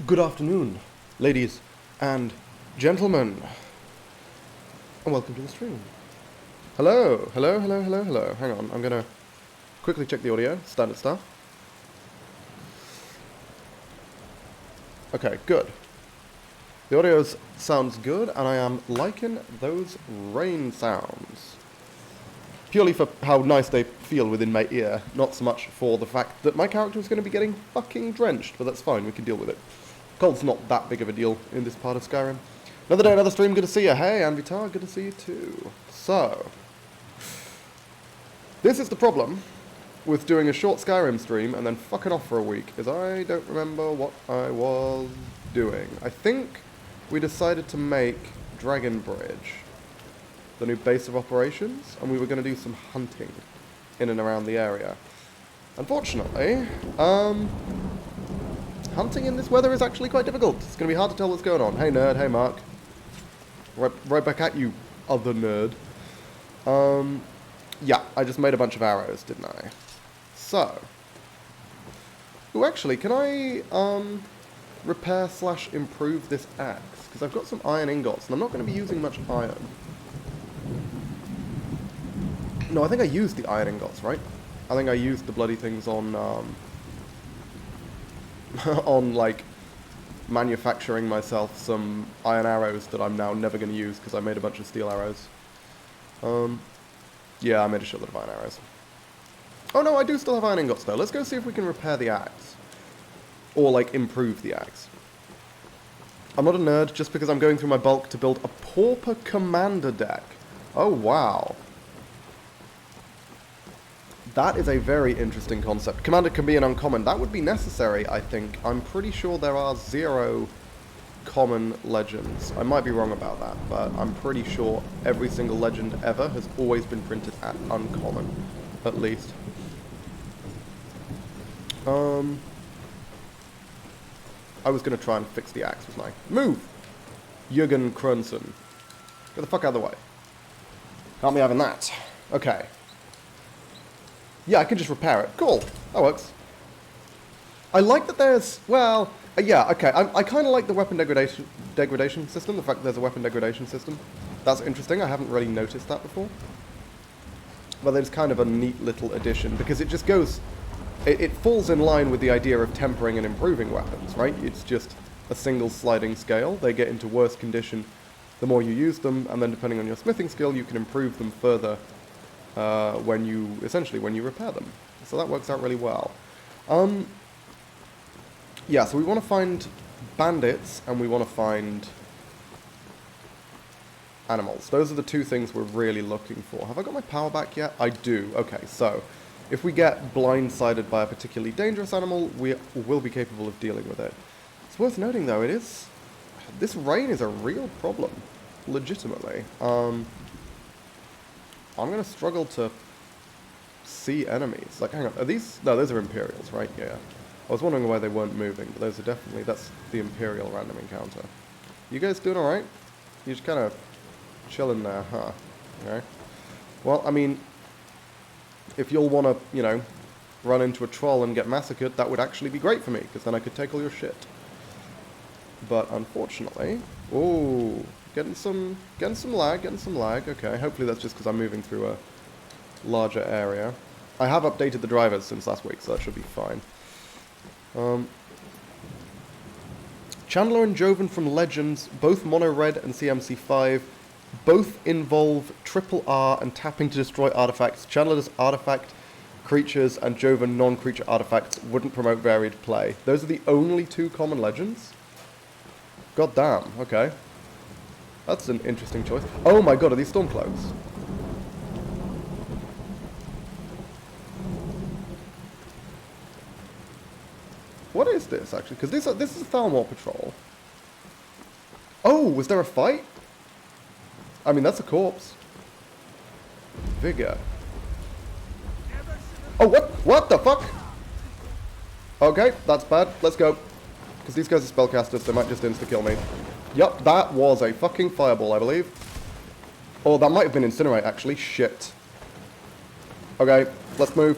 Good afternoon, ladies and gentlemen, and welcome to the stream. Hello. Hang on, I'm gonna quickly check the audio, standard stuff. Okay, good. The audio sounds good, and I am liking those rain sounds. Purely for how nice they feel within my ear, not so much for the fact that my character is going to be getting fucking drenched, but that's fine, we can deal with it. Cold's not that big of a deal in this part of Skyrim. Another day, another stream, good to see you. Hey, Anvitar, good to see you too. So, this is the problem with doing a short Skyrim stream and then fucking off for a week, is I don't remember what I was doing. I think we decided to make Dragon Bridge the new base of operations, and we were going to do some hunting in and around the area. Unfortunately, hunting in this weather is actually quite difficult. It's going to be hard to tell what's going on. Hey nerd, hey Mark. Right back at you, other nerd. Yeah, I just made a bunch of arrows, didn't I? So. Ooh, actually, can I, repair/improve this axe? Because I've got some iron ingots, and I'm not going to be using much iron. No, I think I used the iron ingots, right? I think I used the bloody things on, on, like, manufacturing myself some iron arrows that I'm now never going to use because I made a bunch of steel arrows. Yeah, I made a shitload of iron arrows. Oh no, I do still have iron ingots though. Let's go see if we can repair the axe. Or, like, improve the axe. I'm not a nerd just because I'm going through my bulk to build a Pauper Commander deck. Oh, wow. That is a very interesting concept. Commander can be an uncommon. That would be necessary, I think. I'm pretty sure there are 0 common legends. I might be wrong about that, but I'm pretty sure every single legend ever has always been printed at uncommon, at least. I was going to try and fix the axe, wasn't I? Move! Jürgen Krönsen. Get the fuck out of the way. Can't be having that. Okay. Yeah, I can just repair it. Cool. That works. I like that there's... Well, yeah, okay. I kind of like the weapon degradation system, the fact that there's a weapon degradation system. That's interesting. I haven't really noticed that before. But there's kind of a neat little addition, because it just goes... It falls in line with the idea of tempering and improving weapons, right? It's just a single sliding scale. They get into worse condition the more you use them, and then depending on your smithing skill, you can improve them further when you repair them. So that works out really well. Yeah, so we want to find bandits, and we want to find animals. Those are the two things we're really looking for. Have I got my power back yet? I do. Okay, so if we get blindsided by a particularly dangerous animal, we will be capable of dealing with it. It's worth noting, though, this rain is a real problem, legitimately. I'm going to struggle to see enemies. Like, hang on, are these... No, those are Imperials, right? Yeah. I was wondering why they weren't moving, but those are definitely... That's the Imperial random encounter. You guys doing alright? You're just kind of chilling there, huh? Okay. Well, I mean, if you'll want to, you know, run into a troll and get massacred, that would actually be great for me, because then I could take all your shit. But unfortunately... Ooh... Getting some lag. Okay, hopefully that's just because I'm moving through a larger area. I have updated the drivers since last week, so that should be fine. Chandler and Joven from Legends, both mono red and CMC5, both involve triple R and tapping to destroy artifacts. Chandler does artifact creatures, and Joven non-creature artifacts, wouldn't promote varied play. Those are the only 2 common legends? God damn, okay. That's an interesting choice. Oh my god, are these Stormcloaks? What is this, actually? Because this is a Thalmor patrol. Oh, was there a fight? I mean, that's a corpse. Vigor. Oh, what? What the fuck? Okay, that's bad. Let's go. Because these guys are spellcasters, they might just insta-kill me. Yup, that was a fucking fireball, I believe. Oh, that might have been incinerate, actually. Shit. Okay, let's move.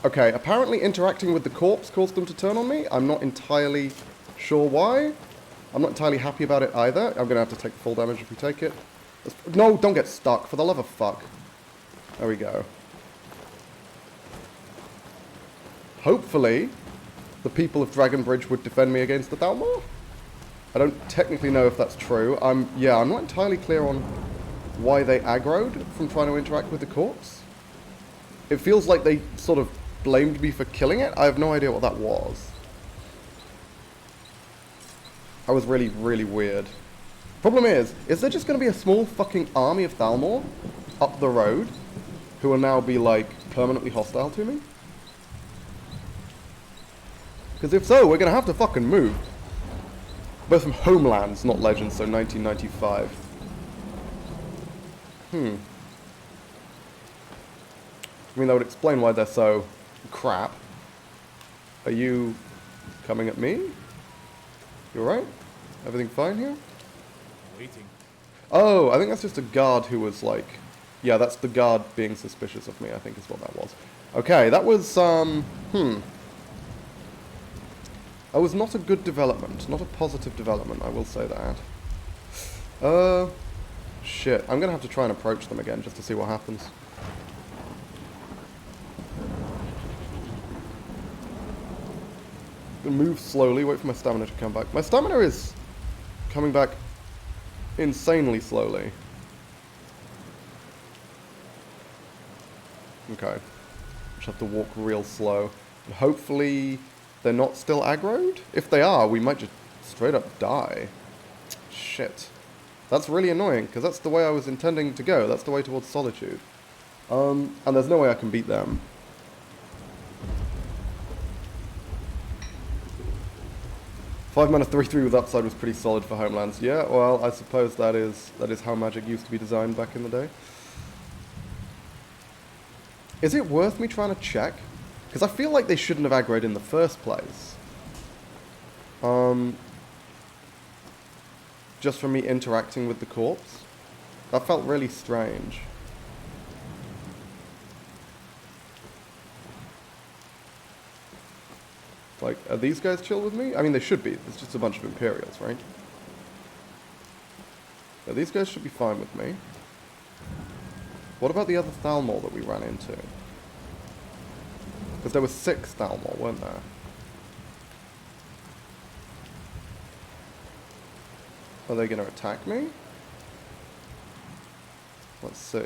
Okay, apparently interacting with the corpse caused them to turn on me. I'm not entirely sure why. I'm not entirely happy about it either. I'm going to have to take full damage if we take it. No, don't get stuck, for the love of fuck. There we go. Hopefully, the people of Dragonbridge would defend me against the Thalmor. I don't technically know if that's true. Yeah, I'm not entirely clear on why they aggroed from trying to interact with the corpse. It feels like they sort of blamed me for killing it. I have no idea what that was. That was really, really weird. Problem is there just going to be a small fucking army of Thalmor up the road who will now be, like, permanently hostile to me? Because if so, we're going to have to fucking move. We're from Homelands, not Legends, so 1995. I mean, that would explain why they're so crap. Are you coming at me? You alright? Everything fine here? Waiting. Oh, I think that's just a guard who was like... Yeah, that's the guard being suspicious of me, I think is what that was. Okay, that was, That was not a good development. Not a positive development, I will say that. Shit. I'm gonna have to try and approach them again just to see what happens. Move slowly, wait for my stamina to come back. My stamina is coming back insanely slowly. Okay. Just have to walk real slow. And hopefully they're not still aggroed? If they are, we might just straight up die. Shit. That's really annoying, because that's the way I was intending to go. That's the way towards Solitude. And there's no way I can beat them. 5 mana 3/3 with upside was pretty solid for Homelands. Yeah, well, I suppose that is how Magic used to be designed back in the day. Is it worth me trying to check? Because I feel like they shouldn't have aggroed in the first place. Just from me interacting with the corpse. That felt really strange. Like, are these guys chill with me? I mean, they should be. There's just a bunch of Imperials, right? Yeah, these guys should be fine with me. What about the other Thalmor that we ran into? Because there were 6 Thalmor, weren't there? Are they going to attack me? Let's see.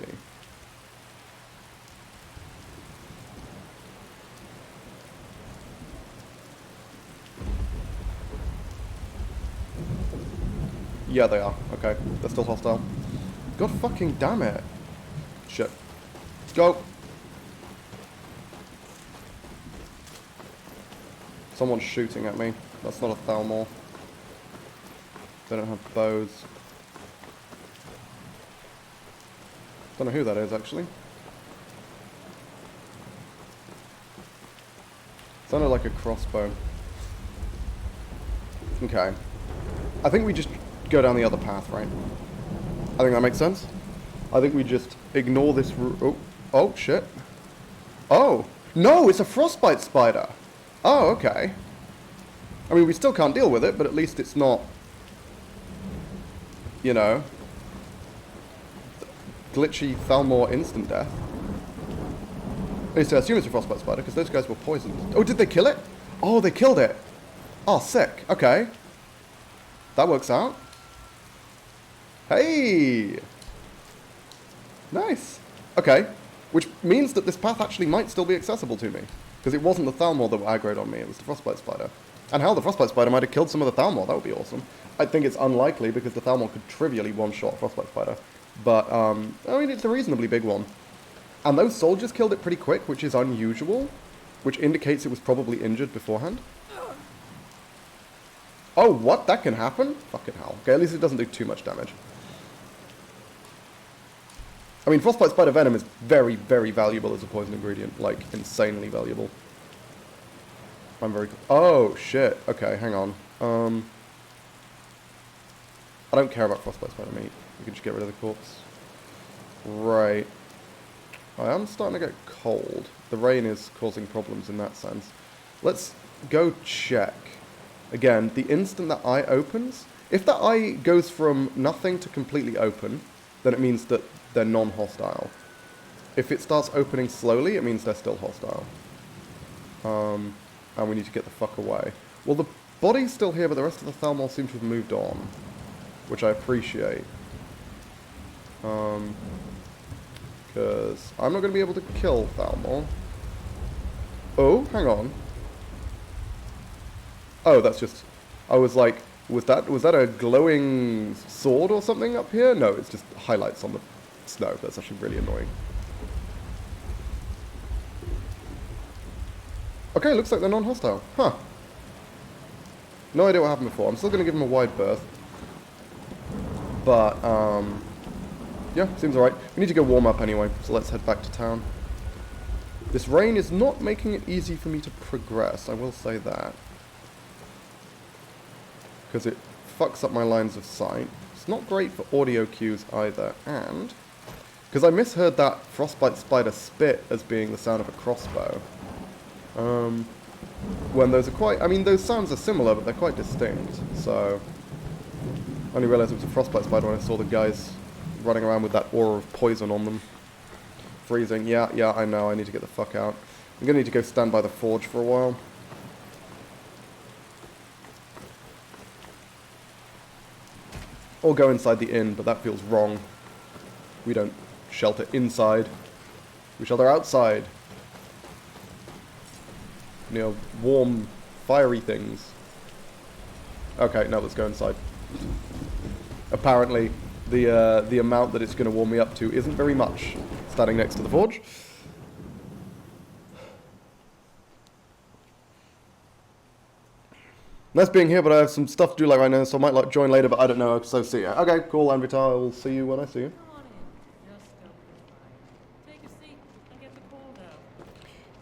Yeah, they are. Okay. They're still hostile. God fucking damn it. Shit. Let's go. Someone's shooting at me. That's not a Thalmor. They don't have bows. Don't know who that is, actually. Sounded like a crossbow. Okay. I think we just go down the other path, right? I think that makes sense. I think we just ignore this oh, shit. Oh! No, it's a frostbite spider! Oh, okay. I mean, we still can't deal with it, but at least it's not... You know... glitchy Thalmor instant death. At least I assume it's a frostbite spider, because those guys were poisoned. Oh, did they kill it? Oh, they killed it! Oh, sick. Okay. That works out. Hey! Nice. Okay. Which means that this path actually might still be accessible to me. Because it wasn't the Thalmor that were aggroed on me, it was the Frostbite Spider. And hell, the Frostbite Spider might have killed some of the Thalmor, that would be awesome. I think it's unlikely, because the Thalmor could trivially one-shot a Frostbite Spider. But, I mean, it's a reasonably big one. And those soldiers killed it pretty quick, which is unusual. Which indicates it was probably injured beforehand. Oh, what? That can happen? Fucking hell. Okay, at least it doesn't do too much damage. I mean, Frostbite Spider Venom is very, very valuable as a poison ingredient. Like, insanely valuable. I'm very... Oh, shit. Okay, hang on. I don't care about Frostbite Spider meat. We can just get rid of the corpse. Right. I am starting to get cold. The rain is causing problems in that sense. Let's go check. Again, the instant that eye opens, if that eye goes from nothing to completely open, then it means that they're non-hostile. If it starts opening slowly, it means they're still hostile. And we need to get the fuck away. Well, the body's still here, but the rest of the Thalmor seem to have moved on, which I appreciate. Because I'm not going to be able to kill Thalmor. Oh, hang on. Oh, that's just... I was like, was that a glowing sword or something up here? No, it's just highlights on the snow. That's actually really annoying. Okay, looks like they're non-hostile. Huh. No idea what happened before. I'm still going to give them a wide berth. But, yeah, seems alright. We need to go warm up anyway, so let's head back to town. This rain is not making it easy for me to progress, I will say that. Because it fucks up my lines of sight. It's not great for audio cues either, and... because I misheard that frostbite spider spit as being the sound of a crossbow. When those are quite... I mean, those sounds are similar, but they're quite distinct, so... I only realised it was a frostbite spider when I saw the guys running around with that aura of poison on them. Freezing. Yeah, I know. I need to get the fuck out. I'm going to need to go stand by the forge for a while. Or go inside the inn, but that feels wrong. We don't shelter inside. We shelter outside. Near warm, fiery things. Okay, no, let's go inside. Apparently, the amount that it's going to warm me up to isn't very much, standing next to the forge. Nice being here, but I have some stuff to do like right now, so I might like join later, but I don't know, so see ya. Okay, cool, Anvitar, I'll see you when I see you.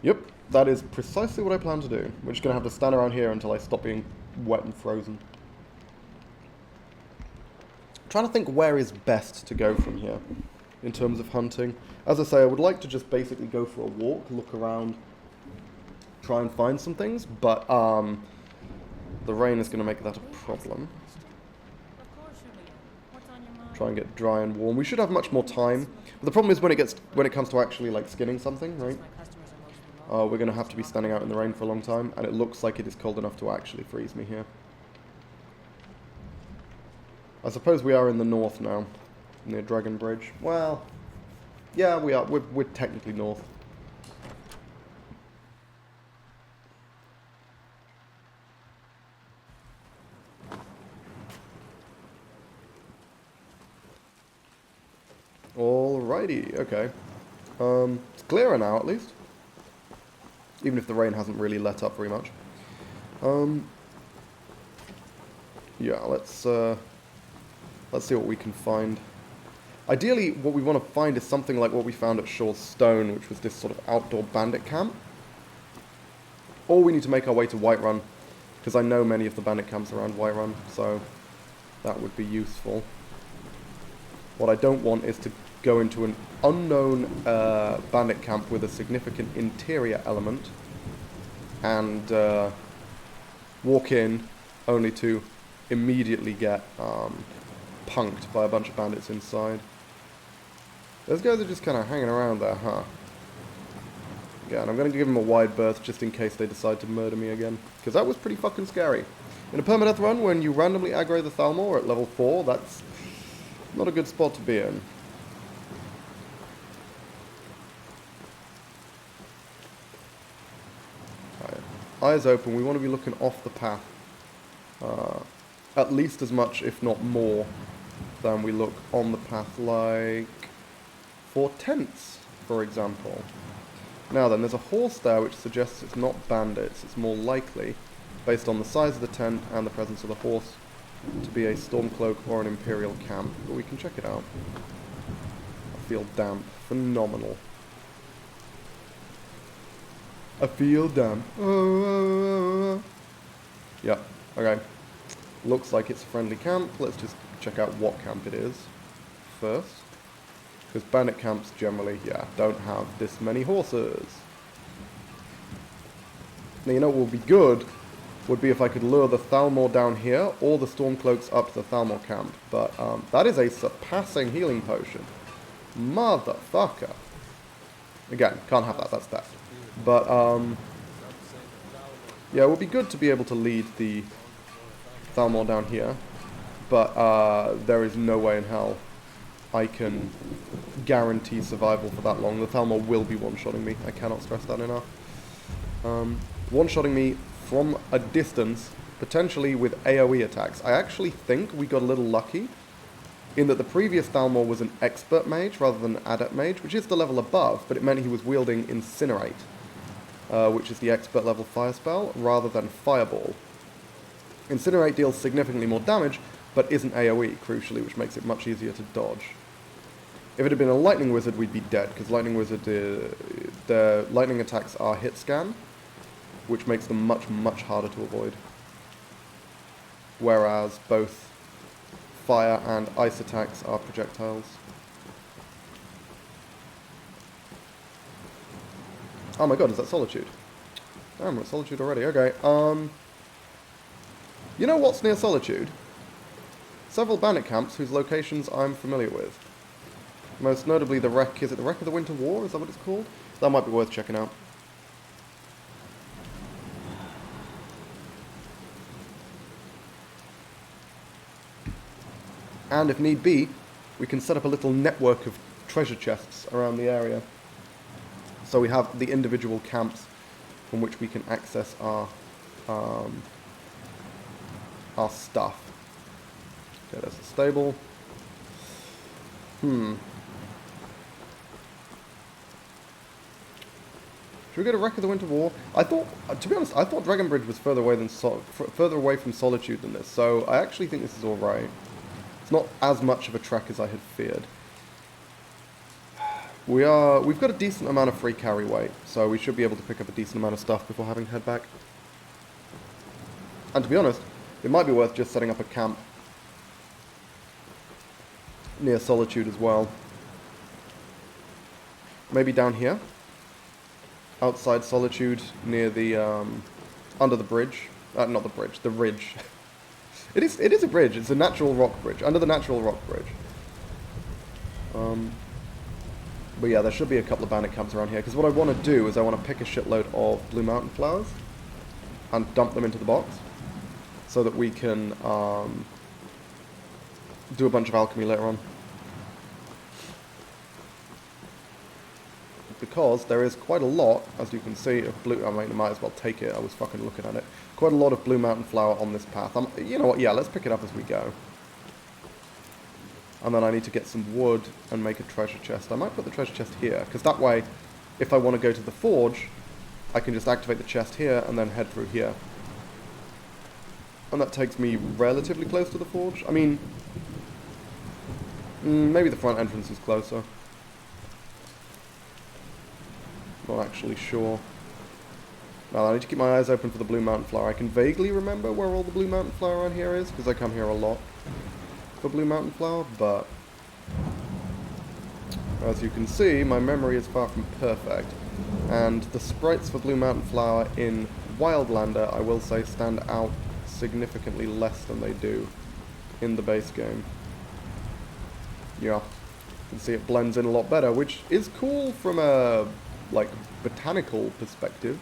Yep, that is precisely what I plan to do. We're just going to have to stand around here until I stop being wet and frozen. Trying to think where is best to go from here in terms of hunting. As I say, I would like to just basically go for a walk, look around, try and find some things, but the rain is going to make that a problem. Try and get dry and warm. We should have much more time, but the problem is when it comes to actually like skinning something, right? We're going to have to be standing out in the rain for a long time, and it looks like it is cold enough to actually freeze me here. I suppose we are in the north now, near Dragon Bridge. Well, yeah, we are. We're technically north. Alrighty, okay. It's clearer now, at least. Even if the rain hasn't really let up very much. Yeah, let's see what we can find. Ideally, what we want to find is something like what we found at Shaw's Stone, which was this sort of outdoor bandit camp. Or we need to make our way to Whiterun, because I know many of the bandit camps around Whiterun, so that would be useful. What I don't want is to go into an unknown bandit camp with a significant interior element and walk in only to immediately get punked by a bunch of bandits inside. Those guys are just kind of hanging around there, huh? Again, I'm going to give them a wide berth just in case they decide to murder me again, because that was pretty fucking scary. In a permadeath run, when you randomly aggro the Thalmor at level 4, that's not a good spot to be in. Right. Eyes open, we want to be looking off the path. At least as much, if not more, than we look on the path, like for tents, for example. Now then, there's a horse there which suggests it's not bandits. It's more likely, based on the size of the tent and the presence of the horse, to be a Stormcloak or an Imperial camp, but we can check it out. I feel damp. Phenomenal. I feel damp. Yeah, okay. Looks like it's a friendly camp. Let's just check out what camp it is first. Because bandit camps generally, yeah, don't have this many horses. Now, you know what would be good? Would be if I could lure the Thalmor down here, or the Stormcloaks up to the Thalmor camp. But, that is a surpassing healing potion. Motherfucker. Again, can't have that, that's theft. But, yeah, it would be good to be able to lead the Thalmor down here. But, there is no way in hell I can guarantee survival for that long. The Thalmor will be one-shotting me. I cannot stress that enough. One-shotting me from a distance, potentially with AoE attacks. I actually think we got a little lucky in that the previous Thalmor was an expert mage rather than an adept mage, which is the level above, but it meant he was wielding Incinerate, which is the expert level fire spell, rather than Fireball. Incinerate deals significantly more damage, but isn't AoE, crucially, which makes it much easier to dodge. If it had been a Lightning Wizard, we'd be dead, because Lightning Wizard, their lightning attacks are hit scan, which makes them much, much harder to avoid. Whereas both fire and ice attacks are projectiles. Oh my god, is that Solitude? Damn, we're at Solitude already, okay. You know what's near Solitude? Several bandit camps whose locations I'm familiar with. Most notably the wreck, is it the Wreck of the Winter War? Is that what it's called? That might be worth checking out. And if need be, we can set up a little network of treasure chests around the area. So we have the individual camps from which we can access our stuff. Okay, there's a stable. Should we go to Wreck of the Winter War? I thought, to be honest, I thought Dragonbridge was further away from Solitude than this, so I actually think this is alright. It's not as much of a trek as I had feared. We've got a decent amount of free carry weight, so we should be able to pick up a decent amount of stuff before having to head back. And to be honest, it might be worth just setting up a camp near Solitude as well. Maybe down here, outside Solitude, near the under the bridge. Not the bridge, the ridge. It is a bridge. It's a natural rock bridge, under the natural rock bridge. But yeah, there should be a couple of bandit camps around here, because what I want to do is I want to pick a shitload of blue mountain flowers and dump them into the box, so that we can do a bunch of alchemy later on. Because there is quite a lot, as you can see, of blue... I mean, I might as well take it, I was fucking looking at it. Quite a lot of blue mountain flower on this path. You know what, yeah, let's pick it up as we go. And then I need to get some wood and make a treasure chest. I might put the treasure chest here, because that way, if I want to go to the forge, I can just activate the chest here and then head through here. And that takes me relatively close to the forge. I mean, maybe the front entrance is closer. Not actually sure. Well, I need to keep my eyes open for the blue mountain flower. I can vaguely remember where all the blue mountain flower around here is, because I come here a lot for blue mountain flower, but as you can see, my memory is far from perfect. And the sprites for blue mountain flower in Wildlander, I will say, stand out significantly less than they do in the base game. Yeah, you can see it blends in a lot better, which is cool from a like botanical perspective,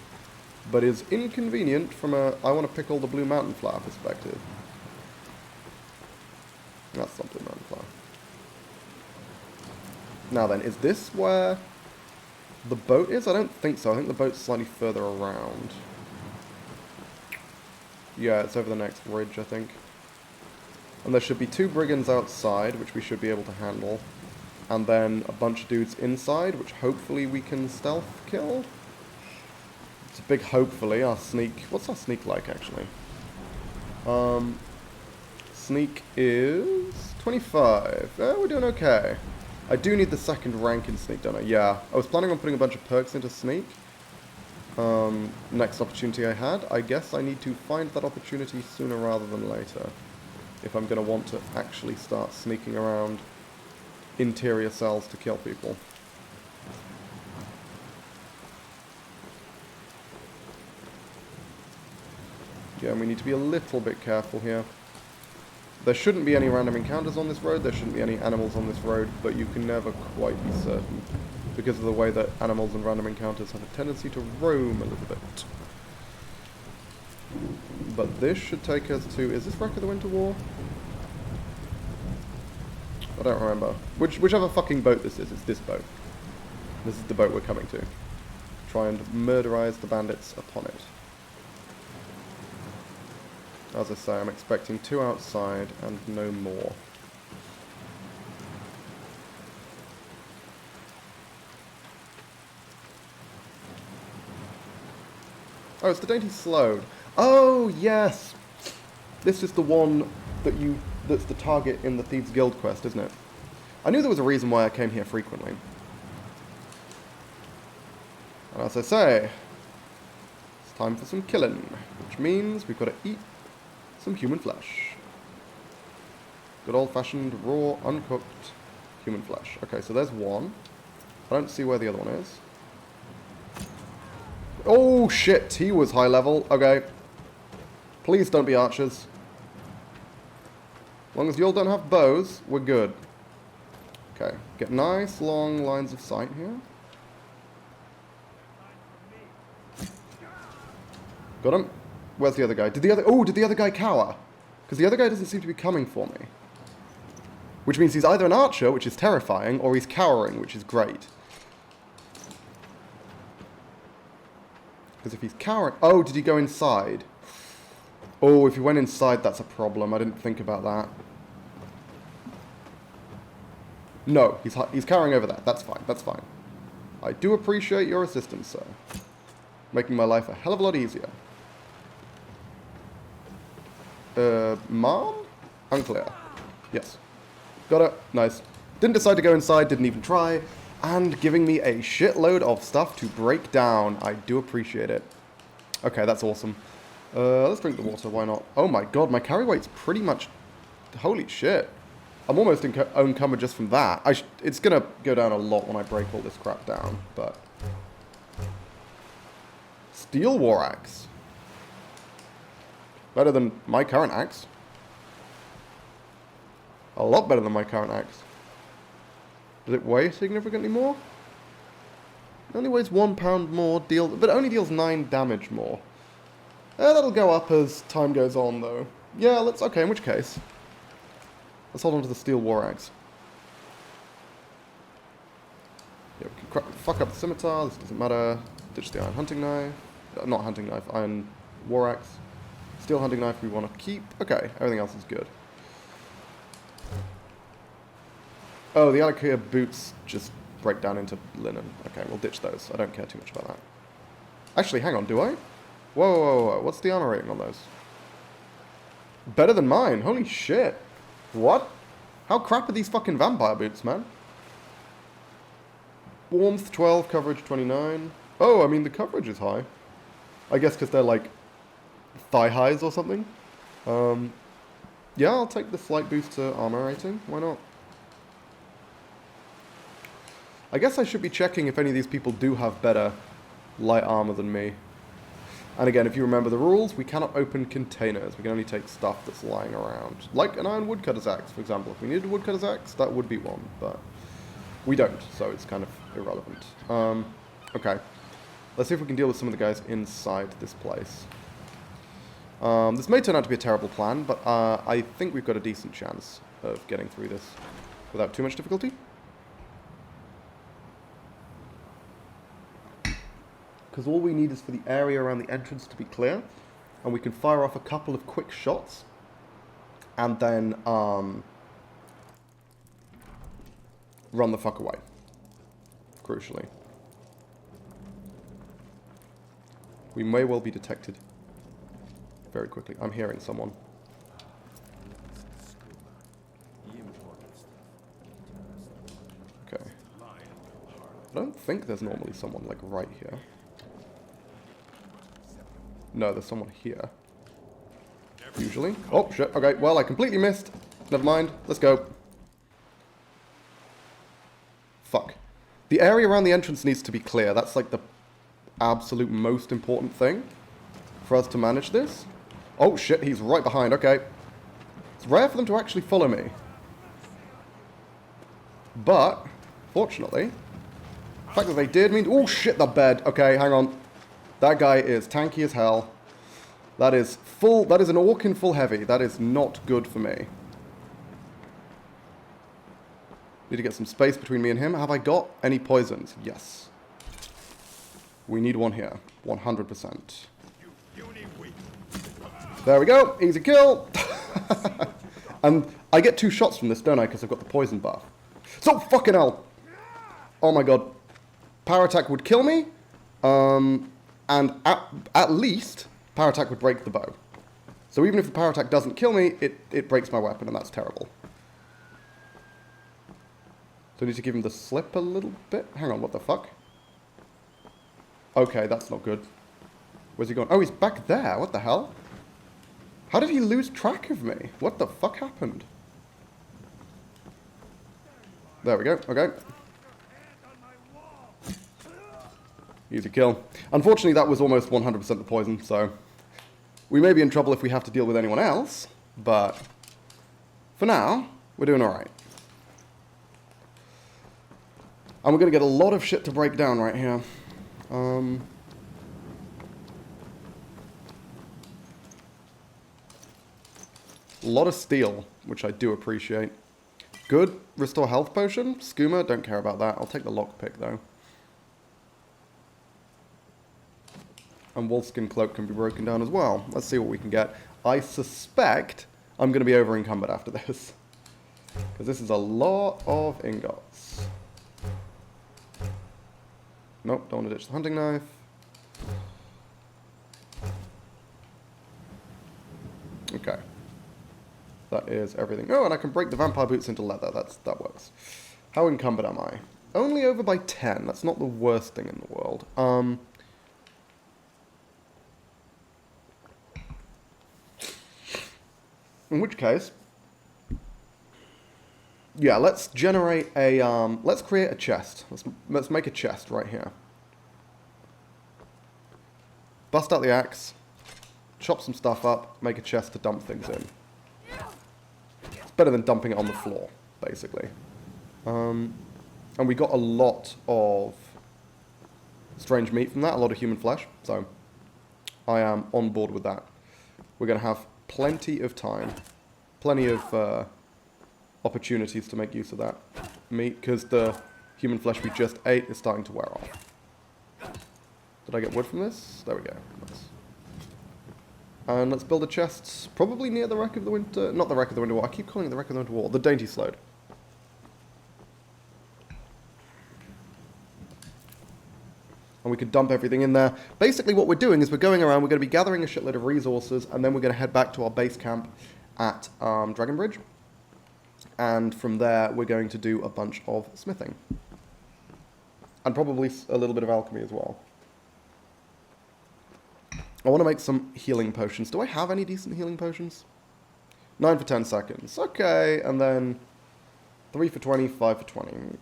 but is inconvenient from a I want to pick all the blue mountain flower perspective. That's not blue mountain flower. Now then, is this where the boat is? I don't think so. I think the boat's slightly further around. Yeah, it's over the next ridge, I think. And there should be 2 brigands outside, which we should be able to handle. And then a bunch of dudes inside, which hopefully we can stealth kill. It's a big hopefully. Our sneak... What's our sneak like, actually? Sneak is 25. We're doing okay. I do need the 2nd rank in sneak, don't I? Yeah. I was planning on putting a bunch of perks into sneak. Next opportunity I had. I guess I need to find that opportunity sooner rather than later, if I'm going to want to actually start sneaking around interior cells to kill people. Yeah, we need to be a little bit careful here. There shouldn't be any random encounters on this road, there shouldn't be any animals on this road, but you can never quite be certain because of the way that animals and random encounters have a tendency to roam a little bit. But this should take us to... Is this Wreck of the Winter War? I don't remember. Whichever fucking boat this is, it's this boat. This is the boat we're coming to. Try and murderize the bandits upon it. As I say, I'm expecting 2 outside and no more. Oh, it's the Dainty Slode. Oh, yes! This is the one that's the target in the Thieves Guild quest, isn't it? I knew there was a reason why I came here frequently. And as I say, it's time for some killing, which means we've got to eat some human flesh. Good old-fashioned, raw, uncooked human flesh. Okay, so there's one. I don't see where the other one is. Oh, shit, he was high level. Okay. Please don't be archers. As long as you all don't have bows, we're good. Okay, get nice, long lines of sight here. Got him. Where's the other guy? Did the other guy cower? Because the other guy doesn't seem to be coming for me. Which means he's either an archer, which is terrifying, or he's cowering, which is great. Because if he's cowering... Oh, did he go inside? Oh, if he went inside, that's a problem. I didn't think about that. No, he's cowering over that. That's fine, that's fine. I do appreciate your assistance, sir. Making my life a hell of a lot easier. Mom? Unclear. Yes. Got it. Nice. Didn't decide to go inside, didn't even try. And giving me a shitload of stuff to break down. I do appreciate it. Okay, that's awesome. Let's drink the water, why not? Oh my god, my carry weight's pretty much... Holy shit. I'm almost encumbered just from that. It's gonna go down a lot when I break all this crap down, but... Steel War Axe. Better than my current axe. A lot better than my current axe. Does it weigh significantly more? It only weighs 1 pound more, but it only deals 9 damage more. That'll go up as time goes on, though. Yeah, okay, in which case. Let's hold on to the Steel War Axe. Yeah, we can fuck up the scimitar, this doesn't matter. Ditch the iron hunting knife. Not hunting knife, iron war axe. Steel hunting knife we want to keep. Okay, everything else is good. Oh, the Alakia boots just break down into linen. Okay, we'll ditch those. I don't care too much about that. Actually, hang on, do I? Whoa, whoa, whoa. What's the armor rating on those? Better than mine. Holy shit. What? How crap are these fucking vampire boots, man? Warmth 12, coverage 29. Oh, I mean, the coverage is high. I guess because they're like thigh highs or something. Yeah, I'll take the slight boost to armor rating. Why not? I guess I should be checking if any of these people do have better light armor than me. And again, if you remember the rules, we cannot open containers. We can only take stuff that's lying around. Like an iron woodcutter's axe, for example. If we needed a woodcutter's axe, that would be one. But we don't, so it's kind of irrelevant. Okay. Let's see if we can deal with some of the guys inside this place. This may turn out to be a terrible plan, but I think we've got a decent chance of getting through this without too much difficulty. Because all we need is for the area around the entrance to be clear, and we can fire off a couple of quick shots, and then run the fuck away, crucially. We may well be detected very quickly. I'm hearing someone. Okay. I don't think there's normally someone, like, right here. No, there's someone here. Usually. Oh, shit. Okay, well, I completely missed. Never mind. Let's go. fuck. The area around the entrance needs to be clear. That's like the absolute most important thing for us to manage this. Oh shit, he's right behind. Okay. It's rare for them to actually follow me. But, fortunately, the fact that they did mean... Oh shit, the bed. Okay, hang on. That guy is tanky as hell. That is full... That is an orc in full heavy. That is not good for me. Need to get some space between me and him. Have I got any poisons? Yes. We need one here. 100%. There we go. Easy kill. And I get 2 shots from this, don't I? Because I've got the poison buff. So fucking hell. Oh my god. Power attack would kill me. And at least, power attack would break the bow. So even if the power attack doesn't kill me, it breaks my weapon, and that's terrible. So I need to give him the slip a little bit. Hang on, what the fuck? Okay, that's not good. Where's he going? Oh, he's back there. What the hell? How did he lose track of me? What the fuck happened? There we go. Okay. Easy kill. Unfortunately, that was almost 100% the poison, so... We may be in trouble if we have to deal with anyone else, but... For now, we're doing alright. And we're going to get a lot of shit to break down right here. A lot of steel, which I do appreciate. Good. Restore health potion. Skooma, don't care about that. I'll take the lockpick, though. And wolfskin cloak can be broken down as well. Let's see what we can get. I suspect I'm going to be over encumbered after this. Because this is a lot of ingots. Nope, don't want to ditch the hunting knife. Okay. That is everything. Oh, and I can break the vampire boots into leather. That works. How encumbered am I? Only over by 10. That's not the worst thing in the world. In which case, yeah, let's generate a, let's create a chest. Let's make a chest right here. Bust out the axe, chop some stuff up, make a chest to dump things in. It's better than dumping it on the floor, basically. And we got a lot of strange meat from that, a lot of human flesh, so I am on board with that. We're going to have plenty of time, plenty of opportunities to make use of that meat, because the human flesh we just ate is starting to wear off. Did I get wood from this? There we go. Nice. And let's build a chest, probably near the Wreck of the Winter... Not the Wreck of the Winter Wall. I keep calling it the Wreck of the Winter Wall. The Dainty Slode. And we could dump everything in there. Basically what we're doing is we're going around, we're going to be gathering a shitload of resources, and then we're going to head back to our base camp at Dragon Bridge. And from there, we're going to do a bunch of smithing. And probably a little bit of alchemy as well. I want to make some healing potions. Do I have any decent healing potions? 9 for 10 seconds. Okay, and then 3 for 20, 5 for 20.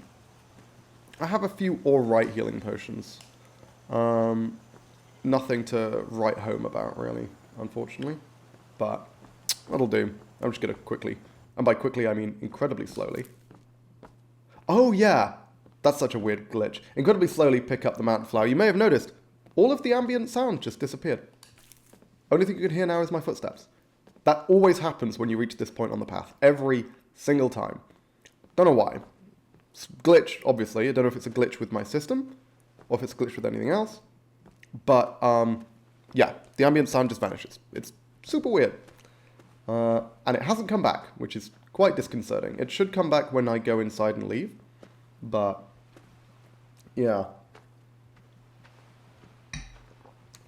I have a few alright healing potions. Nothing to write home about, really, unfortunately. But that'll do. I'm just going to quickly, and by quickly I mean incredibly slowly. Oh yeah, that's such a weird glitch. Incredibly slowly pick up the mountain flower. You may have noticed, all of the ambient sound just disappeared. Only thing you can hear now is my footsteps. That always happens when you reach this point on the path. Every single time. Don't know why. It's glitch, obviously. I don't know if it's a glitch with my system, or if it's a glitch with anything else. But, yeah, the ambient sound just vanishes. It's super weird. And it hasn't come back, which is quite disconcerting. It should come back when I go inside and leave. But, yeah.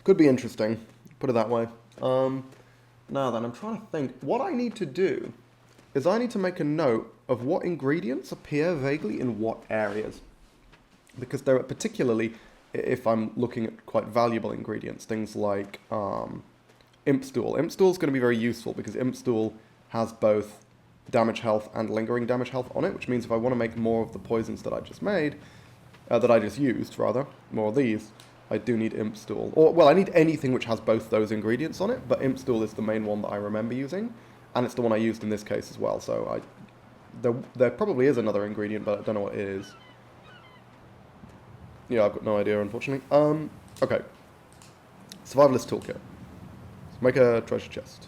Could be interesting, put it that way. Now then, I'm trying to think. What I need to do is I need to make a note of what ingredients appear vaguely in what areas. Because there are particularly, if I'm looking at quite valuable ingredients, things like Imp Stool. Imp Stool is going to be very useful because Imp Stool has both damage health and lingering damage health on it, which means if I want to make more of the poisons that I just made, that I just used, rather, more of these, I do need Imp Stool. Or, well, I need anything which has both those ingredients on it, but Imp Stool is the main one that I remember using, and it's the one I used in this case as well, so there probably is another ingredient, but I don't know what it is. Yeah, I've got no idea, unfortunately. Okay. Survivalist toolkit. Let's make a treasure chest.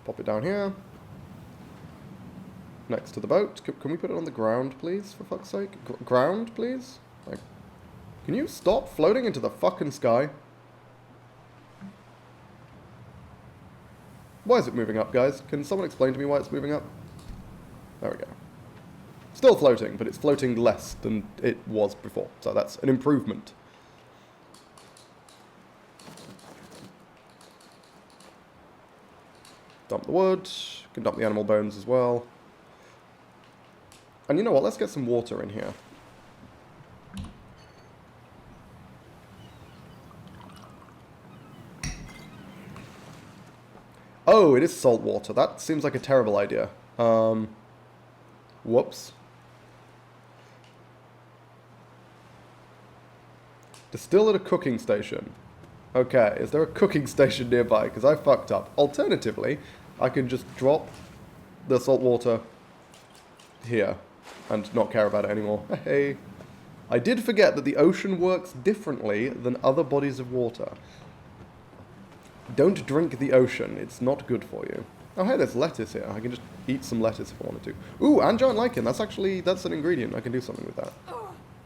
Pop it down here. Next to the boat. Can we put it on the ground, please, for fuck's sake? Ground, please? Like, can you stop floating into the fucking sky? Why is it moving up, guys? Can someone explain to me why it's moving up? There we go. Still floating, but it's floating less than it was before. So that's an improvement. Dump the wood. Can dump the animal bones as well. And you know what? Let's get some water in here. Oh, it is salt water. That seems like a terrible idea. Whoops. Distill at a cooking station. Okay, is there a cooking station nearby? Because I fucked up. Alternatively, I can just drop the salt water here and not care about it anymore. Hey. I did forget that the ocean works differently than other bodies of water. Don't drink the ocean. It's not good for you. Oh, hey, there's lettuce here. I can just eat some lettuce if I wanted to. Ooh, and giant lichen. That's an ingredient. I can do something with that. I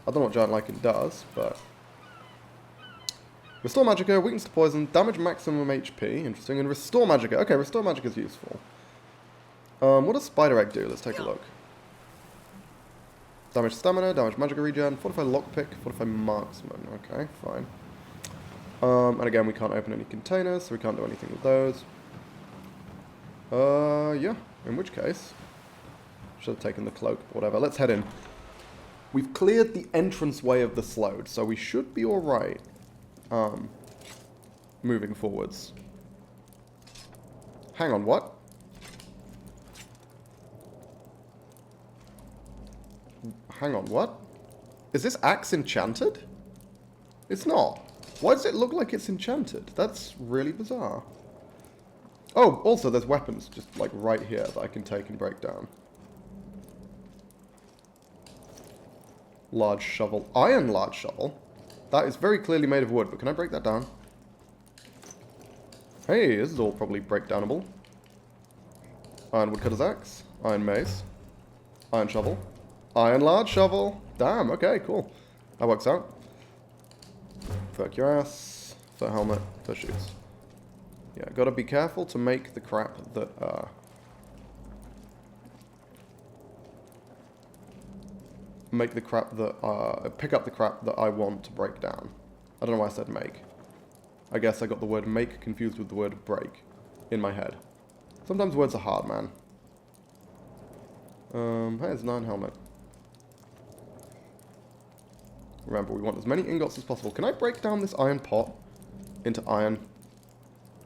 don't know what giant lichen does, but... Restore Magicka, weakness to poison, damage maximum HP, interesting, and Restore Magicka. Okay, Restore Magicka is useful. What does Spider Egg do? Let's take a look. Damage Stamina, damage Magicka regen, Fortify Lockpick, Fortify Marksman. Okay, fine. And again, we can't open any containers, so we can't do anything with those. Yeah, in which case... Should have taken the cloak, but whatever. Let's head in. We've cleared the entranceway of the Sload, so we should be alright. Moving forwards. Hang on, what? Hang on, what? Is this axe enchanted? It's not. Why does it look like it's enchanted? That's really bizarre. Oh, also there's weapons just like right here that I can take and break down. Large shovel. Iron large shovel? That is very clearly made of wood, but can I break that down? Hey, this is all probably breakdownable. Iron woodcutter's axe. Iron mace. Iron shovel. Iron large shovel. Damn, okay, cool. That works out. Fur cuirass. Fur helmet. Fur shoes. Yeah, gotta be careful to make the crap that, pick up the crap that I want to break down. I don't know why I said make. I guess I got the word make confused with the word break in my head. Sometimes words are hard, man. Hey, there's 9 helmet. Remember, we want as many ingots as possible. Can I break down this iron pot into iron?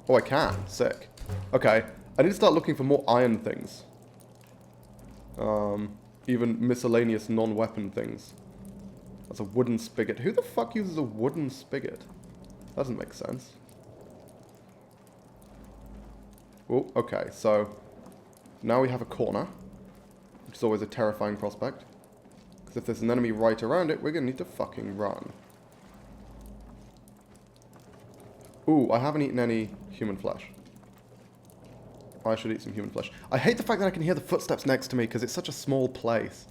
Oh, I can. Sick. Okay, I need to start looking for more iron things. Even miscellaneous non-weapon things. That's a wooden spigot. Who the fuck uses a wooden spigot? That doesn't make sense. Oh, okay, so now we have a corner, which is always a terrifying prospect. Because if there's an enemy right around it, we're going to need to fucking run. Ooh, I haven't eaten any human flesh. I should eat some human flesh. I hate the fact that I can hear the footsteps next to me because it's such a small place.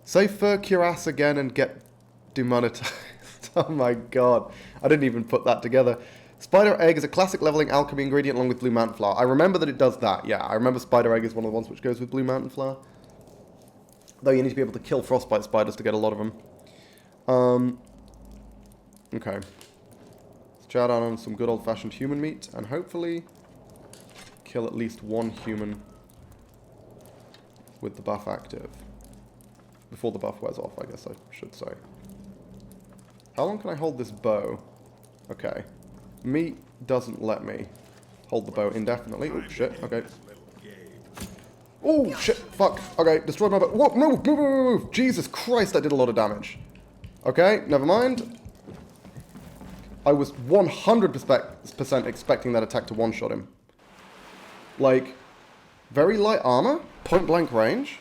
Say fur cuirass again and get demonetized. Oh my god. I didn't even put that together. Spider egg is a classic leveling alchemy ingredient along with blue mountain flower. I remember that it does that. Yeah, I remember spider egg is one of the ones which goes with blue mountain flower. Though you need to be able to kill frostbite spiders to get a lot of them. Okay. Let's chow down on some good old-fashioned human meat, and hopefully kill at least one human with the buff active. Before the buff wears off, I guess I should say. How long can I hold this bow? Okay. Meat doesn't let me hold the bow indefinitely. Oh, shit. Okay. Oh, shit. Fuck. Okay, destroyed my bow. Whoa, move, move, move, move. Jesus Christ, that did a lot of damage. Okay, never mind. I was 100% expecting that attack to one-shot him. Like, very light armor, point-blank range.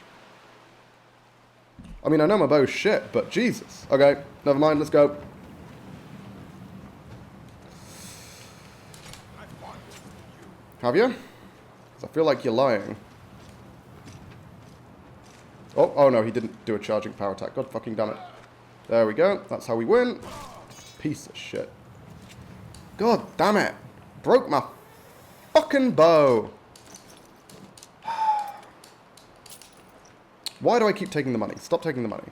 I mean, I know my bow's shit, but Jesus. Okay, never mind, let's go. Have you? 'Cause I feel like you're lying. Oh no, he didn't do a charging power attack. God fucking damn it. There we go. That's how we win. Piece of shit. God damn it. Broke my fucking bow. Why do I keep taking the money? Stop taking the money.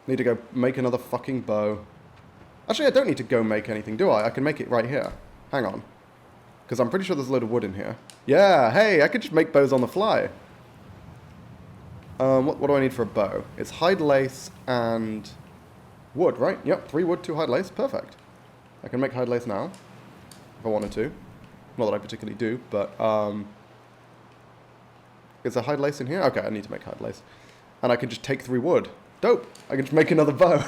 Need to go make another fucking bow. Actually, I don't need to go make anything, do I? I can make it right here. Hang on. Because I'm pretty sure there's a load of wood in here. Yeah, hey, I could just make bows on the fly. What do I need for a bow? It's hide lace and wood, right? Yep, 3 wood, 2 hide lace. Perfect. I can make hide lace now. If I wanted to. Not that I particularly do, but, is there hide lace in here? Okay, I need to make hide lace. And I can just take 3 wood. Dope! I can just make another bow.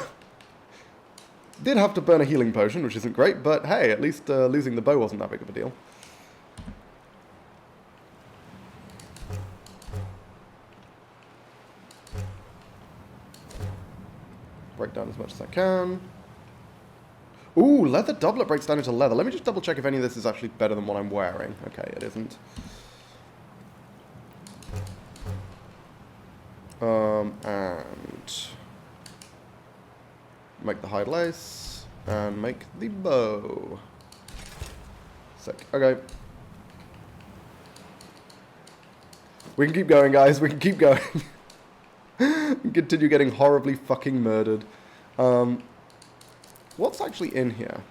Did have to burn a healing potion, which isn't great, but hey, at least losing the bow wasn't that big of a deal. Break down as much as I can. Ooh, leather doublet breaks down into leather. Let me just double check if any of this is actually better than what I'm wearing. Okay, it isn't. And make the hide lace and make the bow. Sick. Okay. We can keep going, guys. We can keep going. Continue getting horribly fucking murdered. What's actually in here?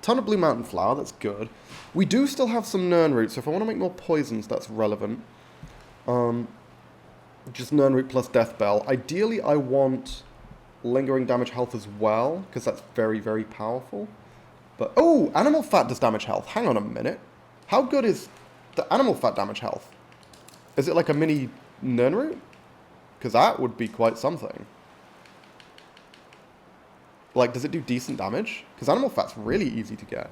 Ton of blue mountain flower, that's good. We do still have some Nern root, so if I want to make more poisons, that's relevant. Just Nern root plus death bell. Ideally, I want lingering damage health as well, because that's very, very powerful. But, oh, animal fat does damage health. Hang on a minute. How good is the animal fat damage health? Is it like a mini Nern root? Because that would be quite something. Like, does it do decent damage? Because animal fat's really easy to get.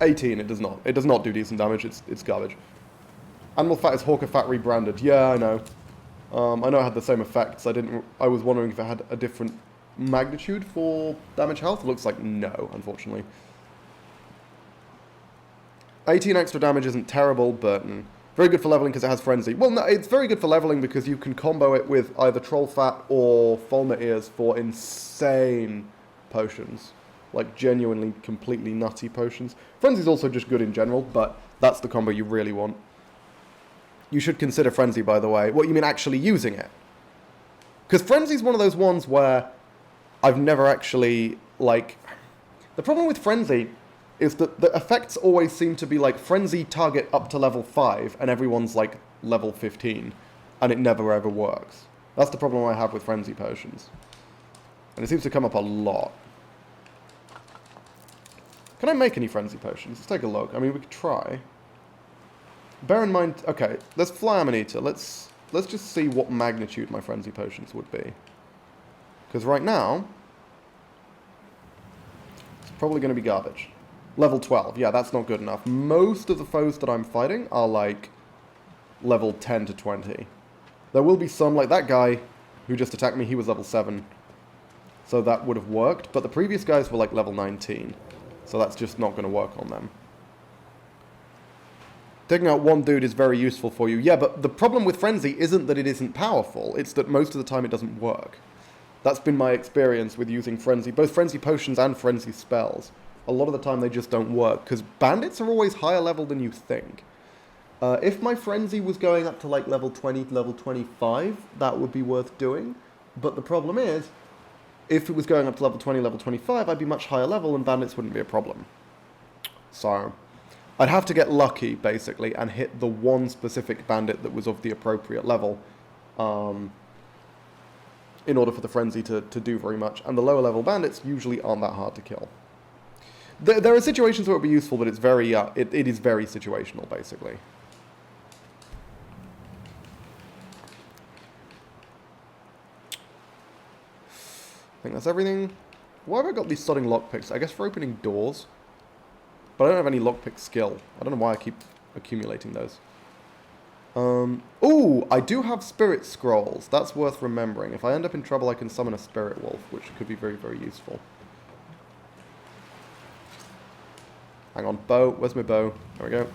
18, it does not. It does not do decent damage, it's garbage. Animal fat is hawker fat rebranded. Yeah, I know. I know it had the same effects. I was wondering if it had a different magnitude for damage health. It looks like no, unfortunately. 18 extra damage isn't terrible, but very good for leveling because it has frenzy. Well, no, it's very good for leveling because you can combo it with either troll fat or Fulmer ears for insane potions. Like, genuinely, completely nutty potions. Frenzy's also just good in general, but that's the combo you really want. You should consider Frenzy, by the way. What, you mean actually using it? Because Frenzy's one of those ones where I've never actually, like... The problem with Frenzy is that the effects always seem to be like Frenzy target up to level 5, and everyone's like level 15, and it never ever works. That's the problem I have with Frenzy potions. And it seems to come up a lot. Can I make any Frenzy potions? Let's take a look. I mean, we could try. Bear in mind, okay, let's fly Amanita. Let's just see what magnitude my Frenzy potions would be. Because right now, it's probably going to be garbage. Level 12, yeah, that's not good enough. Most of the foes that I'm fighting are like level 10 to 20. There will be some, like that guy who just attacked me, he was level 7. So that would have worked, but the previous guys were like level 19. So that's just not going to work on them. Taking out one dude is very useful for you. Yeah, but the problem with Frenzy isn't that it isn't powerful. It's that most of the time it doesn't work. That's been my experience with using Frenzy. Both Frenzy potions and Frenzy spells. A lot of the time they just don't work. Because bandits are always higher level than you think. If my Frenzy was going up to like level 20, level 25, that would be worth doing. But the problem is, if it was going up to level 20, level 25, I'd be much higher level and bandits wouldn't be a problem. So... I'd have to get lucky, basically, and hit the one specific bandit that was of the appropriate level in order for the frenzy to do very much. And the lower level bandits usually aren't that hard to kill. There are situations where it would be useful, but it's very, it is very situational, basically. I think that's everything. Why have I got these sodding lockpicks? I guess for opening doors. But I don't have any lockpick skill. I don't know why I keep accumulating those. Ooh, I do have spirit scrolls. That's worth remembering. If I end up in trouble, I can summon a spirit wolf, which could be very, very useful. Hang on, bow. Where's my bow? There we go.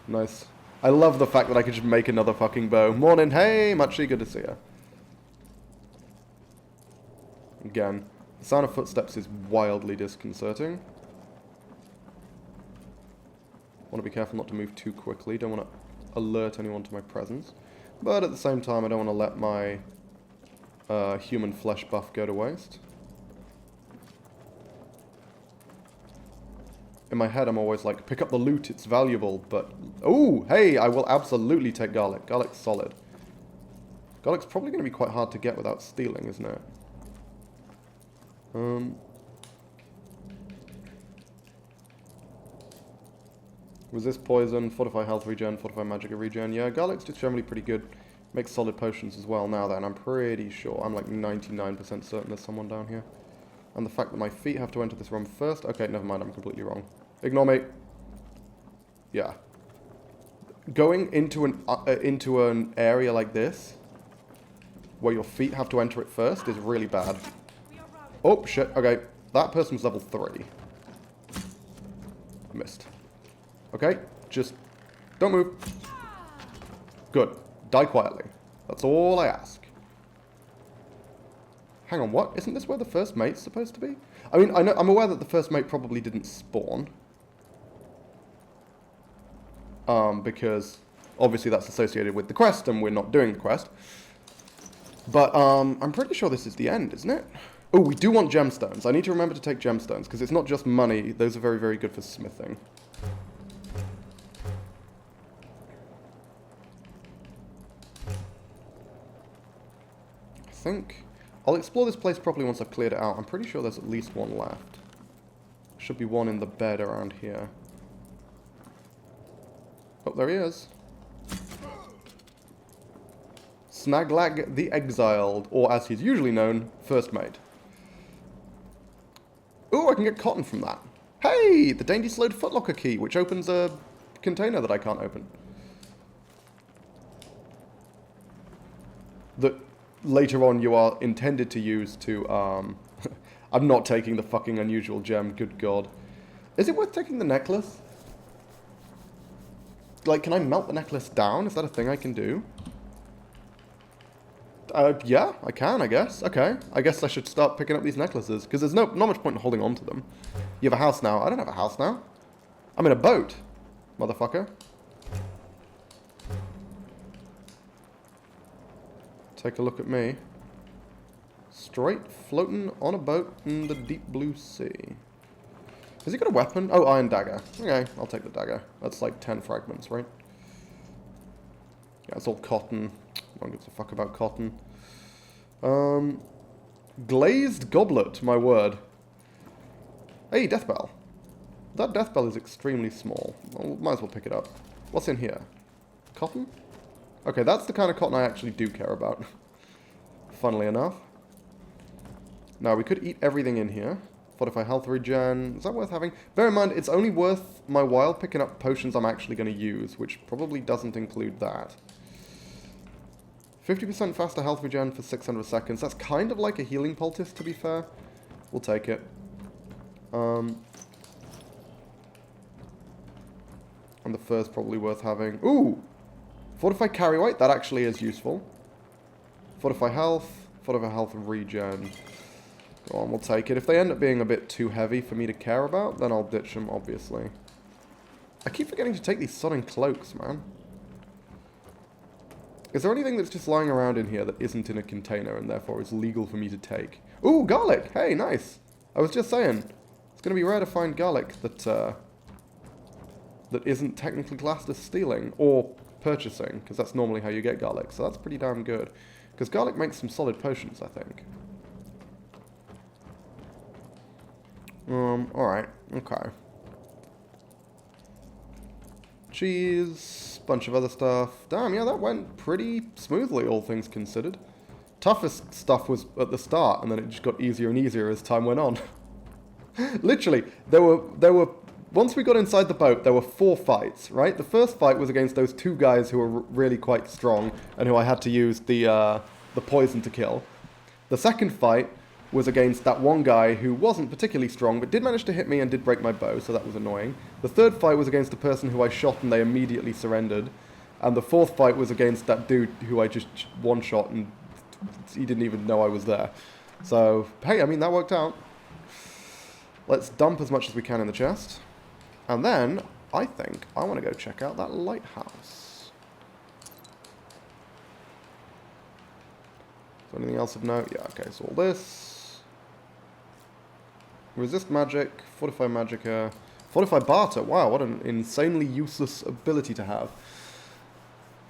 Nice. I love the fact that I could just make another fucking bow. Morning, hey, Machi, good to see you. Again, the sound of footsteps is wildly disconcerting. Want to be careful not to move too quickly. Don't want to alert anyone to my presence. But at the same time, I don't want to let my human flesh buff go to waste. In my head, I'm always like, pick up the loot, it's valuable, but... Ooh, hey, I will absolutely take garlic. Garlic's solid. Garlic's probably going to be quite hard to get without stealing, isn't it? Resist poison, fortify health regen, fortify magic regen. Yeah, garlic's just generally pretty good. Makes solid potions as well. Now then, I'm pretty sure. I'm like 99% certain there's someone down here. And the fact that my feet have to enter this room first. Okay, never mind, I'm completely wrong. Ignore me. Yeah. Going into an area like this, where your feet have to enter it first, is really bad. Oh, shit. Okay. That person was level 3. I missed. Okay. Just don't move. Good. Die quietly. That's all I ask. Hang on, what? Isn't this where the first mate's supposed to be? I mean, I'm aware that the first mate probably didn't spawn. Because obviously that's associated with the quest, and we're not doing the quest. But I'm pretty sure this is the end, isn't it? Oh, we do want gemstones. I need to remember to take gemstones, because it's not just money. Those are very, very good for smithing. I think I'll explore this place properly once I've cleared it out. I'm pretty sure there's at least one left. Should be one in the bed around here. Oh, there he is. Snaglag the Exiled, or as he's usually known, First Mate. Ooh, I can get cotton from that. Hey, the Dainty Slowed Footlocker key, which opens a container that I can't open. That later on you are intended to use to, I'm not taking the fucking unusual gem, good god. Is it worth taking the necklace? Like, can I melt the necklace down? Is that a thing I can do? Yeah, I can, I guess. Okay. I guess I should start picking up these necklaces, because there's not much point in holding on to them. You have a house now. I don't have a house now. I'm in a boat, motherfucker. Take a look at me. Straight floating on a boat in the deep blue sea. Has he got a weapon? Oh, iron dagger. Okay, I'll take the dagger. That's like 10 fragments, right? Yeah, it's all cotton. No one gives a fuck about cotton. Glazed goblet, my word. Hey, death bell. That death bell is extremely small. Well, might as well pick it up. What's in here? Cotton? Okay, that's the kind of cotton I actually do care about. Funnily enough. Now, we could eat everything in here. Fortify health regen. Is that worth having? Bear in mind, it's only worth my while picking up potions I'm actually going to use, which probably doesn't include that. 50% faster health regen for 600 seconds. That's kind of like a healing poultice, to be fair. We'll take it. And the fur's probably worth having. Ooh! Fortify carry weight. That actually is useful. Fortify health regen. Go on, we'll take it. If they end up being a bit too heavy for me to care about, then I'll ditch them, obviously. I keep forgetting to take these sodding cloaks, man. Is there anything that's just lying around in here that isn't in a container and therefore is legal for me to take? Ooh, garlic! Hey, nice! I was just saying, it's going to be rare to find garlic that that isn't technically classed as stealing or purchasing, because that's normally how you get garlic. So that's pretty damn good. Because garlic makes some solid potions, I think. Alright. Okay. Cheese, bunch of other stuff. Damn, yeah, that went pretty smoothly, all things considered. Toughest stuff was at the start, and then it just got easier and easier as time went on. Literally, there were once we got inside the boat, there were 4 fights, right? The first fight was against those 2 guys who were really quite strong, and who I had to use the poison to kill. The second fight was against that one guy who wasn't particularly strong, but did manage to hit me and did break my bow, so that was annoying. The third fight was against a person who I shot and they immediately surrendered. And the fourth fight was against that dude who I just one-shot and he didn't even know I was there. So, hey, I mean, that worked out. Let's dump as much as we can in the chest. And then, I think, I want to go check out that lighthouse. Is there anything else of note? Yeah, okay, so all this. Resist magic, fortify magicka, fortify barter. Wow, what an insanely useless ability to have.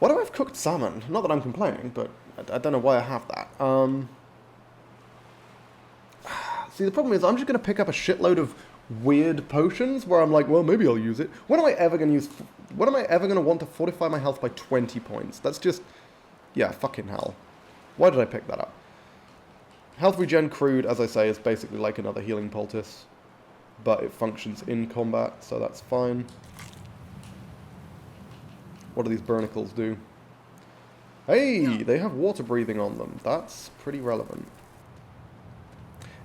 Why do I have cooked salmon? Not that I'm complaining, but I don't know why I have that. See, the problem is I'm just going to pick up a shitload of weird potions where I'm like, well, maybe I'll use it. When am I ever going to use... When am I ever going to want to fortify my health by 20 points? That's just... Yeah, fucking hell. Why did I pick that up? Health regen crude, as I say, is basically like another healing poultice. But it functions in combat, so that's fine. What do these burnicles do? Hey, they have water breathing on them. That's pretty relevant.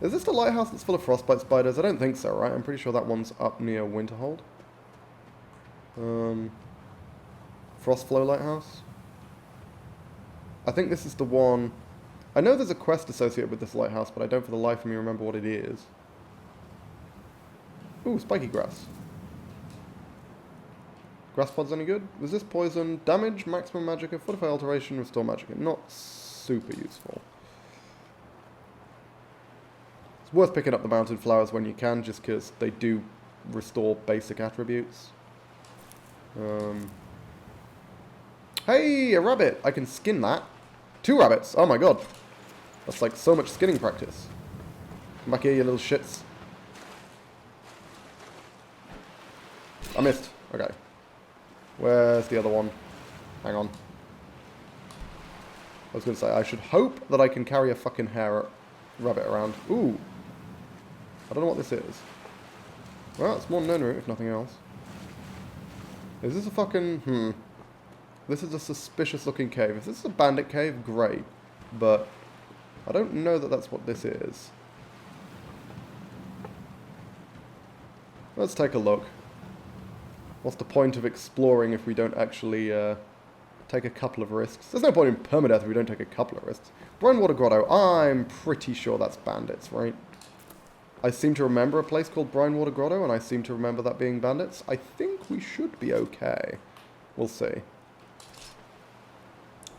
Is this the lighthouse that's full of frostbite spiders? I don't think so, right? I'm pretty sure that one's up near Winterhold. Frostflow Lighthouse? I think this is the one... I know there's a quest associated with this lighthouse, but I don't for the life of me remember what it is. Ooh, spiky grass. Grass pod's any good? Resist poison, damage, maximum magicka, fortify alteration, restore magicka. Not super useful. It's worth picking up the mountain flowers when you can, just because they do restore basic attributes. Hey, a rabbit! I can skin that. 2 rabbits! Oh my god. That's like so much skinning practice. Come back here, you little shits. I missed. Okay. Where's the other one? Hang on. I was going to say, I should hope that I can carry a fucking rabbit around. Ooh. I don't know what this is. Well, it's more Nonu, if nothing else. Is this a fucking... This is a suspicious looking cave. If this is a bandit cave, great. But I don't know that that's what this is. Let's take a look. What's the point of exploring if we don't actually take a couple of risks? There's no point in permadeath if we don't take a couple of risks. Brinewater Grotto, I'm pretty sure that's bandits, right? I seem to remember a place called Brinewater Grotto, and I seem to remember that being bandits. I think we should be okay. We'll see.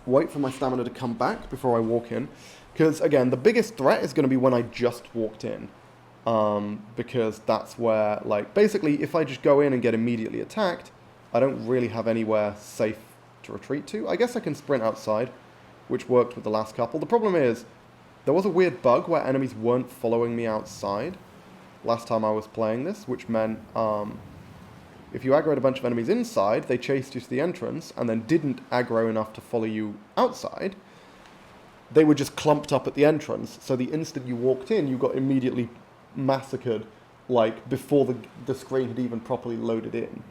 Wait for my stamina to come back before I walk in. Because, again, the biggest threat is going to be when I just walked in. Because that's where, like, basically, if I just go in and get immediately attacked, I don't really have anywhere safe to retreat to. I guess I can sprint outside, which worked with the last couple. The problem is, there was a weird bug where enemies weren't following me outside last time I was playing this, which meant, if you aggroed a bunch of enemies inside, they chased you to the entrance, and then didn't aggro enough to follow you outside. They were just clumped up at the entrance, so the instant you walked in, you got immediately massacred, like, before the screen had even properly loaded in.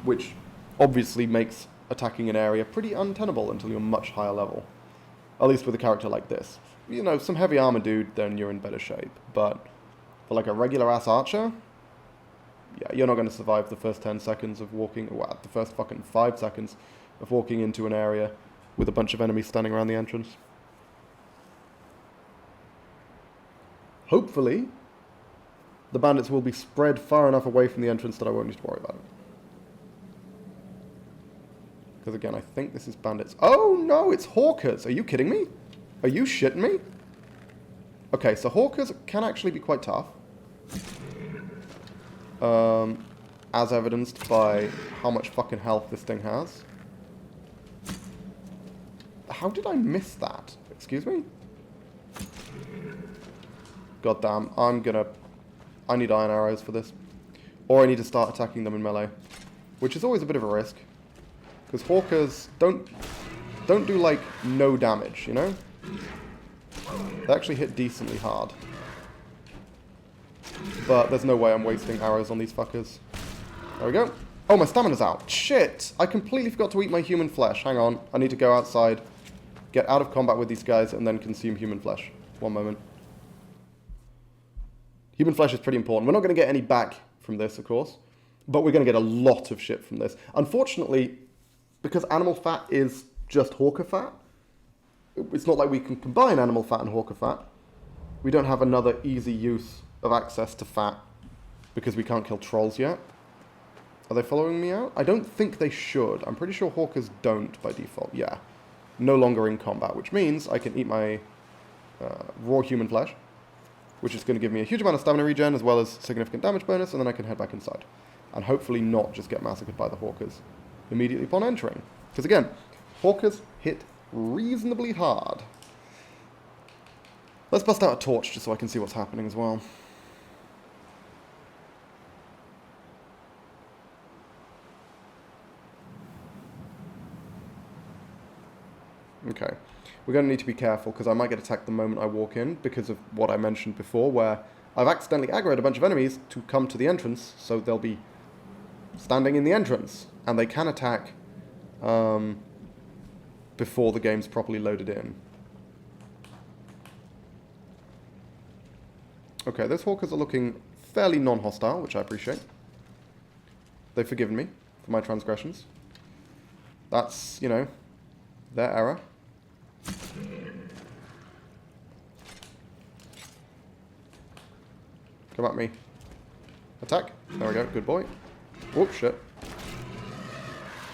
Which obviously makes attacking an area pretty untenable until you're much higher level. At least with a character like this. You know, some heavy armor dude, then you're in better shape. But for like a regular-ass archer, yeah, you're not going to survive the first 10 seconds of walking, well, the first fucking 5 seconds of walking into an area with a bunch of enemies standing around the entrance. Hopefully, the bandits will be spread far enough away from the entrance that I won't need to worry about it. Because again, I think this is bandits. Oh no, it's hawkers! Are you kidding me? Are you shitting me? Okay, so hawkers can actually be quite tough. as evidenced by how much fucking health this thing has. How did I miss that? Excuse me? God damn, I need iron arrows for this. Or I need to start attacking them in melee. Which is always a bit of a risk. Because Hawkers don't do, like, no damage, you know? They actually hit decently hard. But there's no way I'm wasting arrows on these fuckers. There we go. Oh, my stamina's out. Shit! I completely forgot to eat my human flesh. Hang on. I need to go outside, get out of combat with these guys, and then consume human flesh. One moment. Human flesh is pretty important. We're not going to get any back from this, of course. But we're going to get a lot of shit from this. Unfortunately, because animal fat is just Hawker fat, it's not like we can combine animal fat and Hawker fat. We don't have another easy use of access to fat because we can't kill trolls yet. Are they following me out? I don't think they should. I'm pretty sure Hawkers don't by default. Yeah. No longer in combat, which means I can eat my raw human flesh, which is going to give me a huge amount of stamina regen as well as significant damage bonus, and then I can head back inside. And hopefully not just get massacred by the Hawkers immediately upon entering. Because again, Hawkers hit reasonably hard. Let's bust out a torch just so I can see what's happening as well. Okay, we're going to need to be careful because I might get attacked the moment I walk in because of what I mentioned before, where I've accidentally aggroed a bunch of enemies to come to the entrance, so they'll be standing in the entrance, and they can attack before the game's properly loaded in. Okay, those Hawkers are looking fairly non-hostile, which I appreciate. They've forgiven me for my transgressions. That's, you know, their error. Come at me. Attack. There we go. Good boy. Whoop, shit.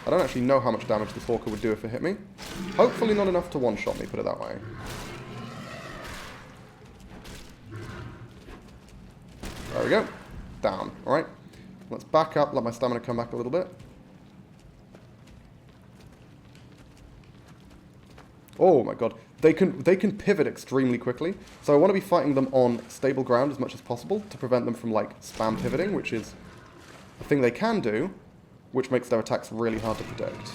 I don't actually know how much damage this Hawker would do if it hit me. Hopefully not enough to one-shot me, put it that way. There we go. Down. Alright. Let's back up, let my stamina come back a little bit. Oh my god. They can pivot extremely quickly. So I want to be fighting them on stable ground as much as possible to prevent them from, like, spam pivoting, which is a thing they can do, which makes their attacks really hard to predict.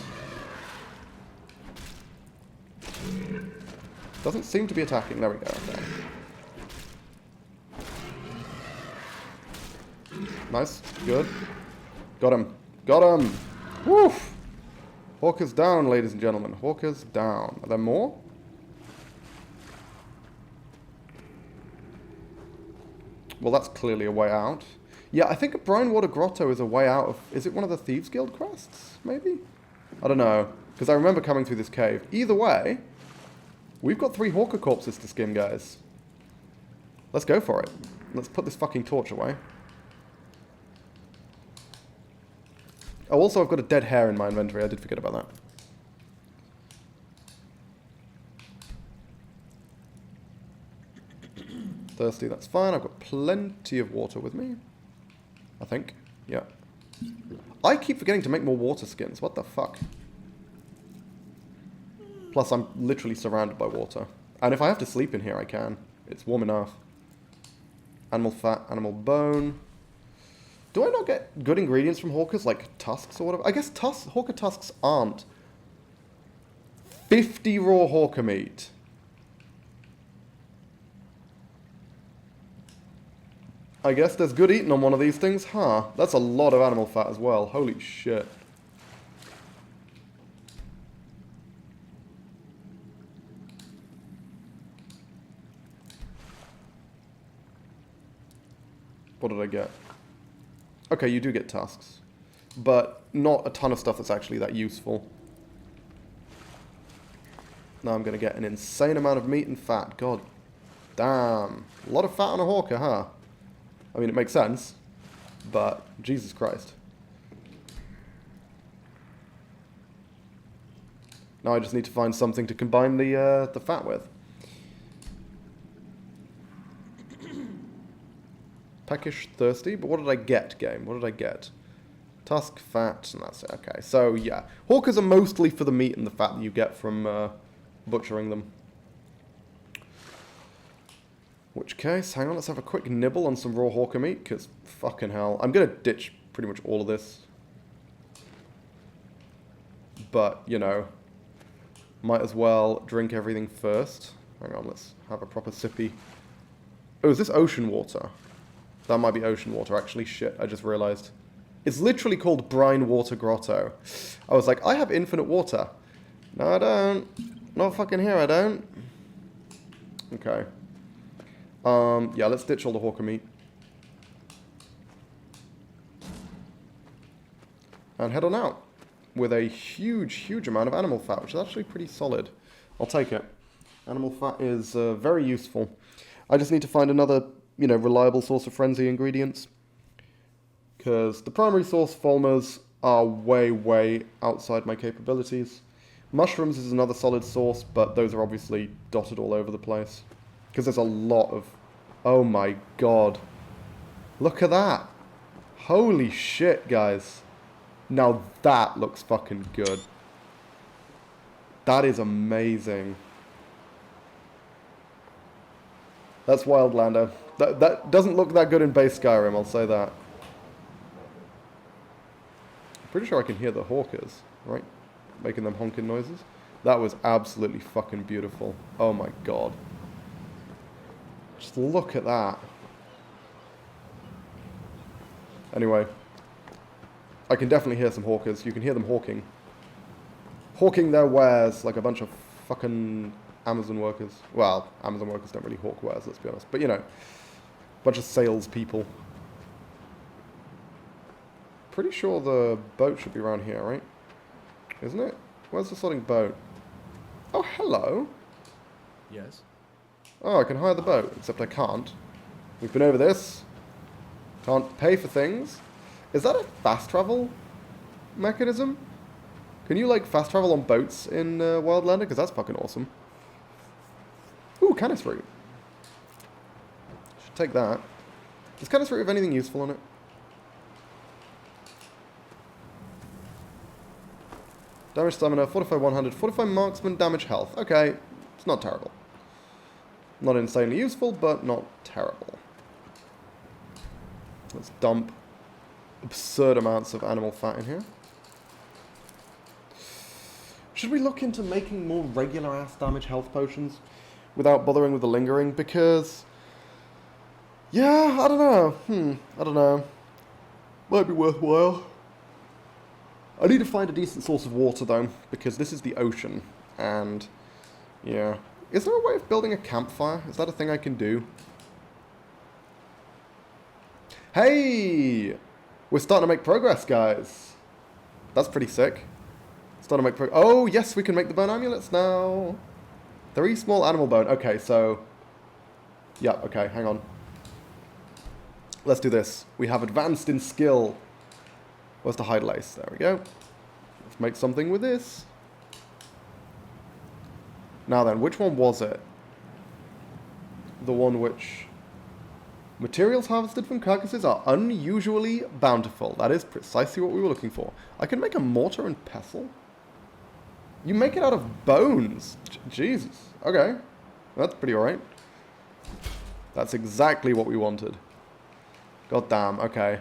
Doesn't seem to be attacking. There we go. Okay. Nice. Good. Got him. Got him! Woof! Hawker's down, ladies and gentlemen. Hawker's down. Are there more? Well, that's clearly a way out. Yeah, I think a Brinewater Grotto is a way out of... Is it one of the Thieves Guild quests, maybe? I don't know. Because I remember coming through this cave. Either way, we've got 3 Hawker corpses to skin, guys. Let's go for it. Let's put this fucking torch away. Oh, also, I've got a dead hare in my inventory. I did forget about that. Thirsty, that's fine. I've got plenty of water with me. I think. Yeah. I keep forgetting to make more water skins. What the fuck? Plus, I'm literally surrounded by water. And if I have to sleep in here, I can. It's warm enough. Animal fat, animal bone. Do I not get good ingredients from Hawkers, like tusks or whatever? I guess Hawker tusks aren't. 50 raw Hawker meat. I guess there's good eating on one of these things, huh? That's a lot of animal fat as well. Holy shit. What did I get? Okay, you do get tusks, but not a ton of stuff that's actually that useful. Now I'm going to get an insane amount of meat and fat. God damn. A lot of fat on a Hawker, huh? I mean, it makes sense, but Jesus Christ. Now I just need to find something to combine the fat with. Peckish, thirsty, but what did I get, game? What did I get? Tusk, fat, and that's it. Okay, so yeah. Hawkers are mostly for the meat and the fat that you get from butchering them. Which case, hang on, let's have a quick nibble on some raw hawker meat, because fucking hell. I'm going to ditch pretty much all of this. But, you know, might as well drink everything first. Hang on, let's have a proper sippy. Oh, is this ocean water? That might be ocean water, actually. Shit, I just realized. It's literally called Brine Water Grotto. I was like, I have infinite water. No, I don't. Not fucking here, I don't. Okay. Yeah, let's ditch all the hawker meat. And head on out. With a huge, huge amount of animal fat, which is actually pretty solid. I'll take it. Animal fat is very useful. I just need to find another, you know, reliable source of frenzy ingredients. Because the primary source, fulmars, are way, way outside my capabilities. Mushrooms is another solid source, but those are obviously dotted all over the place. Because there's a lot of... Oh my god. Look at that. Holy shit, guys. Now that looks fucking good. That is amazing. That's Wildlander. That doesn't look that good in base Skyrim, I'll say that. I'm pretty sure I can hear the hawkers, right? Making them honking noises. That was absolutely fucking beautiful. Oh my god. Just look at that. Anyway. I can definitely hear some hawkers. You can hear them hawking. Hawking their wares like a bunch of fucking Amazon workers. Well, Amazon workers don't really hawk wares, let's be honest. But, you know, a bunch of salespeople. Pretty sure the boat should be around here, right? Isn't it? Where's the sodding boat? Oh, hello. Yes. Oh, I can hire the boat, except I can't. We've been over this. Can't pay for things. Is that a fast travel mechanism? Can you, like, fast travel on boats in Wildlander? Because that's fucking awesome. Ooh, canis root. Should take that. Does canis root have anything useful on it? Damage stamina, fortify 100, fortify marksman, damage health. Okay, it's not terrible. Not insanely useful, but not terrible. Let's dump absurd amounts of animal fat in here. Should we look into making more regular ass damage health potions without bothering with the lingering? Because, yeah, I don't know. I don't know. Might be worthwhile. I need to find a decent source of water though, because this is the ocean, and yeah. Is there a way of building a campfire? Is that a thing I can do? Hey! We're starting to make progress, guys. That's pretty sick. Starting to make progress. Oh, yes, we can make the bone amulets now. 3 small animal bone. Okay, so... yeah, okay, hang on. Let's do this. We have advanced in skill. Where's the hide lace? There we go. Let's make something with this. Now then, which one was it? The one which... materials harvested from carcasses are unusually bountiful. That is precisely what we were looking for. I can make a mortar and pestle? You make it out of bones? Jesus. Okay. That's pretty alright. That's exactly what we wanted. God damn. Okay.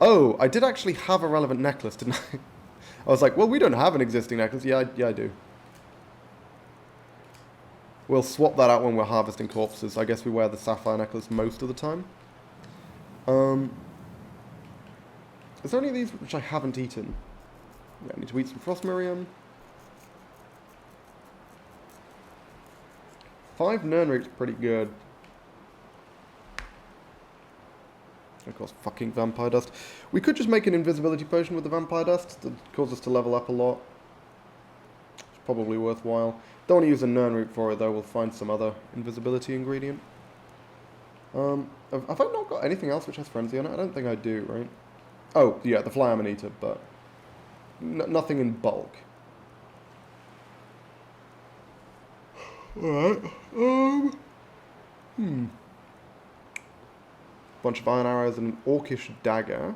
Oh, I did actually have a relevant necklace, didn't I? I was like, well, we don't have an existing necklace. Yeah, I do. We'll swap that out when we're harvesting corpses. I guess we wear the sapphire necklace most of the time. Is there any of these which I haven't eaten? Yeah, I need to eat some frost miriam. 5 nern root's pretty good. Of course, fucking vampire dust. We could just make an invisibility potion with the vampire dust that cause us to level up a lot. It's probably worthwhile. Don't want to use a nern root for it though, we'll find some other invisibility ingredient. Have I not got anything else which has frenzy on it? I don't think I do, right? Oh, yeah, the fly amanita, but nothing in bulk. Alright, bunch of iron arrows, and an orcish dagger.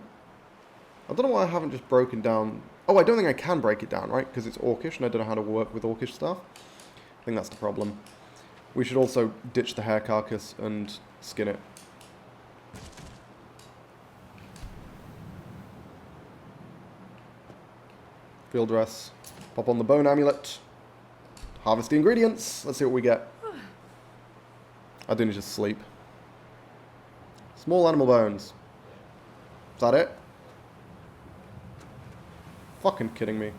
I don't know why I haven't just broken down... Oh, I don't think I can break it down, right? Because it's orcish, and I don't know how to work with orcish stuff. I think that's the problem. We should also ditch the hare carcass and skin it. Field dress. Pop on the bone amulet. Harvest the ingredients. Let's see what we get. I do need to sleep. Small animal bones. Is that it? Fucking kidding me.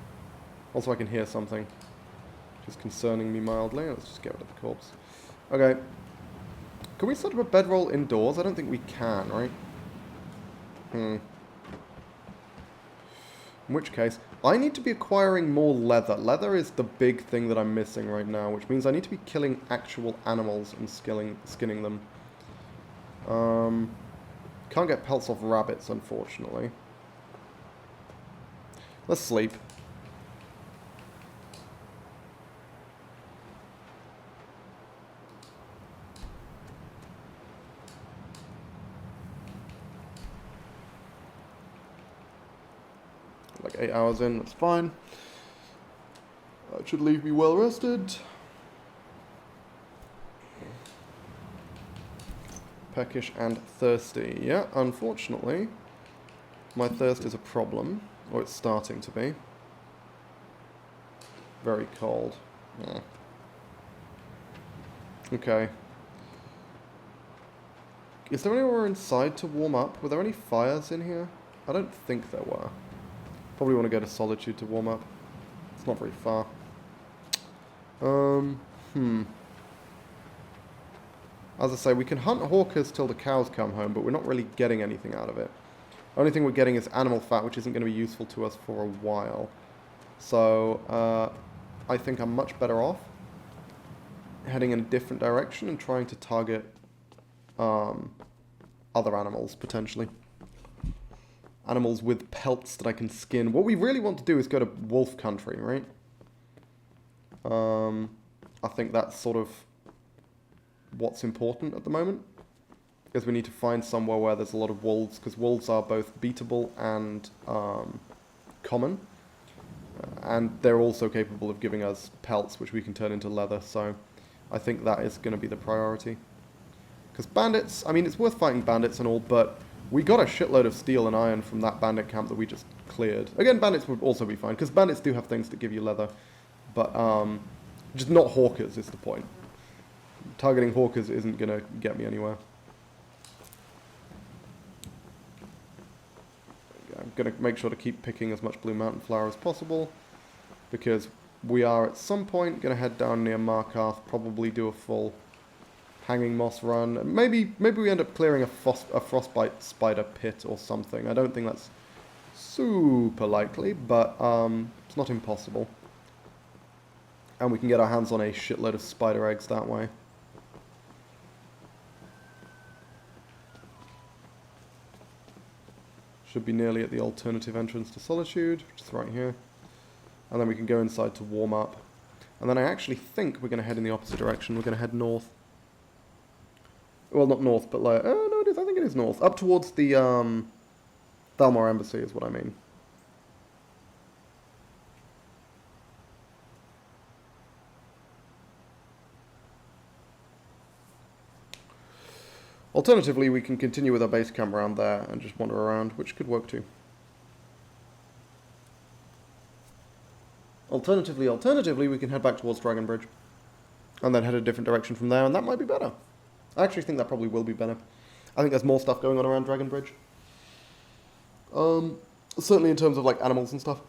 Also, I can hear something. Which is concerning me mildly. Let's just get rid of the corpse. Okay. Can we set up a bedroll indoors? I don't think we can, right? In which case, I need to be acquiring more leather. Leather is the big thing that I'm missing right now, which means I need to be killing actual animals and skinning them. Can't get pelts off rabbits, unfortunately. Let's sleep. Like 8 hours in, that's fine. That should leave me well rested. Peckish and thirsty. Yeah, unfortunately, my thirst is a problem. Or it's starting to be. Very cold. Yeah. Okay. Is there anywhere inside to warm up? Were there any fires in here? I don't think there were. Probably want to go to Solitude to warm up. It's not very far. As I say, we can hunt hawkers till the cows come home, but we're not really getting anything out of it. The only thing we're getting is animal fat, which isn't going to be useful to us for a while. So, I think I'm much better off heading in a different direction and trying to target other animals, potentially. Animals with pelts that I can skin. What we really want to do is go to wolf country, right? I think that's sort of what's important at the moment. Because we need to find somewhere where there's a lot of wolves, because wolves are both beatable and common. And they're also capable of giving us pelts, which we can turn into leather, so I think that is going to be the priority. Because bandits, I mean, it's worth fighting bandits and all, but we got a shitload of steel and iron from that bandit camp that we just cleared. Again, bandits would also be fine, because bandits do have things that give you leather, but just not hawkers is the point. Targeting hawkers isn't going to get me anywhere. I'm going to make sure to keep picking as much blue mountain flower as possible, because we are at some point going to head down near Markarth, probably do a full hanging moss run, and maybe we end up clearing a frostbite spider pit or something. I don't think that's super likely, but it's not impossible. And we can get our hands on a shitload of spider eggs that way. Should be nearly at the alternative entrance to Solitude, which is right here. And then we can go inside to warm up. And then I actually think we're going to head in the opposite direction. We're going to head north. Well, not north, but like... Oh, no, it is. I think it is north. Up towards the Thalmor Embassy is what I mean. Alternatively, we can continue with our base camp around there and just wander around, which could work too. Alternatively, we can head back towards Dragon Bridge and then head a different direction from there, and that might be better. I actually think that probably will be better. I think there's more stuff going on around Dragon Bridge. Certainly in terms of like animals and stuff.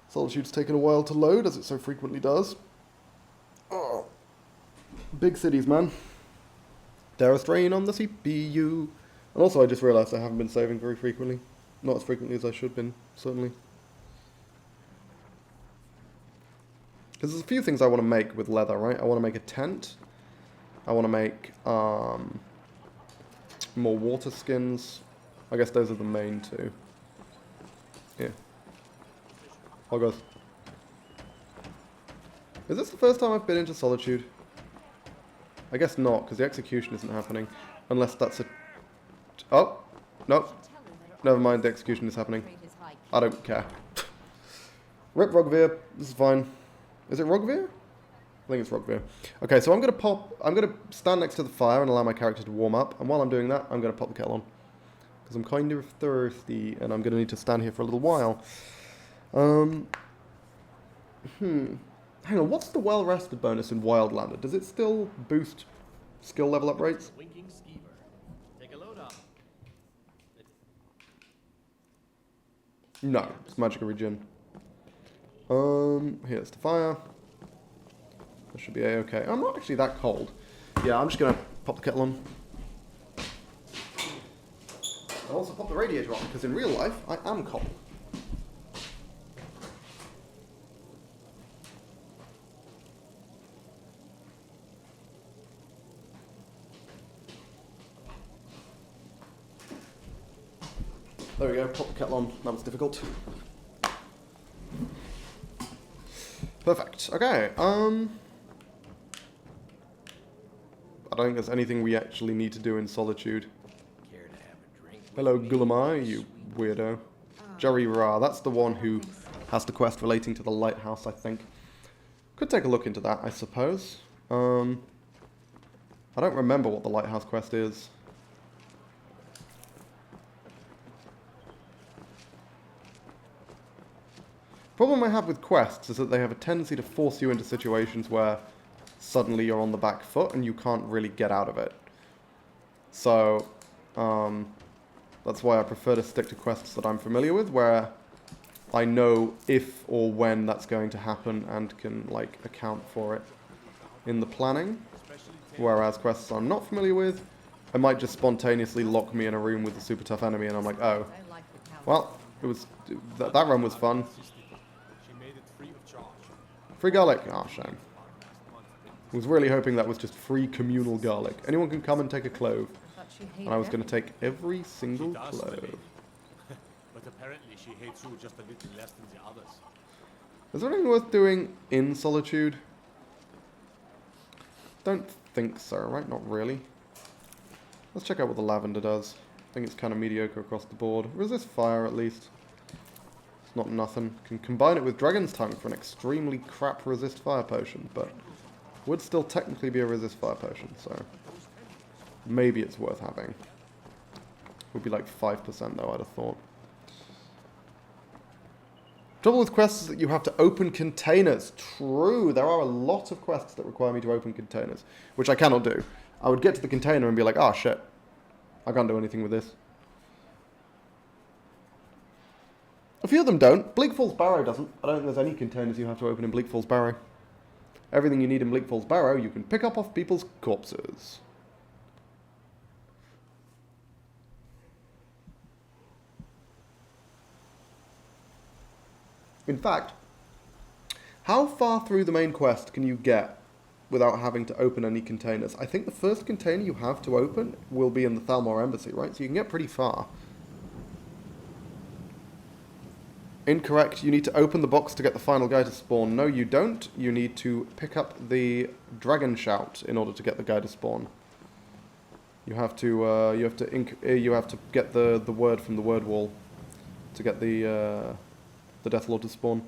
Solitude's taken a while to load, as it so frequently does. Oh, big cities, man. Terror strain on the CPU. And also, I just realised I haven't been saving very frequently. Not as frequently as I should have been, certainly. Because there's a few things I want to make with leather, right? I want to make a tent. I want to make more water skins. I guess those are the main two. Yeah. Oh, guys. Is this the first time I've been into Solitude? I guess not, because the execution isn't happening. Unless that's a... Oh! Nope. Never mind, the execution is happening. I don't care. Rip Rogvir. This is fine. Is it Rogvir? I think it's Rogvir. Okay, so I'm gonna stand next to the fire and allow my character to warm up, and while I'm doing that, I'm gonna pop the kettle on. Because I'm kind of thirsty, and I'm gonna need to stand here for a little while. Hang on, what's the well-rested bonus in Wildlander? Does it still boost skill level up rates? Take a load up. No, it's magic regen. Here's the fire. That should be a-okay. I'm not actually that cold. Yeah, I'm just gonna pop the kettle on. I'll also pop the radiator on, because in real life, I am cold. There we go, pop the kettle on. That was difficult. Perfect. Okay, I don't think there's anything we actually need to do in Solitude. Hello, Gulamai, you weirdo. Jerry Ra, that's the one who has the quest relating to the lighthouse, I think. Could take a look into that, I suppose. I don't remember what the lighthouse quest is. Problem I have with quests is that they have a tendency to force you into situations where suddenly you're on the back foot and you can't really get out of it. So, that's why I prefer to stick to quests that I'm familiar with, where I know if or when that's going to happen and can, like, account for it in the planning. Whereas quests I'm not familiar with, it might just spontaneously lock me in a room with a super tough enemy and I'm like, oh, well, it was that run was fun. Free garlic. Oh, shame. I was really hoping that was just free communal garlic. Anyone can come and take a clove. And I was going to take every single clove. But apparently she hates you just a little less than the others. Is there anything worth doing in Solitude? Don't think so, right? Not really. Let's check out what the lavender does. I think it's kind of mediocre across the board. Resist fire, at least. It's not nothing. Can combine it with Dragon's Tongue for an extremely crap resist fire potion, but would still technically be a resist fire potion, so maybe it's worth having. Would be like 5% though, I'd have thought. Trouble with quests is that you have to open containers. True, there are a lot of quests that require me to open containers, which I cannot do. I would get to the container and be like, oh shit, I can't do anything with this. A few of them don't. Bleak Falls Barrow doesn't. I don't think there's any containers you have to open in Bleak Falls Barrow. Everything you need in Bleak Falls Barrow you can pick up off people's corpses. In fact, how far through the main quest can you get without having to open any containers? I think the first container you have to open will be in the Thalmor Embassy, right? So you can get pretty far. Incorrect. You need to open the box to get the final guy to spawn. No, you don't. You need to pick up the dragon shout in order to get the guy to spawn. You have to get the word from the word wall to get the Deathlord to spawn.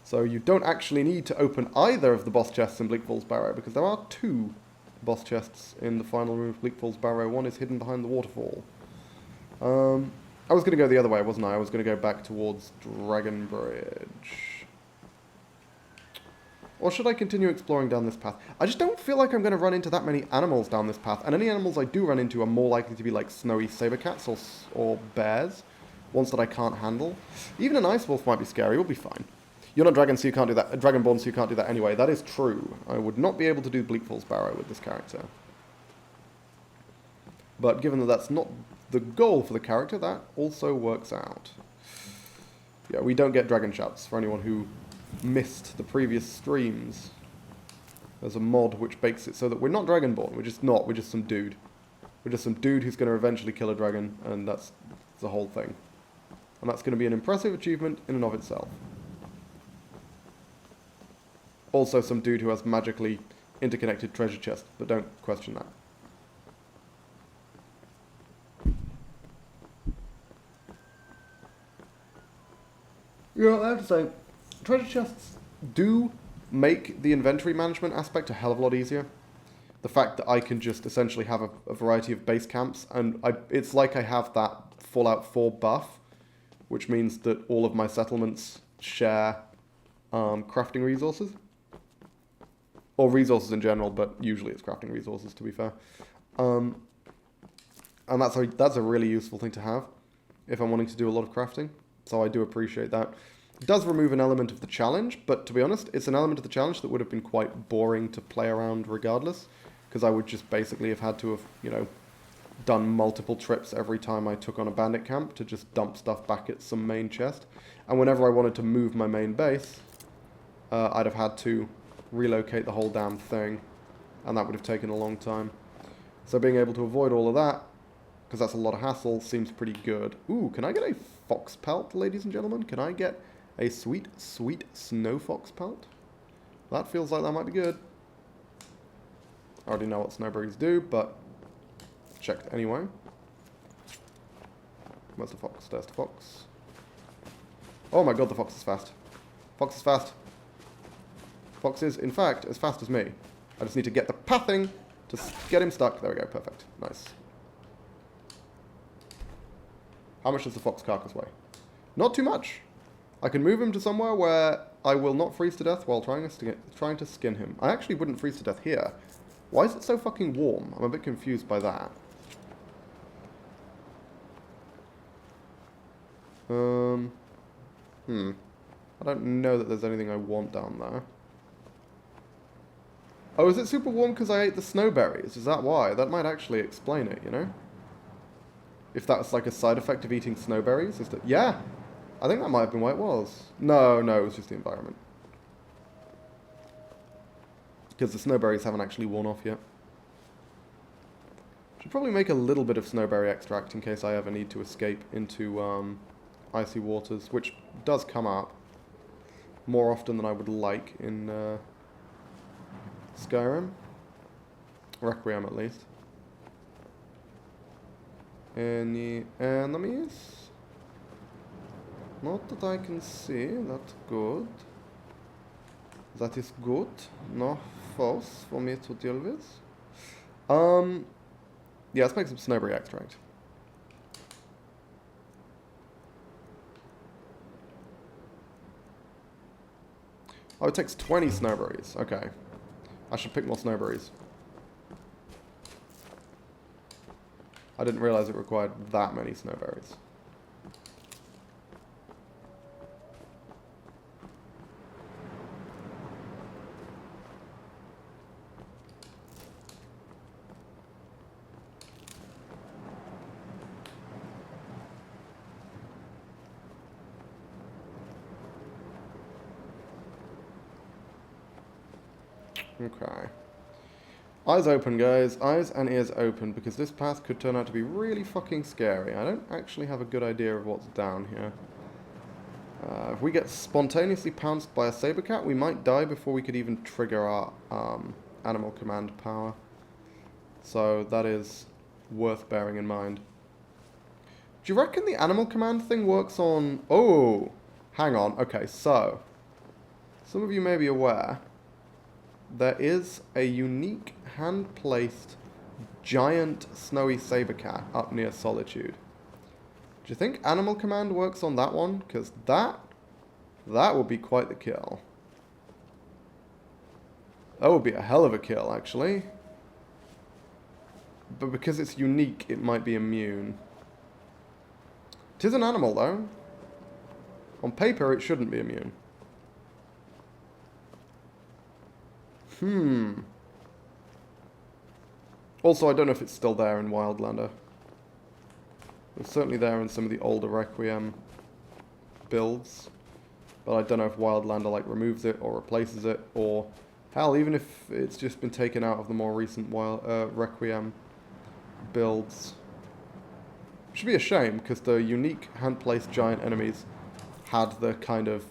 So you don't actually need to open either of the boss chests in Bleak Falls Barrow, because there are 2 boss chests in the final room of Bleak Falls Barrow. One is hidden behind the waterfall. I was going to go the other way, wasn't I? I was going to go back towards Dragon Bridge. Or should I continue exploring down this path? I just don't feel like I'm going to run into that many animals down this path. And any animals I do run into are more likely to be like snowy saber cats or bears. Ones that I can't handle. Even an ice wolf might be scary. We'll be fine. You're not dragon, so you can't do that. Dragonborn, so you can't do that anyway. That is true. I would not be able to do Bleak Falls Barrow with this character. But given that that's not the goal for the character, that also works out. Yeah, we don't get dragon shouts for anyone who missed the previous streams. There's a mod which makes it so that we're not dragonborn. We're just not. We're just some dude. We're just some dude who's going to eventually kill a dragon, and that's the whole thing. And that's going to be an impressive achievement in and of itself. Also some dude who has magically interconnected treasure chest, but don't question that. Yeah, I have to say, treasure chests do make the inventory management aspect a hell of a lot easier. The fact that I can just essentially have a variety of base camps, and it's like I have that Fallout 4 buff, which means that all of my settlements share crafting resources. Or resources in general, but usually it's crafting resources, to be fair. And that's a really useful thing to have if I'm wanting to do a lot of crafting. So I do appreciate that. It does remove an element of the challenge, but to be honest, it's an element of the challenge that would have been quite boring to play around regardless, because I would just basically have had to have, you know, done multiple trips every time I took on a bandit camp to just dump stuff back at some main chest. And whenever I wanted to move my main base, I'd have had to relocate the whole damn thing, and that would have taken a long time. So being able to avoid all of that, because that's a lot of hassle, seems pretty good. Ooh, can I get a fox pelt, ladies and gentlemen? Can I get a sweet, sweet snow fox pelt? That feels like that might be good. I already know what snowberries do, but checked anyway. Where's the fox? There's the fox. Oh my god, the fox is fast. Fox is fast. Fox is, in fact, as fast as me. I just need to get the pathing to get him stuck. There we go, perfect. Nice. How much does the fox carcass weigh? Not too much. I can move him to somewhere where I will not freeze to death while trying to skin him. I actually wouldn't freeze to death here. Why is it so fucking warm? I'm a bit confused by that. I don't know that there's anything I want down there. Oh, is it super warm because I ate the snowberries? Is that why? That might actually explain it, you know? If that's like a side effect of eating snowberries? Is that... Yeah! I think that might have been why it was. No, it was just the environment. Because the snowberries haven't actually worn off yet. Should probably make a little bit of snowberry extract in case I ever need to escape into icy waters, which does come up more often than I would like in Skyrim. Requiem, at least. Any enemies? Not that I can see. That's good. That is good. No foes for me to deal with. Yeah, let's make some snowberry extract. Oh, it takes 20 snowberries. Okay. I should pick more snowberries. I didn't realize it required that many snowberries. Okay. Eyes open, guys. Eyes and ears open, because this path could turn out to be really fucking scary. I don't actually have a good idea of what's down here. If we get spontaneously pounced by a saber cat, we might die before we could even trigger our animal command power. So that is worth bearing in mind. Do you reckon the animal command thing works on... Oh! Hang on. Okay, so... Some of you may be aware... There is a unique hand-placed giant snowy saber cat up near Solitude. Do you think Animal Command works on that one? Because that would be quite the kill. That would be a hell of a kill, actually. But because it's unique, it might be immune. It is an animal, though. On paper, it shouldn't be immune. Also, I don't know if it's still there in Wildlander. It's certainly there in some of the older Requiem builds. But I don't know if Wildlander, like, removes it or replaces it, or... Hell, even if it's just been taken out of the more recent Requiem builds. It should be a shame, because the unique hand-placed giant enemies had the kind of...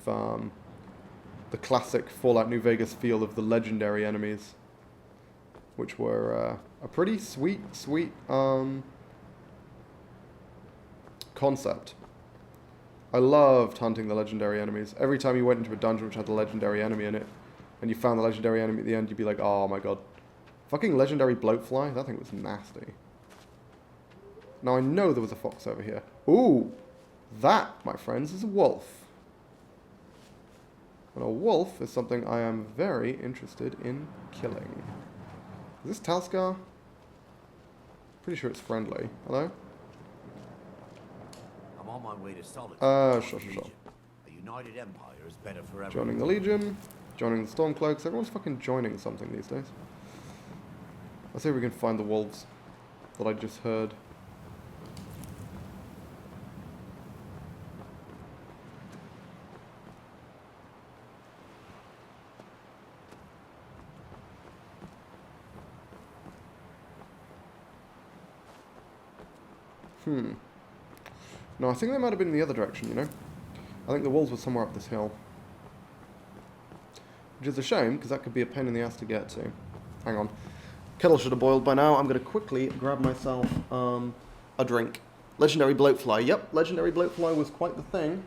the classic Fallout New Vegas feel of the legendary enemies. which were a pretty sweet concept. I loved hunting the legendary enemies. Every time you went into a dungeon which had a legendary enemy in it, and you found the legendary enemy at the end, you'd be like, oh my god. Fucking legendary bloatfly? That thing was nasty. Now I know there was a fox over here. Ooh! That, my friends, is a wolf. And a wolf is something I am very interested in killing. Is this Talscar? Pretty sure it's friendly. Hello? I'm on my way to Solitude. Sure. A united empire is better for everyone. Joining the Legion. Joining the Stormcloaks. Everyone's fucking joining something these days. Let's see if we can find the wolves that I just heard. No, I think they might have been in the other direction, you know? I think the wolves were somewhere up this hill. Which is a shame, because that could be a pain in the ass to get to. Hang on. Kettle should have boiled by now. I'm going to quickly grab myself a drink. Legendary bloatfly. Yep, legendary bloatfly was quite the thing.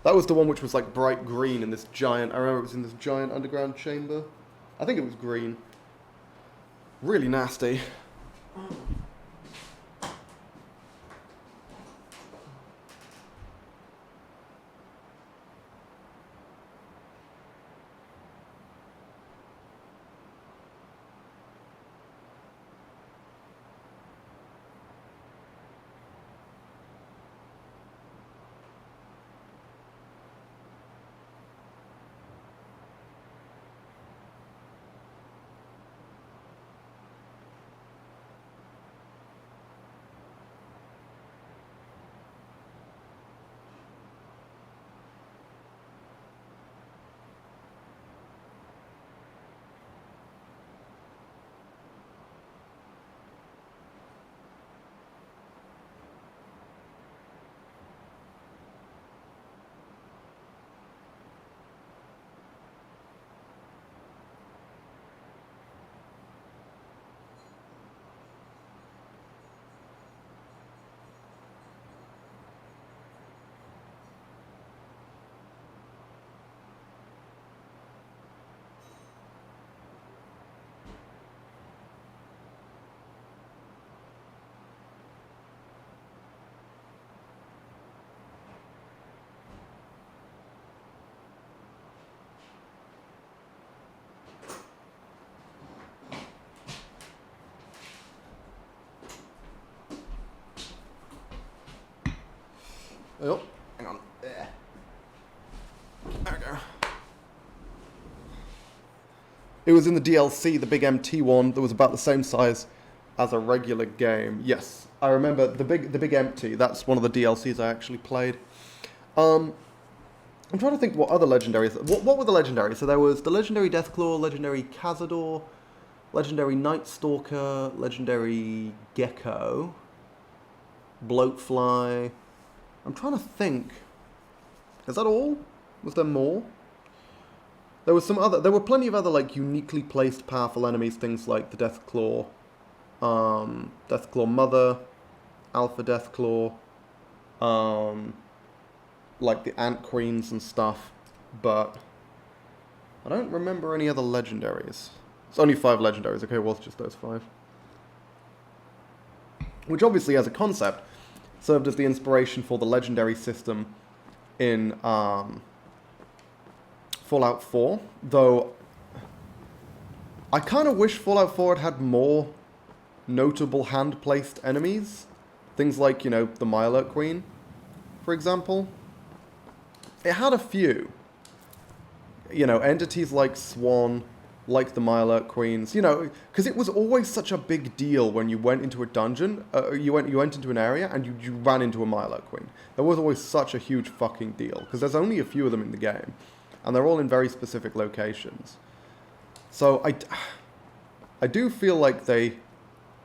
That was the one which was like bright green in this giant... I remember it was in this giant underground chamber. I think it was green. Really nasty. Oh, hang on. There we go. It was in the DLC, the big MT one, that was about the same size as a regular game. Yes, I remember the big empty. That's one of the DLCs I actually played. I'm trying to think what other legendaries. What were the legendaries? So there was the legendary Deathclaw, legendary Cazador, legendary Night Stalker, legendary Gecko, Bloatfly. I'm trying to think. Is that all? Was there more? There was some other. There were plenty of other like uniquely placed powerful enemies. Things like the Deathclaw, Deathclaw Mother, Alpha Deathclaw, like the Ant Queens and stuff. But I don't remember any other legendaries. It's only 5 legendaries. Okay, well, it's just those 5. Which obviously, as a concept, served as the inspiration for the legendary system in Fallout 4, though I kind of wish Fallout 4 had more notable hand-placed enemies. Things like, you know, the Mirelurk Queen, for example. It had a few. You know, entities like Swan, like the Mirelurk Queens, you know, because it was always such a big deal when you went into a dungeon, you went into an area and you ran into a Mirelurk Queen. That was always such a huge fucking deal, because there's only a few of them in the game, and they're all in very specific locations. So I do feel like they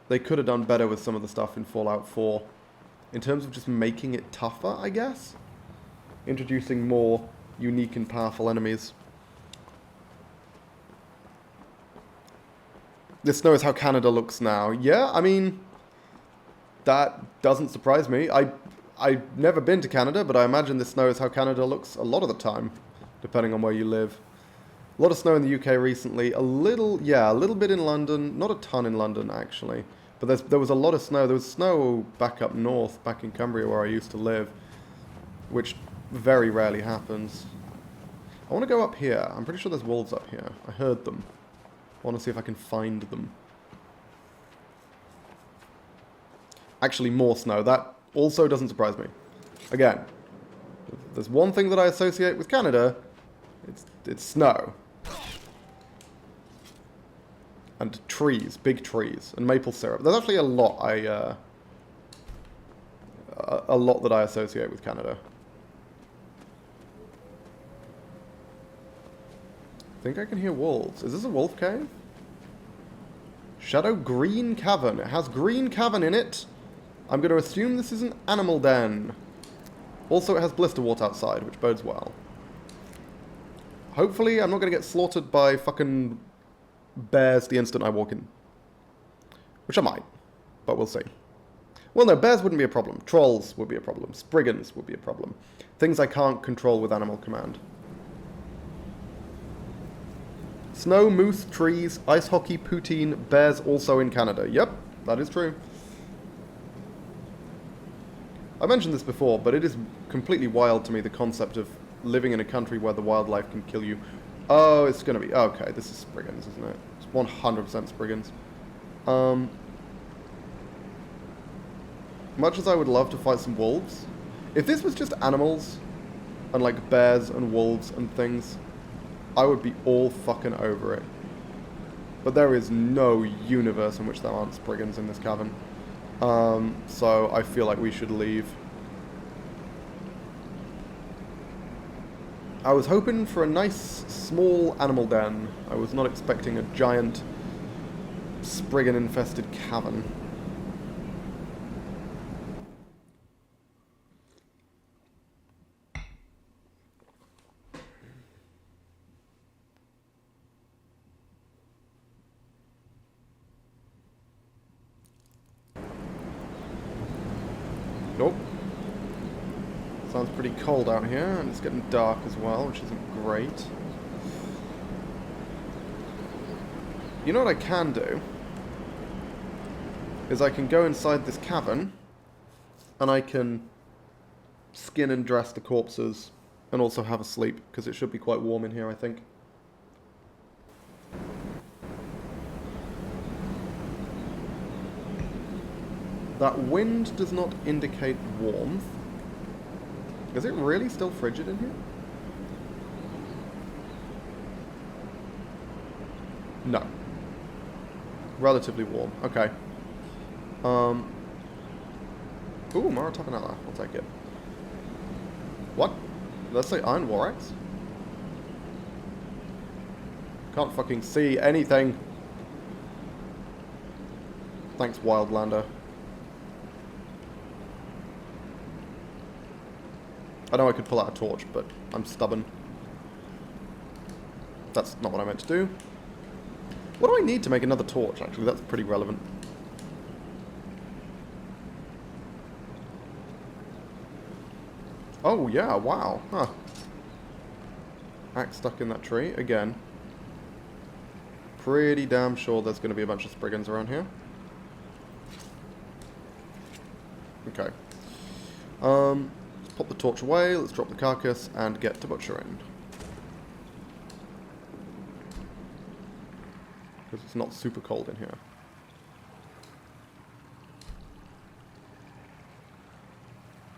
could have done better with some of the stuff in Fallout 4, in terms of just making it tougher, I guess. Introducing more unique and powerful enemies. This snow is how Canada looks now. Yeah, I mean, that doesn't surprise me. I've never been to Canada, but I imagine this snow is how Canada looks a lot of the time, depending on where you live. A lot of snow in the UK recently. A little bit in London. Not a ton in London, actually. But there was a lot of snow. There was snow back up north, back in Cumbria, where I used to live, which very rarely happens. I want to go up here. I'm pretty sure there's wolves up here. I heard them. I want to see if I can find them. Actually, more snow. That also doesn't surprise me. Again, if there's one thing that I associate with Canada, it's snow. And trees, big trees, and maple syrup. There's actually a lot that I associate with Canada. I think I can hear wolves. Is this a wolf cave? Shadow Green Cavern. It has Green Cavern in it. I'm going to assume this is an animal den. Also, it has blister wart outside, which bodes well. Hopefully, I'm not going to get slaughtered by fucking bears the instant I walk in. Which I might, but we'll see. Well, no, bears wouldn't be a problem. Trolls would be a problem. Spriggans would be a problem. Things I can't control with animal command. Snow, moose, trees, ice hockey, poutine, bears also in Canada. Yep, that is true. I mentioned this before, but it is completely wild to me, the concept of living in a country where the wildlife can kill you. Oh, it's going to be... Okay, this is Spriggans, isn't it? It's 100% Spriggans. Much as I would love to fight some wolves, if this was just animals, and like bears and wolves and things, I would be all fucking over it. But there is no universe in which there aren't Spriggans in this cavern. So I feel like we should leave. I was hoping for a nice, small animal den. I was not expecting a giant, Spriggan-infested cavern. Nope. Sounds pretty cold out here, and it's getting dark as well, which isn't great. You know what I can do? Is I can go inside this cavern, and I can skin and dress the corpses, and also have a sleep, because it should be quite warm in here, I think. That wind does not indicate warmth. Is it really still frigid in here? No. Relatively warm. Okay. Ooh, Mara Tapanella. I'll take it. What? Let's say Iron War Axe? Can't fucking see anything. Thanks, Wildlander. I know I could pull out a torch, but I'm stubborn. That's not what I meant to do. What do I need to make another torch, actually? That's pretty relevant. Oh, yeah, wow. Huh. Axe stuck in that tree, again. Pretty damn sure there's going to be a bunch of Spriggans around here. Okay. Let's pop the torch away, let's drop the carcass, and get to butchering. Because it's not super cold in here.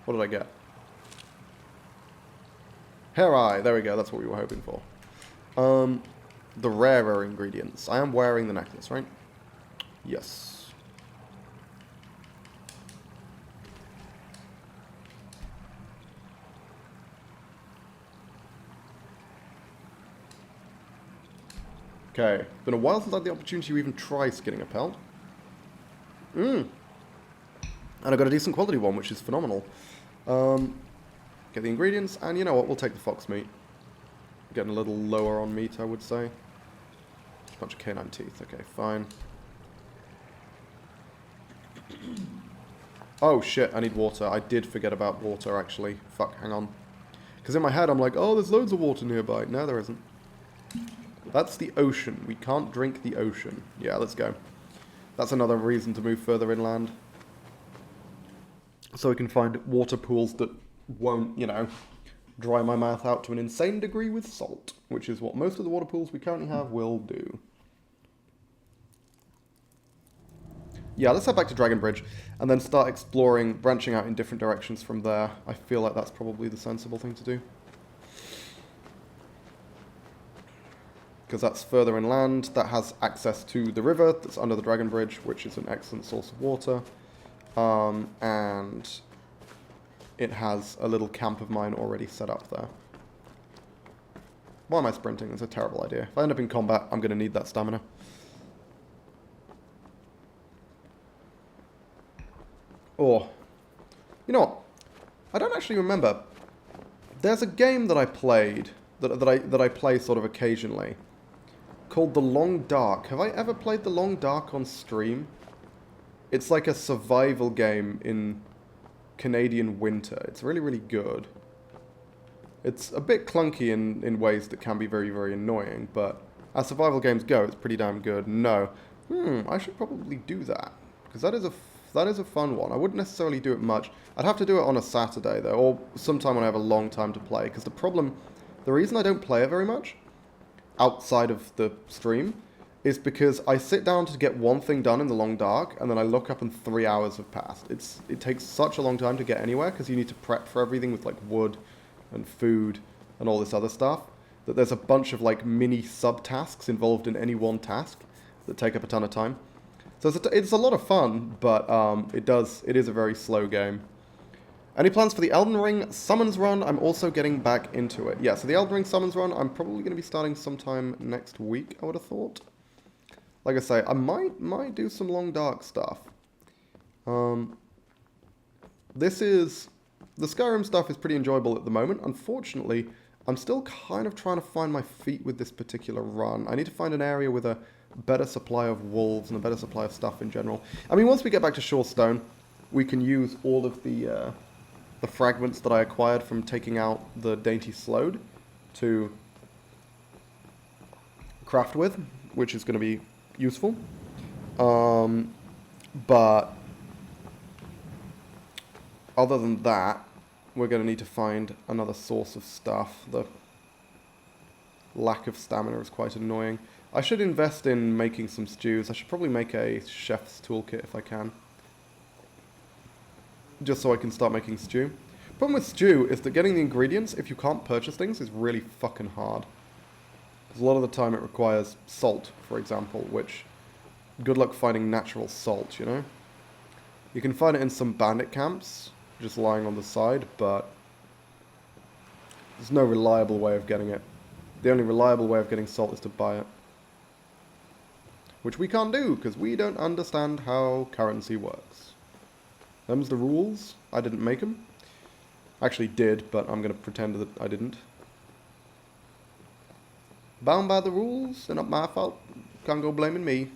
What did I get? Hair eye, there we go, that's what we were hoping for. The rarer ingredients. I am wearing the necklace, right? Yes. Okay, been a while since I had the opportunity to even try skinning a pelt. And I got a decent quality one, which is phenomenal. Get the ingredients, and you know what, we'll take the fox meat. Getting a little lower on meat, I would say. Just a bunch of canine teeth, okay, fine. Oh shit, I need water. I did forget about water, actually. Fuck, hang on. Because in my head I'm like, oh, there's loads of water nearby. No, there isn't. That's the ocean. We can't drink the ocean. Yeah, let's go. That's another reason to move further inland. So we can find water pools that won't, you know, dry my mouth out to an insane degree with salt, which is what most of the water pools we currently have will do. Yeah, let's head back to Dragon Bridge and then start exploring, branching out in different directions from there. I feel like that's probably the sensible thing to do. Because that's further inland, that has access to the river that's under the Dragon Bridge, which is an excellent source of water. And it has a little camp of mine already set up there. Why am I sprinting? That's a terrible idea. If I end up in combat, I'm going to need that stamina. Or, you know what? I don't actually remember. There's a game that I played, that I play sort of occasionally, called The Long Dark. Have I ever played The Long Dark on stream? It's like a survival game in Canadian winter. It's really, really good. It's a bit clunky in ways that can be very, very annoying, but as survival games go, it's pretty damn good. No. I should probably do that, because that is a fun one. I wouldn't necessarily do it much. I'd have to do it on a Saturday, though, or sometime when I have a long time to play, because the reason I don't play it very much, outside of the stream, is because I sit down to get one thing done in the Long Dark, and then I look up and 3 hours have passed. It takes such a long time to get anywhere, because you need to prep for everything with, like, wood and food and all this other stuff, that there's a bunch of, like, mini subtasks involved in any one task that take up a ton of time. So it's a lot of fun, but it is a very slow game. Any plans for the Elden Ring Summons Run? I'm also getting back into it. Yeah, so the Elden Ring Summons Run, I'm probably going to be starting sometime next week, I would have thought. Like I say, I might do some Long Dark stuff. The Skyrim stuff is pretty enjoyable at the moment. Unfortunately, I'm still kind of trying to find my feet with this particular run. I need to find an area with a better supply of wolves and a better supply of stuff in general. I mean, once we get back to Shorestone, we can use all of the fragments that I acquired from taking out the Dainty Slode to craft with, which is going to be useful. But other than that, we're going to need to find another source of stuff. The lack of stamina is quite annoying. I should invest in making some stews. I should probably make a chef's toolkit if I can. Just so I can start making stew. Problem with stew is that getting the ingredients, if you can't purchase things, is really fucking hard. Because a lot of the time it requires salt, for example, which... good luck finding natural salt, you know? You can find it in some bandit camps, just lying on the side, but... there's no reliable way of getting it. The only reliable way of getting salt is to buy it. Which we can't do, because we don't understand how currency works. Them's the rules. I didn't make them. Actually did, but I'm going to pretend that I didn't. Bound by the rules, they're not my fault. Can't go blaming me.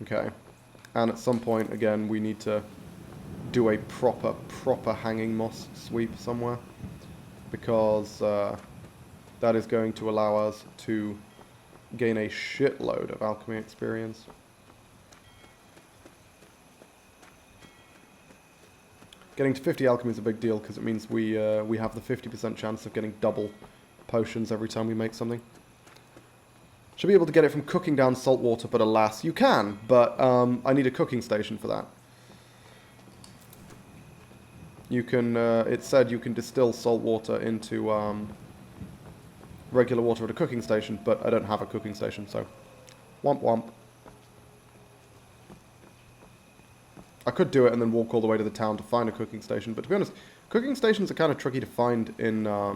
Okay. And at some point, again, we need to do a proper hanging moss sweep somewhere. Because that is going to allow us to gain a shitload of alchemy experience. Getting to 50 alchemy is a big deal because it means we have the 50% chance of getting double potions every time we make something. Should be able to get it from cooking down salt water, but alas, you can. But I need a cooking station for that. You can. It said you can distill salt water into regular water at a cooking station, but I don't have a cooking station, so womp womp. I could do it and then walk all the way to the town to find a cooking station, but to be honest, cooking stations are kind of tricky to find in, I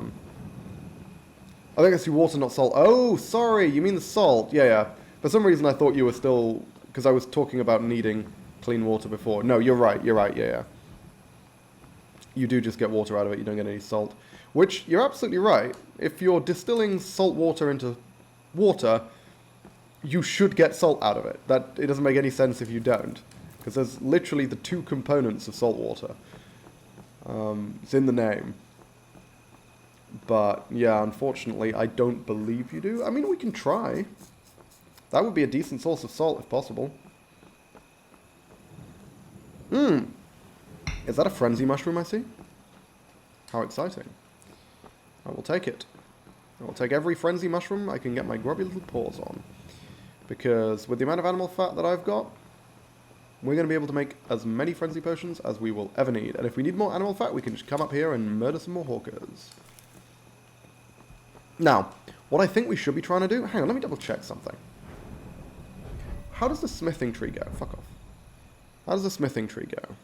think it's water, not salt. Oh, sorry, you mean the salt. Yeah. For some reason I thought you were still, because I was talking about needing clean water before. No, you're right, yeah. You do just get water out of it, you don't get any salt. Which, you're absolutely right. If you're distilling salt water into water, you should get salt out of it. It doesn't make any sense if you don't. Because there's literally the two components of salt water. It's in the name. But, yeah, unfortunately, I don't believe you do. I mean, we can try. That would be a decent source of salt, if possible. Is that a frenzy mushroom I see? How exciting. I will take it. I will take every frenzy mushroom I can get my grubby little paws on. Because with the amount of animal fat that I've got, we're going to be able to make as many frenzy potions as we will ever need. And if we need more animal fat, we can just come up here and murder some more hawkers. Now, what I think we should be trying to do... Hang on, let me double check something. How does the smithing tree go? Fuck off. How does the smithing tree go?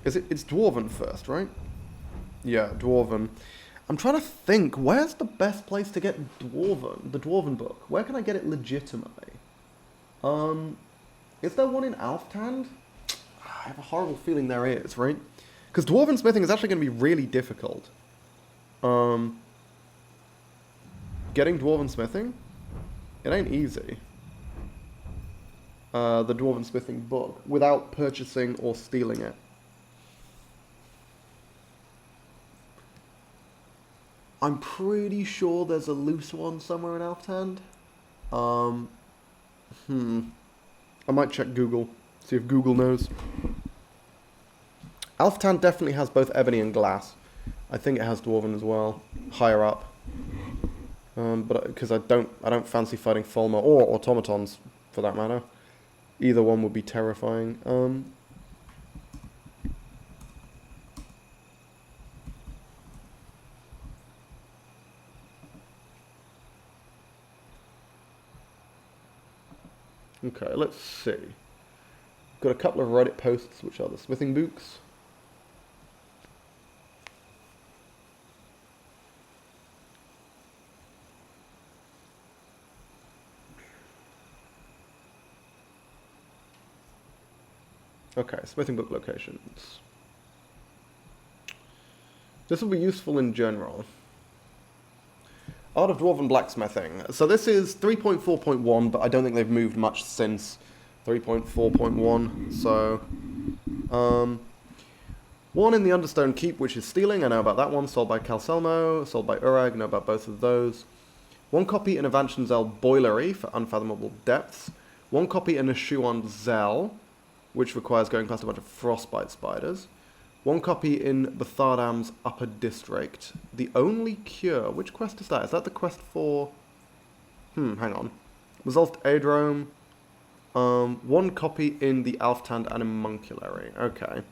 It's Dwarven first, right? Yeah, Dwarven. I'm trying to think, where's the best place to get the Dwarven book? Where can I get it legitimately? Is there one in Alftand? I have a horrible feeling there is, right? Because Dwarven smithing is actually going to be really difficult. Getting Dwarven smithing? It ain't easy. The Dwarven smithing book, without purchasing or stealing it. I'm pretty sure there's a loose one somewhere in Alftand. I might check Google, see if Google knows. Alftand definitely has both ebony and glass. I think it has Dwarven as well, higher up. But because I don't fancy fighting Fulmer or automatons for that matter. Either one would be terrifying. Okay, let's see. Got a couple of Reddit posts, which are the smithing books. Okay, smithing book locations. This will be useful in general. Art of Dwarven Blacksmithing. So this is 3.4.1, but I don't think they've moved much since 3.4.1. So, one in the Understone Keep, which is stealing. I know about that one. Sold by Calselmo. Sold by Urag. Know about both of those. One copy in Avantian Zell Boilery for Unfathomable Depths. One copy in Ashuan Zell, which requires going past a bunch of frostbite spiders. One copy in Bethardam's Upper District. The Only Cure. Which quest is that? Is that the quest for... hang on. Resolved Aedrome. One copy in the Alftand Animunculary. Okay.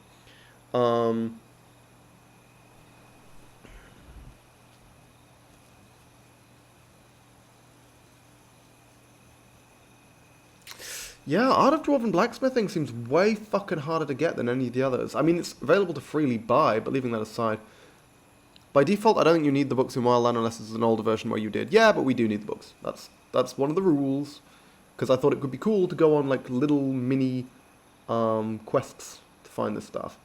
Yeah, Art of Dwarven Blacksmithing seems way fucking harder to get than any of the others. I mean, it's available to freely buy, but leaving that aside. By default, I don't think you need the books in Wildlander unless it's an older version where you did. Yeah, but we do need the books. That's one of the rules. Because I thought it could be cool to go on, like, little mini quests to find this stuff.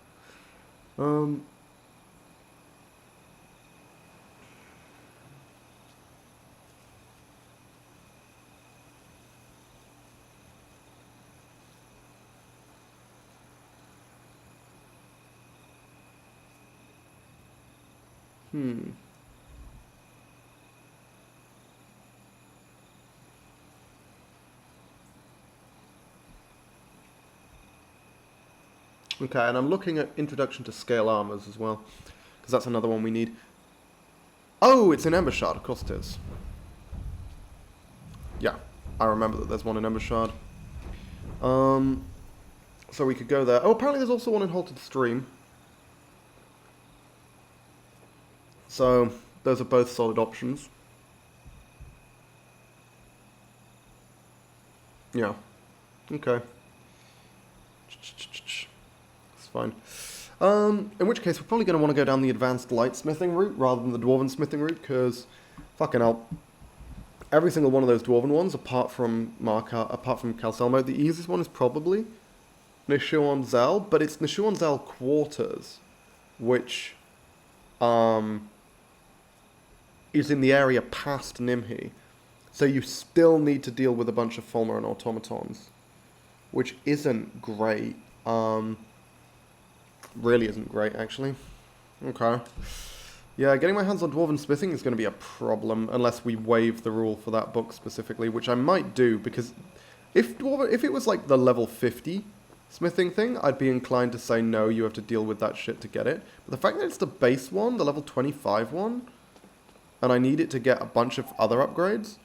Okay, and I'm looking at Introduction to Scale Armors as well, because that's another one we need. Oh, it's in Embershard, of course it is. Yeah, I remember that there's one in Embershard. So we could go there. Oh, apparently there's also one in Halted Stream. So, those are both solid options. Yeah. Okay. That's fine. In which case, we're probably going to want to go down the advanced lightsmithing route rather than the dwarven smithing route, because, fucking hell, every single one of those dwarven ones, apart from Calselmo, the easiest one is probably Nishuan Zell, but it's Nishuan Zell Quarters, which is in the area past Nimhi. So you still need to deal with a bunch of Fulmer and automatons, which isn't great. Really isn't great, actually. Okay. Yeah, getting my hands on Dwarven Smithing is going to be a problem, unless we waive the rule for that book specifically, which I might do, because if it was like the level 50 smithing thing, I'd be inclined to say no, you have to deal with that shit to get it. But the fact that it's the base one, the level 25 one, and I need it to get a bunch of other upgrades,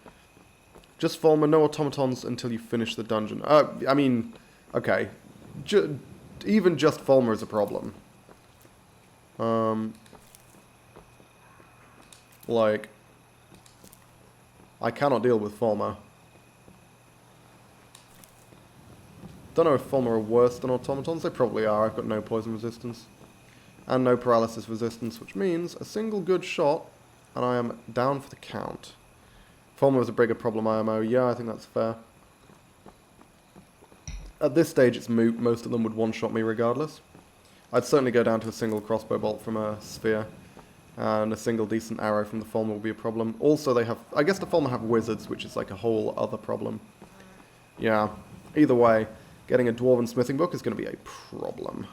just Fulmer, no automatons until you finish the dungeon. I mean, okay, even just Fulmer is a problem. Like, I cannot deal with Fulmer. Don't know if Fulmer are worse than automatons. They probably are. I've got no poison resistance. And no paralysis resistance, which means a single good shot, and I am down for the count. Fulmer is a bigger problem IMO. Yeah, I think that's fair. At this stage, it's moot. Most of them would one-shot me regardless. I'd certainly go down to a single crossbow bolt from a sphere. And a single decent arrow from the Fulmer will be a problem. Also, they have... I guess the Fulmer have wizards, which is like a whole other problem. Yeah. Either way, getting a Dwarven Smithing book is going to be a problem.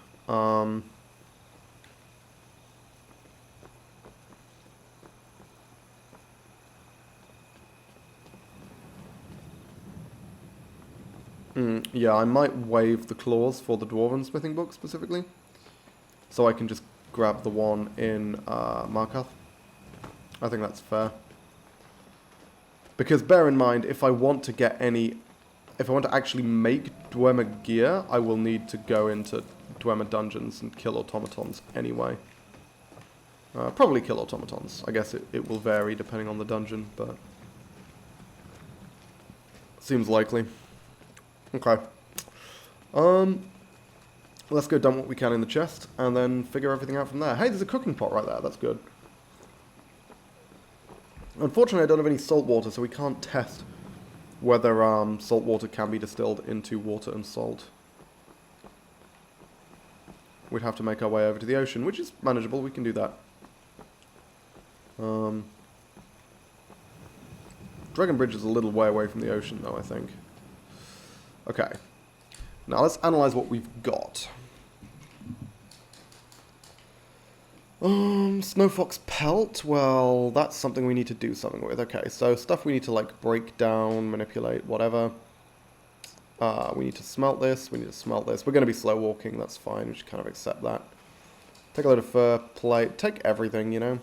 Yeah, I might waive the clause for the Dwarven Smithing book specifically. So I can just grab the one in Markarth. I think that's fair. Because bear in mind, if I want to get any... If I want to actually make Dwemer gear, I will need to go into Dwemer dungeons and kill automatons anyway. Probably kill automatons. I guess it will vary depending on the dungeon, but... Seems likely. Okay. Let's go dump what we can in the chest, and then figure everything out from there. Hey, there's a cooking pot right there. That's good. Unfortunately, I don't have any salt water, so we can't test whether salt water can be distilled into water and salt. We'd have to make our way over to the ocean, which is manageable. We can do that. Dragon Bridge is a little way away from the ocean, though, I think. Okay. Now let's analyze what we've got. Snowfox pelt, well, that's something we need to do something with. Okay, so stuff we need to, like, break down, manipulate, whatever. We need to smelt this, we need to smelt this. We're going to be slow walking, that's fine, we should kind of accept that. Take a load of fur, plate, take everything, you know.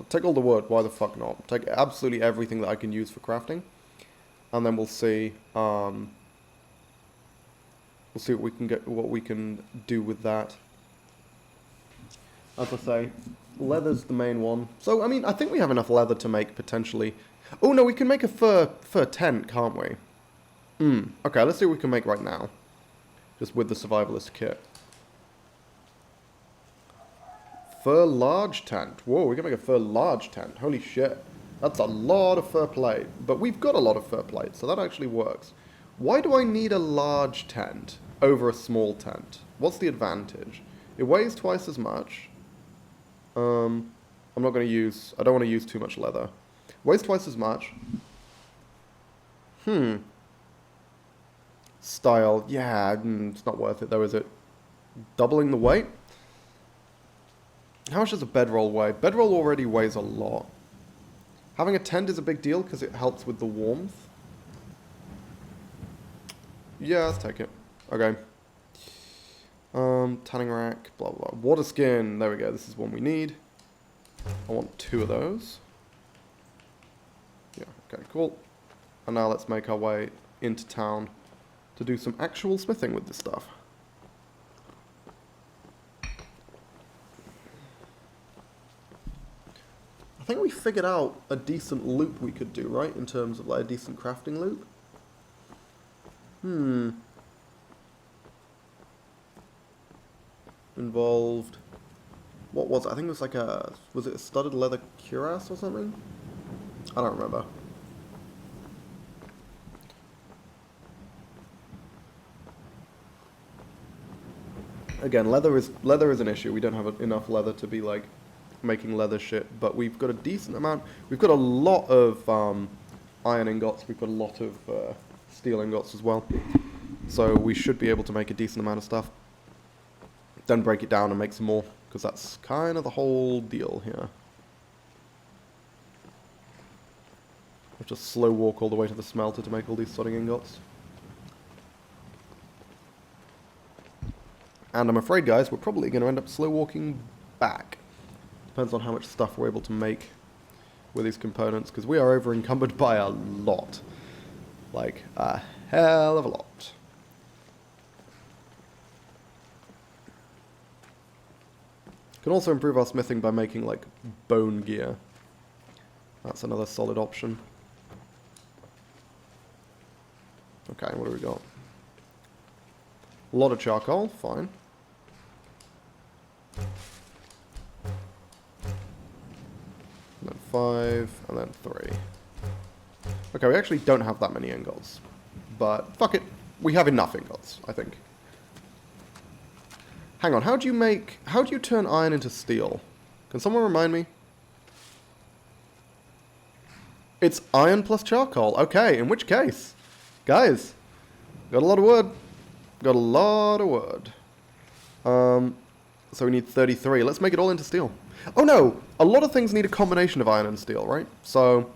Take all the wood, why the fuck not? Take absolutely everything that I can use for crafting. And then we'll see, what we can do with that. As I say, leather's the main one. So, I mean, I think we have enough leather to make potentially... Oh, no, we can make a fur tent, can't we? Okay, let's see what we can make right now. Just with the survivalist kit. Fur large tent. Whoa, we can make a fur large tent. Holy shit. That's a lot of fur plate. But we've got a lot of fur plate, so that actually works. Why do I need a large tent over a small tent? What's the advantage? It weighs twice as much. I'm not going to use... I don't want to use too much leather. Weighs twice as much. Style. Yeah, it's not worth it though, is it? Doubling the weight? How much does a bedroll weigh? Bedroll already weighs a lot. Having a tent is a big deal because it helps with the warmth. Yeah, let's take it. Okay. Tanning rack, blah, blah, blah. Water skin. There we go. This is one we need. I want 2 of those. Yeah, okay, cool. And now let's make our way into town to do some actual smithing with this stuff. I think we figured out a decent loop we could do, right? In terms of like a decent crafting loop. Involved... What was it? I think it was like a... Was it a studded leather cuirass or something? I don't remember. Again, leather is an issue. We don't have enough leather to be like making leather shit, but we've got a decent amount. We've got a lot of iron ingots. We've got a lot of steel ingots as well. So we should be able to make a decent amount of stuff. Then break it down and make some more, because that's kind of the whole deal here. I'll just slow walk all the way to the smelter to make all these sodding ingots. And I'm afraid, guys, we're probably going to end up slow walking back. Depends on how much stuff we're able to make with these components, because we are over encumbered by a lot. Like, a hell of a lot. Can also improve our smithing by making, like, bone gear. That's another solid option. Okay, what do we got? A lot of charcoal, fine. And then 5, and then 3. Okay, we actually don't have that many ingots. But, fuck it. We have enough ingots, I think. Hang on, how do you turn iron into steel? Can someone remind me? It's iron plus charcoal. Okay, in which case? Guys, got a lot of wood. Got a lot of wood. So we need 33. Let's make it all into steel. Oh no! A lot of things need a combination of iron and steel, right? So,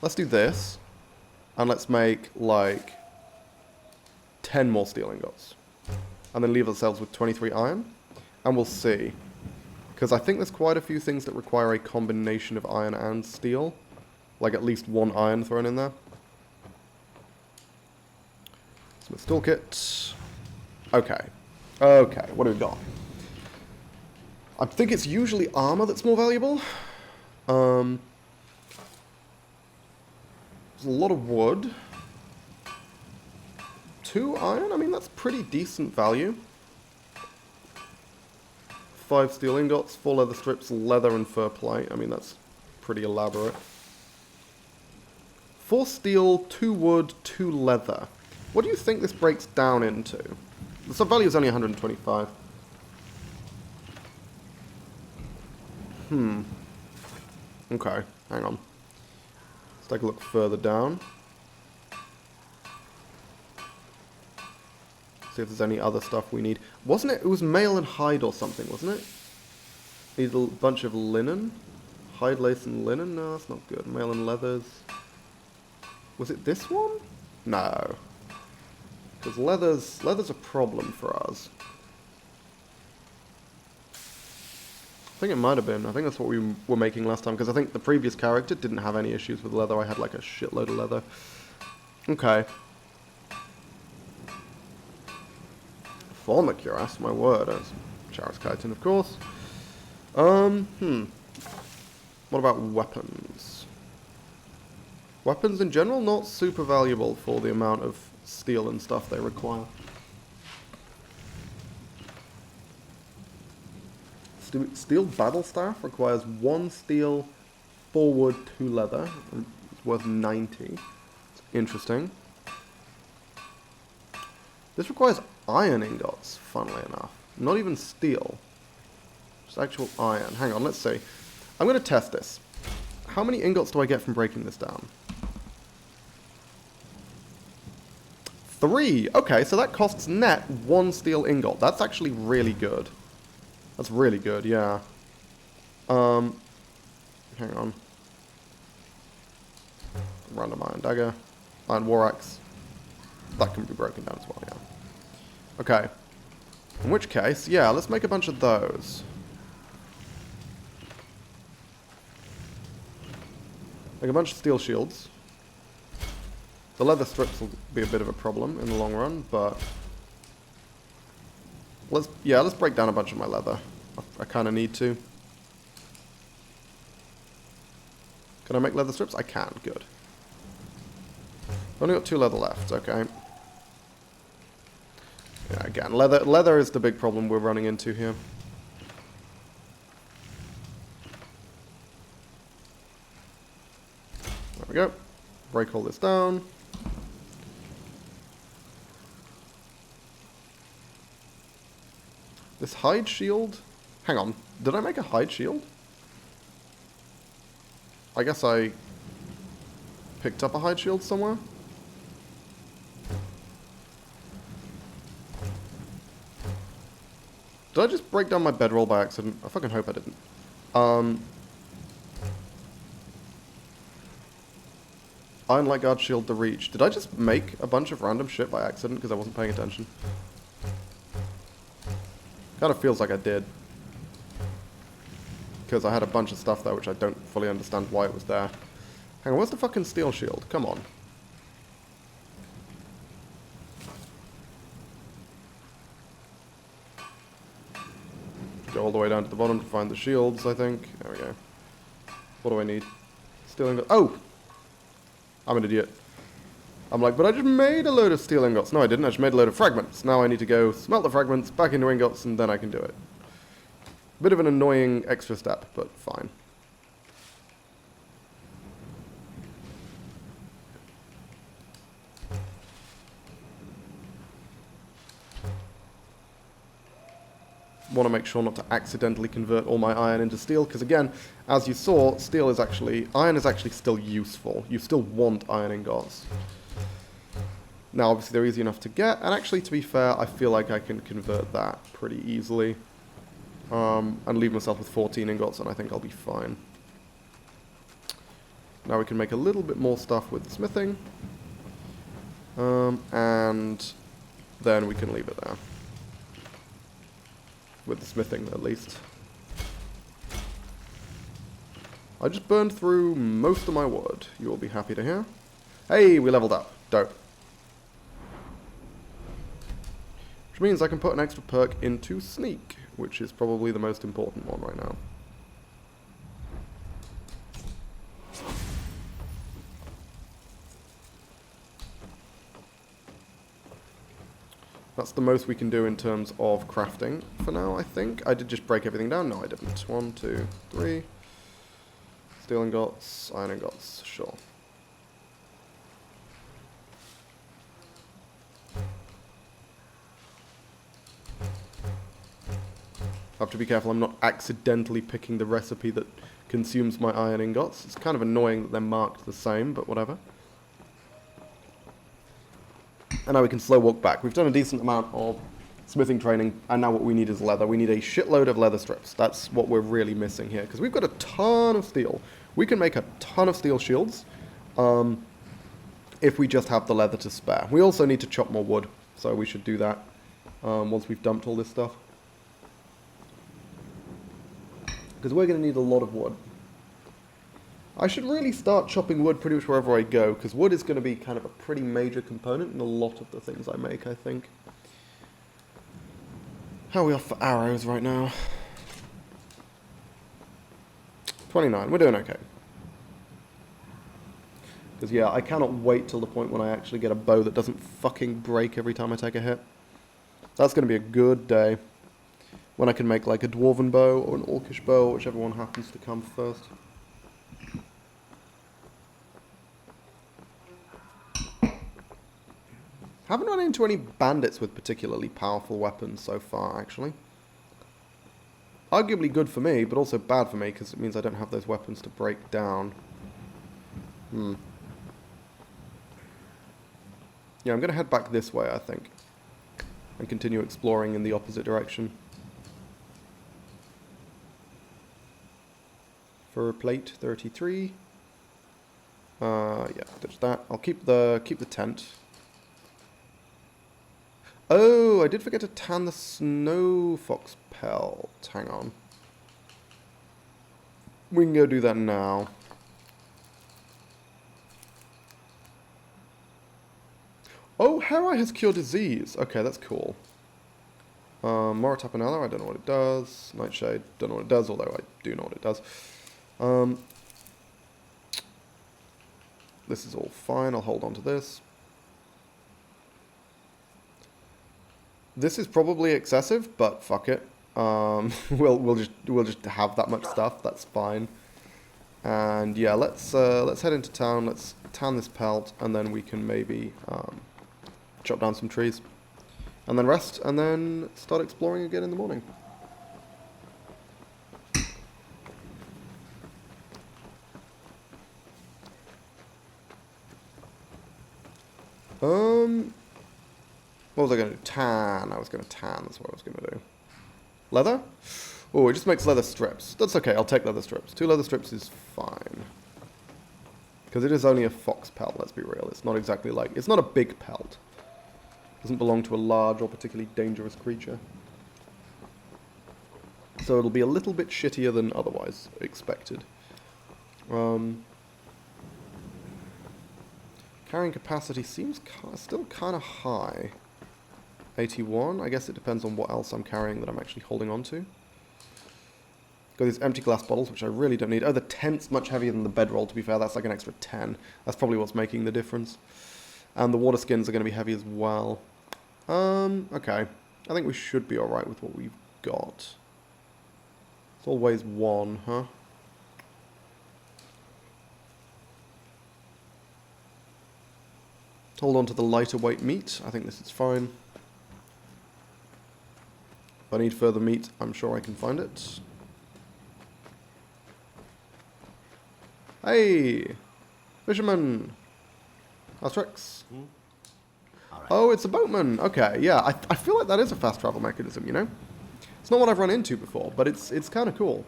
let's do this. And let's make, like, 10 more steel ingots. And then leave ourselves with 23 iron. And we'll see. Because I think there's quite a few things that require a combination of iron and steel. Like at least one iron thrown in there. Smith's toolkit. Okay. Okay, what do we got? I think it's usually armor that's more valuable. There's a lot of wood. 2 iron? I mean, that's pretty decent value. 5 steel ingots, 4 leather strips, leather and fur plate. I mean, that's pretty elaborate. 4 steel, 2 wood, 2 leather. What do you think this breaks down into? The sub value is only 125. Okay, hang on. Let's take a look further down. See if there's any other stuff we need. Wasn't it? It was mail and hide or something, wasn't it? Need a bunch of linen. Hide, lace, and linen? No, that's not good. Mail and leathers. Was it this one? No. Because leather's a problem for us. I think it might have been. I think that's what we were making last time. Because I think the previous character didn't have any issues with leather. I had like a shitload of leather. Okay. Former cuirass, my word. As Charis Chitin, of course. What about weapons? Weapons in general, not super valuable for the amount of steel and stuff they require. Steel battle staff requires 1 steel, 4 wood, 2 leather. It's worth 90. It's interesting. This requires iron ingots, funnily enough. Not even steel. Just actual iron. Hang on, let's see. I'm going to test this. How many ingots do I get from breaking this down? 3! Okay, so that costs net 1 steel ingot. That's actually really good. That's really good, yeah. Hang on. Random iron dagger. Iron war axe. That can be broken down as well, yeah. Okay. In which case, yeah, let's make a bunch of those. Make a bunch of steel shields. The leather strips will be a bit of a problem in the long run, but let's break down a bunch of my leather. I kind of need to. Can I make leather strips? I can. Good. I've only got 2 leather left. Okay. Yeah, again, leather is the big problem we're running into here. There we go. Break all this down. This hide shield? Hang on. Did I make a hide shield? I guess I picked up a hide shield somewhere. Did I just break down my bedroll by accident? I fucking hope I didn't. Iron Light Guard Shield the Reach. Did I just make a bunch of random shit by accident because I wasn't paying attention? Kind of feels like I did. Because I had a bunch of stuff there which I don't fully understand why it was there. Hang on, where's the fucking steel shield? Come on. Go all the way down to the bottom to find the shields, I think. There we go. What do I need? Steel ingot. Oh! I'm an idiot. I'm like, but I just made a load of steel ingots. No, I didn't. I just made a load of fragments. Now I need to go smelt the fragments back into ingots, and then I can do it. Bit of an annoying extra step, but fine. Want to make sure not to accidentally convert all my iron into steel, because again, as you saw, iron is actually still useful. You still want iron ingots. Now, obviously, they're easy enough to get, and actually, to be fair, I feel like I can convert that pretty easily. And leave myself with 14 ingots, and I think I'll be fine. Now we can make a little bit more stuff with smithing. And then we can leave it there. With the smithing, at least. I just burned through most of my wood. You will be happy to hear. Hey, we leveled up. Dope. Which means I can put an extra perk into Sneak, which is probably the most important one right now. That's the most we can do in terms of crafting for now, I think. I did just break everything down. No, I didn't. 1, 2, 3. Steel ingots, iron ingots, sure. I have to be careful I'm not accidentally picking the recipe that consumes my iron ingots. It's kind of annoying that they're marked the same, but whatever. And now we can slow walk back. We've done a decent amount of smithing training, and now what we need is leather. We need a shitload of leather strips. That's what we're really missing here, because we've got a ton of steel. We can make a ton of steel shields if we just have the leather to spare. We also need to chop more wood, so we should do that once we've dumped all this stuff. Because we're going to need a lot of wood. I should really start chopping wood pretty much wherever I go, because wood is going to be kind of a pretty major component in a lot of the things I make, I think. How are we off for arrows right now? 29, we're doing okay. Because yeah, I cannot wait till the point when I actually get a bow that doesn't fucking break every time I take a hit. That's going to be a good day. When I can make like a dwarven bow or an orcish bow, whichever one happens to come first. Haven't run into any bandits with particularly powerful weapons so far, actually. Arguably good for me, but also bad for me, because it means I don't have those weapons to break down. Yeah, I'm going to head back this way, I think. And continue exploring in the opposite direction. For plate 33. Yeah, there's that. I'll keep the tent. Oh, I did forget to tan the snow fox pelt. Hang on. We can go do that now. Oh, hair eye has cure disease. Okay, that's cool. Mora Tapanella, I don't know what it does. Nightshade, don't know what it does, although I do know what it does. This is all fine. I'll hold on to this. This is probably excessive, but fuck it. We'll just have that much stuff. That's fine. And yeah, let's head into town. Let's tan this pelt, and then we can maybe chop down some trees, and then rest, and then start exploring again in the morning. What was I going to do? Tan. I was going to tan. That's what I was going to do. Leather? Oh, it just makes leather strips. That's okay. I'll take leather strips. 2 leather strips is fine. Because it is only a fox pelt, let's be real. It's not exactly like... It's not a big pelt. It doesn't belong to a large or particularly dangerous creature. So it'll be a little bit shittier than otherwise expected. Carrying capacity seems still kind of high. 81. I guess it depends on what else I'm carrying that I'm actually holding on to. Got these empty glass bottles, which I really don't need. Oh, the tent's much heavier than the bedroll, to be fair. That's like an extra 10. That's probably what's making the difference. And the water skins are going to be heavy as well. Okay. I think we should be alright with what we've got. It's always 1, huh? Hold on to the lighter weight meat. I think this is fine. If I need further meat, I'm sure I can find it. Hey! Fisherman! Asterix. Alright. Oh, it's a boatman! Okay, yeah. I feel like that is a fast travel mechanism, you know? It's not what I've run into before, but it's kind of cool.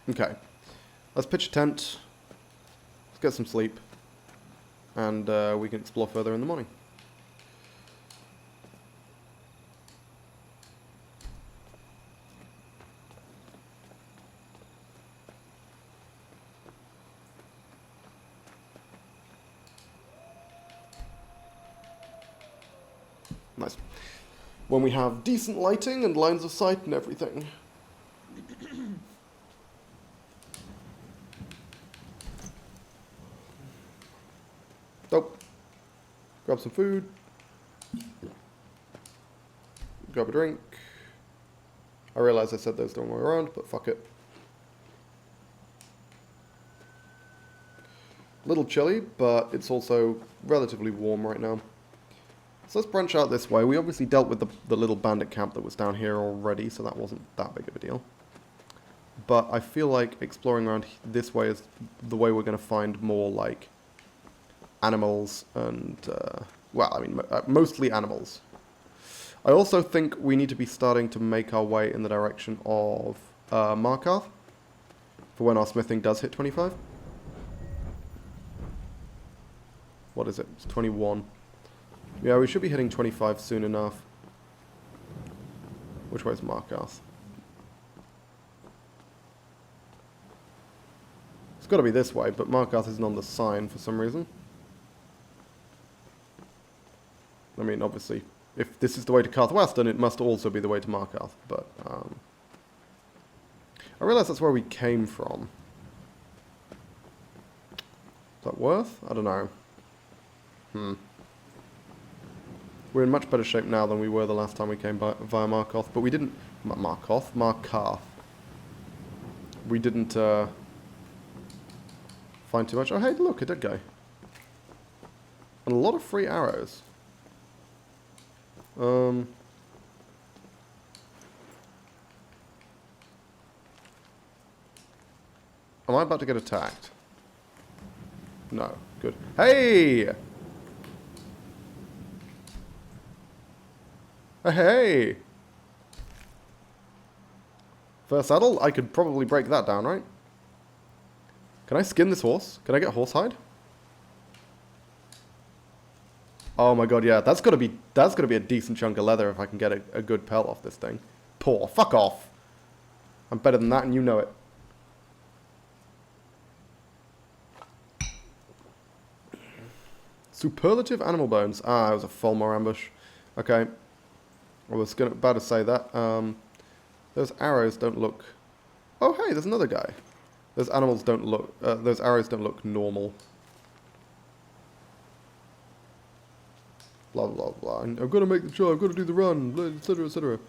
Okay. Let's pitch a tent. Let's get some sleep. And we can explore further in the morning. Nice. When we have decent lighting and lines of sight and everything. Nope. Grab some food. Grab a drink. I realize I said those the wrong way around, but fuck it. A little chilly, but it's also relatively warm right now. So let's branch out this way. We obviously dealt with the little bandit camp that was down here already, so that wasn't that big of a deal. But I feel like exploring around this way is the way we're going to find more, like, animals and, well, I mean, mostly animals. I also think we need to be starting to make our way in the direction of Markarth for when our smithing does hit 25. What is it? It's 21. Yeah, we should be hitting 25 soon enough. Which way is Markarth? It's got to be this way, but Markarth isn't on the sign for some reason. I mean, obviously, if this is the way to Karthwest, then it must also be the way to Markarth, but, I realize that's where we came from. Is that worth? I don't know. We're in much better shape now than we were the last time we came by, via Markarth, but we didn't... Markarth. We didn't, find too much. Oh, hey, look, a dead guy. And a lot of free arrows. Am I about to get attacked? No. Good. Hey! Hey! First saddle? I could probably break that down, right? Can I skin this horse? Can I get horsehide? Oh my god, yeah. That's gotta be a decent chunk of leather if I can get a good pelt off this thing. Poor. Fuck off. I'm better than that and you know it. Superlative animal bones. Ah, it was a Fulmar ambush. Okay. I was about to say that. Those arrows don't look... Oh, hey, there's another guy. Those animals don't look... those arrows don't look normal. Blah, blah, blah. I've got to make the show. I've got to do the run, etc., etc.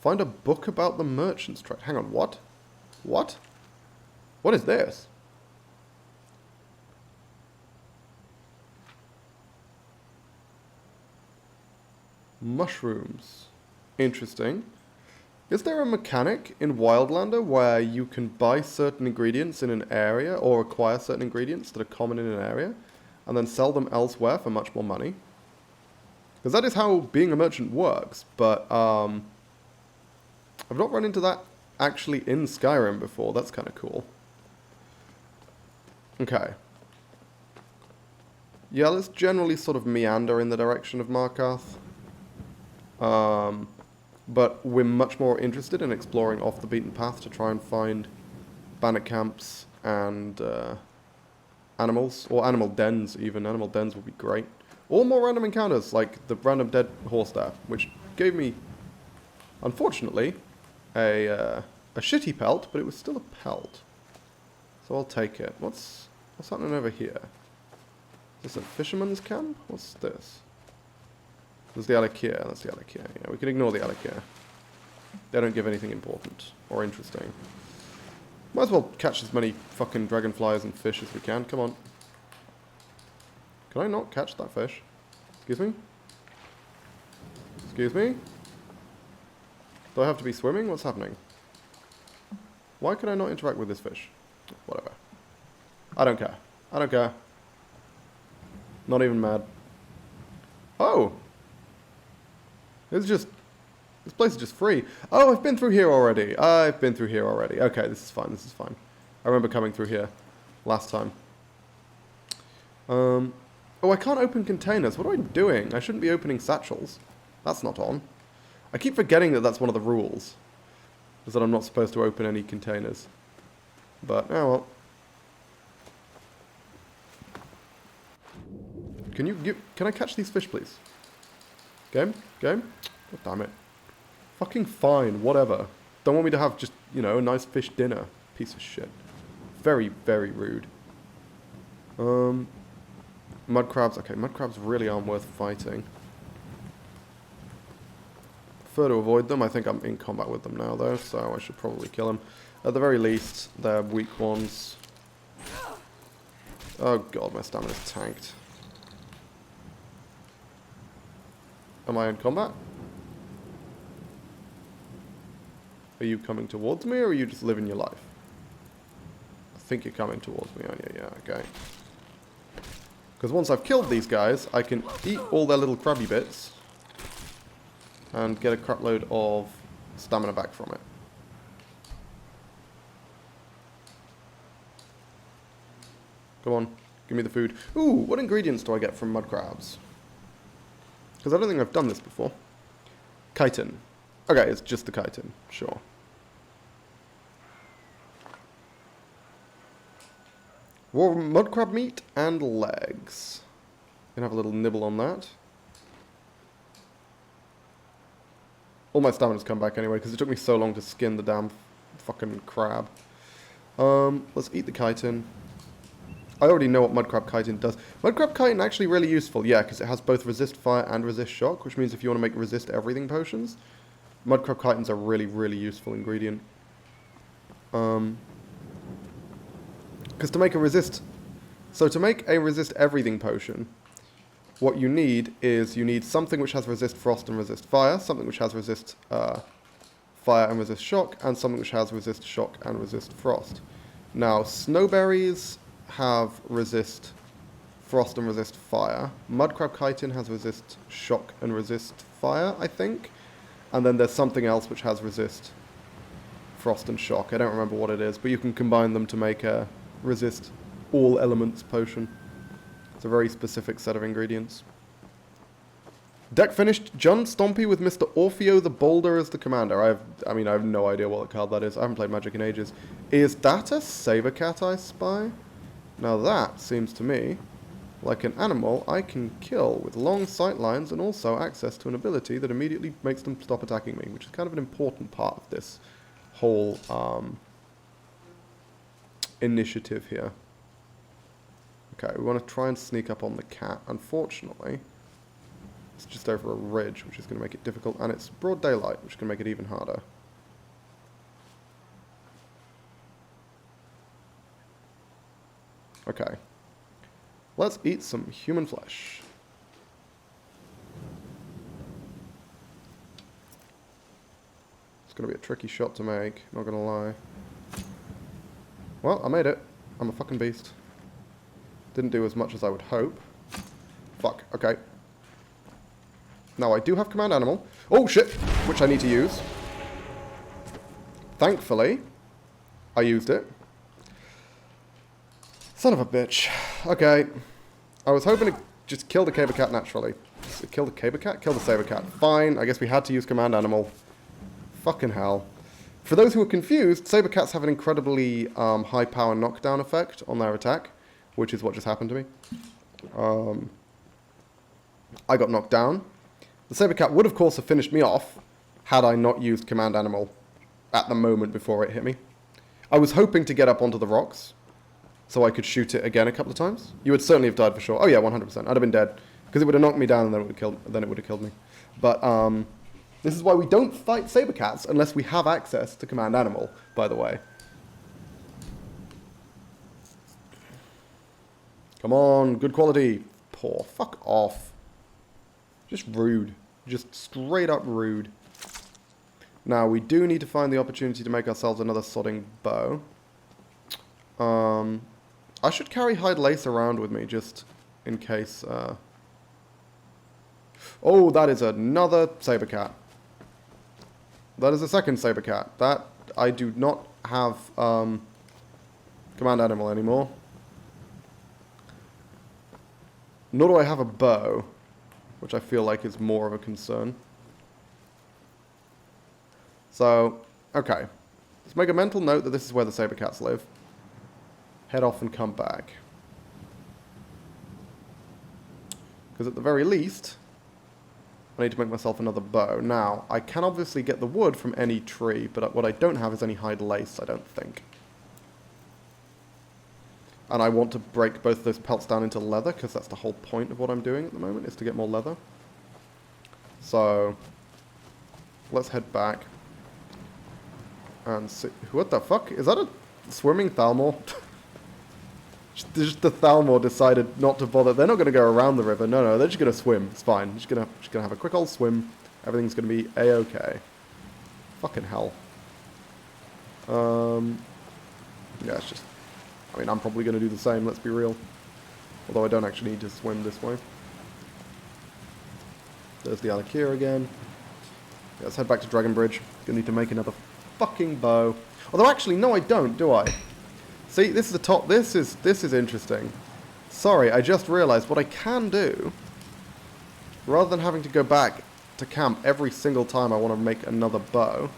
Find a book about the merchant's trade. Hang on, what? What? What is this? Mushrooms. Interesting. Is there a mechanic in Wildlander where you can buy certain ingredients in an area or acquire certain ingredients that are common in an area and then sell them elsewhere for much more money? Because that is how being a merchant works, but I've not run into that actually in Skyrim before. That's kind of cool. Okay. Yeah, let's generally sort of meander in the direction of Markarth. But we're much more interested in exploring off the beaten path to try and find bandit camps and animals, or animal dens even. Animal dens would be great. Or more random encounters, like the random dead horse there, which gave me, unfortunately, a shitty pelt, but it was still a pelt. So I'll take it. What's happening over here? Is this a fisherman's camp? What's this? There's the Alakir. That's the Alakir. Yeah, we can ignore the Alakir. They don't give anything important or interesting. Might as well catch as many fucking dragonflies and fish as we can. Come on. Can I not catch that fish? Excuse me? Excuse me? Do I have to be swimming? What's happening? Why can I not interact with this fish? Whatever. I don't care. I don't care. Not even mad. Oh! This place is just free. Oh, I've been through here already. I've been through here already. Okay, this is fine. This is fine. I remember coming through here last time. Oh, I can't open containers. What am I doing? I shouldn't be opening satchels. That's not on. I keep forgetting that that's one of the rules. Is that I'm not supposed to open any containers. But, oh well. Can I catch these fish, please? Game? Game? God damn it. Fucking fine, whatever. Don't want me to have just, you know, a nice fish dinner. Piece of shit. Very, very rude. Mud crabs. Okay, mud crabs really aren't worth fighting. Prefer to avoid them. I think I'm in combat with them now, though, so I should probably kill them. At the very least, they're weak ones. Oh god, my stamina's tanked. Am I in combat? Are you coming towards me, or are you just living your life? I think you're coming towards me, aren't you? Yeah, okay. Because once I've killed these guys, I can eat all their little crabby bits and get a crap load of stamina back from it. Come on, give me the food. Ooh, what ingredients do I get from mud crabs? Because I don't think I've done this before. Chitin. Okay, it's just the chitin. Sure. Raw mud crab meat and legs. Gonna have a little nibble on that. All my stamina's come back anyway, because it took me so long to skin the damn fucking crab. Let's eat the chitin. I already know what mudcrab chitin does. Mudcrab chitin actually really useful, yeah, because it has both resist fire and resist shock, which means if you want to make resist everything potions, mudcrab chitin's a really, really useful ingredient. Because to make a resist... So to make a resist everything potion, what you need is you need something which has resist frost and resist fire, something which has resist fire and resist shock, and something which has resist shock and resist frost. Now, snowberries have resist frost and resist fire. Mudcrab chitin has resist shock and resist fire, I think. And then there's something else which has resist frost and shock. I don't remember what it is, but you can combine them to make a resist all elements potion. It's a very specific set of ingredients. Deck finished. John Stompy with Mr. Orfeo the Boulder as the commander. I mean, I have no idea what card that is. I haven't played Magic in ages. Is that a saber cat I spy? Now that seems to me like an animal I can kill with long sight lines and also access to an ability that immediately makes them stop attacking me, which is kind of an important part of this whole initiative here. Okay, we want to try and sneak up on the cat. Unfortunately, it's just over a ridge, which is going to make it difficult, and it's broad daylight, which can make it even harder. Okay. Let's eat some human flesh. Let's going to be a tricky shot to make, not going to lie. Well, I made it. I'm a fucking beast. Didn't do as much as I would hope. Fuck, okay. Now I do have command animal. Oh shit! Which I need to use. Thankfully, I used it. Son of a bitch. Okay. I was hoping to just kill the Caber Cat naturally. Kill the Caber Cat? Kill the Saber Cat. Fine, I guess we had to use command animal. Fucking hell. For those who are confused, Saber Cats have an incredibly high power knockdown effect on their attack, which is what just happened to me. I got knocked down. The Saber Cat would of course have finished me off had I not used command animal at the moment before it hit me. I was hoping to get up onto the rocks so I could shoot it again a couple of times. You would certainly have died for sure. Oh yeah, 100%. I'd have been dead because it would have knocked me down and then it would have killed me. But this is why we don't fight Saber Cats unless we have access to command animal, by the way. Come on, good quality. Poor. Fuck off. Just rude. Just straight up rude. Now, we do need to find the opportunity to make ourselves another sodding bow. I should carry hide lace around with me just in case. Oh, that is another Saber Cat. That is a second Saber Cat. That I do not have command animal anymore. Nor do I have a bow, which I feel like is more of a concern. So, okay. Let's make a mental note that this is where the Saber Cats live. Head off and come back. Because at the very least, I need to make myself another bow. Now, I can obviously get the wood from any tree, but what I don't have is any hide lace, I don't think. And I want to break both of those pelts down into leather, because that's the whole point of what I'm doing at the moment, is to get more leather. So, let's head back. And see. What the fuck? Is that a swimming Thalmor? Just the Thalmor decided not to bother. They're not going to go around the river. No, they're just going to swim. It's fine. Just gonna have a quick old swim. Everything's going to be a-okay. Fucking hell. Yeah, it's just... I mean, I'm probably going to do the same, let's be real. Although I don't actually need to swim this way. There's the Alakir again. Yeah, let's head back to Dragon Bridge. Gonna need to make another fucking bow. Although actually, no I don't, do I? See, this is the top. This is interesting. Sorry, I just realized what I can do, rather than having to go back to camp every single time I want to make another bow,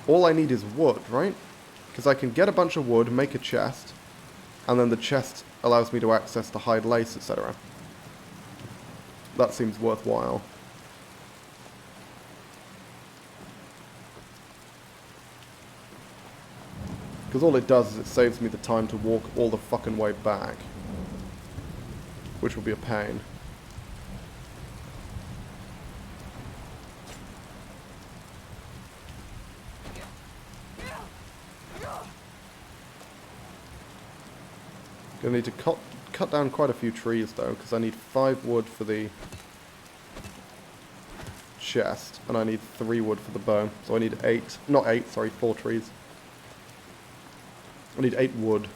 all I need is wood, right? Because I can get a bunch of wood, make a chest, and then the chest allows me to access the hide lace, etc. That seems worthwhile. Because all it does is it saves me the time to walk all the fucking way back. Which will be a pain. Gonna need to cut down quite a few trees though, because I need 5 wood for the chest, and I need 3 wood for the bow. So I need 4 trees. I need 8 wood.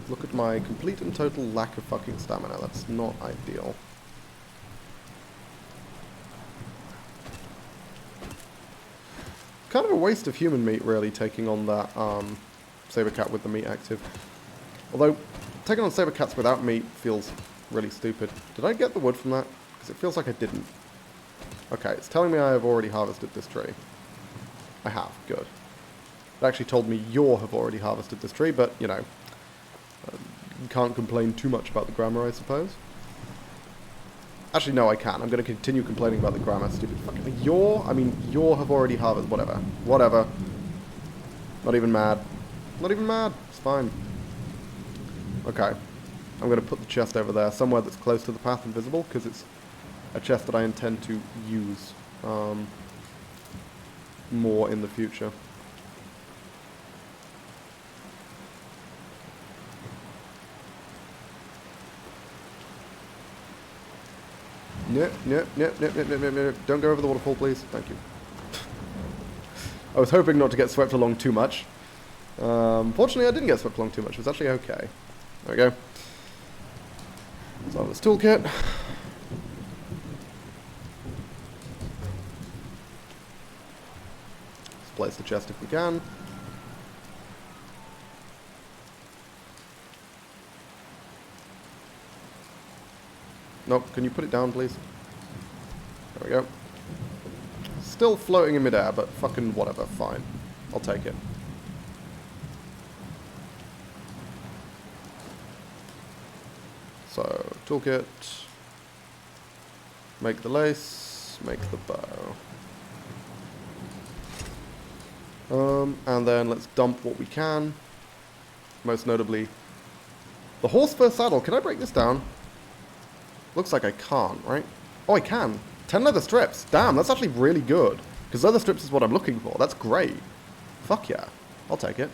Look at my complete and total lack of fucking stamina. That's not ideal. Kind of a waste of human meat, really, taking on that Saber Cat with the meat active. Although, taking on Saber Cats without meat feels really stupid. Did I get the wood from that? Because it feels like I didn't. Okay, it's telling me I have already harvested this tree. I have, good. It actually told me you have already harvested this tree, but, you know, you can't complain too much about the grammar, I suppose. Actually, no, I can. I'm going to continue complaining about the grammar, stupid fucking... I mean, you have already harvested... Whatever. Whatever. Not even mad. Not even mad. It's fine. Okay. I'm going to put the chest over there, somewhere that's close to the path and visible, because it's a chest that I intend to use more in the future. No, no, no, no, no, no, no, no. Don't go over the waterfall, please. Thank you. I was hoping not to get swept along too much. Fortunately, I didn't get swept along too much. It was actually okay. There we go. So this toolkit. Let's place the chest if we can. Nope, can you put it down, please? There we go. Still floating in midair, but fucking whatever, fine. I'll take it. So, toolkit. Make the lace, make the bow. And then let's dump what we can. Most notably, the horse fur saddle. Can I break this down? Looks like I can't, right? Oh, I can. 10 leather strips. Damn, that's actually really good. Because leather strips is what I'm looking for. That's great. Fuck yeah. I'll take it.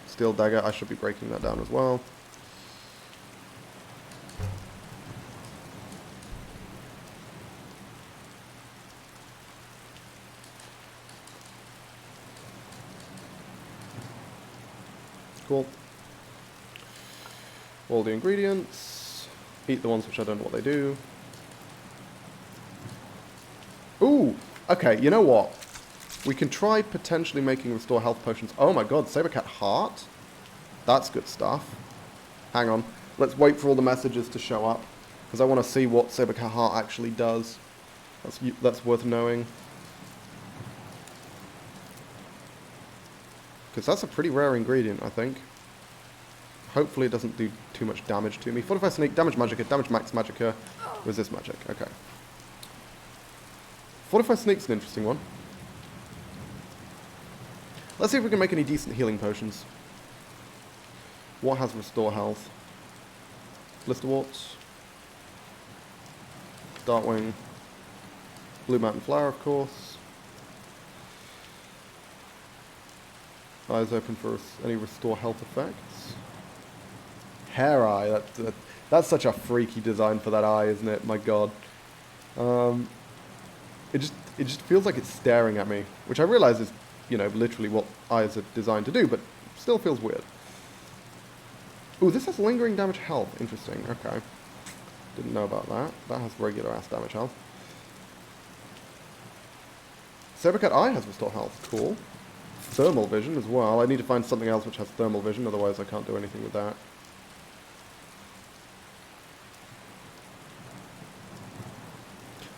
Steel dagger. I should be breaking that down as well. Cool. All the ingredients. Eat the ones which I don't know what they do. Ooh! Okay, you know what? We can try potentially making restore health potions. Oh my god, Sabercat Heart? That's good stuff. Hang on. Let's wait for all the messages to show up. Because I want to see what Sabercat Heart actually does. That's worth knowing. Because that's a pretty rare ingredient, I think. Hopefully it doesn't do too much damage to me. Fortify Sneak, damage Magicka, damage Max Magicka, resist magic. Okay. Fortify Sneak's an interesting one. Let's see if we can make any decent healing potions. What has restore health? Blisterworts. Dartwing. Blue Mountain Flower, of course. Eyes open for any restore health effects. Hair eye. That's such a freaky design for that eye, isn't it? My god. It just feels like it's staring at me, which I realize is, you know, literally what eyes are designed to do, but still feels weird. Ooh, this has lingering damage health. Interesting. Okay. Didn't know about that. That has regular ass damage health. Sabercat Eye has restore health. Cool. Thermal vision as well. I need to find something else which has thermal vision, otherwise I can't do anything with that.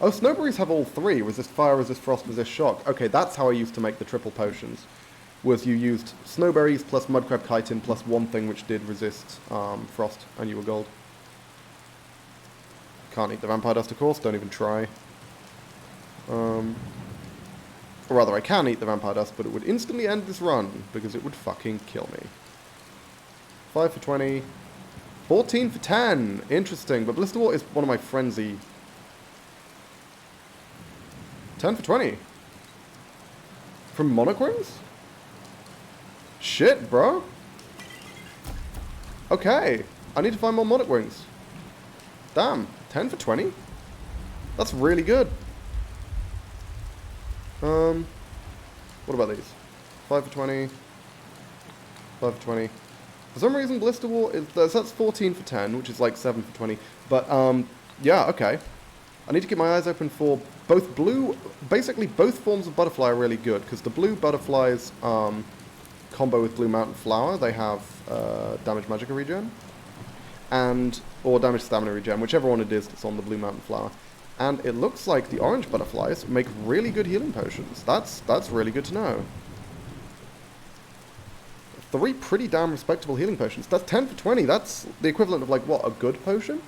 Oh, snowberries have all three. Resist fire, resist frost, resist shock. Okay, that's how I used to make the triple potions. Was you used snowberries plus mudcrab chitin plus one thing which did resist frost, and you were gold. Can't eat the vampire dust, of course. Don't even try. Or rather, I can eat the vampire dust, but it would instantly end this run, because it would fucking kill me. 5 for 20. 14 for 10! Interesting, but Blisterwort is one of my frenzy. 10 for 20. From Monarch Wings? Shit, bro. Okay, I need to find more Monarch Wings. Damn, 10 for 20? That's really good. What about these? 5 for 20. 5 for 20. For some reason, Blisterwort is... That's 14 for 10, which is like 7 for 20. But, yeah, okay. I need to keep my eyes open for both blue... Basically, both forms of butterfly are really good, because the blue butterflies, combo with Blue Mountain Flower, they have, damage Magicka regen. Or damage stamina regen, whichever one it is that's on the Blue Mountain Flower. And it looks like the orange butterflies make really good healing potions. That's really good to know. 3 pretty damn respectable healing potions. That's 10 for 20. That's the equivalent of, like, what, a good potion?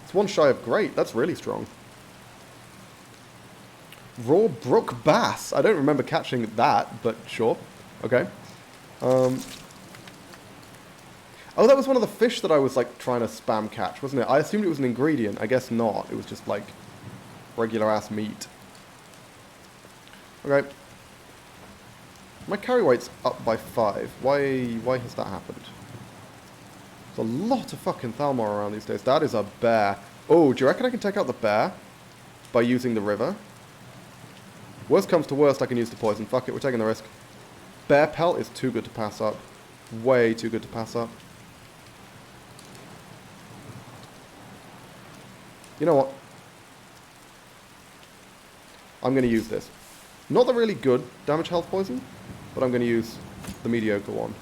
It's one shy of great. That's really strong. Raw Brook Bass. I don't remember catching that, but sure. Okay. Oh, that was one of the fish that I was, like, trying to spam catch, wasn't it? I assumed it was an ingredient. I guess not. It was just, like, regular-ass meat. Okay. My carry weight's up by 5. Why has that happened? There's a lot of fucking Thalmor around these days. That is a bear. Oh, do you reckon I can take out the bear by using the river? Worst comes to worst, I can use the poison. Fuck it, we're taking the risk. Bear pelt is too good to pass up. Way too good to pass up. You know what? I'm going to use this. Not the really good damage health poison, but I'm going to use the mediocre one.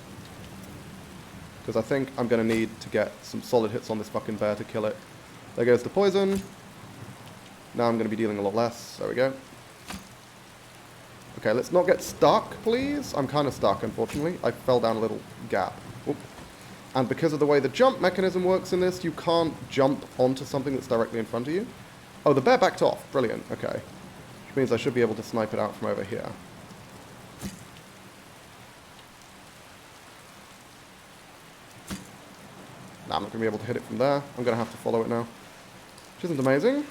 Because I think I'm going to need to get some solid hits on this fucking bear to kill it. There goes the poison. Now I'm going to be dealing a lot less. There we go. Okay, let's not get stuck, please. I'm kind of stuck, unfortunately. I fell down a little gap. Oop. And because of the way the jump mechanism works in this, you can't jump onto something that's directly in front of you. Oh, the bear backed off. Brilliant. Okay. Which means I should be able to snipe it out from over here. Nah, I'm not going to be able to hit it from there. I'm going to have to follow it now. Which isn't amazing.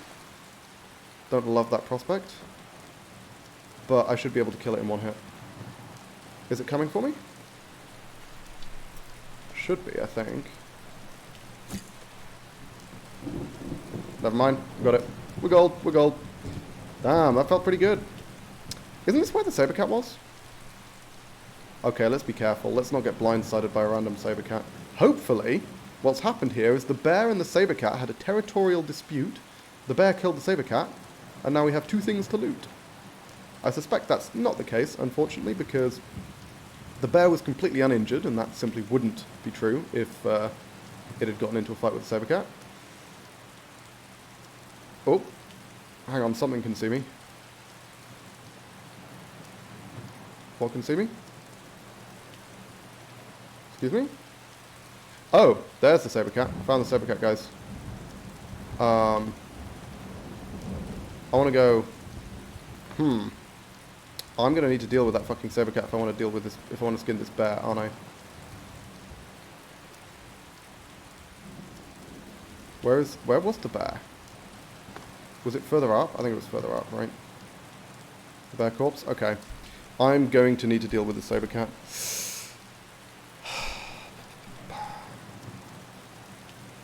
Don't love that prospect. But I should be able to kill it in one hit. Is it coming for me? Should be, I think. Never mind. Got it. We're gold. We're gold. Damn, that felt pretty good. Isn't this where the saber cat was? Okay, let's be careful. Let's not get blindsided by a random saber cat. Hopefully, what's happened here is the bear and the saber cat had a territorial dispute. The bear killed the saber cat, and now we have two things to loot. I suspect that's not the case, unfortunately, because the bear was completely uninjured, and that simply wouldn't be true if it had gotten into a fight with the saber cat. Oh, hang on, something can see me. What can see me? Excuse me? Oh, there's the saber cat. I found the saber cat, guys. I want to go... I'm going to need to deal with that fucking saber cat if I want to deal with this, if I want to skin this bear, aren't I? Where was the bear? Was it further up? I think it was further up, right? The bear corpse? Okay. I'm going to need to deal with the saber cat.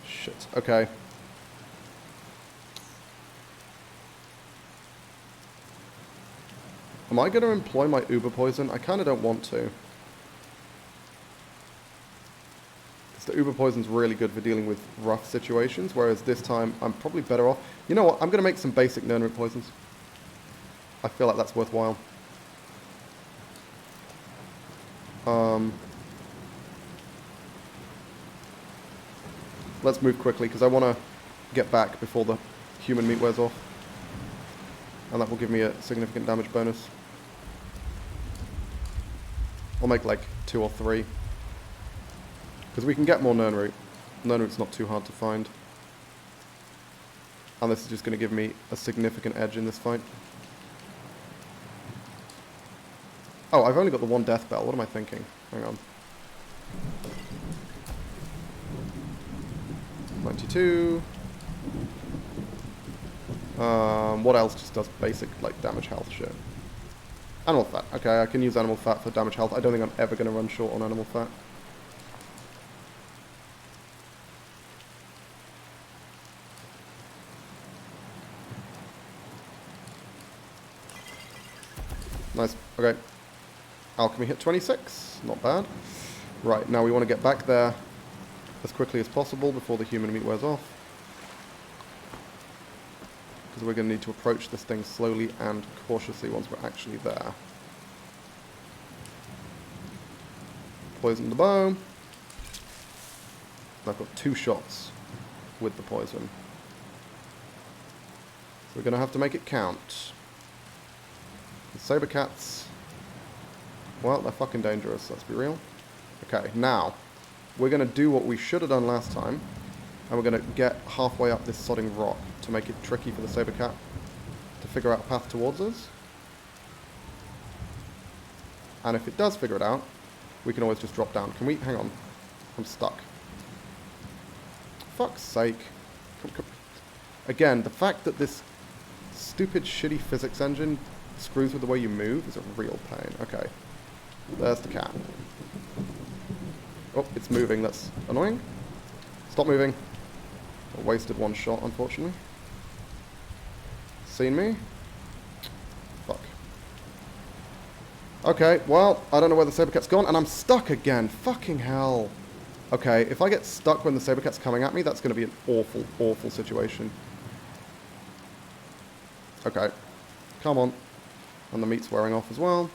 Shit. Okay. Am I going to employ my uber poison? I kind of don't want to. Because the uber poison's really good for dealing with rough situations, whereas this time I'm probably better off. You know what? I'm going to make some basic Nernroot poisons. I feel like that's worthwhile. Let's move quickly, because I want to get back before the human meat wears off. And that will give me a significant damage bonus. I'll make like 2 or 3. Because we can get more Nernroot. Nernroot's not too hard to find. And this is just going to give me a significant edge in this fight. Oh, I've only got the 1 death bell. What am I thinking? Hang on. 92. What else just does basic, like, damage health shit? Animal fat. Okay, I can use animal fat for damage health. I don't think I'm ever going to run short on animal fat. Nice. Okay. Alchemy hit 26. Not bad. Right, now we want to get back there as quickly as possible before the human meat wears off. Because we're going to need to approach this thing slowly and cautiously once we're actually there. Poison the bow. I've got 2 shots with the poison. So we're going to have to make it count. The saber cats, well, they're fucking dangerous, let's be real. Okay, now, we're going to do what we should have done last time, and we're going to get halfway up this sodding rock to make it tricky for the saber cat to figure out a path towards us. And if it does figure it out, we can always just drop down. Can we? Hang on. I'm stuck. Fuck's sake. Come. Again, the fact that this stupid, shitty physics engine screws with the way you move is a real pain. Okay. There's the cat. Oh, it's moving. That's annoying. Stop moving. I wasted one shot, unfortunately. Seen me? Fuck. Okay, well, I don't know where the Sabercat's gone, and I'm stuck again. Fucking hell. Okay, if I get stuck when the Sabercat's coming at me, that's going to be an awful, awful situation. Okay. Come on. And the meat's wearing off as well.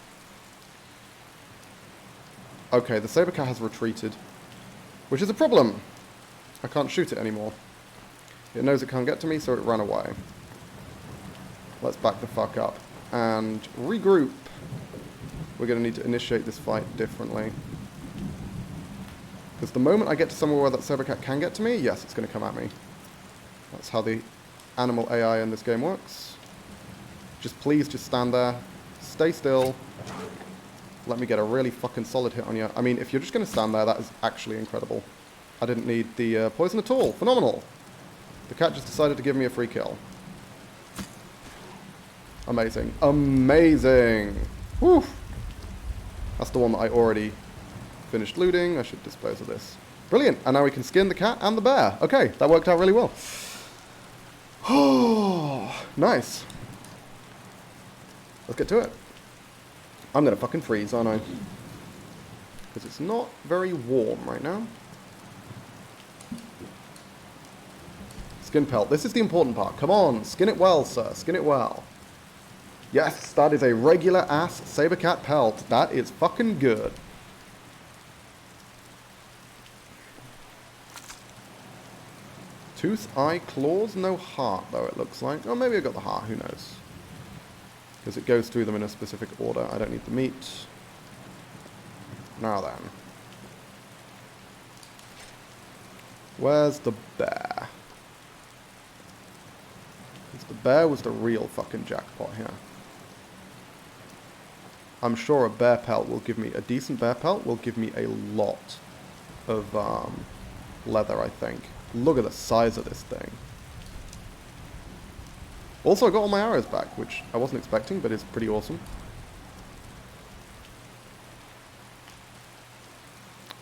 Okay, the Sabercat has retreated, which is a problem. I can't shoot it anymore. It knows it can't get to me, so it ran away. Let's back the fuck up and regroup. We're going to need to initiate this fight differently. Because the moment I get to somewhere where that Sabercat can get to me, yes, it's going to come at me. That's how the animal AI in this game works. Just please, just stand there. Stay still. Let me get a really fucking solid hit on you. I mean, if you're just going to stand there, that is actually incredible. I didn't need the poison at all. Phenomenal. The cat just decided to give me a free kill. Amazing. Amazing. Woo. That's the one that I already finished looting. I should dispose of this. Brilliant. And now we can skin the cat and the bear. Okay, that worked out really well. Oh, nice. Let's get to it. I'm going to fucking freeze, aren't I? Because it's not very warm right now. Skin pelt. This is the important part. Come on. Skin it well, sir. Skin it well. Yes, that is a regular ass Sabercat pelt. That is fucking good. Tooth, eye, claws, no heart though it looks like. Oh, maybe I got the heart, who knows. Because it goes through them in a specific order. I don't need the meat. Now then. Where's the bear? Because the bear was the real fucking jackpot here. I'm sure a bear pelt will give me, a decent bear pelt will give me a lot of leather, I think. Look at the size of this thing. Also, I got all my arrows back, which I wasn't expecting, but is pretty awesome.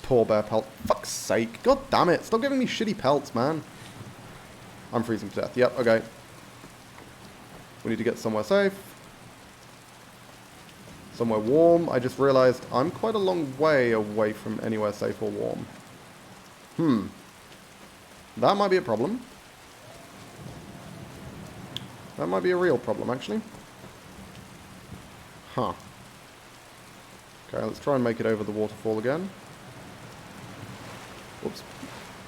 Poor bear pelt. Fuck's sake. God damn it. Stop giving me shitty pelts, man. I'm freezing to death. Yep, okay. We need to get somewhere safe. Somewhere warm. I just realized I'm quite a long way away from anywhere safe or warm. That might be a problem. That might be a real problem, actually. Huh. Okay, let's try and make it over the waterfall again. Whoops.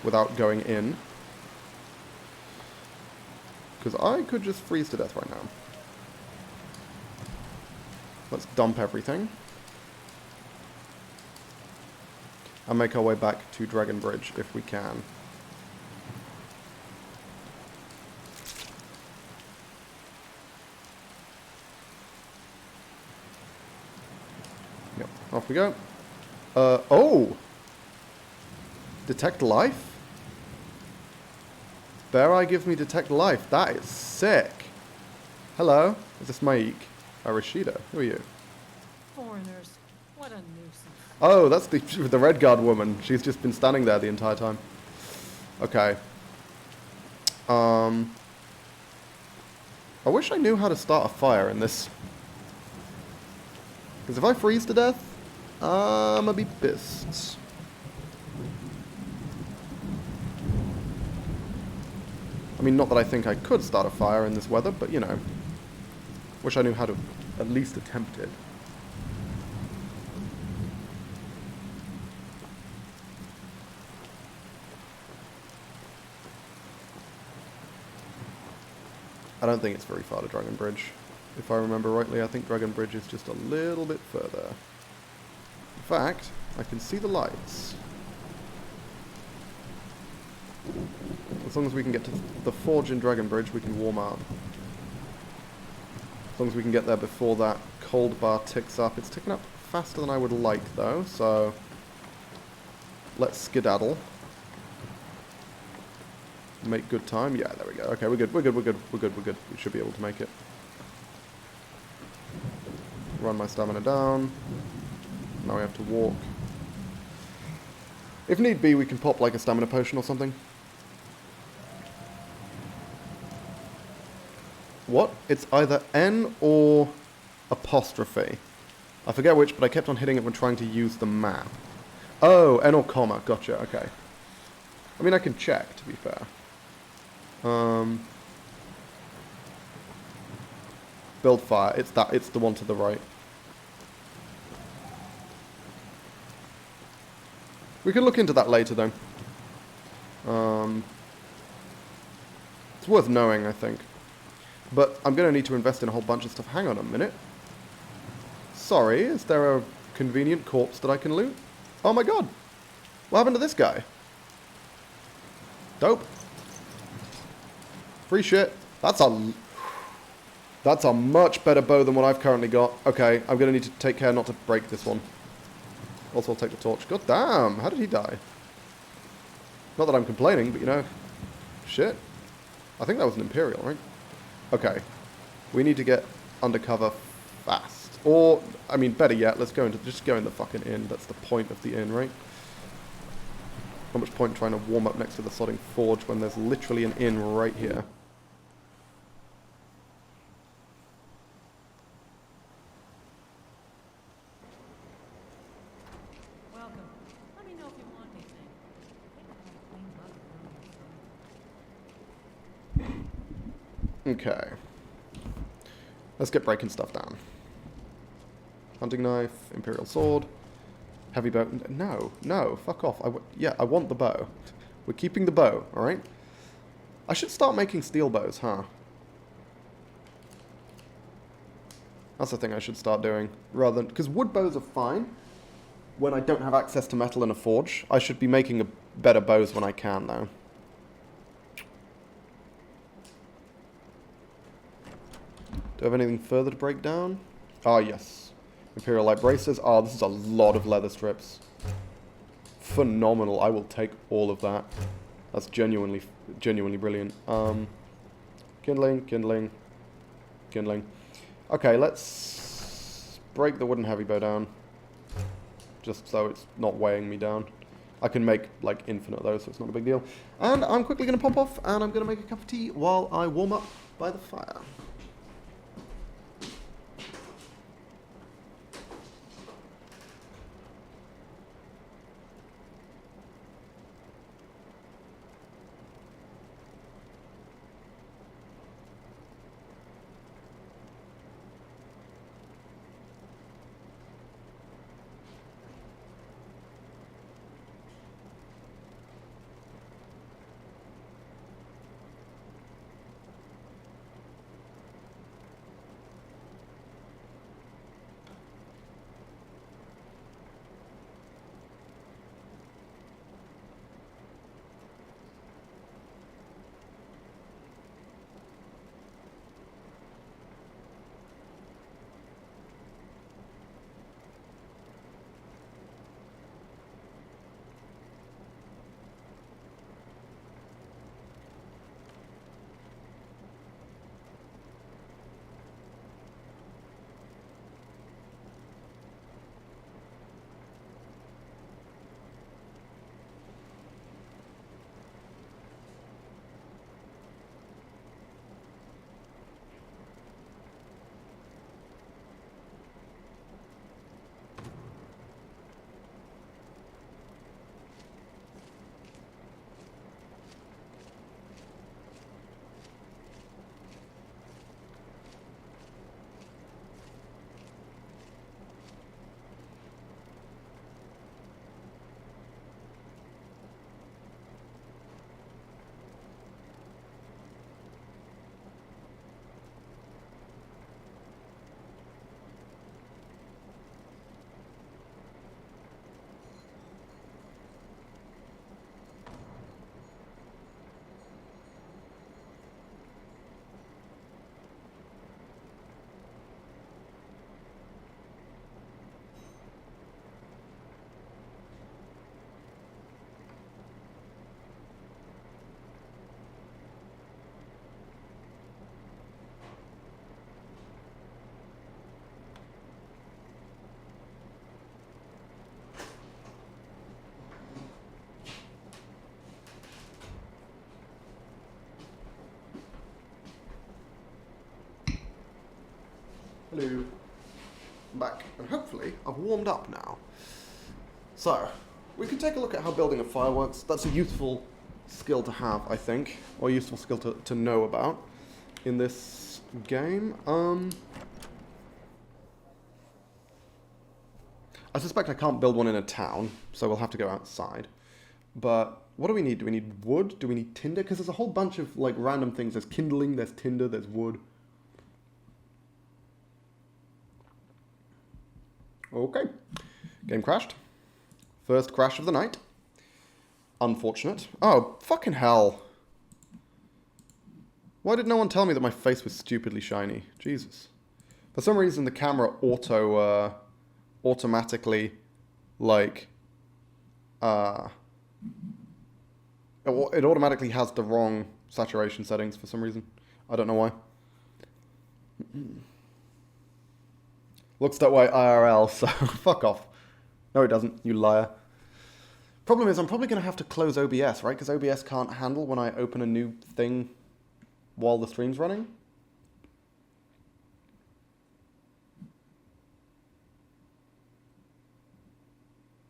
Without going in. Because I could just freeze to death right now. Let's dump everything. And make our way back to Dragon Bridge if we can. Yep, off we go. Oh! Detect life? Bear Eye gives me detect life. That is sick. Hello, is this Maik? Rashida, who are you? Foreigners, what a nuisance. Oh, that's the Red Guard woman. She's just been standing there the entire time. Okay. I wish I knew how to start a fire in this. Because if I freeze to death, I'm gonna be pissed. I mean, not that I think I could start a fire in this weather, but you know. Wish I knew how to at least attempt it. I don't think it's very far to Dragon Bridge. If I remember rightly, I think Dragon Bridge is just a little bit further. In fact, I can see the lights. As long as we can get to the forge in Dragon Bridge, we can warm up. As long as we can get there before that cold bar ticks up. It's ticking up faster than I would like, though, so let's skedaddle. Make good time. Yeah, there we go. Okay, we're good. We're good. We're good. We're good. We're good. We should be able to make it. Run my stamina down. Now we have to walk. If need be, we can pop like a stamina potion or something. What? It's either N or apostrophe. I forget which, but I kept on hitting it when trying to use the map. Oh, N or comma. Gotcha, okay. I mean, I can check, to be fair. Build fire. It's the one to the right. We can look into that later, though. It's worth knowing, I think. But I'm going to need to invest in a whole bunch of stuff. Hang on a minute. Sorry, is there a convenient corpse that I can loot? Oh my god! What happened to this guy? Dope. Free shit. That's a much better bow than what I've currently got. Okay, I'm going to need to take care not to break this one. Also, I'll take the torch. God damn, how did he die? Not that I'm complaining, but you know, shit. I think that was an Imperial, right? Okay. We need to get undercover fast. Or, I mean, better yet, let's just go in the fucking inn. That's the point of the inn, right? Not much point trying to warm up next to the sodding forge when there's literally an inn right here. Welcome. Let me know if you want anything. Okay. Let's get breaking stuff down. Hunting knife, Imperial sword, heavy bow. No, fuck off. Yeah, I want the bow. We're keeping the bow, alright? I should start making steel bows, huh? That's the thing I should start doing. Rather than... Because wood bows are fine when I don't have access to metal in a forge. I should be making better bows when I can, though. Do I have anything further to break down? Ah, yes. Imperial light braces. Ah, this is a lot of leather strips. Phenomenal. I will take all of that. That's genuinely brilliant. Kindling. Okay, let's break the wooden heavy bow down. Just so it's not weighing me down. I can make, like, infinite though, so it's not a big deal. And I'm quickly going to pop off, and I'm going to make a cup of tea while I warm up by the fire. Hello. I'm back, and hopefully I've warmed up now. So, we can take a look at how building a fire works. That's a useful skill to have, I think, or a useful skill to know about in this game. I suspect I can't build one in a town, so we'll have to go outside. But what do we need? Do we need wood? Do we need tinder? Because there's a whole bunch of like random things. There's kindling, there's tinder, there's wood. Okay. Game crashed. First crash of the night. Unfortunate. Oh, fucking hell. Why did no one tell me that my face was stupidly shiny? Jesus. For some reason, the camera automatically, like, it automatically has the wrong saturation settings for some reason. I don't know why. Looks that way IRL, so fuck off. No, it doesn't, you liar. Problem is, I'm probably going to have to close OBS, right? Because OBS can't handle when I open a new thing while the stream's running.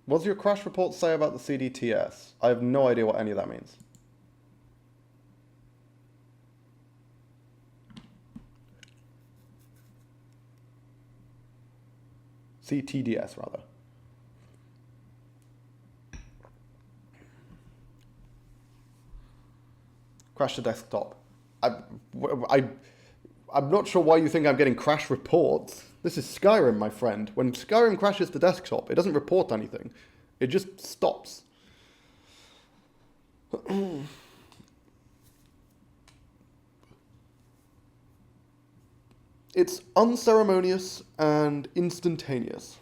What does your crash report say about the CDTS? I have no idea what any of that means. CTDS, rather. Crash to desktop. I'm not sure why you think I'm getting crash reports. This is Skyrim, my friend. When Skyrim crashes to desktop, it doesn't report anything. It just stops. It's unceremonious and instantaneous.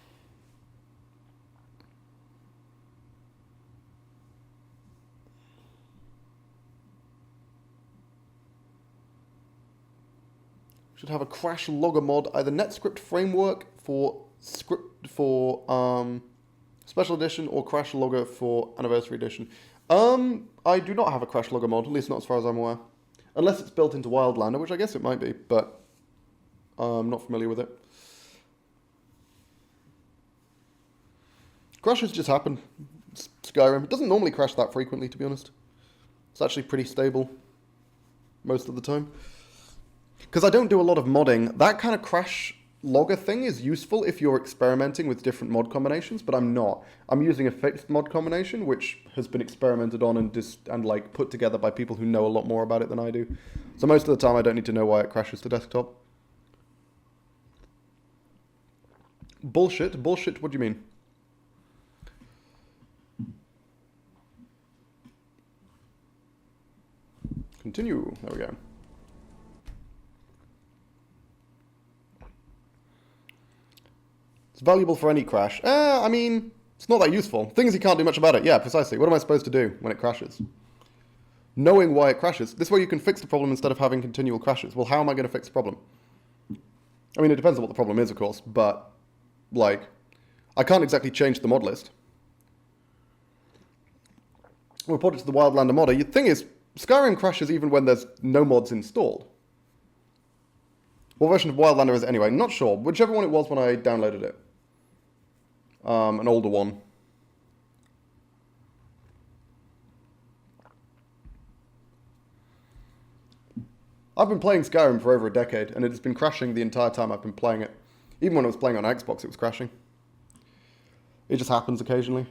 Should have a crash logger mod, either NetScript framework for special edition or crash logger for anniversary edition. I do not have a crash logger mod, at least not as far as I'm aware. Unless it's built into Wildlander, which I guess it might be, but I'm not familiar with it. Crashes just happen. Skyrim. It doesn't normally crash that frequently, to be honest. It's actually pretty stable most of the time. Because I don't do a lot of modding. That kind of crash logger thing is useful if you're experimenting with different mod combinations, but I'm not. I'm using a fixed mod combination, which has been experimented on and like put together by people who know a lot more about it than I do. So most of the time I don't need to know why it crashes to desktop. Bullshit? Bullshit, what do you mean? Continue. There we go. It's valuable for any crash. I mean, it's not that useful. Thing is, you can't do much about it. Yeah, precisely. What am I supposed to do when it crashes? Knowing why it crashes. This way you can fix the problem instead of having continual crashes. Well, how am I going to fix the problem? I mean, it depends on what the problem is, of course, but like, I can't exactly change the mod list. We'll put it to the Wildlander modder. The thing is, Skyrim crashes even when there's no mods installed. What version of Wildlander is it anyway? Not sure. Whichever one it was when I downloaded it. An older one. I've been playing Skyrim for over a decade, and it's been crashing the entire time I've been playing it. Even when I was playing on Xbox, it was crashing. It just happens occasionally.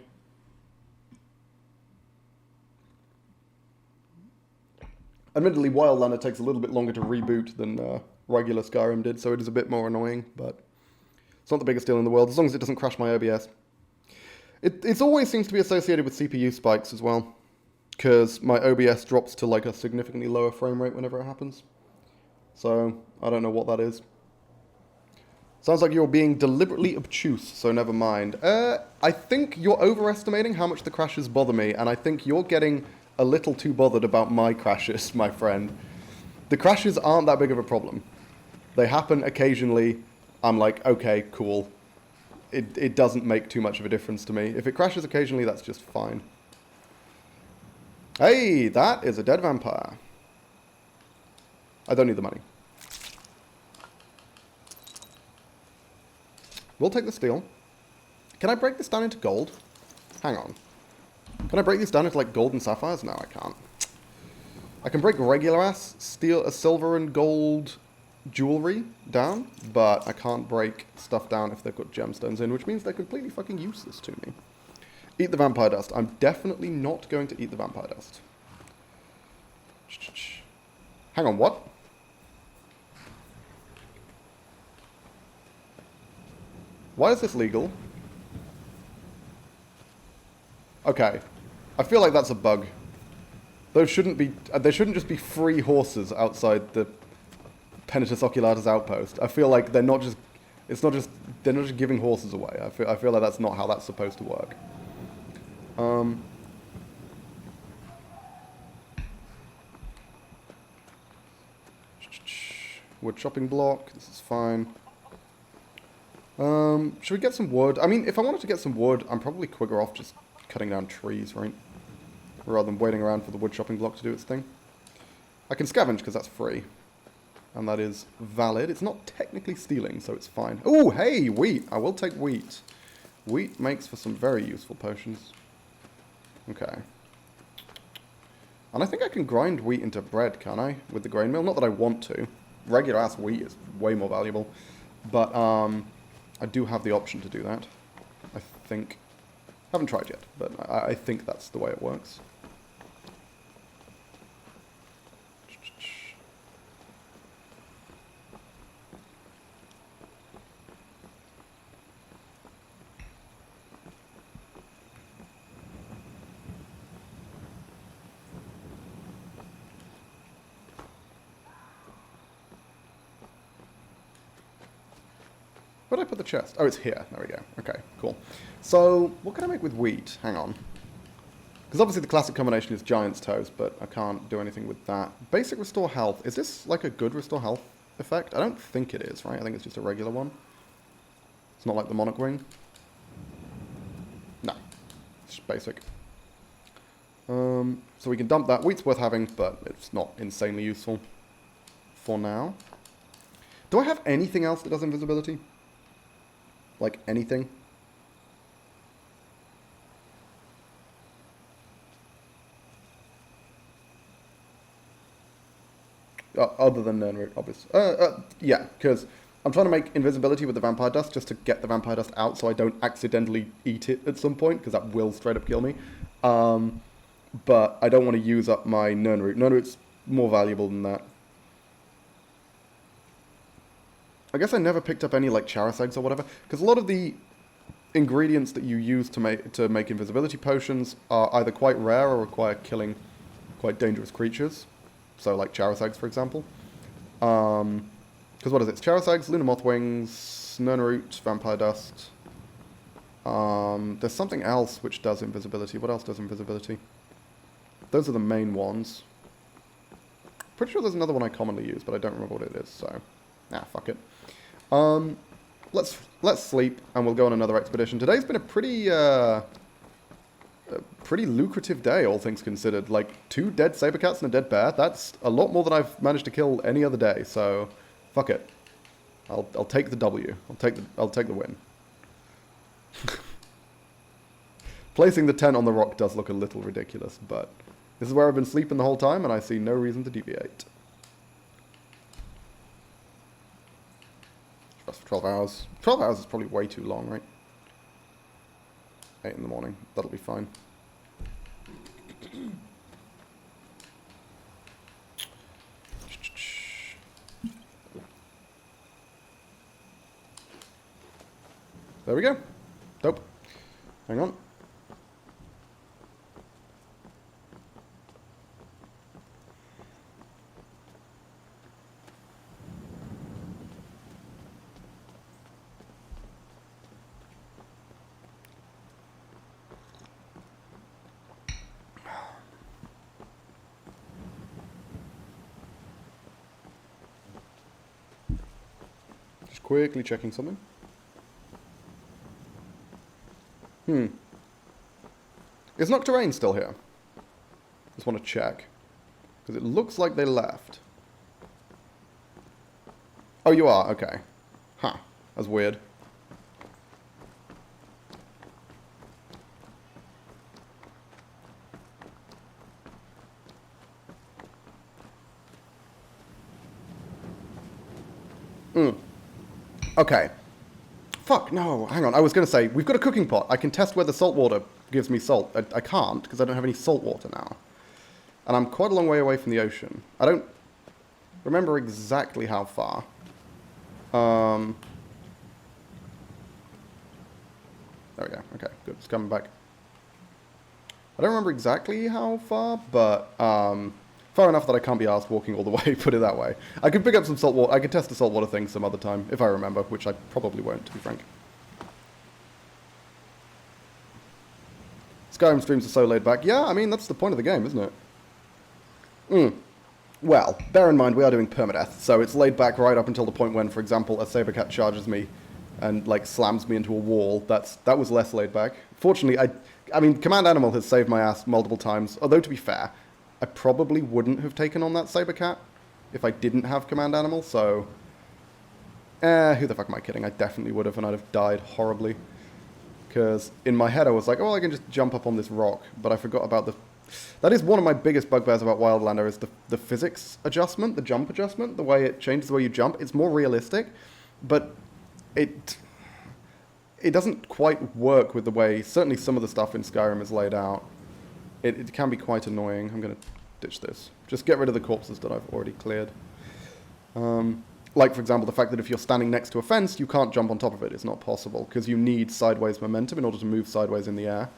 Admittedly, Wildlander takes a little bit longer to reboot than regular Skyrim did, so it is a bit more annoying, but it's not the biggest deal in the world, as long as it doesn't crash my OBS. It always seems to be associated with CPU spikes as well, because my OBS drops to like a significantly lower frame rate whenever it happens. So, I don't know what that is. Sounds like you're being deliberately obtuse, so never mind. I think you're overestimating how much the crashes bother me, and I think you're getting a little too bothered about my crashes, my friend. The crashes aren't that big of a problem. They happen occasionally. I'm like, okay, cool. It doesn't make too much of a difference to me. If it crashes occasionally, that's just fine. Hey, that is a dead vampire. I don't need the money. We'll take the steel. Can I break this down into gold? Hang on. Can I break this down into, like, gold and sapphires? No, I can't. I can break regular ass steel, silver and gold jewelry down, but I can't break stuff down if they've got gemstones in, which means they're completely fucking useless to me. Eat the vampire dust. I'm definitely not going to eat the vampire dust. Hang on, what? Why is this legal? Okay. I feel like that's a bug. Those shouldn't be... there shouldn't just be free horses outside the Penitus Oculatus outpost. I feel like they're not just... it's not just... they're not just giving horses away. I feel like that's not how that's supposed to work. Wood chopping block. This is fine. Should we get some wood? I mean, if I wanted to get some wood, I'm probably quicker off just cutting down trees, right? Rather than waiting around for the wood chopping block to do its thing. I can scavenge because that's free. And that is valid. It's not technically stealing, so it's fine. Oh, hey, wheat. I will take wheat. Wheat makes for some very useful potions. Okay. And I think I can grind wheat into bread, can I? With the grain mill? Not that I want to. Regular ass wheat is way more valuable. But, I do have the option to do that. I think. Haven't tried yet, but I think that's the way it works. Where did I put the chest? Oh, it's here. There we go. Okay, cool. So, what can I make with wheat? Hang on. Because obviously the classic combination is Giant's Toast, but I can't do anything with that. Basic Restore Health. Is this like a good Restore Health effect? I don't think it is, right? I think it's just a regular one. It's not like the Monarch Wing. No. It's just basic. So we can dump that. Wheat's worth having, but it's not insanely useful for now. Do I have anything else that does invisibility? Like, anything? Other than Nernroot, obviously. Yeah, because I'm trying to make invisibility with the vampire dust just to get the vampire dust out so I don't accidentally eat it at some point, because that will straight up kill me. But I don't want to use up my Nernroot. Nernroot's more valuable than that. I guess I never picked up any, like, Charis eggs or whatever, because a lot of the ingredients that you use to make invisibility potions are either quite rare or require killing quite dangerous creatures. So, like, Charis eggs, for example. Because what is it? It's Charis eggs, Lunar Moth Wings, Nernroot, Vampire Dust. There's something else which does invisibility. What else does invisibility? Those are the main ones. Pretty sure there's another one I commonly use, but I don't remember what it is, so... nah, fuck it. Let's sleep, and we'll go on another expedition. Today's been a pretty lucrative day, all things considered. Like, 2 dead saber cats and a dead bear. That's a lot more than I've managed to kill any other day. So, fuck it. I'll take the W. I'll take the win. Placing the tent on the rock does look a little ridiculous, but this is where I've been sleeping the whole time, and I see no reason to deviate. For 12 hours. 12 hours is probably way too long, right? 8 in the morning. That'll be fine. There we go. Dope. Hang on. Quickly checking something. Is Nocturane still here? Just want to check. Because it looks like they left. Oh, you are? Okay. Huh. That's weird. Okay. Fuck, no, hang on. I was going to say, we've got a cooking pot. I can test whether salt water gives me salt. I can't, because I don't have any salt water now. And I'm quite a long way away from the ocean. I don't remember exactly how far. There we go. Okay, good. It's coming back. I don't remember exactly how far, but far enough that I can't be arsed walking all the way, put it that way. I could pick up some salt water. I could test the salt water thing some other time, if I remember, which I probably won't, to be frank. Skyrim streams are so laid back. Yeah, I mean, that's the point of the game, isn't it? Well, bear in mind, we are doing permadeath, so it's laid back right up until the point when, for example, a saber cat charges me and, like, slams me into a wall. That was less laid back. Fortunately, I mean, Command Animal has saved my ass multiple times, although, to be fair, I probably wouldn't have taken on that saber cat if I didn't have Command Animal, so... who the fuck am I kidding? I definitely would have, and I'd have died horribly. Because in my head I was like, oh, I can just jump up on this rock, but I forgot about the... That is one of my biggest bugbears about Wildlander, is the physics adjustment, the jump adjustment, the way it changes the way you jump. It's more realistic, but it doesn't quite work with the way, certainly some of the stuff in Skyrim is laid out. It can be quite annoying. I'm going to ditch this. Just get rid of the corpses that I've already cleared. Like, for example, the fact that if you're standing next to a fence, you can't jump on top of it. It's not possible, because you need sideways momentum in order to move sideways in the air.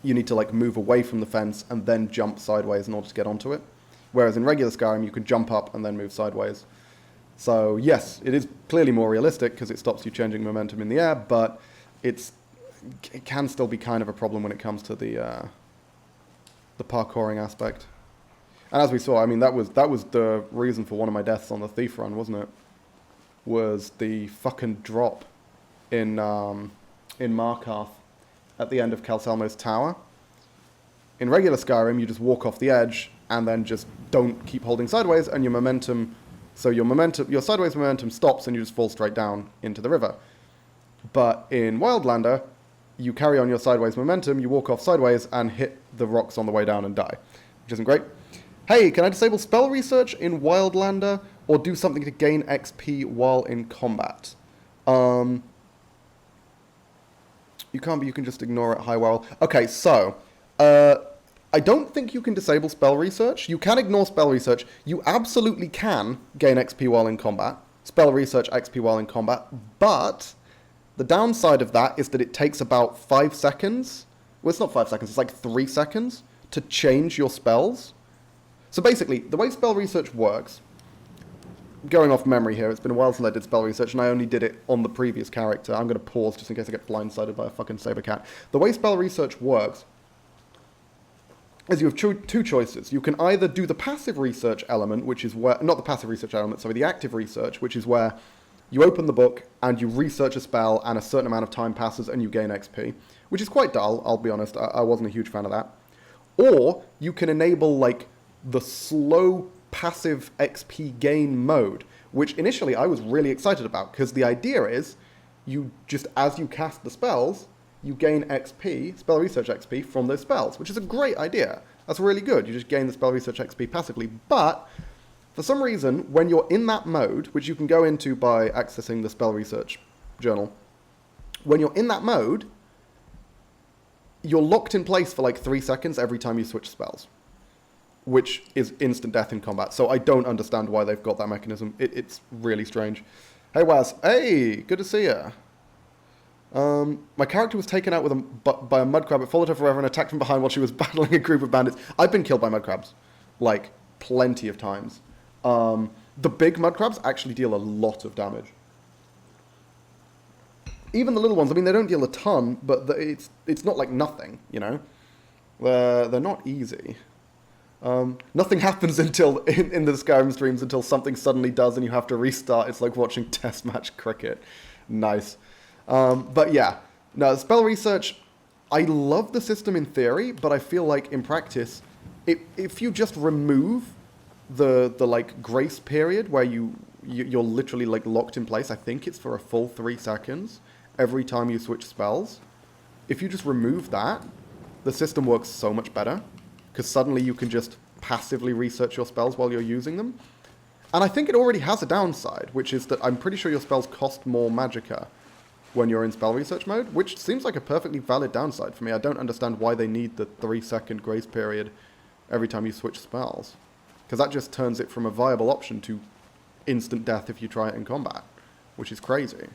You need to, like, move away from the fence and then jump sideways in order to get onto it. Whereas in regular Skyrim, you could jump up and then move sideways. So, yes, it is clearly more realistic, because it stops you changing momentum in the air, but it can still be kind of a problem when it comes to the parkouring aspect. And as we saw, I mean, that was the reason for one of my deaths on the Thief run, wasn't it? Was the fucking drop in Markarth at the end of Calcelmo's tower. In regular Skyrim, you just walk off the edge and then just don't keep holding sideways, and your momentum, your sideways momentum stops and you just fall straight down into the river. But in Wildlander, you carry on your sideways momentum, you walk off sideways and hit the rocks on the way down and die, which isn't great. Hey, can I disable spell research in Wildlander or do something to gain XP while in combat? You can't, but you can just ignore it. Hi, well. Okay, so, I don't think you can disable spell research. You can ignore spell research. You absolutely can gain XP while in combat. Spell research XP while in combat. But the downside of that is that it takes about 5 seconds. Well, it's not 5 seconds. It's like 3 seconds to change your spells. So basically, the way spell research works, going off memory here, it's been a while since I did spell research, and I only did it on the previous character. I'm going to pause just in case I get blindsided by a fucking saber cat. The way spell research works is you have two choices. You can either do the passive research element, which is where, not the passive research element, sorry, the active research, which is where you open the book and you research a spell and a certain amount of time passes and you gain XP, which is quite dull, I'll be honest. I wasn't a huge fan of that. Or you can enable, like, the slow passive XP gain mode, which initially I was really excited about, because the idea is you just, as you cast the spells, you gain XP, spell research XP, from those spells, which is a great idea. That's really good. You just gain the spell research XP passively. But for some reason, when you're in that mode, which you can go into by accessing the spell research journal, when you're in that mode, you're locked in place for like 3 seconds every time you switch spells, which is instant death in combat. So I don't understand why they've got that mechanism. It's really strange. Hey, Waz. Hey, good to see you. My character was taken out by a mud crab. It followed her forever and attacked from behind while she was battling a group of bandits. I've been killed by mud crabs, like, plenty of times. The big mud crabs actually deal a lot of damage. Even the little ones, I mean, they don't deal a ton, but it's not like nothing, you know? They're not easy. Nothing happens until in the Skyrim streams until something suddenly does and you have to restart. It's like watching test match cricket. Nice. But yeah, no, spell research, I love the system in theory, but I feel like in practice, if you just remove the like grace period where you're literally like locked in place, I think it's for a full 3 seconds every time you switch spells. If you just remove that, the system works so much better, because suddenly you can just passively research your spells while you're using them. And I think it already has a downside, which is that I'm pretty sure your spells cost more magicka when you're in spell research mode, which seems like a perfectly valid downside for me. I don't understand why they need the 3-second grace period every time you switch spells. Because that just turns it from a viable option to instant death if you try it in combat, which is crazy.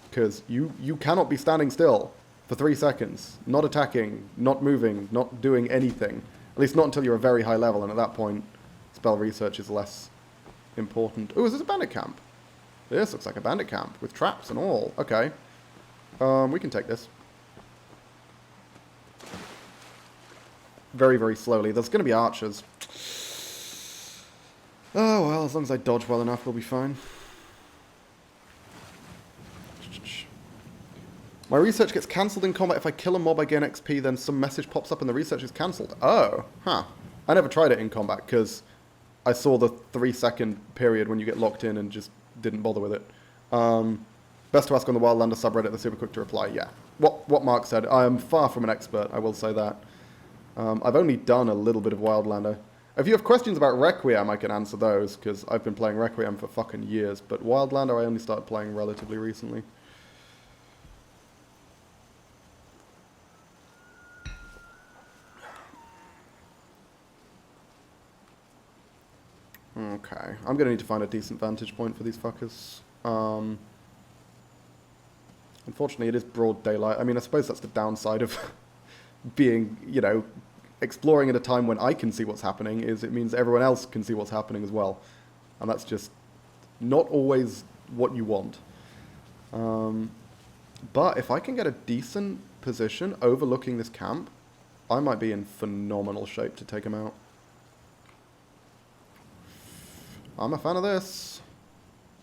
Because you cannot be standing still for 3 seconds, not attacking, not moving, not doing anything. At least not until you're a very high level, and at that point, spell research is less important. Oh, is this a bandit camp? This looks like a bandit camp with traps and all. Okay. We can take this. Very, very slowly. There's going to be archers. Oh, well, as long as I dodge well enough, we'll be fine. My research gets cancelled in combat. If I kill a mob, I gain XP, then some message pops up and the research is cancelled. Oh, huh. I never tried it in combat because I saw the 3-second period when you get locked in and just didn't bother with it. Best to ask on the Wildlander subreddit, they're super quick to reply. Yeah. What Mark said, I am far from an expert, I will say that. I've only done a little bit of Wildlander. If you have questions about Requiem, I can answer those, because I've been playing Requiem for fucking years, but Wildlander I only started playing relatively recently. Okay, I'm going to need to find a decent vantage point for these fuckers. Unfortunately, it is broad daylight. I mean, I suppose that's the downside of being, you know, exploring at a time when I can see what's happening, is it means everyone else can see what's happening as well. And that's just not always what you want. But if I can get a decent position overlooking this camp, I might be in phenomenal shape to take him out. I'm a fan of this.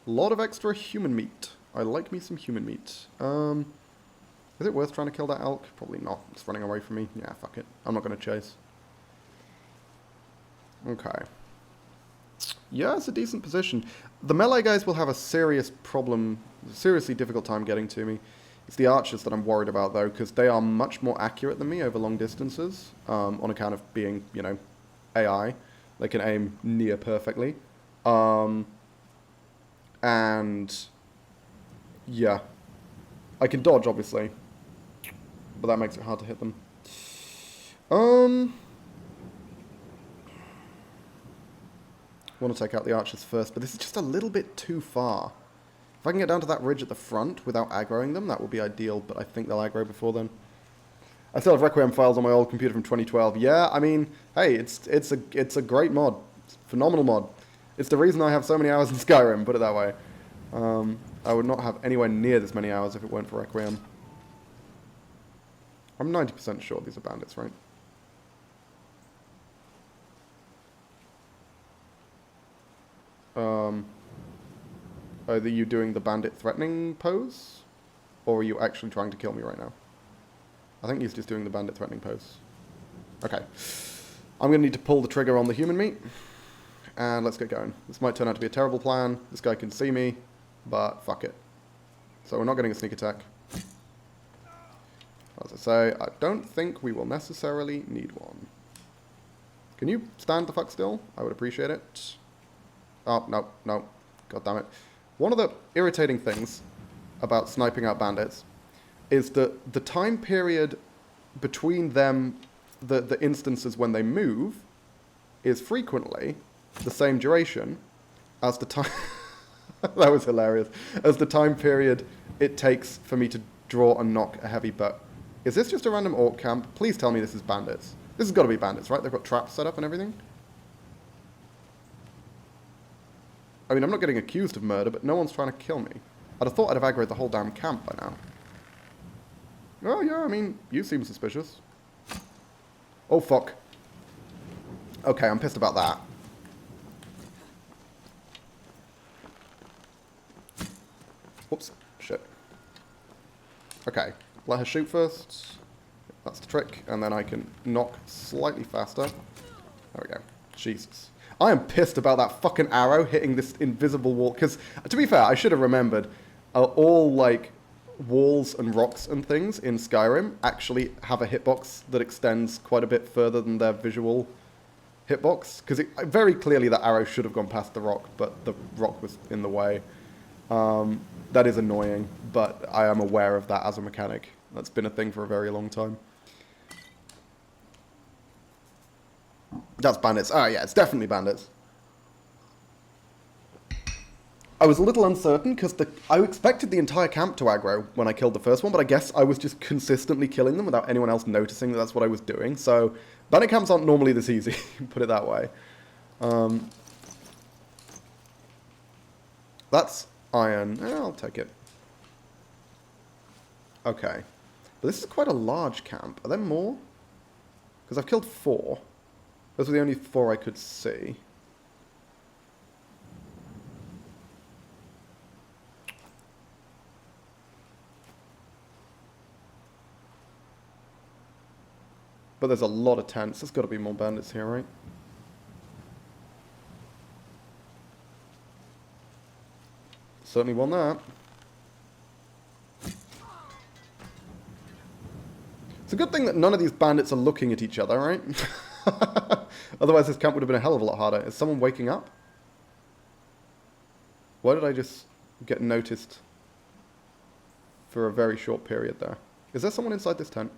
A lot of extra human meat. I like me some human meat. Is it worth trying to kill that elk? Probably not. It's running away from me. Yeah, fuck it. I'm not going to chase. Okay. Yeah, it's a decent position. The melee guys will have a serious problem, seriously difficult time getting to me. It's the archers that I'm worried about, though, because they are much more accurate than me over long distances, on account of being, you know, AI. They can aim near perfectly. And yeah, I can dodge, obviously, but that makes it hard to hit them. I want to take out the archers first, but this is just a little bit too far. If I can get down to that ridge at the front without aggroing them, that would be ideal, but I think they'll aggro before then. I still have Requiem files on my old computer from 2012. Yeah, I mean, hey, it's a great mod. It's a phenomenal mod. It's the reason I have so many hours in Skyrim, put it that way. I would not have anywhere near this many hours if it weren't for Requiem. I'm 90% sure these are bandits, right? Are you doing the bandit threatening pose? Or are you actually trying to kill me right now? I think he's just doing the bandit threatening pose. Okay. I'm going to need to pull the trigger on the human meat. And let's get going. This might turn out to be a terrible plan. This guy can see me, but fuck it. So we're not getting a sneak attack. As I say, I don't think we will necessarily need one. Can you stand the fuck still? I would appreciate it. Oh, no, no. God damn it. One of the irritating things about sniping out bandits is that the time period between them, the instances when they move, is frequently the same duration as the time... That was hilarious. As the time period it takes for me to draw and knock a heavy bow. Is this just a random orc camp? Please tell me this is bandits. This has got to be bandits, right? They've got traps set up and everything? I mean, I'm not getting accused of murder, but no one's trying to kill me. I'd have thought I'd have aggroed the whole damn camp by now. Oh, yeah, I mean, you seem suspicious. Oh, fuck. Okay, I'm pissed about that. Whoops. Shit. Okay. Let her shoot first. That's the trick. And then I can knock slightly faster. There we go. Jesus. I am pissed about that fucking arrow hitting this invisible wall. Because, to be fair, I should have remembered. All, like, walls and rocks and things in Skyrim actually have a hitbox that extends quite a bit further than their visual hitbox, because very clearly that arrow should have gone past the rock, but the rock was in the way. That is annoying, but I am aware of that as a mechanic. That's been a thing for a very long time. That's bandits. Oh yeah, it's definitely bandits. I was a little uncertain because I expected the entire camp to aggro when I killed the first one, but I guess I was just consistently killing them without anyone else noticing that that's what I was doing. So bandit camps aren't normally this easy, put it that way. That's iron. I'll take it. Okay. But this is quite a large camp. Are there more? Because I've killed 4. Those were the only 4 I could see. But there's a lot of tents. There's got to be more bandits here, right? Certainly want that. It's a good thing that none of these bandits are looking at each other, right? Otherwise this camp would have been a hell of a lot harder. Is someone waking up? Why did I just get noticed for a very short period there? Is there someone inside this tent?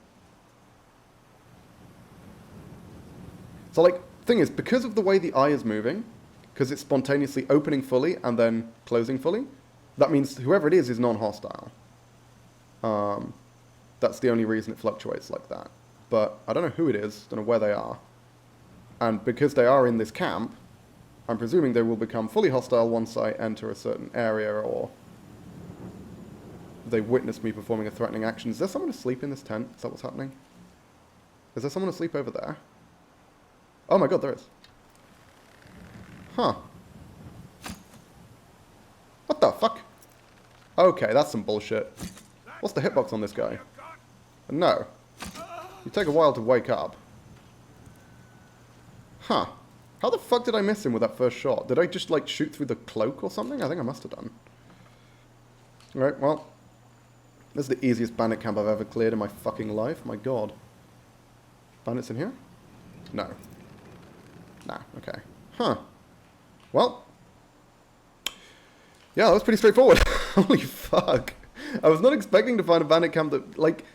So, like, thing is, because of the way the eye is moving, because it's spontaneously opening fully and then closing fully, that means whoever it is non-hostile. That's the only reason it fluctuates like that. But I don't know who it is, don't know where they are. And because they are in this camp, I'm presuming they will become fully hostile once I enter a certain area or they witness me performing a threatening action. Is there someone asleep in this tent? Is that what's happening? Is there someone asleep over there? Oh my god, there is. Huh. What the fuck? Okay, that's some bullshit. What's the hitbox on this guy? No. You take a while to wake up. Huh. How the fuck did I miss him with that first shot? Did I just, like, shoot through the cloak or something? I think I must have done. Alright, well. This is the easiest bandit camp I've ever cleared in my fucking life. My god. Bandits in here? No. Nah, okay. Huh. Well. Yeah, that was pretty straightforward. Holy fuck. I was not expecting to find a bandit camp that, like,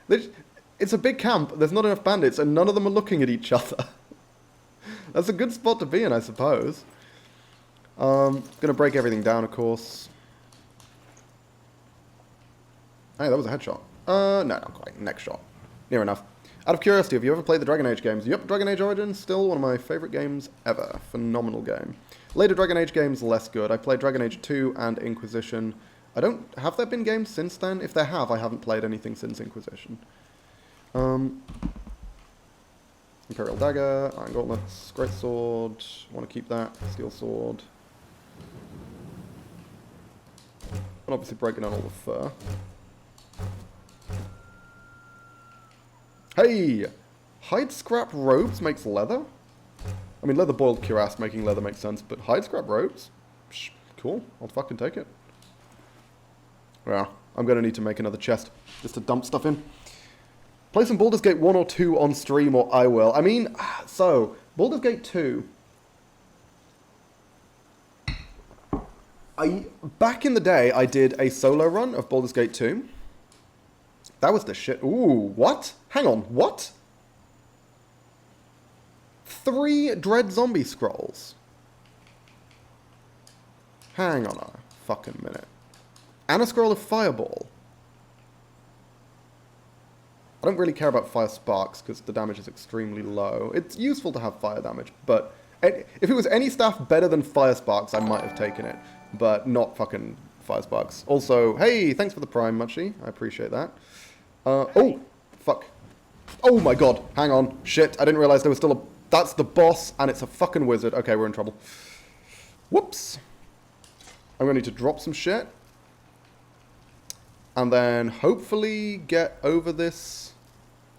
it's a big camp, there's not enough bandits, and none of them are looking at each other. That's a good spot to be in, I suppose. Gonna break everything down, of course. Hey, that was a headshot. No, not quite. Next shot. Near enough. Out of curiosity, have you ever played the Dragon Age games? Yep, Dragon Age Origins, still one of my favourite games ever. Phenomenal game. Later Dragon Age games, less good. I played Dragon Age 2 and Inquisition. Have there been games since then? If there have, I haven't played anything since Inquisition. Imperial Dagger, Iron Gauntlets, Great Sword, want to keep that, Steel Sword. And obviously breaking down all the fur. Hey! Hide scrap robes makes leather? I mean, leather boiled cuirass making leather makes sense, but hide scrap robes? Psh, cool, I'll fucking take it. Yeah, I'm going to need to make another chest just to dump stuff in. Play some Baldur's Gate 1 or 2 on stream, or I will. I mean, so, Baldur's Gate 2. Back in the day, I did a solo run of Baldur's Gate 2. That was the shit. Ooh, what? Hang on, what? 3 Dread Zombie Scrolls. Hang on a fucking minute. And a Scroll of Fireball. I don't really care about Fire Sparks because the damage is extremely low. It's useful to have fire damage, but if it was any staff better than Fire Sparks, I might have taken it. But not fucking Fire Sparks. Also, hey, thanks for the Prime, Muchie. I appreciate that. Oh, fuck. Oh my god, hang on. Shit, I didn't realize there was still a... That's the boss, and it's a fucking wizard. Okay, we're in trouble. Whoops. I'm going to need to drop some shit. And then hopefully get over this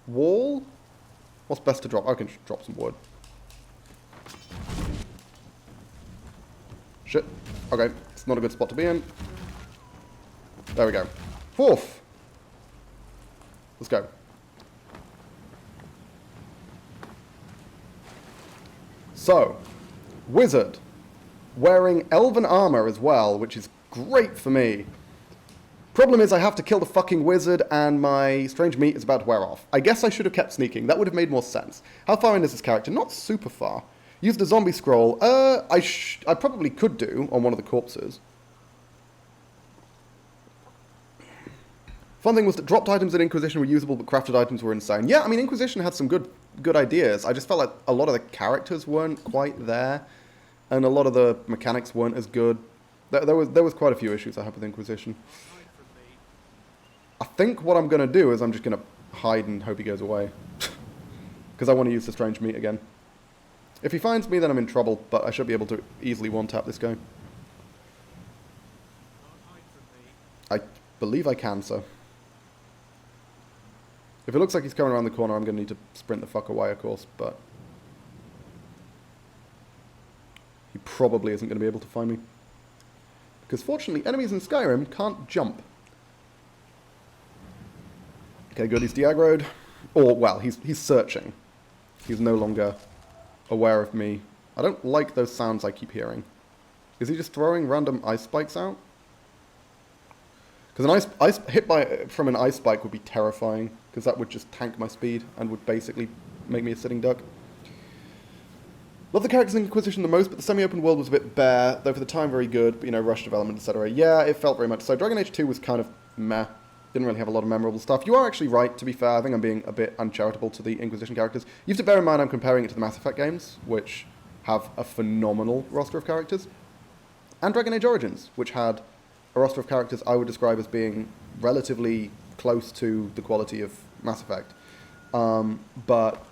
wall. What's best to drop? I can drop some wood. Shit. Okay, it's not a good spot to be in. There we go. Woof. Let's go. So, wizard. Wearing elven armor as well, which is great for me. Problem is I have to kill the fucking wizard and my strange meat is about to wear off. I guess I should have kept sneaking. That would have made more sense. How far in is this character? Not super far. Use the zombie scroll. I probably could do on one of the corpses. Fun thing was that dropped items in Inquisition were usable, but crafted items were insane. Yeah, I mean, Inquisition had some good ideas. I just felt like a lot of the characters weren't quite there, and a lot of the mechanics weren't as good. There was quite a few issues I had with Inquisition. I think what I'm going to do is I'm just going to hide and hope he goes away. Because I want to use the strange meat again. If he finds me, then I'm in trouble, but I should be able to easily one-tap this guy. I believe I can, so. If it looks like he's coming around the corner, I'm going to need to sprint the fuck away, of course, but he probably isn't going to be able to find me. Because fortunately, enemies in Skyrim can't jump. Okay, good, he's de-aggroed. Or, well, he's searching. He's no longer aware of me. I don't like those sounds I keep hearing. Is he just throwing random ice spikes out? Because an ice hit from an ice spike would be terrifying, because that would just tank my speed and would basically make me a sitting duck. Love the characters in Inquisition the most, but the semi-open world was a bit bare, though for the time very good, but, you know, rush development, etc. Yeah, it felt very much so. Dragon Age 2 was kind of meh. Didn't really have a lot of memorable stuff. You are actually right, to be fair. I think I'm being a bit uncharitable to the Inquisition characters. You have to bear in mind I'm comparing it to the Mass Effect games, which have a phenomenal roster of characters. And Dragon Age Origins, which had a roster of characters I would describe as being relatively close to the quality of Mass Effect. But,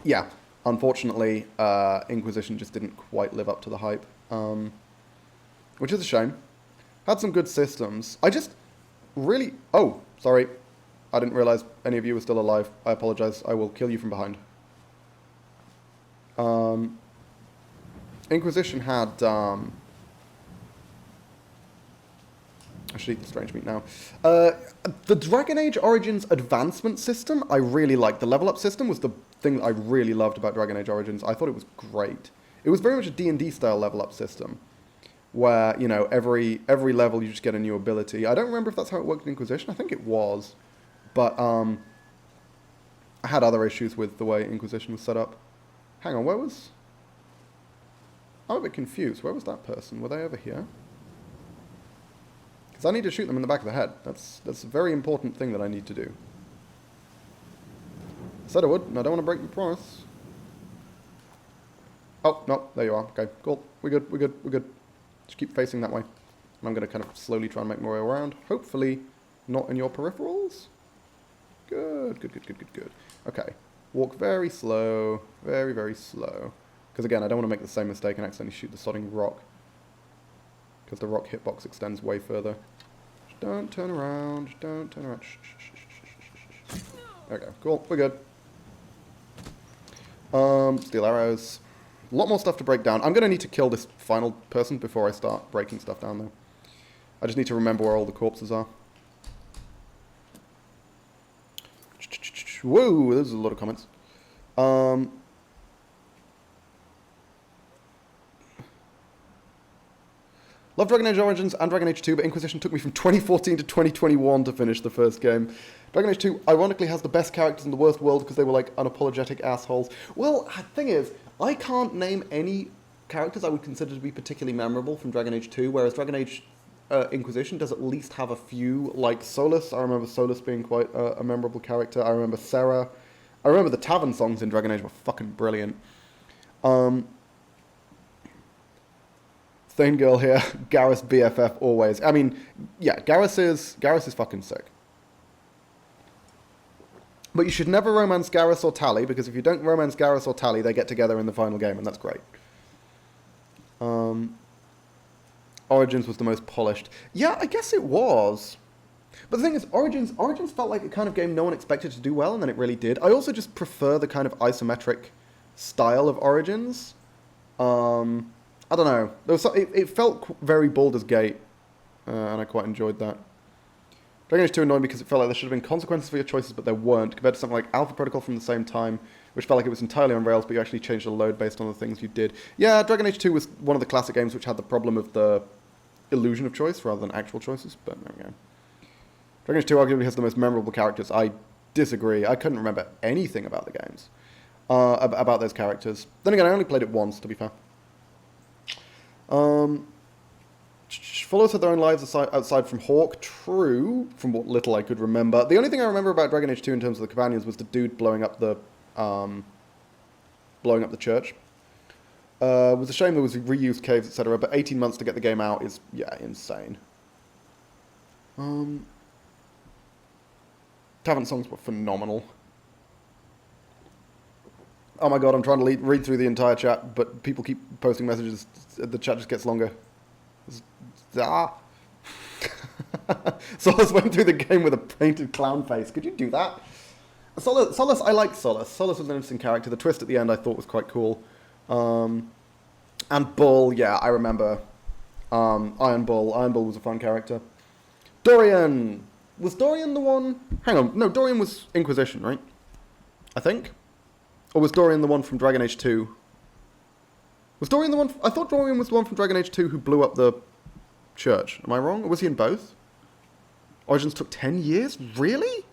yeah, unfortunately, Inquisition just didn't quite live up to the hype. Which is a shame. Had some good systems. I just really... Oh, sorry. I didn't realize any of you were still alive. I apologize. I will kill you from behind. Inquisition had... I should eat the strange meat now. The Dragon Age Origins advancement system, I really liked. The level up system was the thing that I really loved about Dragon Age Origins. I thought it was great. It was very much a D&D style level up system, where, you know, every level you just get a new ability. I don't remember if that's how it worked in Inquisition. I think it was. But I had other issues with the way Inquisition was set up. Hang on, where was... I'm a bit confused. Where was that person? Were they over here? Because I need to shoot them in the back of the head. That's a very important thing that I need to do. I said I would, and I don't want to break the promise. Oh, no, there you are. Okay, cool. We're good. Just keep facing that way. And I'm going to kind of slowly try and make my way around. Hopefully not in your peripherals. Good. Okay, walk very slow. Very slow. Because again, I don't want to make the same mistake and accidentally shoot the sodding rock. Because the rock hitbox extends way further. Just don't turn around. Shh. Okay, cool. We're good. Steel arrows. A lot more stuff to break down. I'm going to need to kill this final person before I start breaking stuff down, though. I just need to remember where all the corpses are. Whoa, there's a lot of comments. Love Dragon Age Origins and Dragon Age 2, but Inquisition took me from 2014 to 2021 to finish the first game. Dragon Age 2 ironically has the best characters in the worst world because they were like unapologetic assholes. Well, the thing is, I can't name any characters I would consider to be particularly memorable from Dragon Age 2, whereas Dragon Age Inquisition does at least have a few, like Solus. I remember Solus being quite a memorable character. I remember Sarah. I remember the Tavern songs in Dragon Age were fucking brilliant. Thane Girl here, Garrus BFF always. I mean, yeah, Garrus is fucking sick. But you should never romance Garrus or Tally, because if you don't romance Garrus or Tally, they get together in the final game, and that's great. Origins was the most polished. Yeah, I guess it was. But the thing is, Origins felt like a kind of game no one expected to do well, and then it really did. I also just prefer the kind of isometric style of Origins. I don't know. It felt very Baldur's Gate, and I quite enjoyed that. Dragon Age 2 annoyed me because it felt like there should have been consequences for your choices, but there weren't, compared to something like Alpha Protocol from the same time, which felt like it was entirely on rails, but you actually changed the load based on the things you did. Yeah, Dragon Age 2 was one of the classic games which had the problem of the illusion of choice rather than actual choices, but there we go. Dragon Age 2 arguably has the most memorable characters. I disagree. I couldn't remember anything about the games, about those characters. Then again, I only played it once, to be fair. Followers had their own lives outside from Hawk. True, from what little I could remember. The only thing I remember about Dragon Age 2 in terms of the companions was the dude blowing up the church. It was a shame there was reused caves, etc. But 18 months to get the game out is, yeah, insane. Tavern songs were phenomenal. Oh my god, I'm trying to read through the entire chat, but people keep posting messages. The chat just gets longer. Solus went through the game with a painted clown face. Could you do that? Solus, I like Solus. Solus was an interesting character. The twist at the end I thought was quite cool. And Bull, yeah, I remember. Iron Bull. Iron Bull was a fun character. Dorian! Was Dorian the one? Hang on. No, Dorian was Inquisition, right? I think. Or was Dorian the one from Dragon Age 2? Was Dorian the one... I thought Dorian was the one from Dragon Age 2 who blew up the church. Am I wrong? Or was he in both? Origins took 10 years? Really?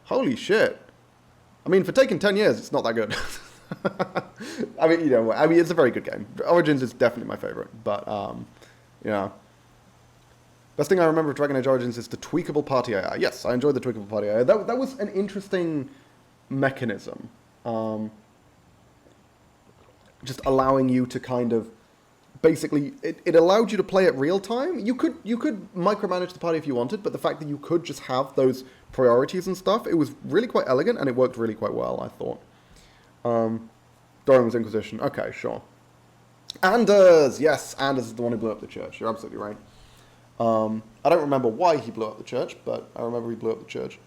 Holy shit. I mean, for taking 10 years, it's not that good. I mean, you know, it's a very good game. Origins is definitely my favorite, but, you know. Best thing I remember of Dragon Age Origins is the tweakable party AI. Yes, I enjoyed the tweakable party AI. That was an interesting mechanism. Just allowing you to kind of, basically, it allowed you to play at real time. You could micromanage the party if you wanted, but the fact that you could just have those priorities and stuff, it was really quite elegant, and it worked really quite well, I thought. Dorian was Inquisition. Okay, sure. Anders! Yes, Anders is the one who blew up the church. You're absolutely right. I don't remember why he blew up the church, but I remember he blew up the church.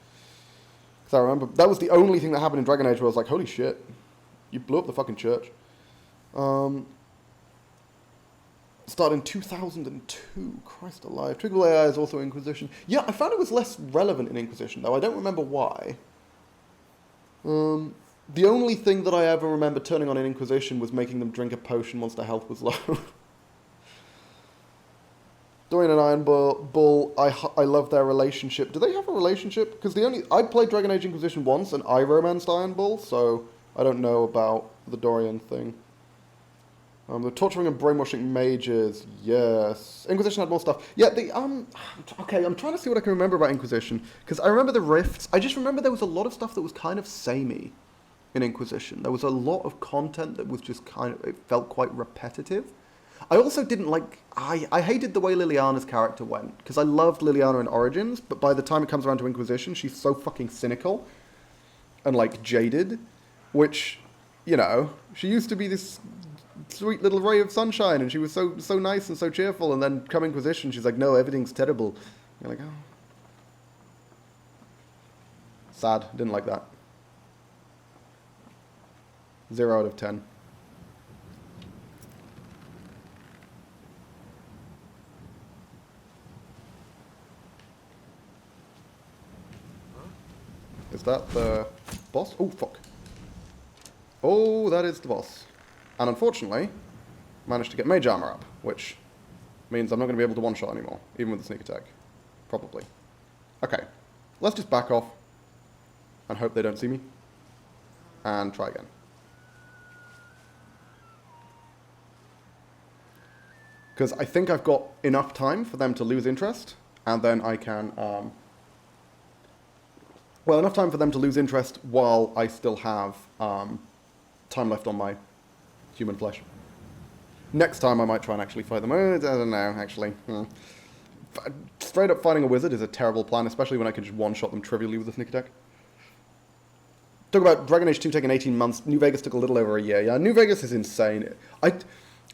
Because I remember, that was the only thing that happened in Dragon Age where I was like, holy shit, you blew up the fucking church. Started in 2002. Christ alive. Tweakable AI is also Inquisition. Yeah, I found it was less relevant in Inquisition, though. I don't remember why. The only thing that I ever remember turning on in Inquisition was making them drink a potion once their health was low. Dorian and Iron Bull, I love their relationship. Do they have a relationship? Because I played Dragon Age Inquisition once, and I romanced Iron Bull, so I don't know about the Dorian thing. The torturing and brainwashing mages, yes. Inquisition had more stuff. Yeah, okay, I'm trying to see what I can remember about Inquisition, because I remember the rifts. I just remember there was a lot of stuff that was kind of samey in Inquisition. There was a lot of content that was just kind of, it felt quite repetitive. I also didn't like, I hated the way Liliana's character went, because I loved Liliana in Origins, but by the time it comes around to Inquisition, she's so fucking cynical and, like, jaded, which, you know, she used to be this sweet little ray of sunshine, and she was so nice and so cheerful, and then come Inquisition, she's like, no, everything's terrible. You're like, oh. Sad. Didn't like that. 0 out of 10. Is that the boss? Oh, fuck. Oh, that is the boss. And unfortunately, managed to get mage armor up, which means I'm not going to be able to one-shot anymore, even with the sneak attack. Probably. Okay. Let's just back off and hope they don't see me. And try again. Because I think I've got enough time for them to lose interest, and then I can... well, enough time for them to lose interest while I still have time left on my human flesh. Next time I might try and actually fight them. I don't know, actually. Straight up fighting a wizard is a terrible plan, especially when I can just one-shot them trivially with a sneak attack. Talk about Dragon Age 2 taking 18 months. New Vegas took a little over a year. Yeah, New Vegas is insane.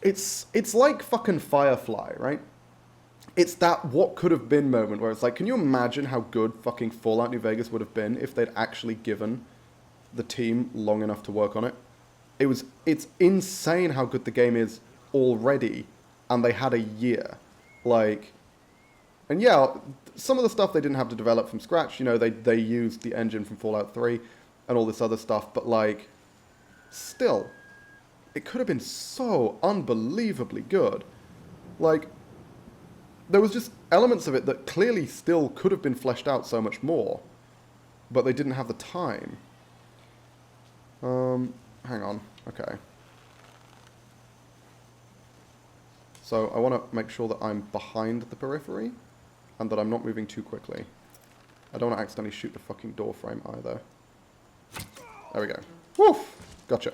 It's like fucking Firefly, right? It's that what could have been moment where it's like, can you imagine how good fucking Fallout New Vegas would have been if they'd actually given the team long enough to work on it? It's insane how good the game is already, and they had a year. Like, And yeah, some of the stuff they didn't have to develop from scratch. You know, they used the engine from Fallout 3 and all this other stuff. But, like, still, it could have been so unbelievably good. Like, there was just elements of it that clearly still could have been fleshed out so much more. But they didn't have the time. Hang on. Okay. So I want to make sure that I'm behind the periphery and that I'm not moving too quickly. I don't want to accidentally shoot the fucking door frame either. There we go. Woof! Gotcha.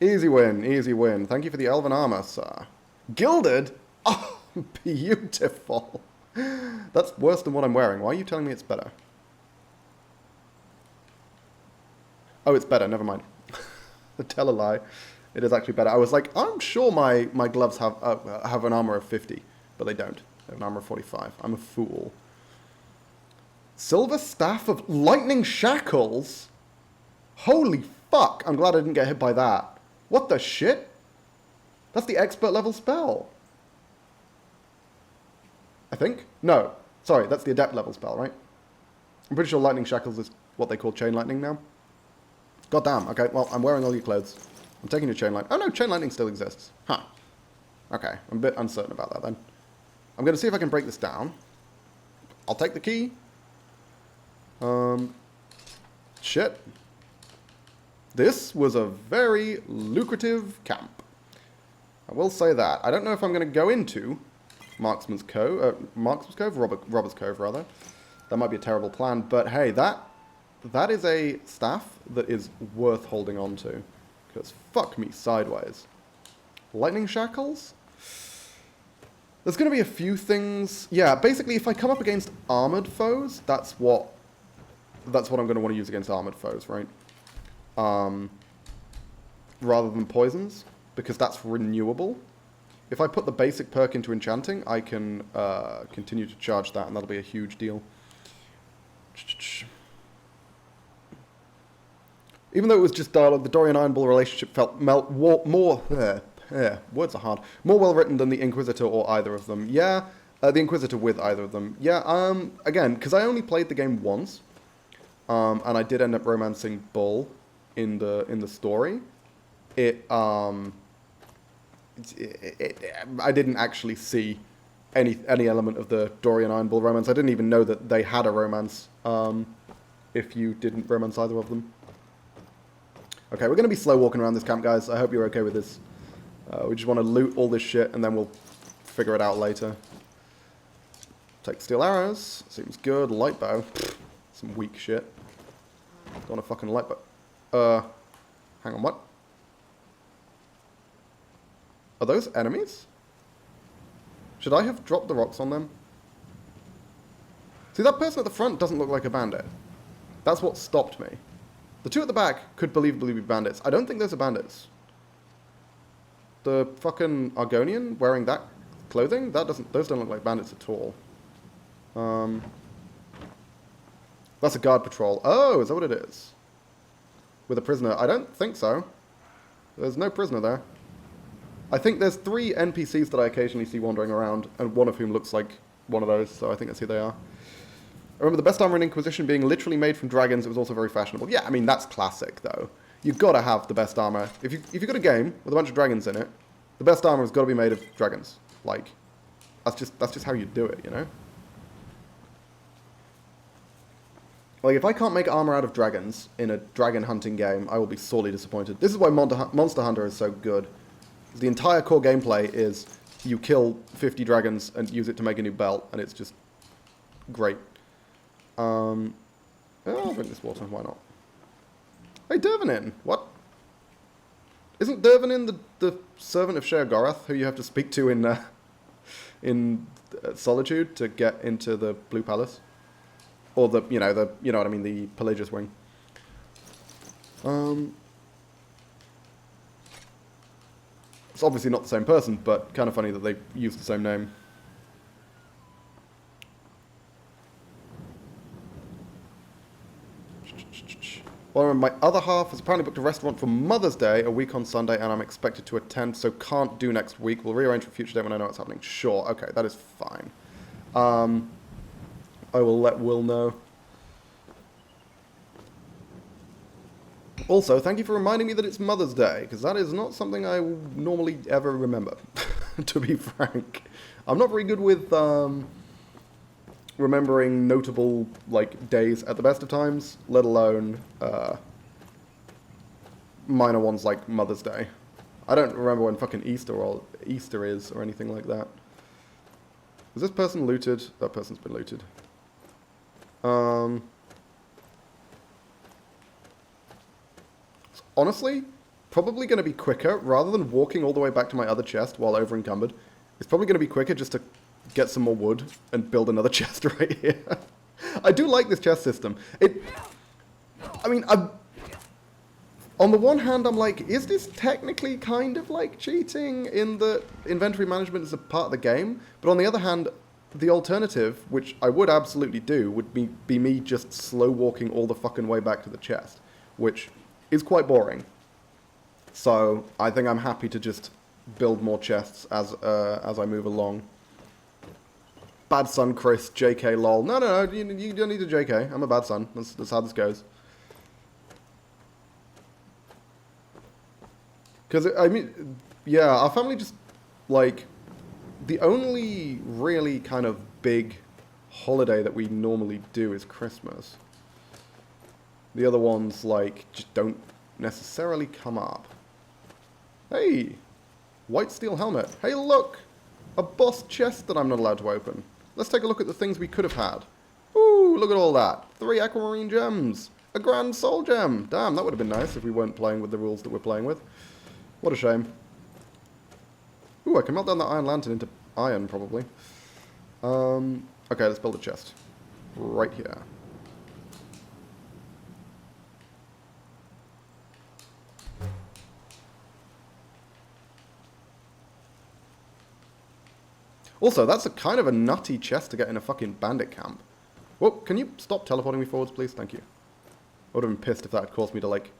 Easy win, easy win. Thank you for the elven armor, sir. Gilded? Oh, beautiful. That's worse than what I'm wearing. Why are you telling me it's better? Oh, it's better. Never mind. Tell a lie. It is actually better. I was like, I'm sure my gloves have an armor of 50, but they don't. They have an armor of 45. I'm a fool. Silver Staff of Lightning Shackles? Holy fuck. I'm glad I didn't get hit by that. What the shit? That's the expert level spell. I think? No. Sorry, that's the adept level spell, right? I'm pretty sure Lightning Shackles is what they call Chain Lightning now. God damn. Okay, well, I'm wearing all your clothes. I'm taking your Chain Lightning. Oh no, Chain Lightning still exists. Huh. Okay, I'm a bit uncertain about that then. I'm going to see if I can break this down. I'll take the key. Shit. This was a very lucrative camp. I will say that. I don't know if I'm going to go into Marksman's Cove, Robbers Cove, rather. That might be a terrible plan, but hey, that is a staff that is worth holding on to. Because fuck me sideways. Lightning Shackles? There's going to be a few things. Yeah, basically, if I come up against armored foes, that's what I'm going to want to use against armored foes, right? Rather than poisons, because that's renewable. If I put the basic perk into enchanting, I can continue to charge that, and that'll be a huge deal. Even though it was just dialogue, the Dorian Ironbull relationship felt more words are hard. More well written than the Inquisitor or either of them. Yeah, the Inquisitor with either of them. Yeah, again, because I only played the game once, and I did end up romancing Bull in the story. I didn't actually see any element of the Dorian Ironbull romance. I didn't even know that they had a romance. If you didn't romance either of them. Okay, we're going to be slow walking around this camp, guys. I hope you're okay with this. We just want to loot all this shit, and then we'll figure it out later. Take steel arrows. Seems good. Light bow. Some weak shit. Don't want a fucking light bow. Hang on, what? Are those enemies? Should I have dropped the rocks on them? See, that person at the front doesn't look like a bandit. That's what stopped me. The two at the back could believably be bandits. I don't think those are bandits. The fucking Argonian wearing that clothing? Those don't look like bandits at all. That's a guard patrol. Oh, is that what it is? With a prisoner? I don't think so. There's no prisoner there. I think there's 3 NPCs that I occasionally see wandering around, and one of whom looks like one of those, so I think that's who they are. I remember the best armor in Inquisition being literally made from dragons. It was also very fashionable. Yeah, I mean, that's classic, though. You've got to have the best armor. If you've got a game with a bunch of dragons in it, the best armor has got to be made of dragons. Like, that's just how you do it, you know? Like, if I can't make armor out of dragons in a dragon hunting game, I will be sorely disappointed. This is why Monster Hunter is so good. The entire core gameplay is you kill 50 dragons and use it to make a new belt, and it's just great. I'll drink this water, why not? Hey, Dervanin! What? Isn't Dervanin the servant of Sheogorath, who you have to speak to in Solitude to get into the Blue Palace? Or you know what I mean, the Pelagius Wing. It's obviously not the same person, but kind of funny that they use the same name. Well, my other half has apparently booked a restaurant for Mother's Day, a week on Sunday, and I'm expected to attend, so can't do next week. We'll rearrange for a future date when I know what's happening. Sure, okay, that is fine. I will let Will know. Also, thank you for reminding me that it's Mother's Day, because that is not something I normally ever remember, to be frank. I'm not very good with remembering notable like days at the best of times, let alone minor ones like Mother's Day. I don't remember when fucking Easter is or anything like that. Was this person looted? That person's been looted. Honestly, probably going to be quicker, rather than walking all the way back to my other chest while over encumbered. It's probably going to be quicker just to get some more wood and build another chest right here. I do like this chest system. On the one hand, I'm like, is this technically kind of like cheating in that inventory management is a part of the game? But on the other hand, the alternative, which I would absolutely do, would be me just slow walking all the fucking way back to the chest, which is quite boring. So I think I'm happy to just build more chests as I move along. Bad son, Chris, JK, lol. No, you don't need a JK. I'm a bad son. That's how this goes. Because, I mean, yeah, our family just, like, the only really kind of big holiday that we normally do is Christmas. The other ones, like, just don't necessarily come up. Hey! White steel helmet. Hey, look! A boss chest that I'm not allowed to open. Let's take a look at the things we could have had. Ooh, look at all that. 3 aquamarine gems. A grand soul gem. Damn, that would have been nice if we weren't playing with the rules that we're playing with. What a shame. Ooh, I can melt down the iron lantern into iron, probably. Okay, let's build a chest. Right here. Also, that's a kind of a nutty chest to get in a fucking bandit camp. Whoa, can you stop teleporting me forwards, please? Thank you. I would have been pissed if that had caused me to, like,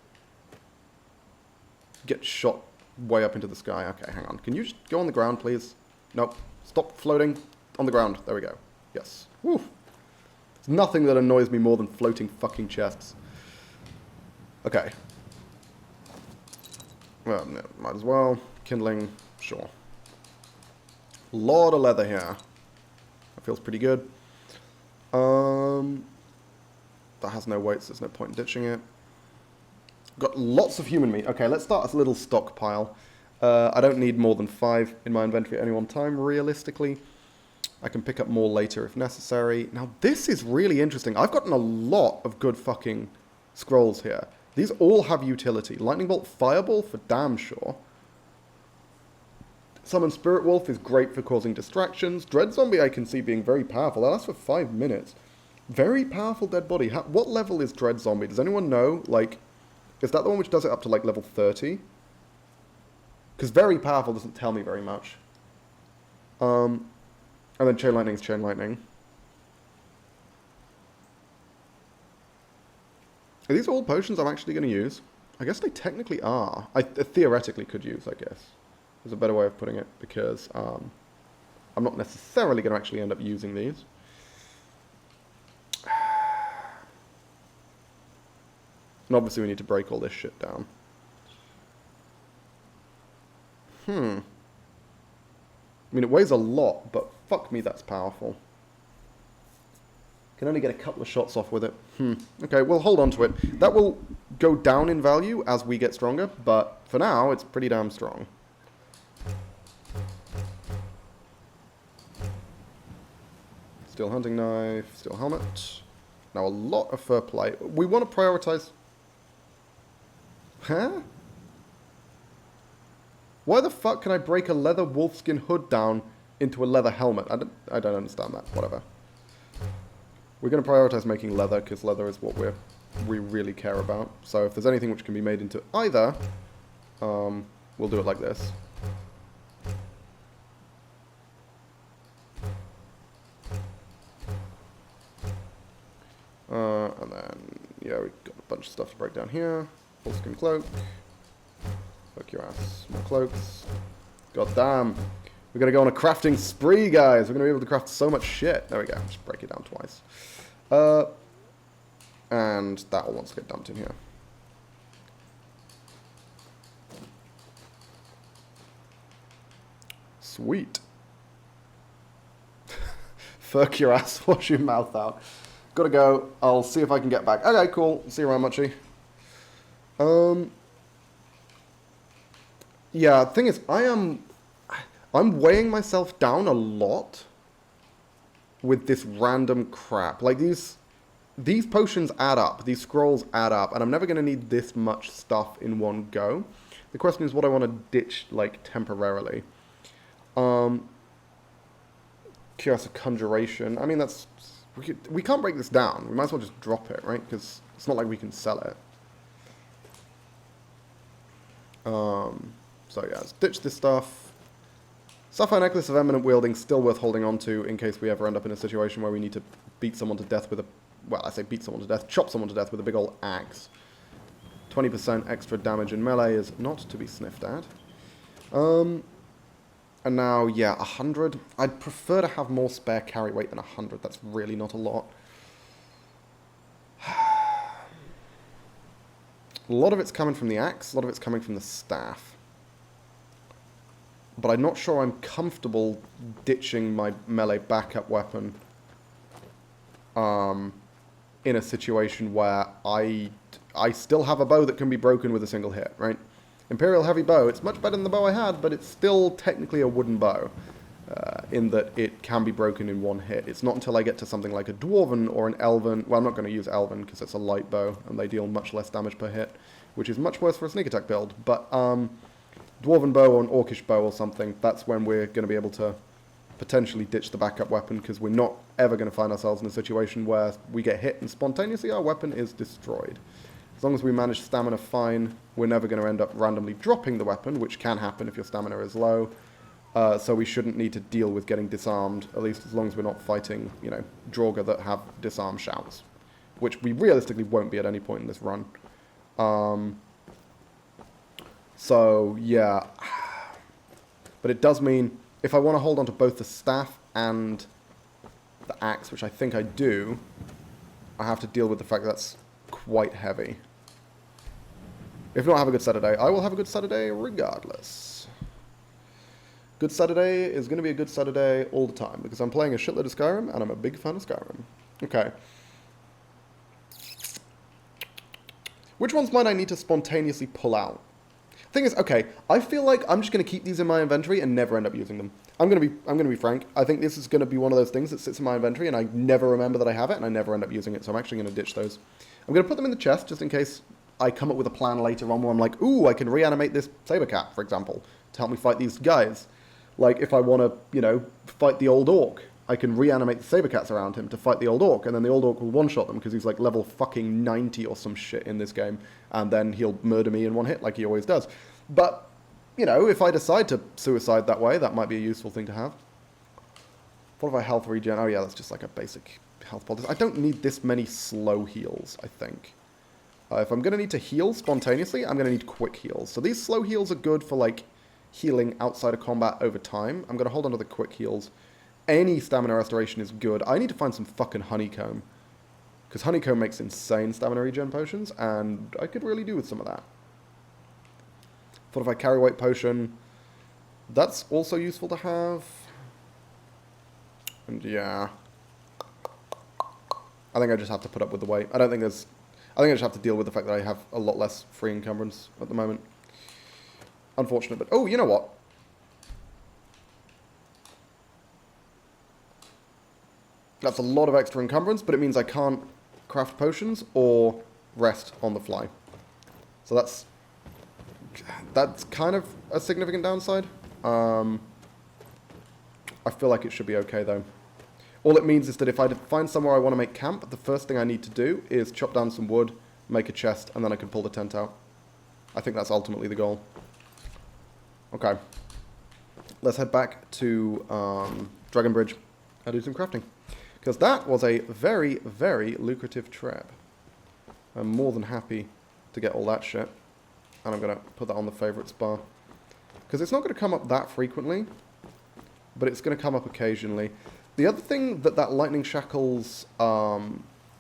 get shot way up into the sky. Okay, hang on. Can you just go on the ground, please? Nope. Stop floating. On the ground. There we go. Yes. Woo. There's nothing that annoys me more than floating fucking chests. Okay. Well, no, might as well. Kindling. Sure. Lot of leather here. That feels pretty good. That has no weights. There's no point in ditching it. Got lots of human meat. Okay, let's start a little stockpile. I don't need more than 5 in my inventory at any one time, realistically. I can pick up more later if necessary. Now, this is really interesting. I've gotten a lot of good fucking scrolls here. These all have utility. Lightning Bolt, Fireball for damn sure. Summon Spirit Wolf is great for causing distractions. Dread Zombie I can see being very powerful. That lasts for 5 minutes. Very powerful dead body. What level is Dread Zombie? Does anyone know? Like, is that the one which does it up to, like, level 30? Because very powerful doesn't tell me very much. And then Chain Lightning is Chain Lightning. Are these all potions I'm actually going to use? I guess they technically are. I theoretically could use, I guess. There's a better way of putting it, because I'm not necessarily going to actually end up using these. And obviously we need to break all this shit down. I mean, it weighs a lot, but fuck me, that's powerful. Can only get a couple of shots off with it. Okay, we'll hold on to it. That will go down in value as we get stronger, but for now, it's pretty damn strong. Steel hunting knife, steel helmet. Now a lot of fur plate. We want to prioritize... Huh? Why the fuck can I break a leather wolfskin hood down into a leather helmet? I don't understand that. Whatever. We're going to prioritize making leather, because leather is what we really care about. So if there's anything which can be made into either, we'll do it like this. And then, yeah, we've got a bunch of stuff to break down here. Wolfskin cloak. Fuck your ass. More cloaks. God damn. We're going to go on a crafting spree, guys. We're going to be able to craft so much shit. There we go. Just break it down twice. And that all wants to get dumped in here. Sweet. Fuck your ass. Wash your mouth out. Gotta go. I'll see if I can get back. Okay, cool. See you around, Muchie. Yeah, the thing is, I'm weighing myself down a lot with this random crap. Like, these potions add up. These scrolls add up. And I'm never going to need this much stuff in one go. The question is what I want to ditch, like, temporarily. Chaos of Conjuration. I mean, that's... We can't break this down. We might as well just drop it, right? Because it's not like we can sell it. So yeah, let's ditch this stuff. Sapphire Necklace of Eminent Wielding, still worth holding on to in case we ever end up in a situation where we need to beat someone to death with a... Well, I say beat someone to death, chop someone to death with a big old axe. 20% extra damage in melee is not to be sniffed at. And now, yeah, 100. I'd prefer to have more spare carry weight than 100. That's really not a lot. A lot of it's coming from the axe, a lot of it's coming from the staff. But I'm not sure I'm comfortable ditching my melee backup weapon in a situation where I still have a bow that can be broken with a single hit, right? Imperial Heavy Bow, it's much better than the bow I had, but it's still technically a wooden bow, in that it can be broken in one hit. It's not until I get to something like a Dwarven or an Elven, well, I'm not going to use Elven because it's a light bow, and they deal much less damage per hit, which is much worse for a sneak attack build, but Dwarven Bow or an Orcish Bow or something, that's when we're going to be able to potentially ditch the backup weapon, because we're not ever going to find ourselves in a situation where we get hit and spontaneously our weapon is destroyed. As long as we manage stamina fine, we're never going to end up randomly dropping the weapon, which can happen if your stamina is low. So we shouldn't need to deal with getting disarmed, at least as long as we're not fighting, you know, Draugr that have disarm shouts, which we realistically won't be at any point in this run. So, yeah. But it does mean, if I want to hold on to both the staff and the axe, which I think I do, I have to deal with the fact that that's quite heavy. If not, have a good Saturday. I will have a good Saturday regardless. Good Saturday is going to be a good Saturday all the time, because I'm playing a shitload of Skyrim, and I'm a big fan of Skyrim. Okay. Which ones might I need to spontaneously pull out? Thing is, okay, I feel like I'm just going to keep these in my inventory and never end up using them. I'm going to be frank. I think this is going to be one of those things that sits in my inventory and I never remember that I have it and I never end up using it, so I'm actually going to ditch those. I'm going to put them in the chest just in case I come up with a plan later on where I'm like, ooh, I can reanimate this saber cat, for example, to help me fight these guys. Like, if I want to, you know, fight the old orc, I can reanimate the saber cats around him to fight the old orc, and then the old orc will one-shot them because he's like level fucking 90 or some shit in this game, and then he'll murder me in one hit like he always does. But, you know, if I decide to suicide that way, that might be a useful thing to have. What if I health regen? Oh yeah, that's just like a basic health policy. I don't need this many slow heals, I think. If I'm going to need to heal spontaneously, I'm going to need quick heals. So these slow heals are good for, like, healing outside of combat over time. I'm going to hold on to the quick heals. Any stamina restoration is good. I need to find some fucking honeycomb, because honeycomb makes insane stamina regen potions, and I could really do with some of that. Thought if I carry weight potion, that's also useful to have. And yeah, I think I just have to put up with the weight. I think I just have to deal with the fact that I have a lot less free encumbrance at the moment. Unfortunate, but oh, you know what? That's a lot of extra encumbrance, but it means I can't craft potions or rest on the fly. So that's kind of a significant downside. I feel like it should be okay, though. All it means is that if I find somewhere I want to make camp, the first thing I need to do is chop down some wood, make a chest, and then I can pull the tent out. I think that's ultimately the goal. Okay. Let's head back to Dragon Bridge and do some crafting, because that was a very, very lucrative trip. I'm more than happy to get all that shit. And I'm going to put that on the favorites bar, because it's not going to come up that frequently. but it's going to come up occasionally. The other thing that Lightning Shackles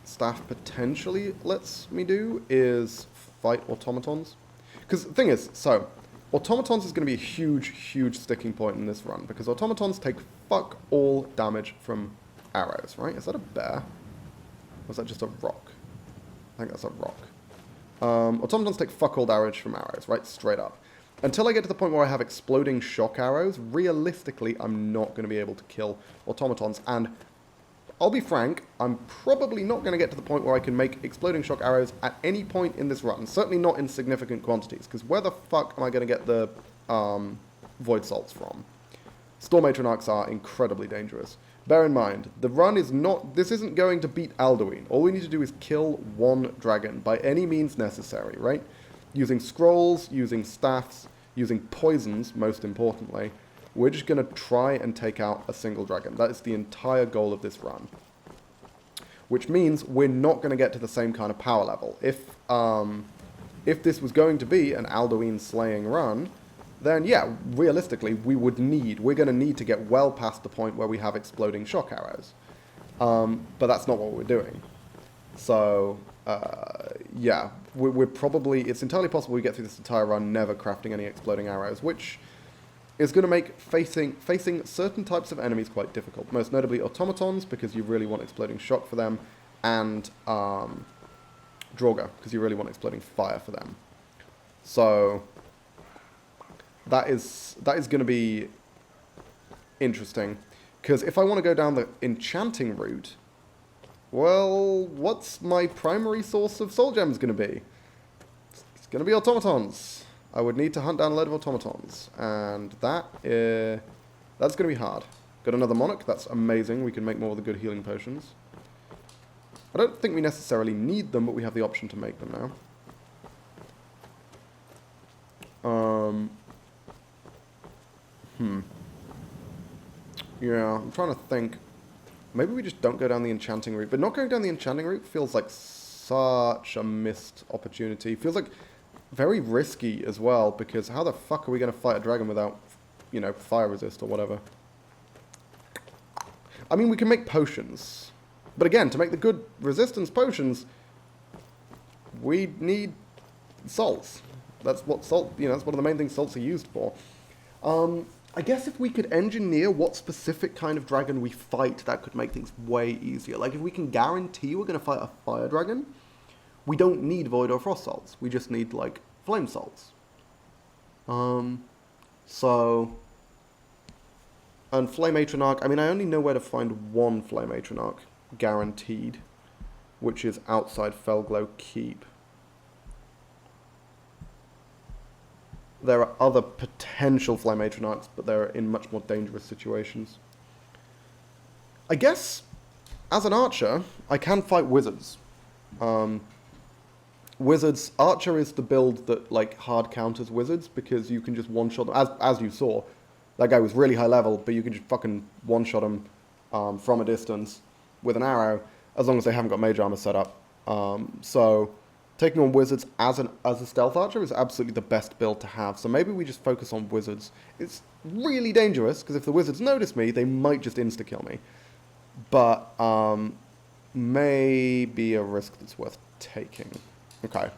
staff potentially lets me do is fight automatons. Because the thing is, so, automatons is going to be a huge, huge sticking point in this run, because automatons take fuck all damage from arrows, right? Is that a bear? Or is that just a rock? I think that's a rock. Automatons take fuck all damage from arrows, right? Straight up. Until I get to the point where I have exploding shock arrows, realistically, I'm not going to be able to kill automatons. And I'll be frank, I'm probably not going to get to the point where I can make exploding shock arrows at any point in this run. Certainly not in significant quantities, because where the fuck am I going to get the void salts from? Storm Atronachs are incredibly dangerous. Bear in mind, the run is not... This isn't going to beat Alduin. All we need to do is kill one dragon by any means necessary, right? Using scrolls, using staffs, using poisons, most importantly. We're just going to try and take out a single dragon. That is the entire goal of this run. Which means we're not going to get to the same kind of power level. If this was going to be an Alduin slaying run, then yeah, realistically, we're going to need to get well past the point where we have exploding shock arrows. But that's not what we're doing. So, yeah, we're probably, it's entirely possible we get through this entire run never crafting any exploding arrows, which is going to make facing certain types of enemies quite difficult. Most notably automatons, because you really want exploding shock for them, and Draugr, because you really want exploding fire for them. So that is going to be interesting, because if I want to go down the enchanting route, well, what's my primary source of soul gems going to be? It's going to be automatons. I would need to hunt down a load of automatons, and that's going to be hard. Got another monarch, that's amazing. We can make more of the good healing potions. I don't think we necessarily need them, but we have the option to make them now. Yeah, I'm trying to think. Maybe we just don't go down the enchanting route. But not going down the enchanting route feels like such a missed opportunity. Feels like very risky as well, because how the fuck are we going to fight a dragon without, you know, fire resist or whatever? I mean, we can make potions. But again, to make the good resistance potions, we need salts. That's what salt, you know, that's one of the main things salts are used for. I guess if we could engineer what specific kind of dragon we fight, that could make things way easier. Like, if we can guarantee we're going to fight a fire dragon, we don't need void or frost salts. We just need, like, flame salts. So... And Flame Atronach, I mean, I only know where to find one Flame Atronach, guaranteed, which is outside Felglow Keep. There are other potential Flame Atronachs, but they're in much more dangerous situations. I guess, as an archer, I can fight wizards. Wizards, archer is the build that, like, hard counters wizards, because you can just one-shot them, as you saw. That guy was really high level, but you can just fucking one-shot him from a distance with an arrow, as long as they haven't got mage armor set up. So taking on wizards as a stealth archer is absolutely the best build to have. So maybe we just focus on wizards. It's really dangerous, because if the wizards notice me, they might just insta-kill me. But may be a risk that's worth taking. Okay.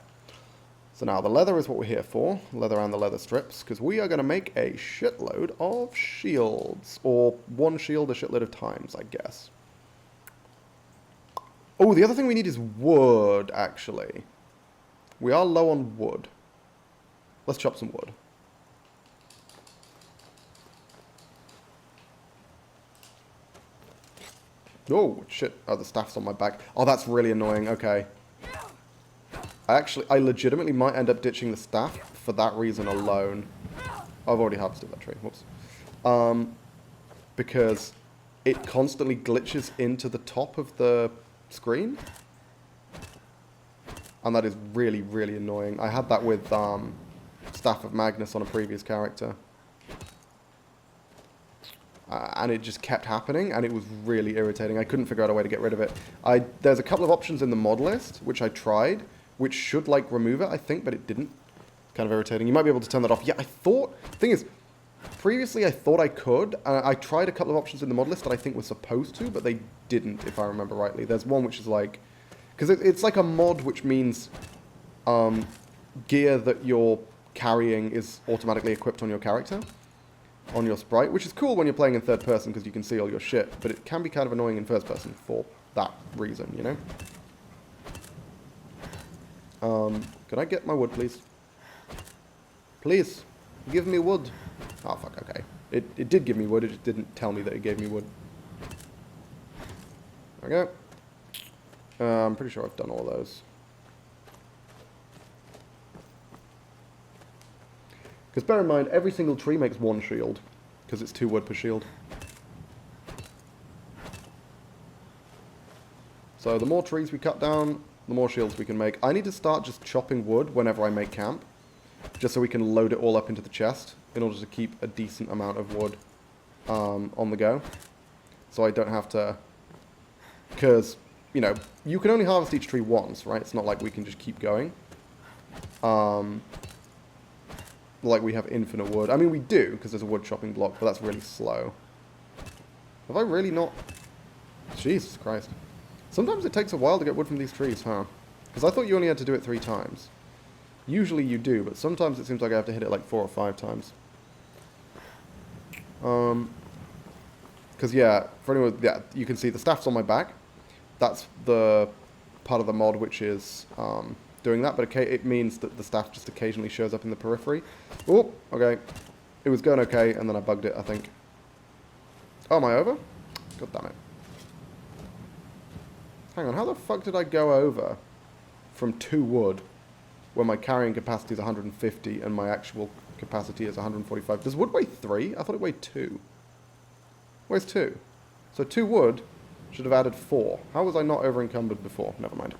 So now the leather is what we're here for. Leather and the leather strips, because we are going to make a shitload of shields. Or one shield a shitload of times, I guess. Oh, the other thing we need is wood, actually. We are low on wood. Let's chop some wood. Oh, shit. Oh, the staff's on my back. Oh, that's really annoying. Okay. I legitimately might end up ditching the staff for that reason alone. I've already harvested that tree. Whoops. Because it constantly glitches into the top of the screen. And that is really, really annoying. I had that with Staff of Magnus on a previous character. And it just kept happening, and it was really irritating. I couldn't figure out a way to get rid of it. There's a couple of options in the mod list, which I tried, which should, like, remove it, I think, but it didn't. Kind of irritating. You might be able to turn that off. Yeah, I thought... The thing is, Previously, I thought I could. I tried a couple of options in the mod list that I think were supposed to, but they didn't, if I remember rightly. There's one which is like... Because it's like a mod which means gear that you're carrying is automatically equipped on your character, on your sprite, which is cool when you're playing in third person because you can see all your shit, but it can be kind of annoying in first person for that reason, you know? Can I get my wood, please? Please, give me wood. Oh, fuck, okay. It did give me wood, it just didn't tell me that it gave me wood. There we go. I'm pretty sure I've done all those. Because bear in mind, every single tree makes one shield, because it's 2 wood per shield. So the more trees we cut down, the more shields we can make. I need to start just chopping wood whenever I make camp, just so we can load it all up into the chest, in order to keep a decent amount of wood on the go. So I don't have to... Because, you know, you can only harvest each tree once, right? It's not like we can just keep going. Like we have infinite wood. I mean, we do, because there's a wood chopping block, but that's really slow. Have I really not... Jesus Christ. Sometimes it takes a while to get wood from these trees, huh? Because I thought you only had to do it 3 times. Usually you do, but sometimes it seems like I have to hit it like 4 or 5 times. Because, yeah, for anyone... Yeah, you can see the staff's on my back. That's the part of the mod which is doing that, but it means that the staff just occasionally shows up in the periphery. Oh, okay. It was going okay, and then I bugged it, I think. Oh, am I over? God damn it. Hang on, how the fuck did I go over from 2 wood when my carrying capacity is 150 and my actual capacity is 145? Does wood weigh 3? I thought it weighed 2. It weighs 2. So 2 wood should have added 4. How was I not over encumbered before? Never mind.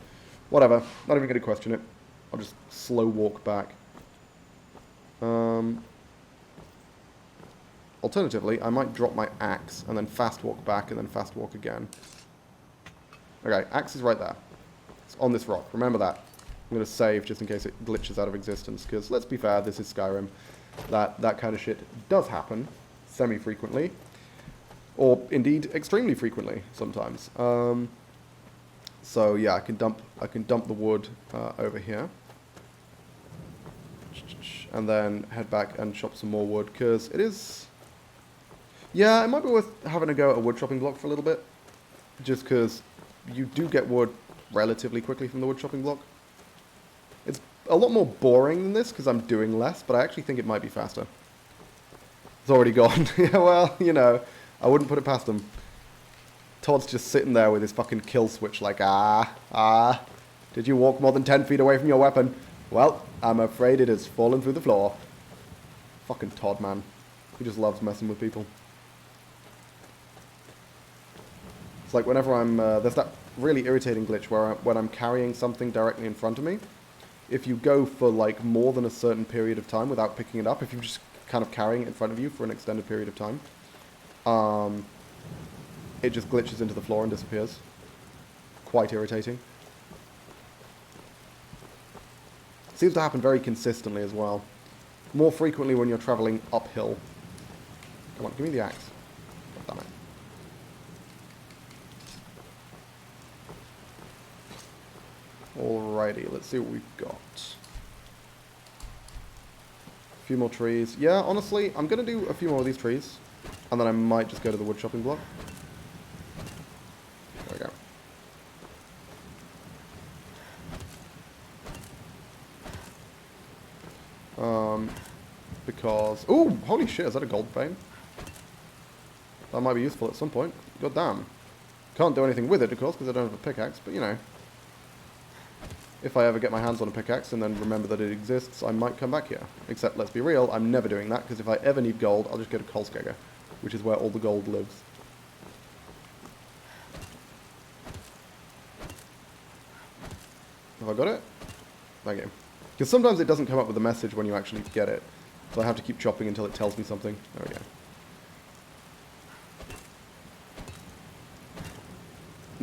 Whatever. Not even going to question it. I'll just slow walk back. Alternatively, I might drop my axe and then fast walk back and then fast walk again. Okay, axe is right there. It's on this rock. Remember that. I'm going to save just in case it glitches out of existence, because let's be fair, this is Skyrim. That kind of shit does happen semi-frequently. Or indeed extremely frequently sometimes. So yeah, I can dump the wood over here. And then head back and chop some more wood, because it is... Yeah, it might be worth having a go at a wood chopping block for a little bit. Just because you do get wood relatively quickly from the wood chopping block. It's a lot more boring than this, because I'm doing less, but I actually think it might be faster. It's already gone. Yeah, well, you know, I wouldn't put it past him. Todd's just sitting there with his fucking kill switch like, did you walk more than 10 feet away from your weapon? Well, I'm afraid it has fallen through the floor. Fucking Todd, man. He just loves messing with people. It's like whenever I'm... there's that really irritating glitch where when I'm carrying something directly in front of me, if you go for like more than a certain period of time without picking it up, if you're just kind of carrying it in front of you for an extended period of time, it just glitches into the floor and disappears. Quite irritating. Seems to happen very consistently as well. More frequently when you're traveling uphill. Come on, give me the axe. God damn it. Alrighty, let's see what we've got. A few more trees. Yeah, honestly, I'm going to do a few more of these trees. And then I might just go to the wood chopping block. There we go. Because... Ooh, holy shit, is that a gold vein? That might be useful at some point. God damn. Can't do anything with it, of course, because I don't have a pickaxe, but you know. If I ever get my hands on a pickaxe and then remember that it exists, I might come back here. Except, let's be real, I'm never doing that, because if I ever need gold, I'll just go to Kolskegger, which is where all the gold lives. Have I got it? Thank you. Because sometimes it doesn't come up with a message when you actually get it. So I have to keep chopping until it tells me something. There we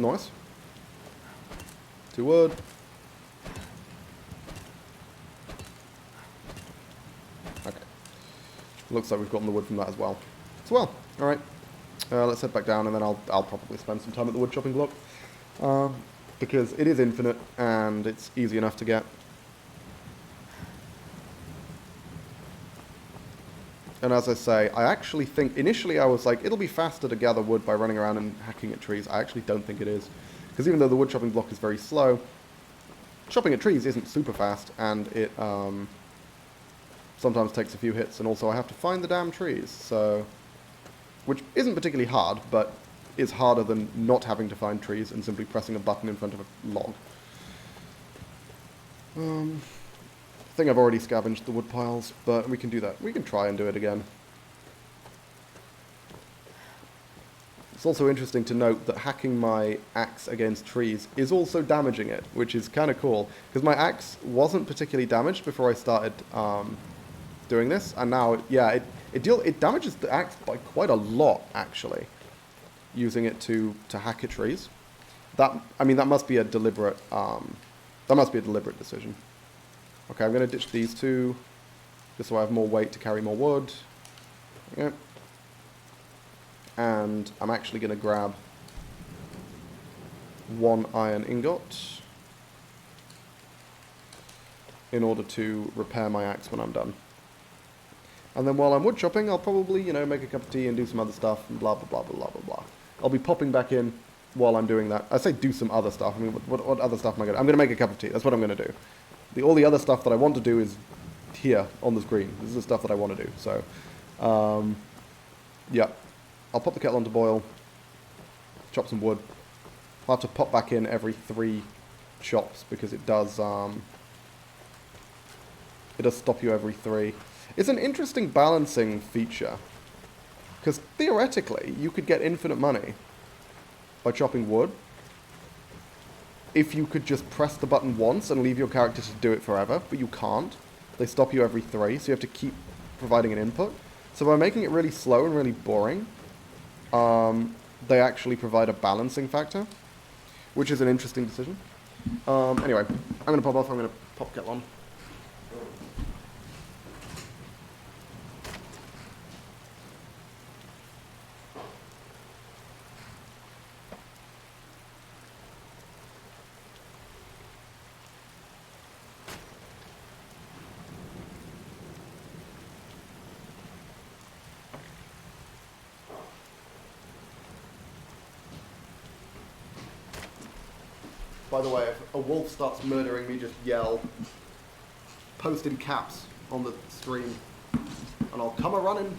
go. Nice. 2 wood. Okay. Looks like we've gotten the wood from that as well. So well, alright. Let's head back down, and then I'll probably spend some time at the wood chopping block. Because it is infinite, and it's easy enough to get. And as I say, I actually think, initially I was like, it'll be faster to gather wood by running around and hacking at trees. I actually don't think it is. Because even though the wood chopping block is very slow, chopping at trees isn't super fast, and it sometimes takes a few hits, and also I have to find the damn trees, so... Which isn't particularly hard, but is harder than not having to find trees and simply pressing a button in front of a log. I think I've already scavenged the wood piles, but we can do that. We can try and do it again. It's also interesting to note that hacking my axe against trees is also damaging it, which is kind of cool, because my axe wasn't particularly damaged before I started doing this, and now, yeah, it damages the axe by quite a lot, actually, using it to hack at trees. That must be a deliberate decision. Okay, I'm going to ditch these two, just so I have more weight to carry more wood. Okay. And I'm actually going to grab 1 iron ingot in order to repair my axe when I'm done. And then while I'm wood chopping, I'll probably, you know, make a cup of tea and do some other stuff and blah, blah, blah, blah, blah, blah, blah. I'll be popping back in while I'm doing that. I say do some other stuff. I mean, what other stuff am I going to... I'm going to make a cup of tea. That's what I'm going to do. All the other stuff that I want to do is here on the screen. This is the stuff that I want to do. So, yeah. I'll pop the kettle on to boil, chop some wood. I'll have to pop back in every 3 chops because it does stop you every 3. It's an interesting balancing feature, because theoretically you could get infinite money by chopping wood if you could just press the button once and leave your character to do it forever, but you can't. They stop you every 3, so you have to keep providing an input. So by making it really slow and really boring, they actually provide a balancing factor, which is an interesting decision. Anyway, I'm going to pop off. I'm going to pop kettle on. By the way, if a wolf starts murdering me, just yell, post in caps on the stream, and I'll come a-running.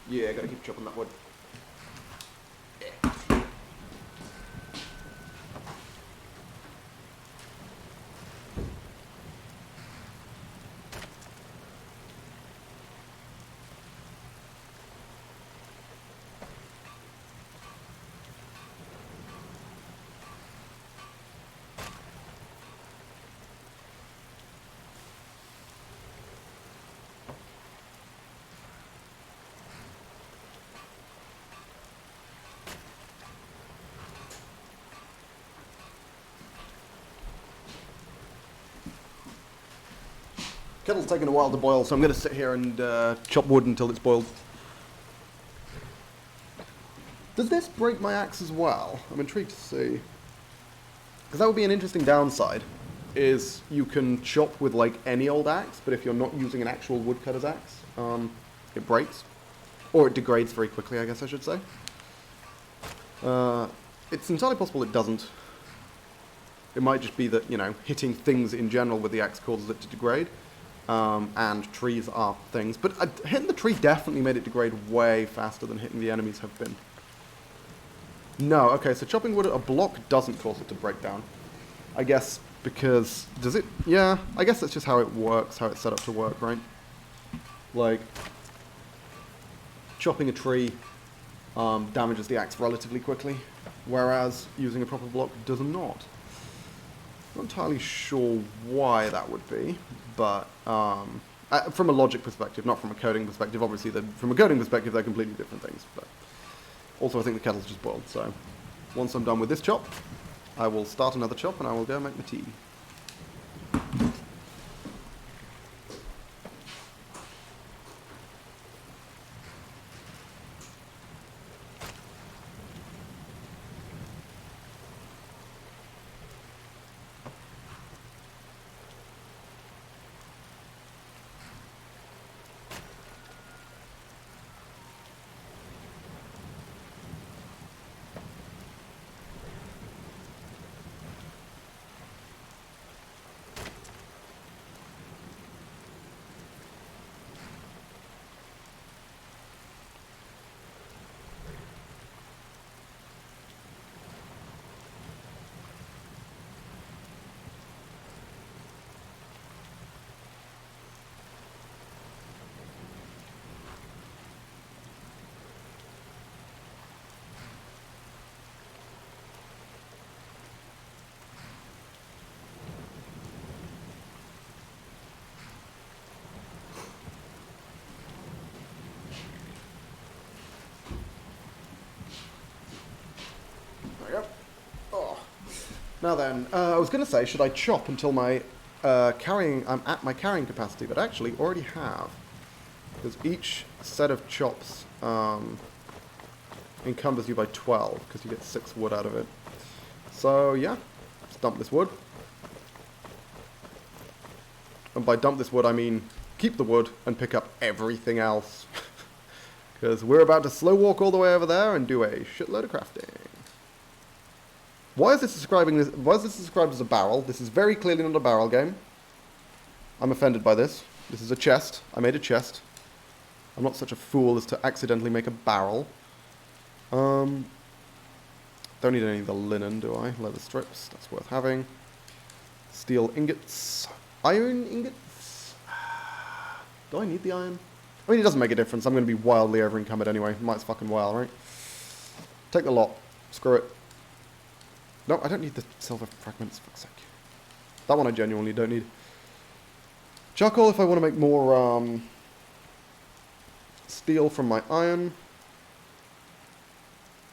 Yeah, gotta keep chopping that wood. Kettle's taking a while to boil, so I'm going to sit here and chop wood until it's boiled. Does this break my axe as well? I'm intrigued to see. Because that would be an interesting downside. is you can chop with like any old axe, but if you're not using an actual woodcutter's axe, it breaks. Or it degrades very quickly, I guess I should say. It's entirely possible it doesn't. It might just be that, you know, hitting things in general with the axe causes it to degrade. And trees are things. But hitting the tree definitely made it degrade way faster than hitting the enemies have been. No, okay, so chopping wood at a block doesn't cause it to break down. I guess because... Does it? Yeah, I guess that's just how it works, how it's set up to work, right? Like, chopping a tree damages the axe relatively quickly, whereas using a proper block does not. Not entirely sure why that would be, but from a logic perspective, not from a coding perspective. Obviously, from a coding perspective, they're completely different things. But also, I think the kettle's just boiled. So once I'm done with this chop, I will start another chop and I will go make my tea. Now then, I was going to say, should I chop until my I'm at my carrying capacity, but actually already have. Because each set of chops encumbers you by 12, because you get 6 wood out of it. So yeah, let's dump this wood. And by dump this wood, I mean keep the wood and pick up everything else. Because we're about to slow walk all the way over there and do a shitload of crafting. Why is this describing this? Why is this described as a barrel? This is very clearly not a barrel game. I'm offended by this. This is a chest. I made a chest. I'm not such a fool as to accidentally make a barrel. Don't need any of the linen, do I? Leather strips. That's worth having. Steel ingots. Iron ingots. Do I need the iron? I mean, it doesn't make a difference. I'm going to be wildly over encumbered anyway. Might as fucking well, right? Take the lot. Screw it. No, I don't need the silver fragments, for fuck's sake. That one I genuinely don't need. Charcoal if I want to make more steel from my iron.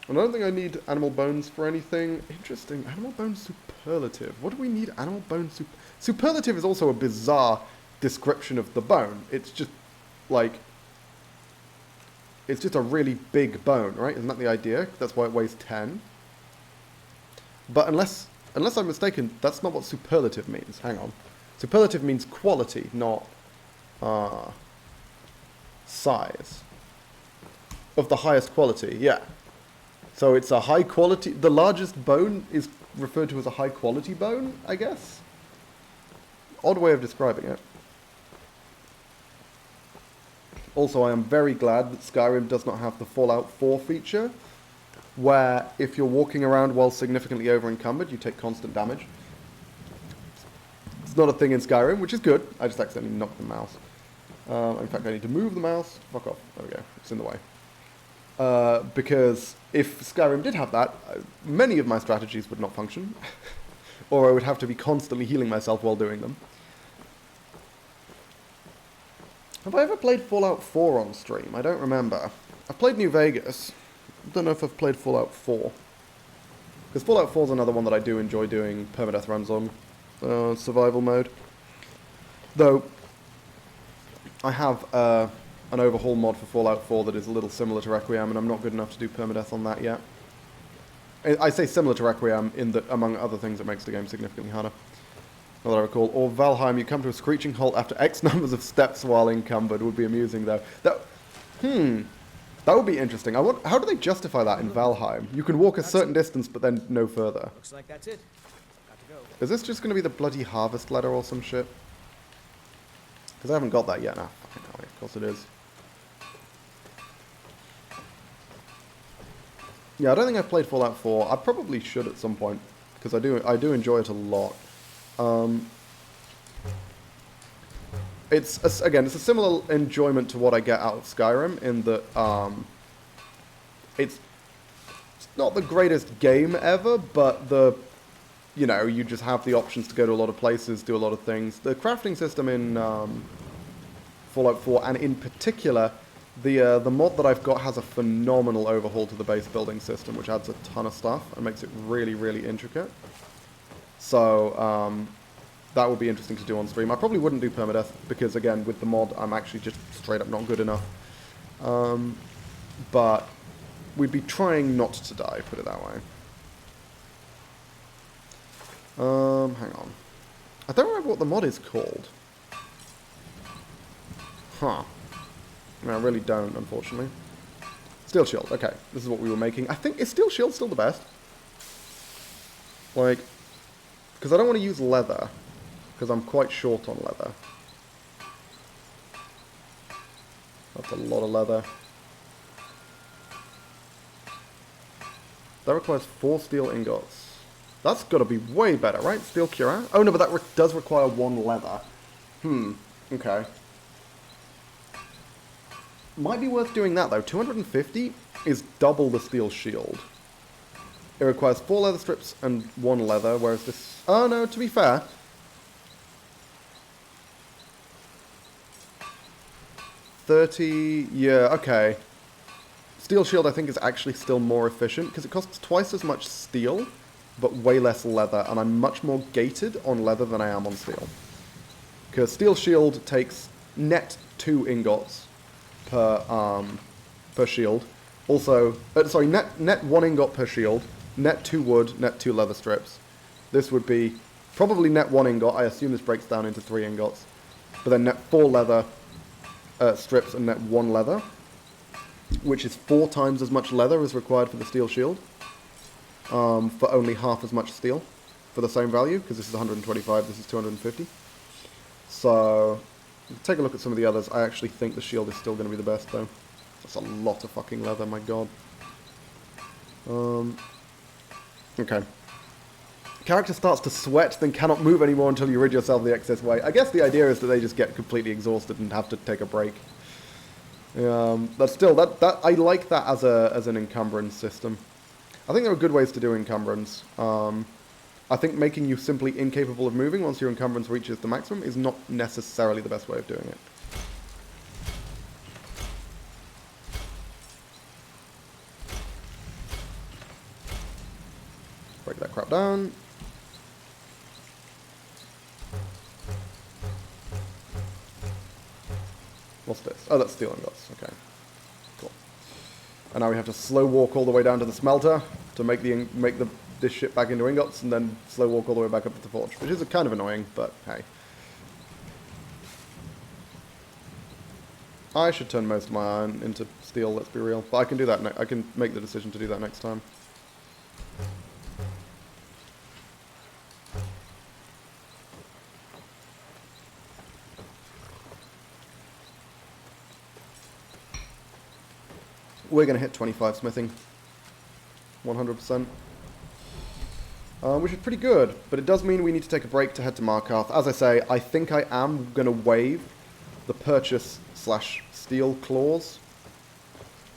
And I don't think I need animal bones for anything. Interesting. Animal bone superlative. What do we need animal bone superlative is also a bizarre description of the bone. It's just like... It's just a really big bone, right? Isn't that the idea? That's why it weighs 10. But unless I'm mistaken, that's not what superlative means. Hang on. Superlative means quality, not size. Of the highest quality, yeah. So it's a high quality... The largest bone is referred to as a high quality bone, I guess? Odd way of describing it. Also, I am very glad that Skyrim does not have the Fallout 4 feature, where if you're walking around while significantly over-encumbered, you take constant damage. It's not a thing in Skyrim, which is good. I just accidentally knocked the mouse. In fact, I need to move the mouse. Fuck off. There we go. It's in the way. Because if Skyrim did have that, many of my strategies would not function. Or I would have to be constantly healing myself while doing them. Have I ever played Fallout 4 on stream? I don't remember. I've played New Vegas. I don't know if I've played Fallout 4. Because Fallout 4 is another one that I do enjoy doing permadeath runs on. Survival mode. Though, I have an overhaul mod for Fallout 4 that is a little similar to Requiem, and I'm not good enough to do permadeath on that yet. I say similar to Requiem in that, among other things, it makes the game significantly harder. Not that I recall. Or Valheim, you come to a screeching halt after X numbers of steps while encumbered. Would be amusing, though. That would be interesting. How do they justify that in Valheim? You can walk a certain distance, but then no further. Looks like that's it. Got to go. Is this just going to be the bloody harvest ladder or some shit? Because I haven't got that yet. Nah, fucking hell, of course it is. Yeah, I don't think I've played Fallout 4. I probably should at some point, because I do enjoy it a lot. It's a similar enjoyment to what I get out of Skyrim in that it's not the greatest game ever, but you just have the options to go to a lot of places, do a lot of things. The crafting system in Fallout 4, and in particular, the mod that I've got has a phenomenal overhaul to the base building system, which adds a ton of stuff and makes it really, really intricate. So that would be interesting to do on stream. I probably wouldn't do Permadeath because, again, with the mod, I'm actually just straight up not good enough. But we'd be trying not to die, put it that way. Hang on. I don't remember what the mod is called. Huh. No, I really don't, unfortunately. Steel Shield, okay. This is what we were making. I think, is Steel Shield still the best? Like, because I don't want to use leather, because I'm quite short on leather. That's a lot of leather. That requires 4 steel ingots. That's got to be way better, right? Steel cuirass? Oh no, but that does require 1 leather. Okay. Might be worth doing that though. 250 is double the steel shield. It requires 4 leather strips and 1 leather, whereas this... Oh no, to be fair... 30... Yeah, okay. Steel shield I think is actually still more efficient, because it costs twice as much steel, but way less leather, and I'm much more gated on leather than I am on steel. Because steel shield takes net 2 ingots per shield. Also, sorry, net 1 ingot per shield, net 2 wood, net 2 leather strips. This would be probably net 1 ingot. I assume this breaks down into 3 ingots. But then net 4 leather strips and net 1 leather, which is 4 times as much leather as required for the steel shield, for only half as much steel for the same value, because this is 125, this is 250. So, take a look at some of the others. I actually think the shield is still going to be the best, though. That's a lot of fucking leather, my god. Okay. Character starts to sweat, then cannot move anymore until you rid yourself of the excess weight. I guess the idea is that they just get completely exhausted and have to take a break. But still, I like that as an encumbrance system. I think there are good ways to do encumbrance. I think making you simply incapable of moving once your encumbrance reaches the maximum is not necessarily the best way of doing it. Break that crap down. What's this? Oh, that's steel ingots. Okay. Cool. And now we have to slow walk all the way down to the smelter to make this shit back into ingots, and then slow walk all the way back up to the forge, which is kind of annoying, but hey. I should turn most of my iron into steel, let's be real. But I can do that. I can make the decision to do that next time. We're going to hit 25 smithing. 100%. Which is pretty good, but it does mean we need to take a break to head to Markarth. As I say, I think I am going to waive the purchase/steal clause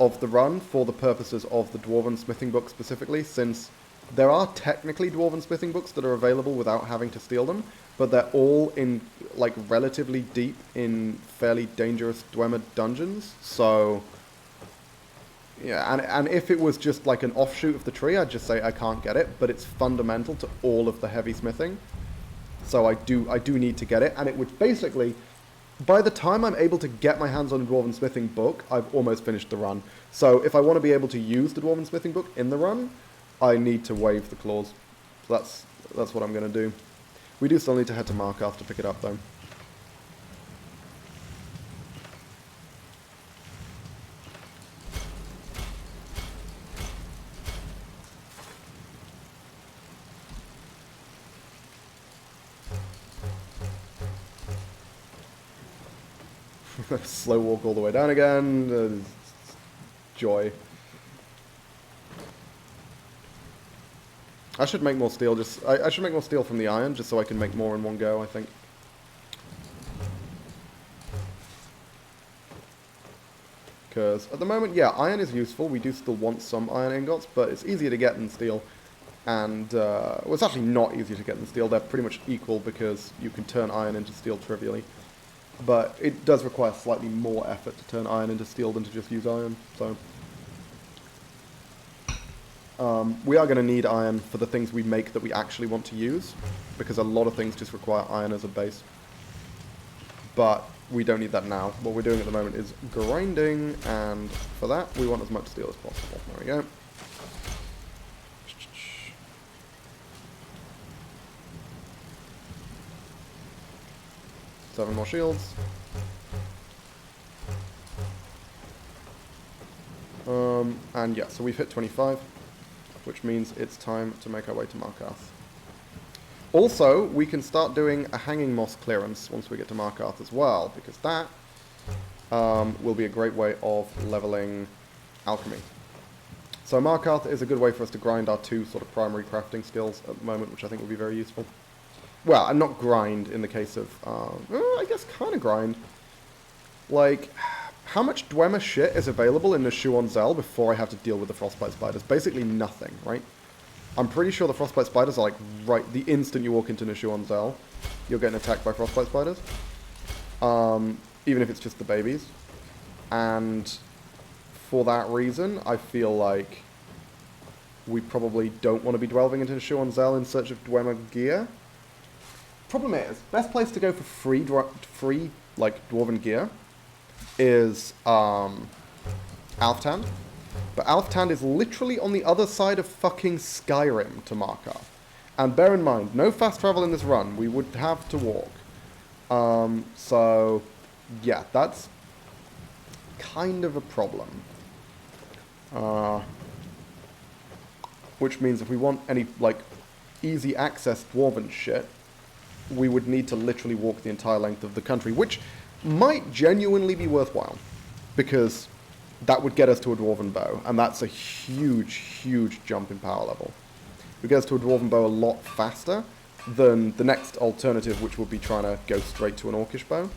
of the run for the purposes of the Dwarven Smithing Book specifically, since there are technically Dwarven Smithing Books that are available without having to steal them, but they're all in, like, relatively deep in fairly dangerous Dwemer dungeons, so... Yeah, and if it was just like an offshoot of the tree, I'd just say I can't get it, but it's fundamental to all of the heavy smithing. So I do need to get it, and it would basically, by the time I'm able to get my hands on a Dwarven Smithing book, I've almost finished the run. So if I want to be able to use the Dwarven Smithing book in the run, I need to waive the clause. So that's what I'm going to do. We do still need to head to Markarth to pick it up, though. Slow walk all the way down again. Joy. I should make more steel. I should make more steel from the iron, just so I can make more in one go, I think. Because at the moment, yeah, iron is useful. We do still want some iron ingots, but it's easier to get than steel. And, well, it's actually not easier to get than steel. They're pretty much equal because you can turn iron into steel trivially. But it does require slightly more effort to turn iron into steel than to just use iron, so... we are going to need iron for the things we make that we actually want to use, because a lot of things just require iron as a base. But we don't need that now. What we're doing at the moment is grinding, and for that we want as much steel as possible. There we go. 7 more shields. And yeah, so we've hit 25, which means it's time to make our way to Markarth. Also, we can start doing a hanging moss clearance once we get to Markarth as well, because that will be a great way of leveling alchemy. So Markarth is a good way for us to grind our 2 sort of primary crafting skills at the moment, which I think will be very useful. Well, and not grind in the case of, I guess kind of grind. Like, how much Dwemer shit is available in Nashuon Zel before I have to deal with the Frostbite Spiders? Basically nothing, right? I'm pretty sure the Frostbite Spiders are like, right, the instant you walk into Nashuon Zel, you're getting attacked by Frostbite Spiders. Even if it's just the babies. And for that reason, I feel like we probably don't want to be delving into Nashuon Zel in search of Dwemer gear. Problem is, best place to go for free like dwarven gear is Alftand. But Alftand is literally on the other side of fucking Skyrim to Markarth. And bear in mind, no fast travel in this run. We would have to walk. So yeah, that's kind of a problem. Which means if we want any like easy access dwarven shit, we would need to literally walk the entire length of the country, which might genuinely be worthwhile, because that would get us to a dwarven bow, and that's a huge, huge jump in power level. It would get us to a dwarven bow a lot faster than the next alternative, which would be trying to go straight to an orcish bow,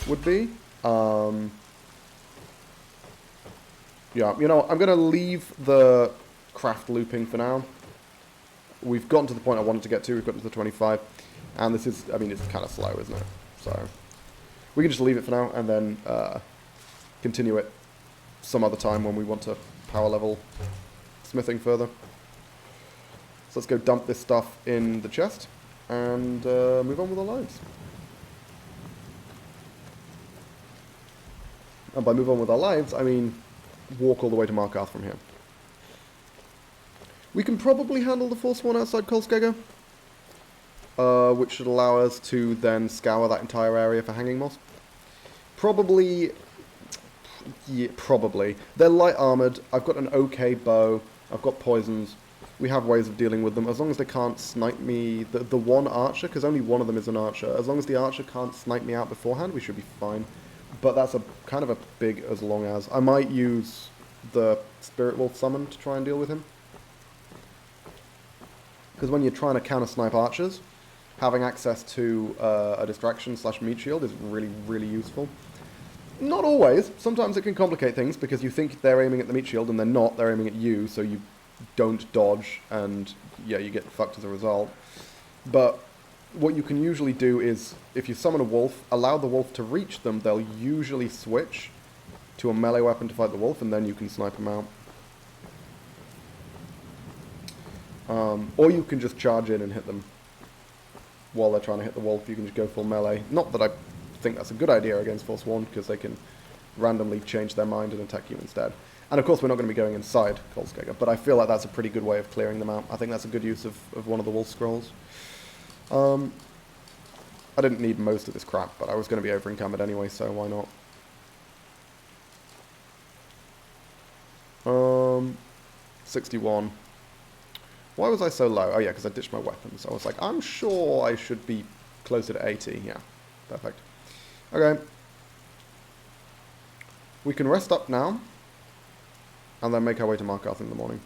would be. Yeah, you know, I'm going to leave the craft looping for now. We've gotten to the point I wanted to get to. We've gotten to the 25. And this is, I mean, it's kind of slow, isn't it? So we can just leave it for now and then continue it some other time when we want to power level smithing further. So let's go dump this stuff in the chest and move on with our lives. And by move on with our lives, I mean walk all the way to Markarth from here. We can probably handle the Forsworn outside Kolskegger, which should allow us to then scour that entire area for hanging moss. Probably, yeah, probably. They're light armoured, I've got an okay bow, I've got poisons, we have ways of dealing with them, as long as they can't snipe me, the one archer, because only one of them is an archer, as long as the archer can't snipe me out beforehand, we should be fine. But that's a kind of a big as long as. I might use the Spirit Wolf summon to try and deal with him. Because when you're trying to counter-snipe archers, having access to a distraction / meat shield is really, really useful. Not always. Sometimes it can complicate things because you think they're aiming at the meat shield and they're not. They're aiming at you, so you don't dodge and, yeah, you get fucked as a result. But what you can usually do is, if you summon a wolf, allow the wolf to reach them, they'll usually switch to a melee weapon to fight the wolf, and then you can snipe them out. Or you can just charge in and hit them while they're trying to hit the wolf. You can just go full melee. Not that I think that's a good idea against Forsworn, because they can randomly change their mind and attack you instead. And of course we're not going to be going inside Kolskegger, but I feel like that's a pretty good way of clearing them out. I think that's a good use of one of the wolf scrolls. I didn't need most of this crap, but I was going to be over encumbered anyway, so why not? 61. Why was I so low? Oh yeah, because I ditched my weapons. I was like, I'm sure I should be closer to 80. Yeah, perfect. Okay. We can rest up now, and then make our way to Markarth in the morning.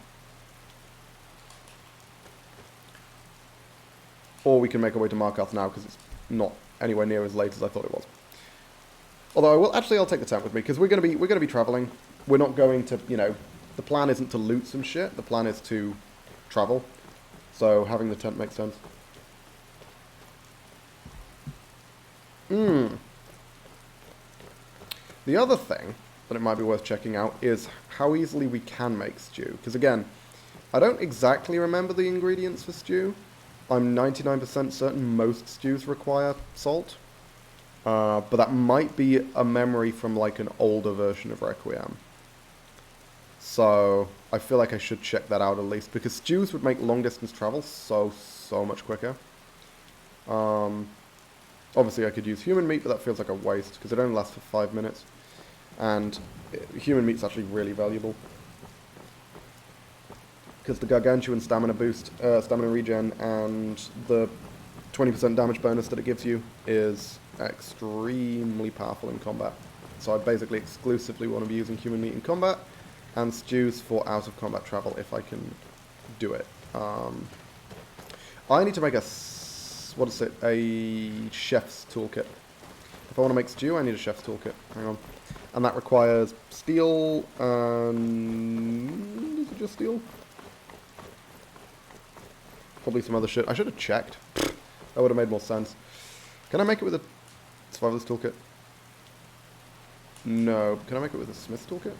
Or we can make our way to Markarth now, because it's not anywhere near as late as I thought it was. Although I will, actually I'll take the tent with me, because we're gonna be traveling. We're not going to, you know, the plan isn't to loot some shit, the plan is to travel. So having the tent makes sense. The other thing that it might be worth checking out is how easily we can make stew. Because again, I don't exactly remember the ingredients for stew. I'm 99% certain most stews require salt. But that might be a memory from like an older version of Requiem. So I feel like I should check that out at least, because stews would make long distance travel so much quicker. Obviously I could use human meat, but that feels like a waste because it only lasts for 5 minutes. And human meat's actually really valuable. Because the gargantuan stamina boost, stamina regen, and the 20% damage bonus that it gives you is extremely powerful in combat. So I basically exclusively want to be using human meat in combat, and stews for out of combat travel if I can do it. I need to make a chef's toolkit. If I want to make stew, I need a chef's toolkit. Hang on. And that requires steel, and is it just steel? Probably some other shit. I should have checked. That would have made more sense. Can I make it with a survivalist toolkit? No. Can I make it with a smith's toolkit?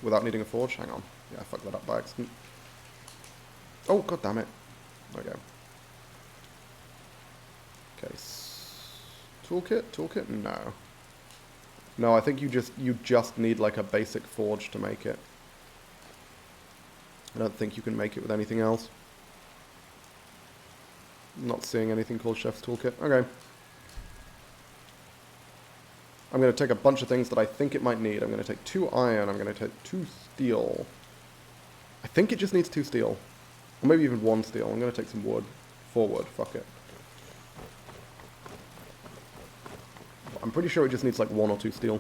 Without needing a forge? Hang on. Yeah, I fucked that up by accident. Oh, god damn it. Okay. Okay. Toolkit? No. No, I think you just need like a basic forge to make it. I don't think you can make it with anything else. I'm not seeing anything called chef's toolkit. Okay. I'm going to take a bunch of things that I think it might need. I'm going to take 2 iron. I'm going to take 2 steel. I think it just needs 2 steel. Or maybe even 1 steel. I'm going to take some wood. 4 wood. Fuck it. I'm pretty sure it just needs like 1 or 2 steel.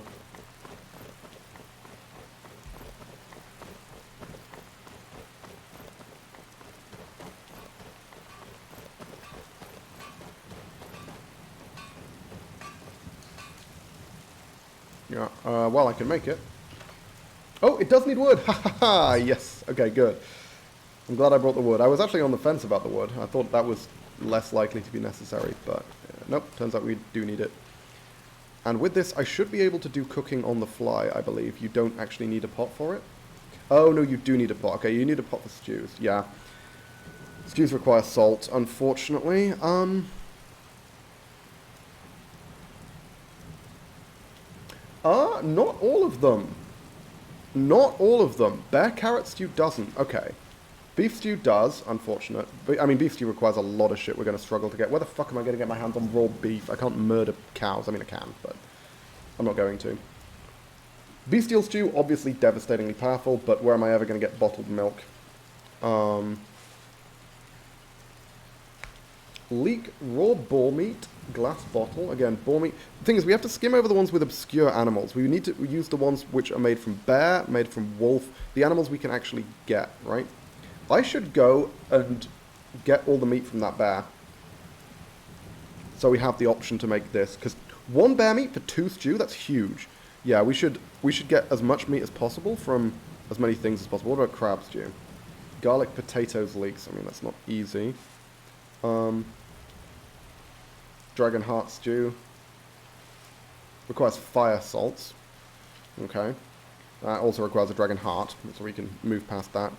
Yeah, well, I can make it. Oh, it does need wood! Ha ha ha! Yes! Okay, good. I'm glad I brought the wood. I was actually on the fence about the wood. I thought that was less likely to be necessary, but nope, turns out we do need it. And with this, I should be able to do cooking on the fly, I believe. You don't actually need a pot for it. Oh, no, you do need a pot. Okay, you need a pot for stews. Yeah. Stews require salt, unfortunately. Not all of them. Not all of them. Bear carrot stew doesn't. Okay. Beef stew does, unfortunate. I mean, beef stew requires a lot of shit we're going to struggle to get. Where the fuck am I going to get my hands on raw beef? I can't murder cows. I mean, I can, but I'm not going to. Beef stew, obviously devastatingly powerful, but where am I ever going to get bottled milk? Leek raw boar meat, glass bottle. Again, boar meat. The thing is, we have to skim over the ones with obscure animals. We need to use the ones which are made from bear, made from wolf, the animals we can actually get, right? I should go and get all the meat from that bear. So we have the option to make this. Because 1 bear meat for 2 stew, that's huge. Yeah, we should get as much meat as possible from as many things as possible. What about crab stew? Garlic, potatoes, leeks. I mean, that's not easy. Dragon heart stew. Requires fire salts. Okay. That also requires a dragon heart, so we can move past that.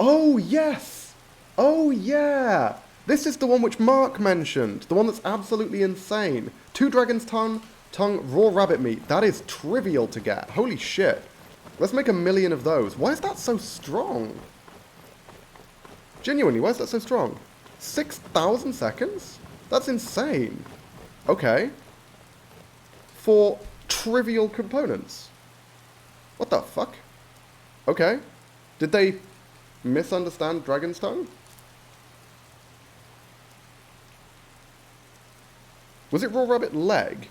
Oh, yes! Oh, yeah! This is the one which Mark mentioned. The one that's absolutely insane. 2 dragon's tongue, raw rabbit meat. That is trivial to get. Holy shit. Let's make 1 million of those. Why is that so strong? Genuinely, why is that so strong? 6,000 seconds? That's insane. Okay. For trivial components. What the fuck? Okay. Did they misunderstand Dragon's Tongue? Was it raw rabbit leg?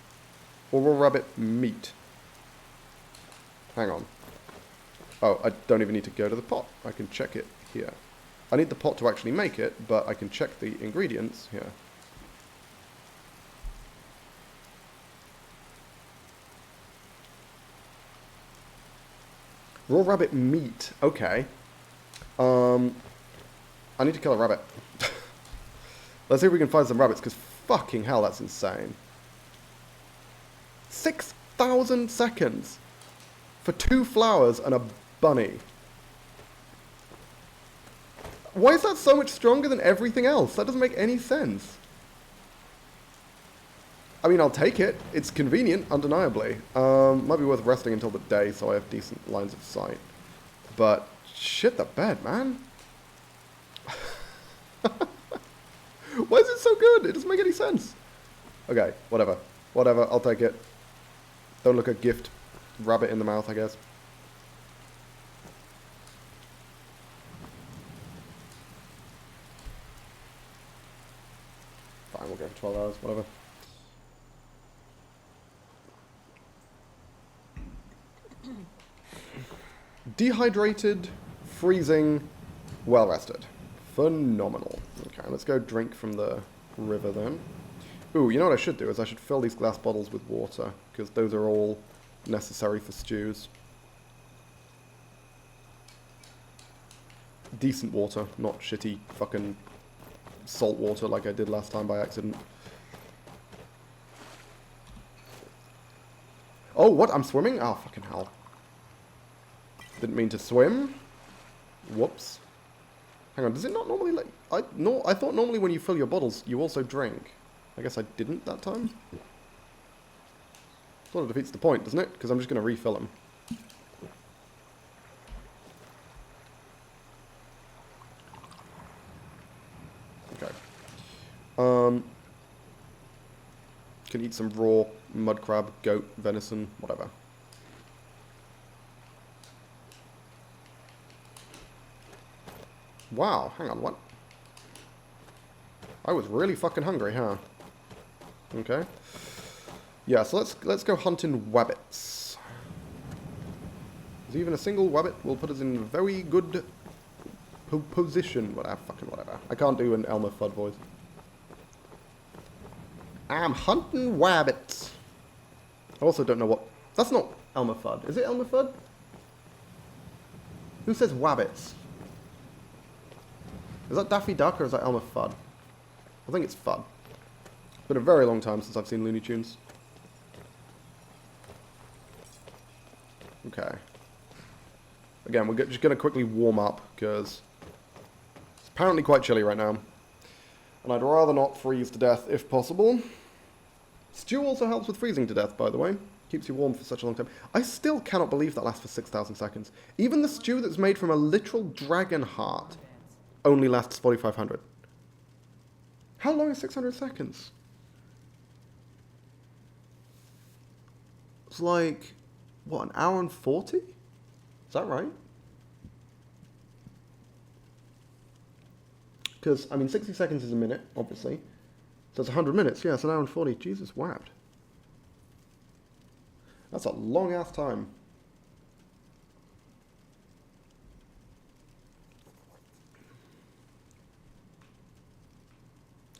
Or raw rabbit meat? Hang on. Oh, I don't even need to go to the pot. I can check it here. I need the pot to actually make it, but I can check the ingredients here. Raw rabbit meat. Okay. I need to kill a rabbit. Let's see if we can find some rabbits, because fucking hell, that's insane. 6,000 seconds for 2 flowers and a bunny. Why is that so much stronger than everything else? That doesn't make any sense. I mean, I'll take it. It's convenient, undeniably. Might be worth resting until the day so I have decent lines of sight. But shit the bed, man. Why is it so good? It doesn't make any sense. Okay, whatever. Whatever, I'll take it. Don't look a gift rabbit in the mouth, I guess. Fine, we'll go for 12 hours, whatever. Dehydrated, freezing, well rested. Phenomenal. Okay, let's go drink from the river then. Ooh, you know what I should do is I should fill these glass bottles with water, because those are all necessary for stews. Decent water, not shitty fucking salt water like I did last time by accident. Oh, what? I'm swimming? Oh, fucking hell. Didn't mean to swim. Whoops. Hang on, does it not normally let... I thought normally when you fill your bottles, you also drink. I guess I didn't that time. Sort of defeats the point, doesn't it? Because I'm just going to refill them. Okay. Can eat some raw mud crab, goat, venison, whatever. Wow, hang on, what? I was really fucking hungry, huh? Okay. Yeah, so let's go hunting wabbits. Is even a single wabbit will put us in a very good position. Whatever, fucking whatever. I can't do an Elmer Fudd voice. I'm hunting wabbits. I also don't know what... That's not Elmer Fudd. Is it Elmer Fudd? Who says wabbits? Is that Daffy Duck or is that Elmer Fudd? I think it's Fudd. It's been a very long time since I've seen Looney Tunes. Okay. Again, we're just going to quickly warm up, because it's apparently quite chilly right now. And I'd rather not freeze to death if possible. Stew also helps with freezing to death, by the way. Keeps you warm for such a long time. I still cannot believe that lasts for 6,000 seconds. Even the stew that's made from a literal dragon heart only lasts 4,500. How long is 600 seconds? It's like, what, an hour and 40? Is that right? Because, I mean, 60 seconds is a minute, obviously. So it's 100 minutes. Yeah, it's an hour and 40. Jesus, whacked. That's a long-ass time.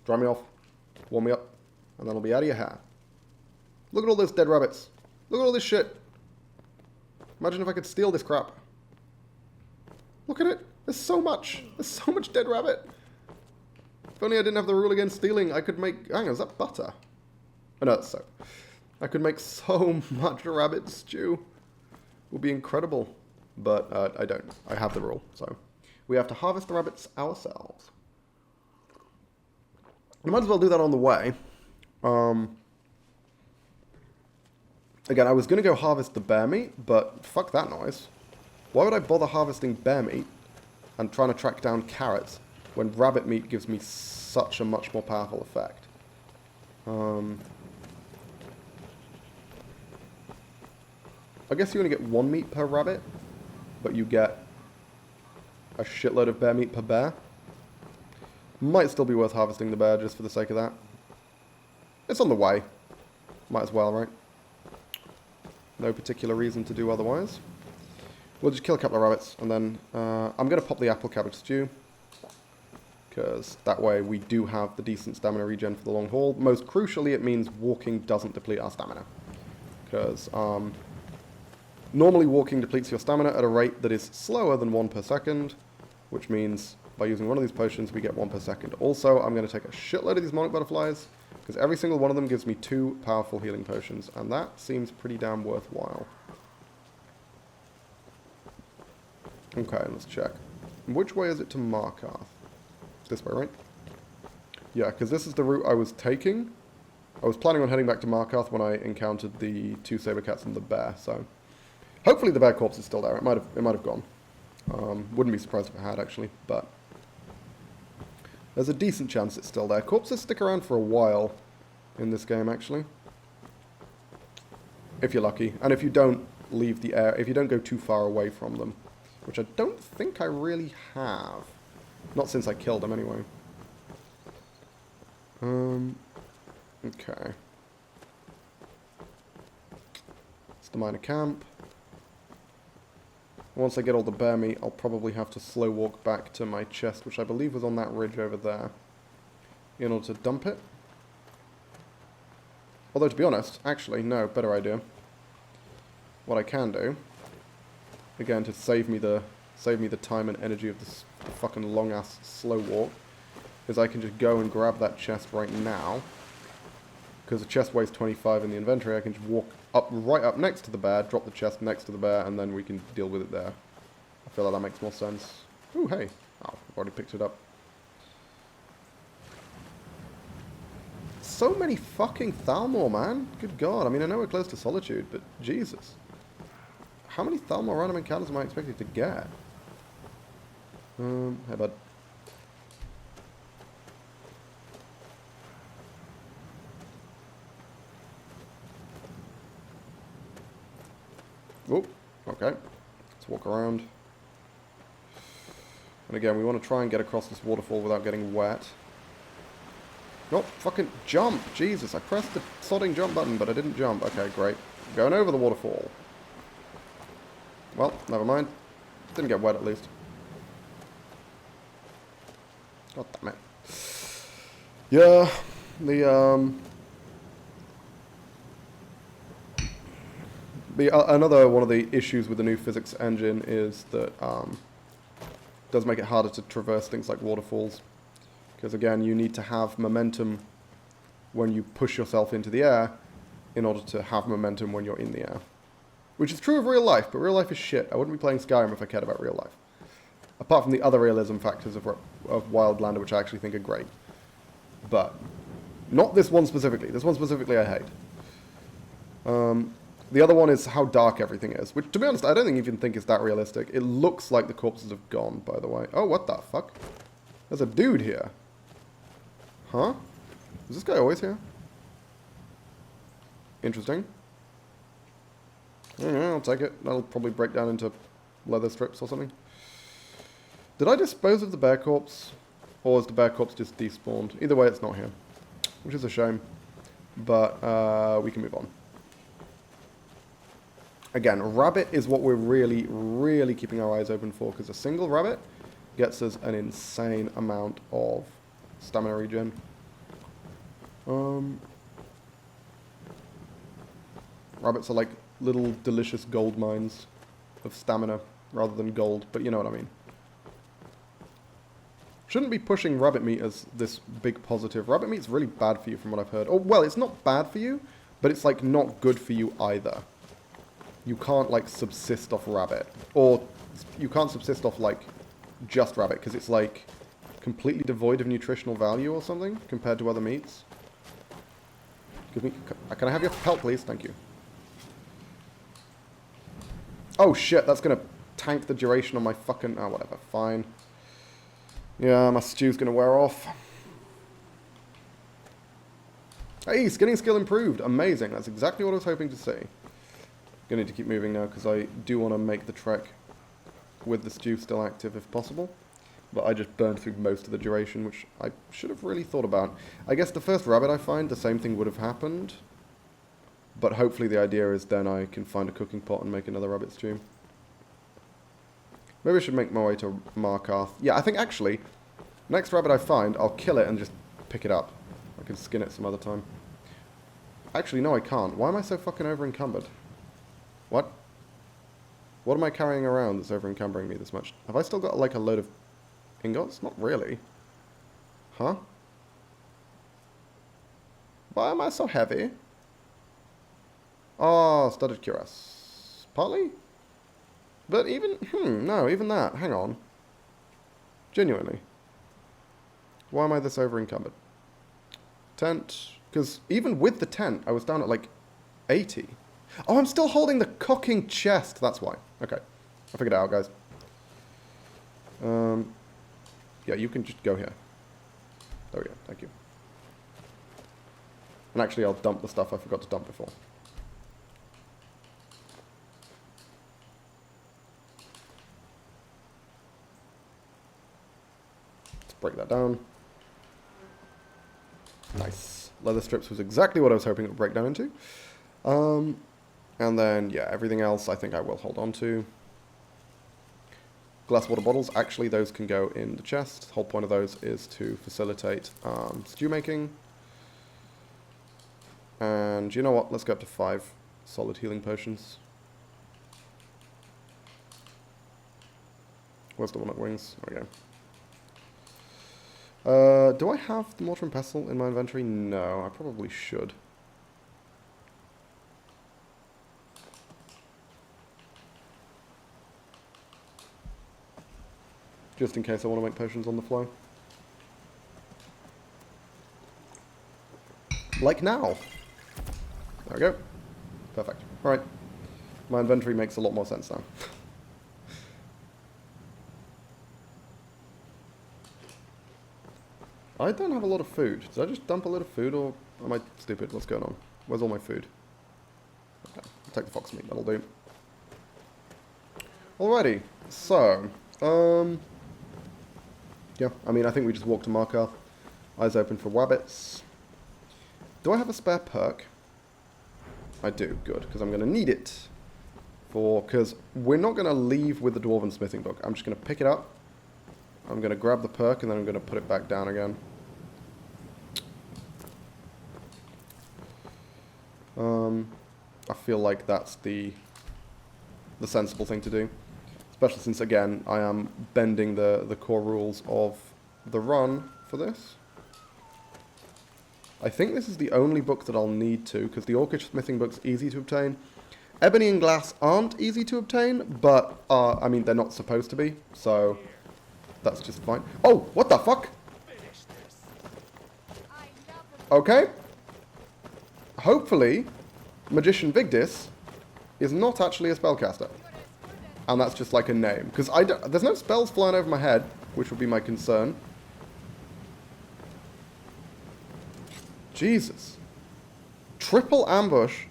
Dry me off, warm me up, and then I'll be out of your hair. Look at all those dead rabbits. Look at all this shit. Imagine if I could steal this crap. Look at it. There's so much. There's so much dead rabbit. If only I didn't have the rule against stealing, I could make... Hang on, is that butter? Oh, no, that's soap. I could make so much rabbit stew. It would be incredible. But I don't. I have the rule, so... We have to harvest the rabbits ourselves. I might as well do that on the way. Again, I was going to go harvest the bear meat, but fuck that noise. Why would I bother harvesting bear meat and trying to track down carrots when rabbit meat gives me such a much more powerful effect. I guess you only get 1 meat per rabbit, but you get a shitload of bear meat per bear. Might still be worth harvesting the bear just for the sake of that. It's on the way. Might as well, right? No particular reason to do otherwise. We'll just kill a couple of rabbits, and then I'm going to pop the apple cabbage stew. Because that way we do have the decent stamina regen for the long haul. Most crucially, it means walking doesn't deplete our stamina. Because normally walking depletes your stamina at a rate that is slower than 1 per second. Which means by using one of these potions we get 1 per second. Also, I'm going to take a shitload of these monarch butterflies. Because every single one of them gives me 2 powerful healing potions. And that seems pretty damn worthwhile. Okay, let's check. Which way is it to Markarth? This way, right? Yeah, because this is the route I was taking. I was planning on heading back to Markarth when I encountered the 2 saber cats and the bear, so... Hopefully the bear corpse is still there. It might have gone. Wouldn't be surprised if it had, actually, but... There's a decent chance it's still there. Corpses stick around for a while in this game, actually. If you're lucky. And if you don't leave the air, if you don't go too far away from them. Which I don't think I really have. Not since I killed them, anyway. Okay. It's the minor camp. Once I get all the bear meat, I'll probably have to slow walk back to my chest, which I believe was on that ridge over there, in order to dump it. Although, to be honest, actually, no, better idea. What I can do, again, to save me the time and energy of this fucking long-ass slow walk, is I can just go and grab that chest right now. Because the chest weighs 25 in the inventory, I can just walk right up next to the bear, drop the chest next to the bear, and then we can deal with it there. I feel like that makes more sense. Ooh, hey. Oh, I've already picked it up. So many fucking Thalmor, man. Good God. I mean, I know we're close to Solitude, but Jesus. How many Thalmor random encounters am I expected to get? Hey, bud. Oh, okay. Let's walk around. And again, we want to try and get across this waterfall without getting wet. No, fucking jump! Jesus, I pressed the sodding jump button, but I didn't jump. Okay, great. I'm going over the waterfall. Well, never mind. Didn't get wet, at least. God damn it. Yeah, another one of the issues with the new physics engine is that it does make it harder to traverse things like waterfalls. Because again, you need to have momentum when you push yourself into the air in order to have momentum when you're in the air. Which is true of real life, but real life is shit. I wouldn't be playing Skyrim if I cared about real life. Apart from the other realism factors of Wildlander, which I actually think are great. But not this one specifically. This one specifically I hate. The other one is how dark everything is, which, to be honest, I don't even think is that realistic. It looks like the corpses have gone, by the way. Oh, what the fuck? There's a dude here. Huh? Is this guy always here? Interesting. Yeah, I'll take it. That'll probably break down into leather strips or something. Did I dispose of the bear corpse? Or is the bear corpse just despawned? Either way, it's not here. Which is a shame. But we can move on. Again, rabbit is what we're really, really keeping our eyes open for, because a single rabbit gets us an insane amount of stamina regen. Rabbits are like little delicious gold mines of stamina rather than gold, but you know what I mean. Shouldn't be pushing rabbit meat as this big positive. Rabbit meat's really bad for you from what I've heard. Oh, well, it's not bad for you, but it's like not good for you either. You can't like subsist off rabbit. Or you can't subsist off like just rabbit, because it's like completely devoid of nutritional value or something compared to other meats. Give me, can I have your pelt, please? Thank you. Oh shit, that's gonna tank the duration on my fucking, oh whatever, fine. Yeah, my stew's gonna wear off. Hey, skinning skill improved. Amazing. That's exactly what I was hoping to see. Gonna need to keep moving now because I do want to make the trek with the stew still active if possible. But I just burned through most of the duration, which I should have really thought about. I guess the first rabbit I find, the same thing would have happened. But hopefully the idea is then I can find a cooking pot and make another rabbit stew. Maybe I should make my way to Markarth. Yeah, I think actually, next rabbit I find, I'll kill it and just pick it up. I can skin it some other time. Actually, no I can't. Why am I so fucking over-encumbered? What? What am I carrying around that's over-encumbering me this much? Have I still got like a load of ingots? Not really. Huh? Why am I so heavy? Oh, studded cuirass. Partly? But even, no, even that. Hang on. Genuinely. Why am I this over-encumbered? Tent. Because even with the tent, I was down at like 80. Oh, I'm still holding the cooking chest. That's why. Okay. I figured it out, guys. Yeah, you can just go here. There we go. Thank you. And actually, I'll dump the stuff I forgot to dump before. Let's break that down. Nice. Leather strips was exactly what I was hoping it would break down into. And then, yeah, everything else I think I will hold on to. Glass water bottles, actually those can go in the chest. The whole point of those is to facilitate stew making. And you know what, let's go up to 5 solid healing potions. Where's the one at wings? There we go. Do I have the mortar and pestle in my inventory? No, I probably should. Just in case I want to make potions on the fly. Like now. There we go. Perfect. Alright. My inventory makes a lot more sense now. I don't have a lot of food. Did I just dump a lot of food, or am I stupid? What's going on? Where's all my food? Okay, I'll take the fox meat, that'll do. Alrighty, so, yeah, I mean, I think we just walk to Markarth. Eyes open for wabbits. Do I have a spare perk? I do, good, because I'm going to need it. Because we're not going to leave with the Dwarven Smithing Book. I'm just going to pick it up. I'm going to grab the perk, and then I'm going to put it back down again. I feel like that's the sensible thing to do. Especially since, again, I am bending the core rules of the run for this. I think this is the only book that I'll need to, because the Orcish Smithing Book's easy to obtain. Ebony and Glass aren't easy to obtain, but, I mean, they're not supposed to be, so that's just fine. Oh, what the fuck? Okay. Hopefully, Magician Vigdis is not actually a spellcaster. And that's just like a name. Because there's no spells flying over my head, which would be my concern. Jesus. Triple ambush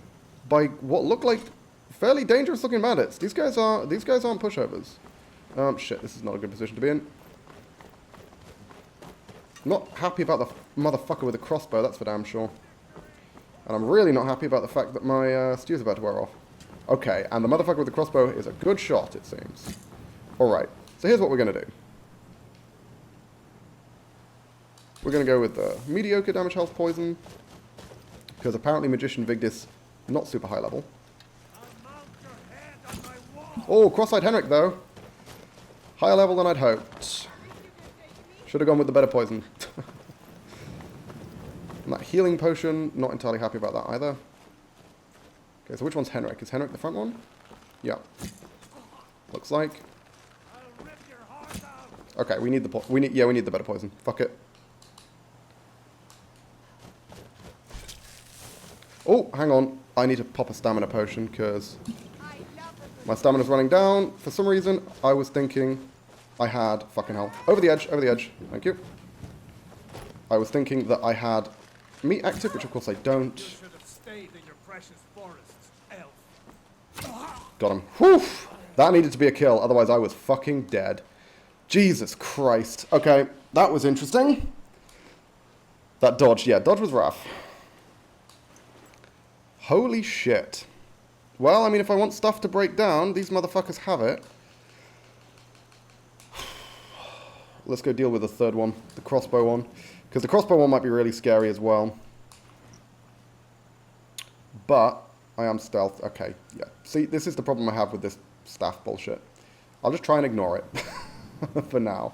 by what look like fairly dangerous looking bandits. These guys aren't pushovers. Shit, this is not a good position to be in. I'm not happy about the motherfucker with the crossbow, that's for damn sure. And I'm really not happy about the fact that my stew's about to wear off. Okay, and the motherfucker with the crossbow is a good shot, it seems. Alright, so here's what we're going to do. We're going to go with the mediocre damage health poison. Because apparently Magician Vigdis, not super high level. Oh, cross-eyed Henrik though. Higher level than I'd hoped. Should have gone with the better poison. And that healing potion, not entirely happy about that either. Okay, so which one's Henrik? Is Henrik the front one? Yeah. Looks like. Okay, we need the we need the better poison. Fuck it. Oh, hang on. I need to pop a stamina potion because my stamina's running down. For some reason, I was thinking I had... Fucking hell. Over the edge, over the edge. Thank you. I was thinking that I had meat active, which of course I don't. You should have stayed in your precious forests, elf. Got him. Whew! That needed to be a kill, otherwise I was fucking dead. Jesus Christ. Okay, that was interesting. That dodge, yeah, dodge was rough. Holy shit. Well, I mean, if I want stuff to break down, these motherfuckers have it. Let's go deal with the third one, the crossbow one. Because the crossbow one might be really scary as well. But I am stealth. Okay, yeah. See, this is the problem I have with this staff bullshit. I'll just try and ignore it for now.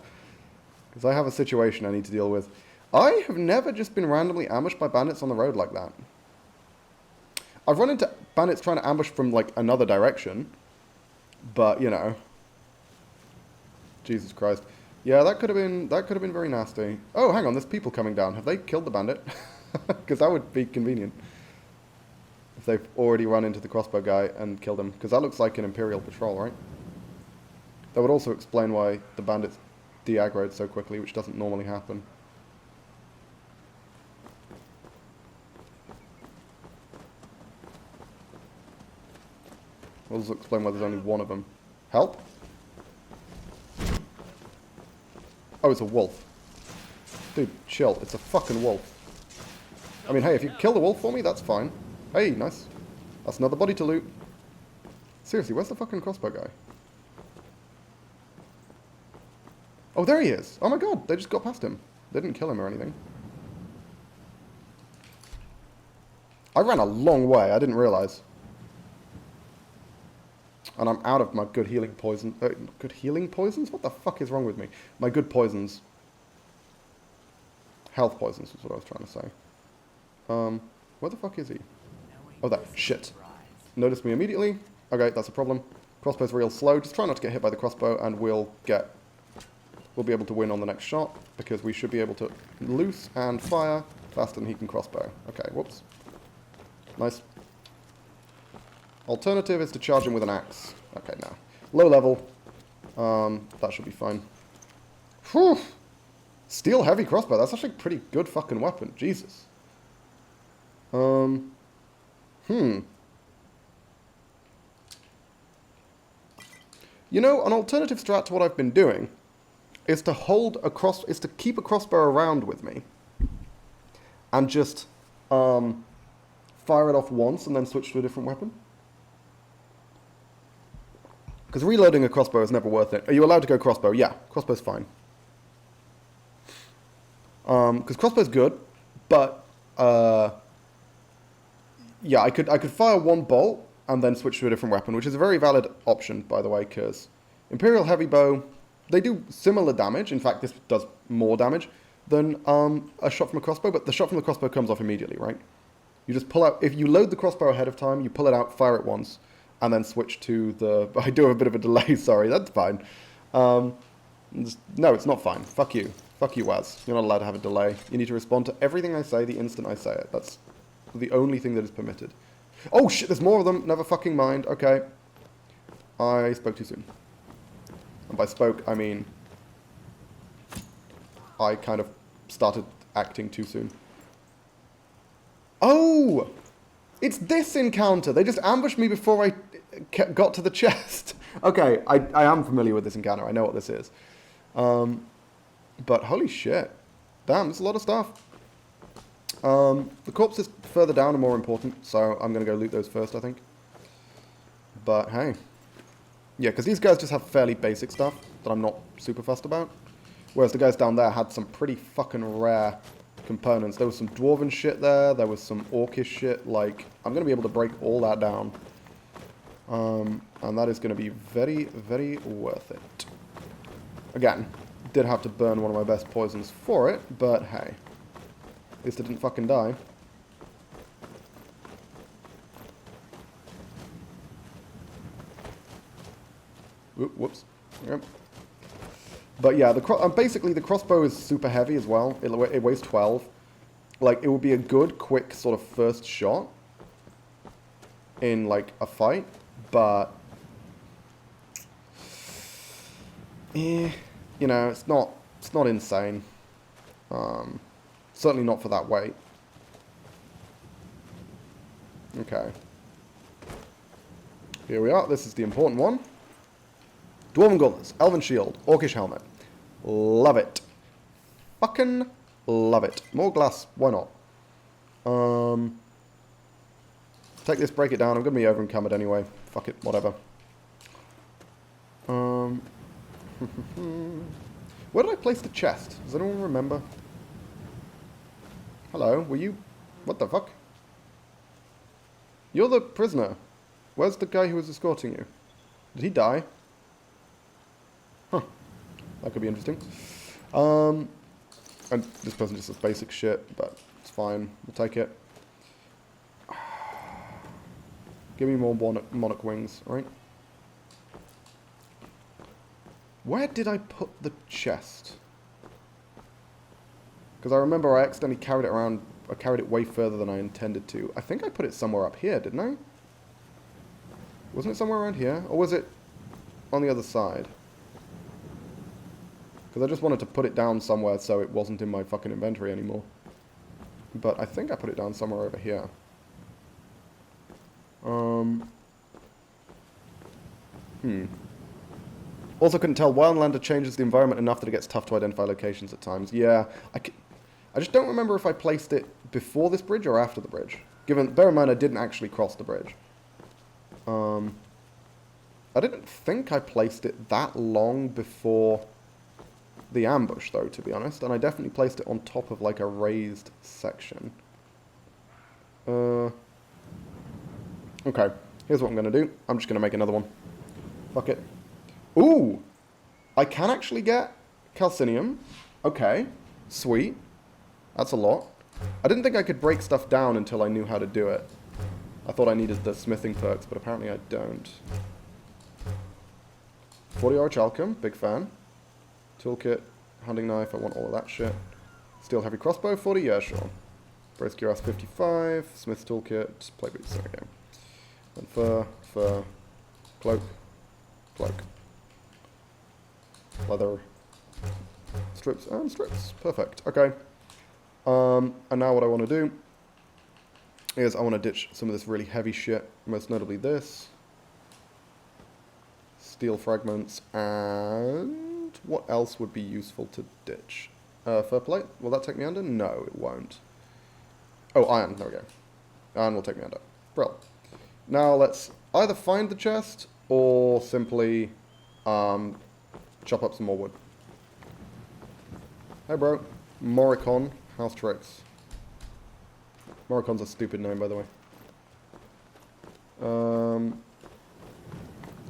Because I have a situation I need to deal with. I have never just been randomly ambushed by bandits on the road like that. I've run into bandits trying to ambush from, like, another direction. But, you know. Jesus Christ. Yeah, that could have been very nasty. Oh, hang on, there's people coming down. Have they killed the bandit? Because that would be convenient. If they've already run into the crossbow guy and killed him. Because that looks like an Imperial patrol, right? That would also explain why the bandits de-aggroed so quickly, which doesn't normally happen. Will also explain why there's only one of them. Help? Oh, it's a wolf. Dude, chill. It's a fucking wolf. I mean, hey, if you kill the wolf for me, that's fine. Hey, nice. That's another body to loot. Seriously, where's the fucking crossbow guy? Oh, there he is. Oh my god, they just got past him. They didn't kill him or anything. I ran a long way, I didn't realize. And I'm out of my good healing poison. Good healing poisons? What the fuck is wrong with me? My good poisons. Health poisons is what I was trying to say. Where the fuck is he? Oh, that shit. Noticed me immediately. Okay, that's a problem. Crossbow's real slow. Just try not to get hit by the crossbow and we'll be able to win on the next shot because we should be able to loose and fire faster than he can crossbow. Okay, whoops. Nice. Alternative is to charge him with an axe. Okay, now. Low level. That should be fine. Whew! Steel heavy crossbow. That's actually a pretty good fucking weapon. Jesus. You know, an alternative strat to what I've been doing is to keep a crossbow around with me and just fire it off once and then switch to a different weapon. Because reloading a crossbow is never worth it. Are you allowed to go crossbow? Yeah, crossbow's fine. Because crossbow's good, but yeah, I could fire one bolt and then switch to a different weapon, which is a very valid option, by the way, because Imperial Heavy Bow, they do similar damage. In fact, this does more damage than a shot from a crossbow, but the shot from the crossbow comes off immediately, right? You just pull out, if you load the crossbow ahead of time, you pull it out, fire it once, and then switch to the... I do have a bit of a delay, sorry, that's fine. No, it's not fine. Fuck you. Fuck you, Waz. You're not allowed to have a delay. You need to respond to everything I say the instant I say it. That's the only thing that is permitted. Oh shit, there's more of them. Never fucking mind. Okay. I spoke too soon. And by spoke, I mean... I kind of started acting too soon. Oh! It's this encounter. They just ambushed me before I got to the chest. Okay, I am familiar with this encounter. I know what this is. But holy shit. Damn, there's a lot of stuff. The corpses further down are more important, so I'm going to go loot those first, I think. But hey. Yeah, because these guys just have fairly basic stuff that I'm not super fussed about. Whereas the guys down there had some pretty fucking rare components. There was some dwarven shit there. There was some orcish shit. Like, I'm going to be able to break all that down. And that is going to be very, very worth it. Again, did have to burn one of my best poisons for it, but hey. At least I didn't fucking die. Whoops. Yep. But yeah, basically the crossbow is super heavy as well. It weighs 12. Like, it would be a good, quick sort of first shot in, like, a fight, but... you know, it's not insane. Certainly not for that weight. Okay. Here we are. This is the important one. Dwarven Gauntlets, Elven Shield, Orcish Helmet. Love it. Fucking love it. More glass, why not? Take this, break it down. I'm going to be over encumbered anyway. Fuck it, whatever. Where did I place the chest? Does anyone remember? Hello, were you... What the fuck? You're the prisoner. Where's the guy who was escorting you? Did he die? Huh. That could be interesting. And this person just says basic shit, but it's fine. We'll take it. Give me more monarch wings, alright? Where did I put the chest? Because I remember I accidentally carried it around. I carried it way further than I intended to. I think I put it somewhere up here, didn't I? Wasn't it somewhere around here? Or was it on the other side? Because I just wanted to put it down somewhere so it wasn't in my fucking inventory anymore. But I think I put it down somewhere over here. Also couldn't tell. Wildlander changes the environment enough that it gets tough to identify locations at times. Yeah, I just don't remember if I placed it before this bridge or after the bridge. Bear in mind I didn't actually cross the bridge. I didn't think I placed it that long before the ambush, though, to be honest. And I definitely placed it on top of, like, a raised section. Okay, here's what I'm going to do. I'm just going to make another one. Fuck it. Ooh! I can actually get calcinium. Okay, sweet. That's a lot. I didn't think I could break stuff down until I knew how to do it. I thought I needed the smithing perks, but apparently I don't. 40 Orichalcum, big fan. Toolkit, hunting knife, I want all of that shit. Steel heavy crossbow, 40, yeah, sure. Brace cuirass, 55. Smith's toolkit, plate boots, okay. And fur, cloak, leather, strips, and strips. Perfect, okay. And now what I want to do is I want to ditch some of this really heavy shit, most notably this. Steel fragments, and what else would be useful to ditch? Fur plate, will that take me under? No, it won't. Oh, iron, there we go. Iron will take me under. Brill. Now let's either find the chest, or simply chop up some more wood. Hey bro, Moricon, House Tricks. Moricon's a stupid name, by the way. Don't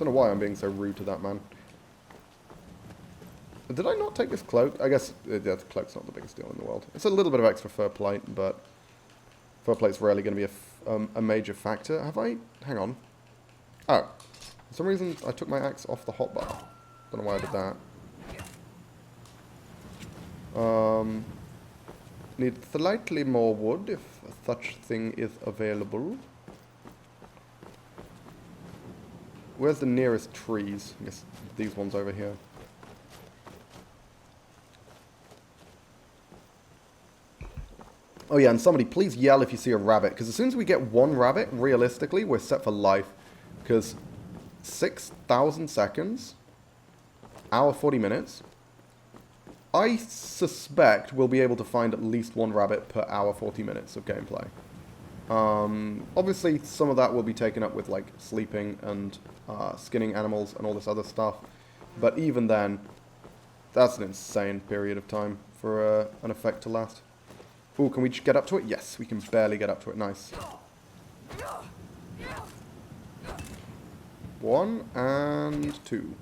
know why I'm being so rude to that man. Did I not take this cloak? I guess the cloak's not the biggest deal in the world. It's a little bit of extra fur plate, but fur plate's rarely going to be a major factor. Have I? Hang on. Oh. For some reason, I took my axe off the hotbar. Don't know why I did that. Need slightly more wood, if such thing is available. Where's the nearest trees? I guess these ones over here. Oh yeah, and somebody please yell if you see a rabbit, because as soon as we get one rabbit, realistically, we're set for life. Because 6,000 seconds, hour 40 minutes, I suspect we'll be able to find at least one rabbit per hour 40 minutes of gameplay. Obviously, some of that will be taken up with, like, sleeping and skinning animals and all this other stuff. But even then, that's an insane period of time for an effect to last. Ooh, can we get up to it? Yes, we can barely get up to it. Nice. 1 and 2.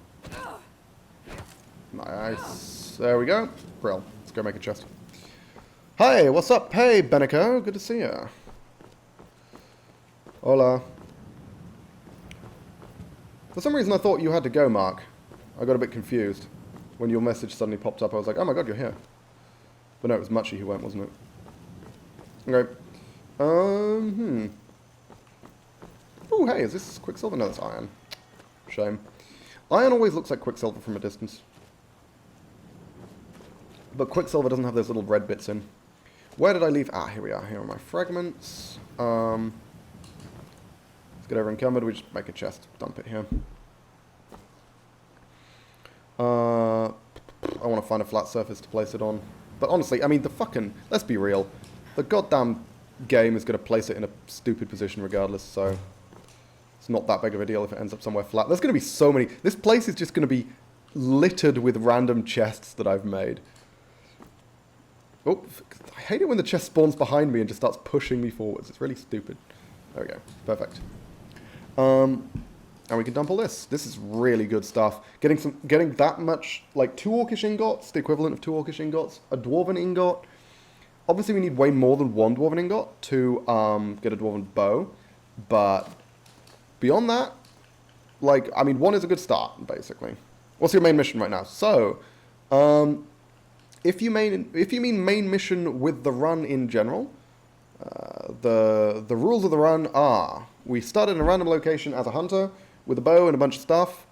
Nice. There we go. Brill. Let's go make a chest. Hi, what's up? Hey, Benico. Good to see you. Hola. For some reason I thought you had to go, Mark. I got a bit confused. When your message suddenly popped up, I was like, oh my god, you're here. But no, it was Muchie who went, wasn't it? Okay. Oh, hey, is this Quicksilver? No, that's iron. Shame. Iron always looks like Quicksilver from a distance. But Quicksilver doesn't have those little red bits in. Where did I leave? Ah, here we are. Here are my fragments. Let's get over encumbered. We just make a chest. Dump it here. I want to find a flat surface to place it on. But honestly, I mean, the fucking... Let's be real. The goddamn game is going to place it in a stupid position regardless, so... It's not that big of a deal if it ends up somewhere flat. There's going to be so many... This place is just going to be littered with random chests that I've made. Oh, I hate it when the chest spawns behind me and just starts pushing me forwards. It's really stupid. There we go. Perfect. And we can dump all this. This is really good stuff. Getting that much, like 2 orcish ingots, the equivalent of 2 orcish ingots, a dwarven ingot. Obviously, we need way more than 1 dwarven ingot to get a dwarven bow. But beyond that, like, I mean, 1 is a good start, basically. What's your main mission right now? So, if you mean main mission with the run in general, the rules of the run are: we start in a random location as a hunter with a bow and a bunch of stuff.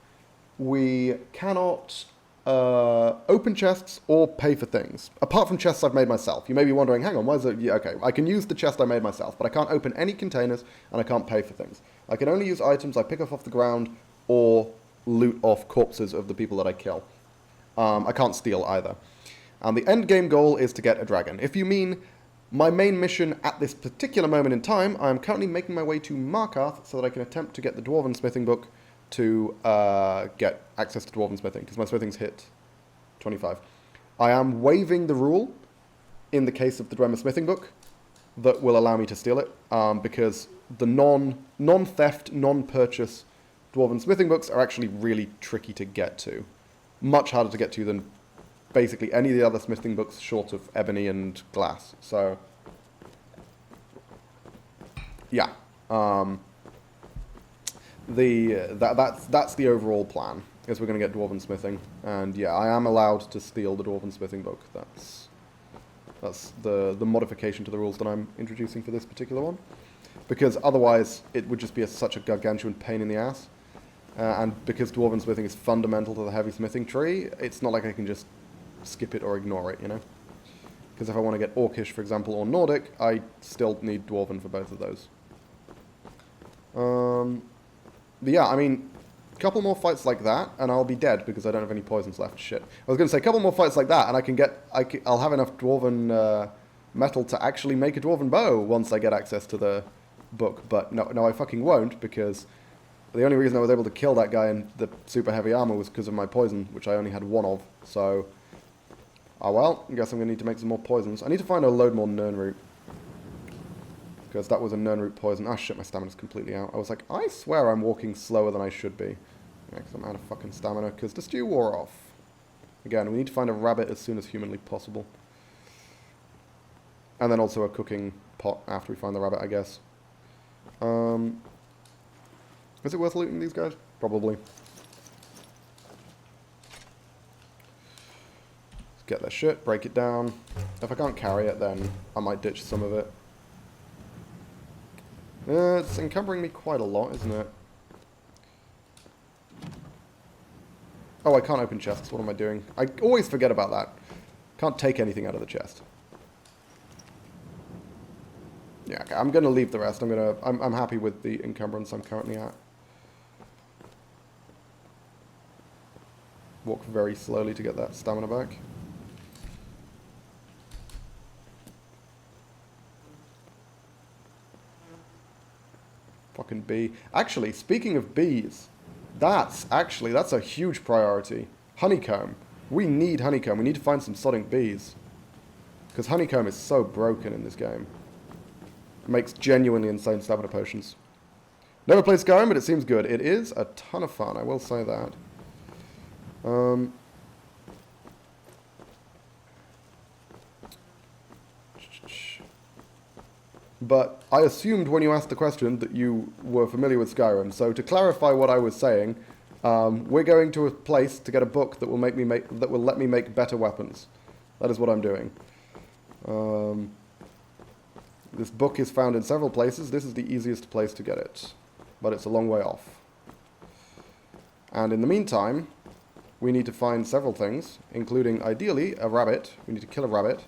We cannot open chests or pay for things, apart from chests I've made myself. You may be wondering, hang on, why is it... Yeah, okay, I can use the chest I made myself, but I can't open any containers and I can't pay for things. I can only use items I pick off the ground or loot off corpses of the people that I kill. I can't steal either. And the end game goal is to get a dragon. If you mean my main mission at this particular moment in time, I am currently making my way to Markarth so that I can attempt to get the Dwarven Smithing Book to get access to Dwarven Smithing, because my smithing's hit 25. I am waiving the rule, in the case of the Dwemer Smithing Book, that will allow me to steal it, because the non-theft, non-purchase Dwarven Smithing Books are actually really tricky to get to. Much harder to get to than basically any of the other smithing books short of ebony and glass. So, yeah. That's the overall plan, is we're going to get Dwarven Smithing. And yeah, I am allowed to steal the Dwarven Smithing Book. That's the modification to the rules that I'm introducing for this particular one. Because otherwise, it would just be such a gargantuan pain in the ass. And because Dwarven Smithing is fundamental to the heavy smithing tree, it's not like I can just skip it or ignore it, you know? Because if I want to get Orcish, for example, or Nordic, I still need Dwarven for both of those. But yeah, I mean, a couple more fights like that, and I'll be dead because I don't have any poisons left. Shit. I was going to say, a couple more fights like that, and I'll have enough Dwarven metal to actually make a Dwarven bow once I get access to the book. But no, I fucking won't, because the only reason I was able to kill that guy in the super heavy armor was because of my poison, which I only had 1 of. So, oh well, I guess I'm going to need to make some more poisons. I need to find a load more Nirnroot, because that was a Nirnroot poison. Ah, shit, my stamina's completely out. I was like, I swear I'm walking slower than I should be. Yeah, because I'm out of fucking stamina, because the stew wore off. Again, we need to find a rabbit as soon as humanly possible. And then also a cooking pot after we find the rabbit, I guess. Is it worth looting these guys? Probably. Let's get their shit, break it down. If I can't carry it, then I might ditch some of it. It's encumbering me quite a lot, isn't it? Oh, I can't open chests. What am I doing? I always forget about that. Can't take anything out of the chest. Yeah, okay, I'm gonna leave the rest. I'm happy with the encumbrance I'm currently at. Walk very slowly to get that stamina back. Fucking bee. Actually, speaking of bees, that's a huge priority. Honeycomb. We need honeycomb. We need to find some sodding bees. Because honeycomb is so broken in this game. It makes genuinely insane stamina potions. Never played Skyrim, but it seems good. It is a ton of fun, I will say that. But I assumed when you asked the question that you were familiar with Skyrim. So to clarify what I was saying, we're going to a place to get a book that will let me make better weapons. That is what I'm doing. This book is found in several places. This is the easiest place to get it, but it's a long way off. And in the meantime, we need to find several things, including, ideally, a rabbit. We need to kill a rabbit,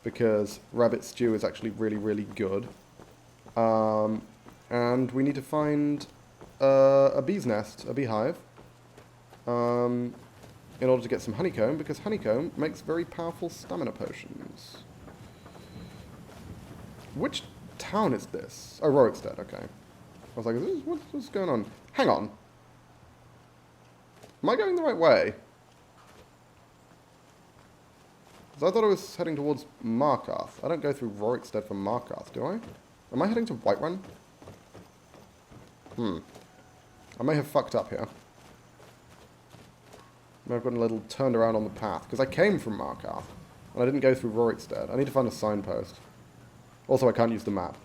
because rabbit stew is actually really, really good. And we need to find a bee's nest, a beehive, in order to get some honeycomb, because honeycomb makes very powerful stamina potions. Which town is this? Oh, Rorikstead, okay. I was like, what's going on? Hang on. Am I going the right way? Because I thought I was heading towards Markarth. I don't go through Rorikstead from Markarth, do I? Am I heading to Whiterun? I may have fucked up here. I may have gotten a little turned around on the path. Because I came from Markarth. And I didn't go through Rorikstead. I need to find a signpost. Also, I can't use the map.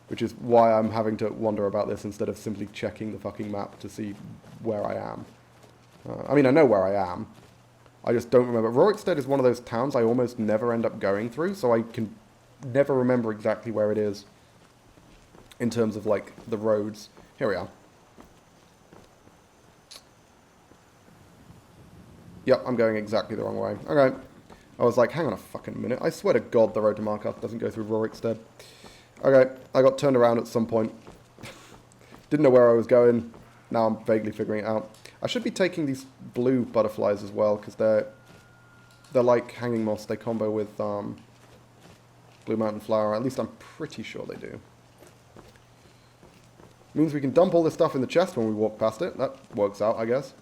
Which is why I'm having to wonder about this instead of simply checking the fucking map to see where I am. I mean, I know where I am. I just don't remember. Rorikstead is one of those towns I almost never end up going through, so I can never remember exactly where it is in terms of, like, the roads. Here we are. Yep, I'm going exactly the wrong way. Okay. I was like, hang on a fucking minute. I swear to God the road to Markarth doesn't go through Rorikstead. Okay, I got turned around at some point. Didn't know where I was going. Now I'm vaguely figuring it out. I should be taking these blue butterflies as well, because they're like hanging moss. They combo with blue mountain flower. At least I'm pretty sure they do. Means we can dump all this stuff in the chest when we walk past it. That works out, I guess.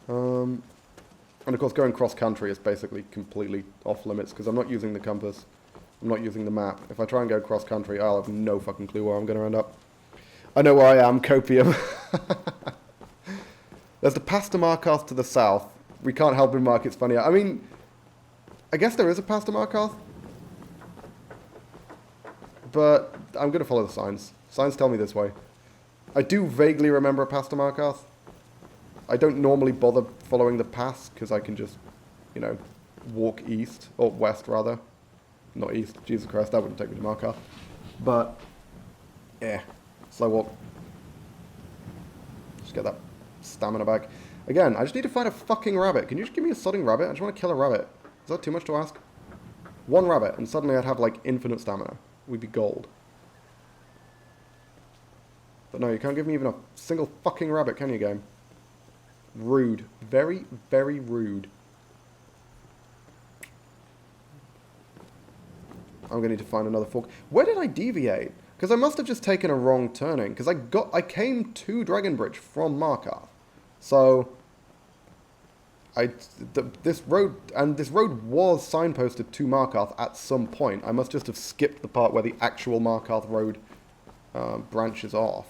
And of course, going cross-country is basically completely off-limits, because I'm not using the compass. I'm not using the map. If I try and go cross-country, I'll have no fucking clue where I'm going to end up. I know where I am, Copium. There's the path to Markarth to the south. We can't help but mark it's funnier. I mean, I guess there is a path to Markarth. But I'm going to follow the signs. Signs tell me this way. I do vaguely remember a path to Markarth. I don't normally bother following the paths, because I can just, you know, walk east, or west, rather. Not east, Jesus Christ, that wouldn't take me to Markarth. But, yeah, slow walk. Just get that stamina back. Again, I just need to find a fucking rabbit. Can you just give me a sodding rabbit? I just want to kill a rabbit. Is that too much to ask? One rabbit, and suddenly I'd have, like, infinite stamina. We'd be gold. But no, you can't give me even a single fucking rabbit, can you, game? Rude. Very, very rude. I'm going to need to find another fork. Where did I deviate? Because I must have just taken a wrong turning. Because I came to Dragonbridge from Markarth. So, this road was signposted to Markarth at some point. I must just have skipped the part where the actual Markarth road branches off.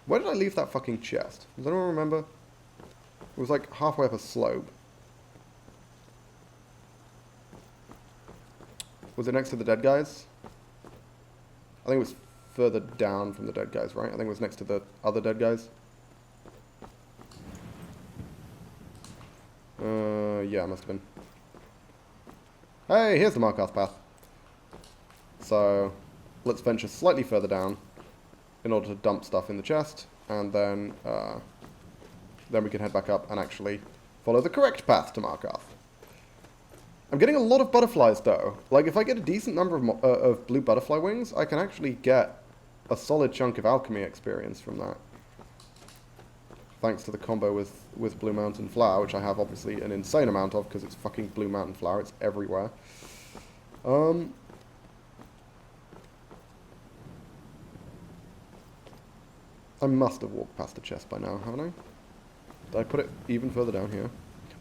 Where did I leave that fucking chest? Does anyone remember? It was like halfway up a slope. Was it next to the dead guys? I think it was further down from the dead guys, right? I think it was next to the other dead guys. Yeah, it must have been. Hey, here's the Markarth path. So, let's venture slightly further down in order to dump stuff in the chest, and then we can head back up and actually follow the correct path to Markarth. I'm getting a lot of butterflies, though. Like, if I get a decent number of blue butterfly wings, I can actually get a solid chunk of alchemy experience from that. Thanks to the combo with Blue Mountain Flower, which I have, obviously, an insane amount of, because it's fucking Blue Mountain Flower. It's everywhere. I must have walked past the chest by now, haven't I? Did I put it even further down here?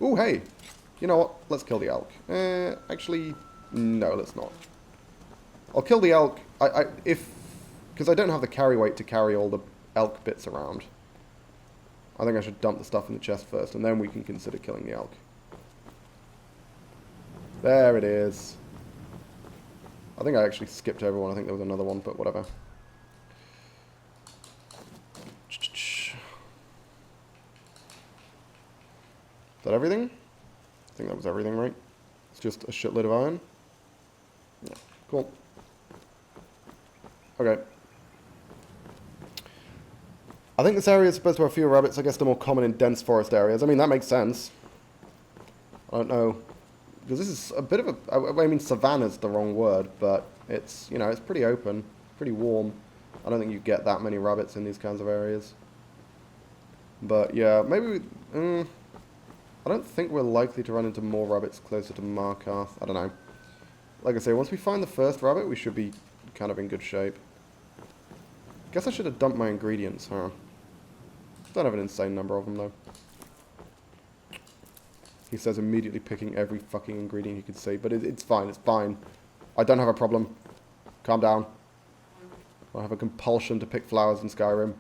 Ooh, hey! You know what? Let's kill the elk. Actually, no, let's not. I'll kill the elk, because I don't have the carry weight to carry all the elk bits around. I think I should dump the stuff in the chest first, and then we can consider killing the elk. There it is. I think I actually skipped over one. I think there was another one, but whatever. Is that everything? I think that was everything, right? It's just a shitload of iron. Yeah, cool. Okay. I think this area is supposed to have fewer rabbits. I guess they're more common in dense forest areas. I mean, that makes sense. I don't know. Because this is a bit of a... I mean, savannah's the wrong word, but it's, you know, it's pretty open, pretty warm. I don't think you get that many rabbits in these kinds of areas. But, yeah, maybe... I don't think we're likely to run into more rabbits closer to Markarth. I don't know. Like I say, once we find the first rabbit, we should be kind of in good shape. Guess I should have dumped my ingredients, huh? Don't have an insane number of them, though. He says immediately picking every fucking ingredient he could see. But it's fine, it's fine. I don't have a problem. Calm down. I have a compulsion to pick flowers in Skyrim.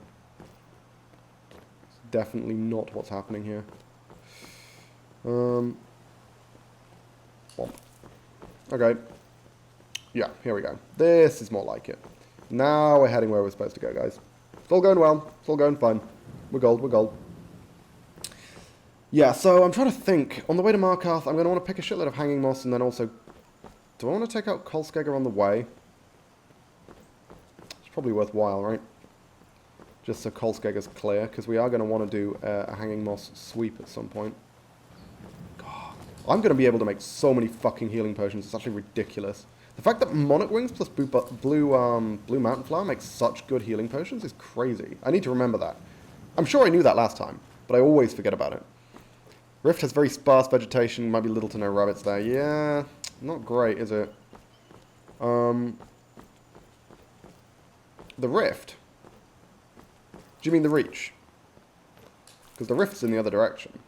It's definitely not what's happening here. Okay. Yeah, here we go. This is more like it. Now we're heading where we're supposed to go, guys. It's all going well. It's all going fine. We're gold, we're gold. Yeah, so I'm trying to think. On the way to Markarth, I'm going to want to pick a shitload of hanging moss, and then also... Do I want to take out Kolskegger on the way? It's probably worthwhile, right? Just so Kolskegger's clear, because we are going to want to do a hanging moss sweep at some point. God, I'm going to be able to make so many fucking healing potions. It's actually ridiculous. The fact that Monarch Wings plus Blue Mountain Flower makes such good healing potions is crazy. I need to remember that. I'm sure I knew that last time, but I always forget about it. Rift has very sparse vegetation, might be little to no rabbits there. Yeah, not great, is it? The Rift? Do you mean the Reach? Because the Rift's in the other direction.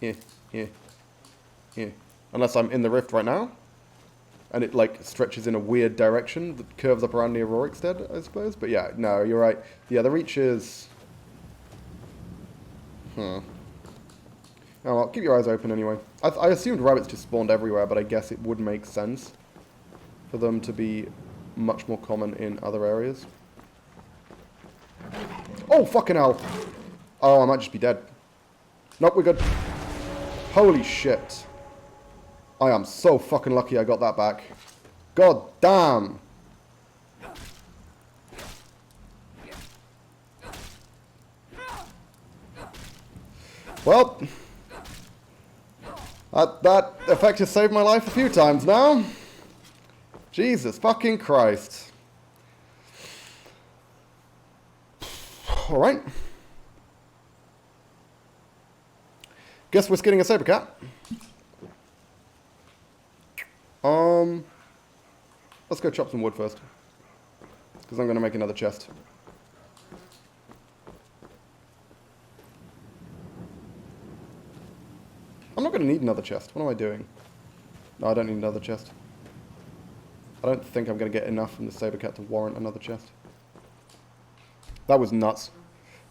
Here. Unless I'm in the Rift right now. And it, like, stretches in a weird direction that curves up around near Rorikstead, I suppose. But yeah, no, you're right. Yeah, the Reach is... Oh, well, keep your eyes open anyway. I assumed rabbits just spawned everywhere, but I guess it would make sense for them to be much more common in other areas. Oh, fucking hell! Oh, I might just be dead. Nope, we're good. Holy shit. I am so fucking lucky I got that back. God damn! Well, that effect has saved my life a few times now. Jesus fucking Christ. Alright. Guess we're skinning a saber cat. Let's go chop some wood first. Because I'm going to make another chest. I'm not going to need another chest. What am I doing? No, I don't need another chest. I don't think I'm going to get enough from the saber cat to warrant another chest. That was nuts.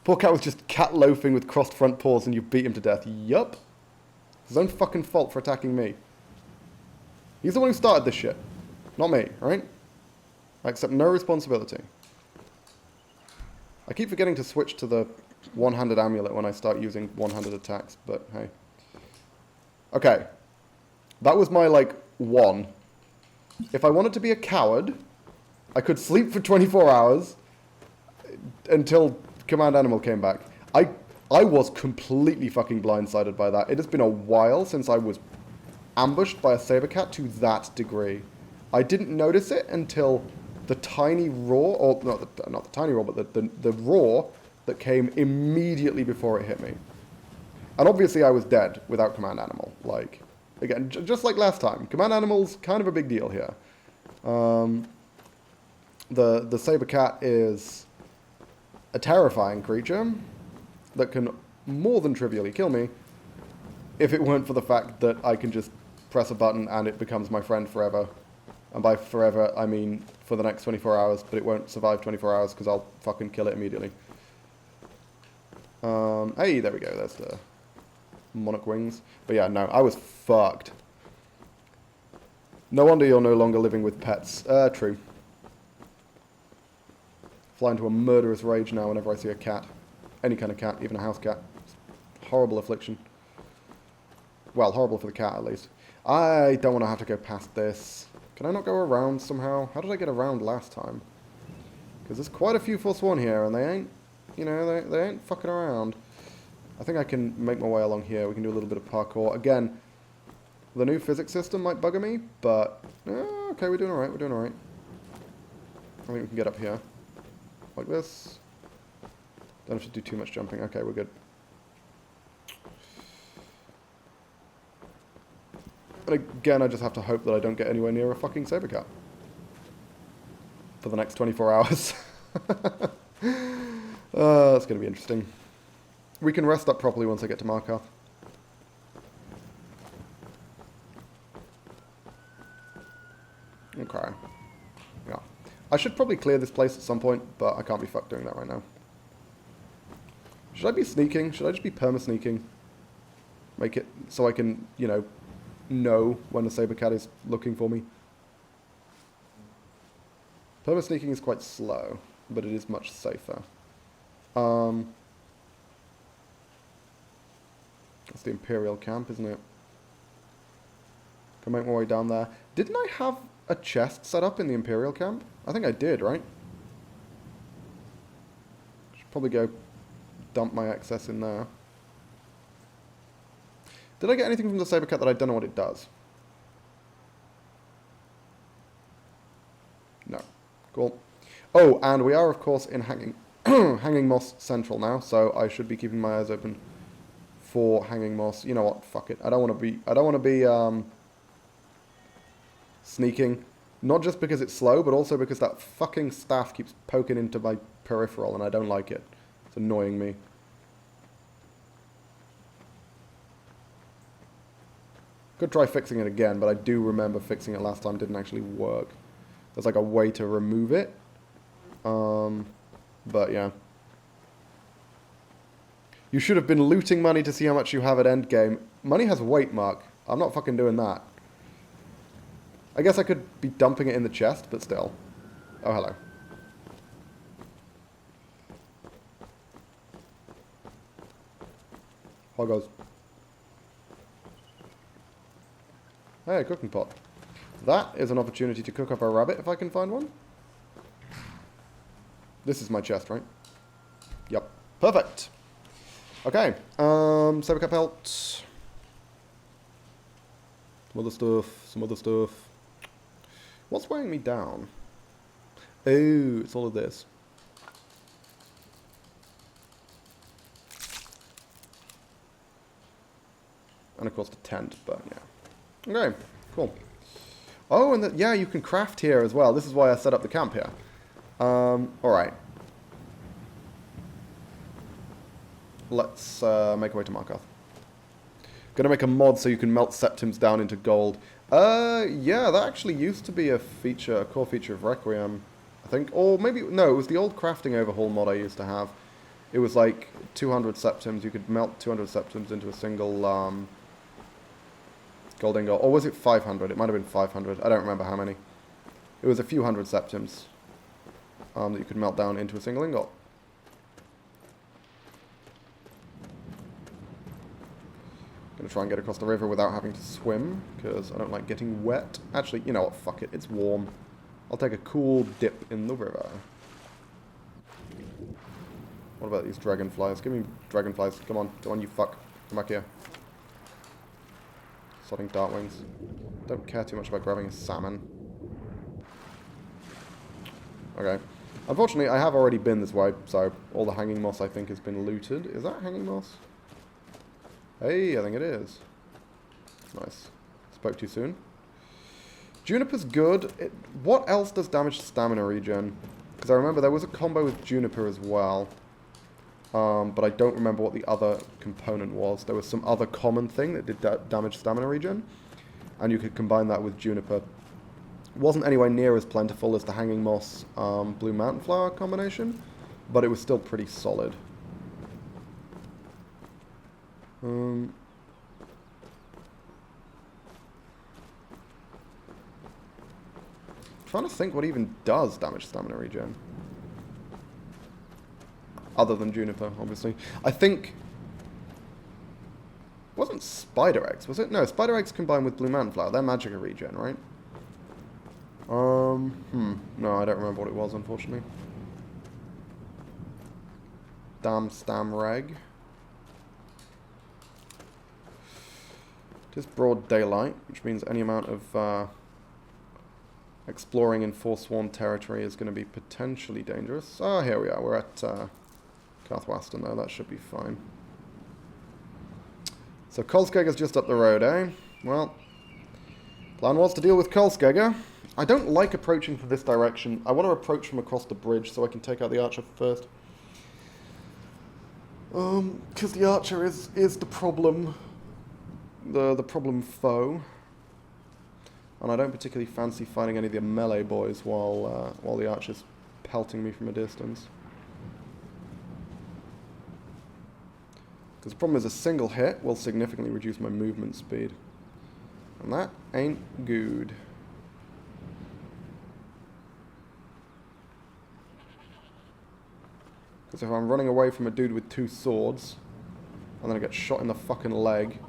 Poor cat was just cat loafing with crossed front paws and you beat him to death. Yup. It's his own fucking fault for attacking me. He's the one who started this shit. Not me, right? I accept no responsibility. I keep forgetting to switch to the one-handed amulet when I start using one-handed attacks, but hey. Okay. That was my, like, one. If I wanted to be a coward, I could sleep for 24 hours until Command Animal came back. I was completely fucking blindsided by that. It has been a while since I was ambushed by a saber cat to that degree. I didn't notice it until the tiny roar, or not the tiny roar, but the roar that came immediately before it hit me. And obviously I was dead without Command Animal. Like, again, just like last time. Command Animal's kind of a big deal here. The saber cat is a terrifying creature that can more than trivially kill me if it weren't for the fact that I can just press a button and it becomes my friend forever. And by forever, I mean for the next 24 hours, but it won't survive 24 hours because I'll fucking kill it immediately. Hey, there we go, there's the Monarch Wings. But yeah, no, I was fucked. No wonder you're no longer living with pets. True. Fly into a murderous rage now whenever I see a cat. Any kind of cat, even a house cat. It's a horrible affliction. Well, horrible for the cat, at least. I don't want to have to go past this. Can I not go around somehow? How did I get around last time? Because there's quite a few Forsworn here, and they ain't, you know, they ain't fucking around. I think I can make my way along here. We can do a little bit of parkour. Again, the new physics system might bugger me, but... okay, we're doing alright, we're doing alright. I think we can get up here. Like this. Don't have to do too much jumping. Okay, we're good. And again, I just have to hope that I don't get anywhere near a fucking saber cat. For the next 24 hours. That's going to be interesting. We can rest up properly once I get to Markarth. Okay. Yeah. I should probably clear this place at some point, but I can't be fucked doing that right now. Should I be sneaking? Should I just be perma-sneaking? Make it so I can, you know when the saber cat is looking for me. Perma-sneaking is quite slow, but it is much safer. That's the Imperial camp, isn't it? Can make my way down there. Didn't I have a chest set up in the Imperial camp? I think I did, right? Should probably go dump my excess in there. Did I get anything from the saber cat that I don't know what it does? No. Cool. Oh, and we are, of course, in Hanging Hanging Moss Central now, so I should be keeping my eyes open for Hanging Moss. You know what? Fuck it. I don't want to be sneaking. Not just because it's slow, but also because that fucking staff keeps poking into my peripheral, and I don't like it. It's annoying me. Could try fixing it again, but I do remember fixing it last time didn't actually work. There's like a way to remove it. But yeah. You should have been looting money to see how much you have at endgame. Money has weight, Mark. I'm not fucking doing that. I guess I could be dumping it in the chest, but still. Oh, hello. Hoggos. Hey, cooking pot. That is an opportunity to cook up a rabbit if I can find one. This is my chest, right? Yep. Perfect. Okay. Saber cap pelt. Some other stuff. Some other stuff. What's weighing me down? Oh, it's all of this. And of course the tent, but yeah. Okay, cool. Oh, and yeah, you can craft here as well. This is why I set up the camp here. Alright. Let's make our way to Markarth. Gonna make a mod so you can melt septims down into gold. Yeah, that actually used to be a feature, a core feature of Requiem, I think. Or maybe, no, it was the old crafting overhaul mod I used to have. It was like 200 septims. You could melt 200 septims into a single gold ingot. Or was it 500? It might have been 500. I don't remember how many. It was a few hundred septims that you could melt down into a single ingot. Gonna try and get across the river without having to swim, because I don't like getting wet. Actually, you know what? Fuck it. It's warm. I'll take a cool dip in the river. What about these dragonflies? Give me dragonflies. Come on. Come on, you fuck. Come back here. Sodding dartwings. Don't care too much about grabbing a salmon. Okay. Unfortunately, I have already been this way, so all the hanging moss, I think, has been looted. Is that hanging moss? Hey, I think it is. Nice. Spoke too soon. Juniper's good. What else does damage to stamina regen? Because I remember there was a combo with Juniper as well. But I don't remember what the other component was. There was some other common thing that did damage stamina regen. And you could combine that with Juniper. It wasn't anywhere near as plentiful as the Hanging Moss Blue Mountain Flower combination. But it was still pretty solid. Trying to think what even does damage stamina regen. Other than Juniper, obviously. I think Wasn't Spider Eggs, was it? No, Spider Eggs combined with Blue Man Flower. They're Magicka regen, right? No, I don't remember what it was, unfortunately. Damn Stam Reg. It is broad daylight, which means any amount of exploring in Forsworn territory is going to be potentially dangerous. Oh, here we are. We're at Carthwaston, though. That should be fine. So Kolskegg's just up the road, eh? Well, plan was to deal with Kolskegger. I don't like approaching from this direction. I want to approach from across the bridge so I can take out the archer first. Because the archer is the problem. The problem foe. And I don't particularly fancy fighting any of the melee boys while the archer's pelting me from a distance. Because the problem is a single hit will significantly reduce my movement speed. And that ain't good. Because if I'm running away from a dude with 2 swords, and then I get shot in the fucking leg,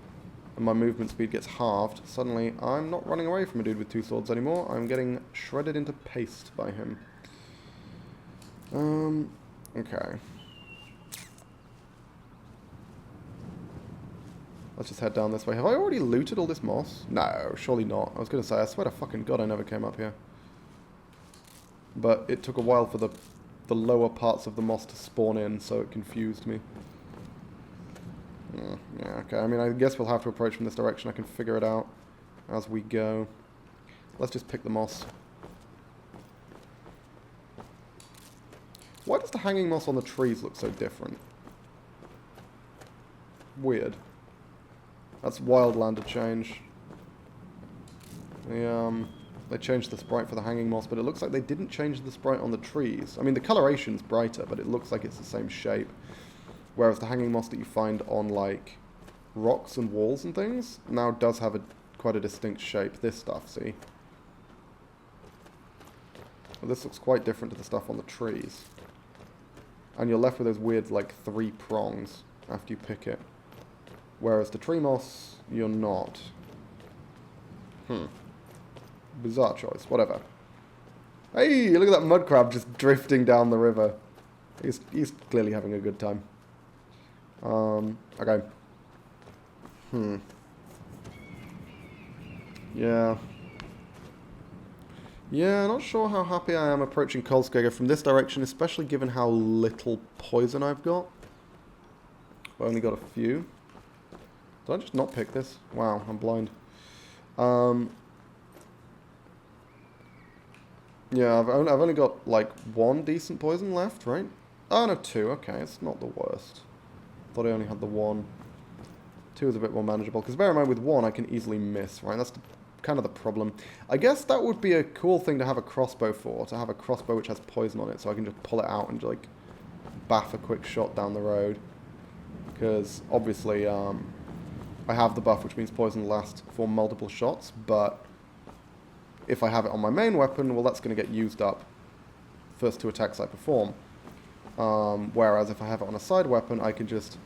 and my movement speed gets halved, suddenly I'm not running away from a dude with 2 swords anymore. I'm getting shredded into paste by him. Okay. Let's just head down this way. Have I already looted all this moss? No, surely not. I was going to say, I swear to fucking God I never came up here. But it took a while for the lower parts of the moss to spawn in, so it confused me. Yeah, okay. I mean, I guess we'll have to approach from this direction. I can figure it out as we go. Let's just pick the moss. Why does the hanging moss on the trees look so different? Weird. That's Wildlander change. They changed the sprite for the hanging moss, but it looks like they didn't change the sprite on the trees. I mean, the coloration's brighter, but it looks like it's the same shape. Whereas the hanging moss that you find on, like, rocks and walls and things, now does have quite a distinct shape. This stuff, see? Well, this looks quite different to the stuff on the trees. And you're left with those weird, like, 3 prongs after you pick it. Whereas the tree moss, you're not. Bizarre choice, whatever. Hey, look at that mud crab just drifting down the river. He's clearly having a good time. Okay. Yeah. Yeah, not sure how happy I am approaching Kolskegger from this direction, especially given how little poison I've got. I've only got a few. Did I just not pick this? Wow, I'm blind. Yeah, I've only got, like, 1 decent poison left, right? Oh, no, 2. Okay, it's not the worst. Thought I only had the 1. 2 is a bit more manageable. Because bear in mind, with 1, I can easily miss, right? That's kind of the problem. I guess that would be a cool thing to have a crossbow for. To have a crossbow which has poison on it, so I can just pull it out and, like, baff a quick shot down the road. Because, obviously, I have the buff, which means poison lasts for multiple shots, but if I have it on my main weapon, well, that's going to get used up first 2 attacks I perform. Whereas if I have it on a side weapon, I can just,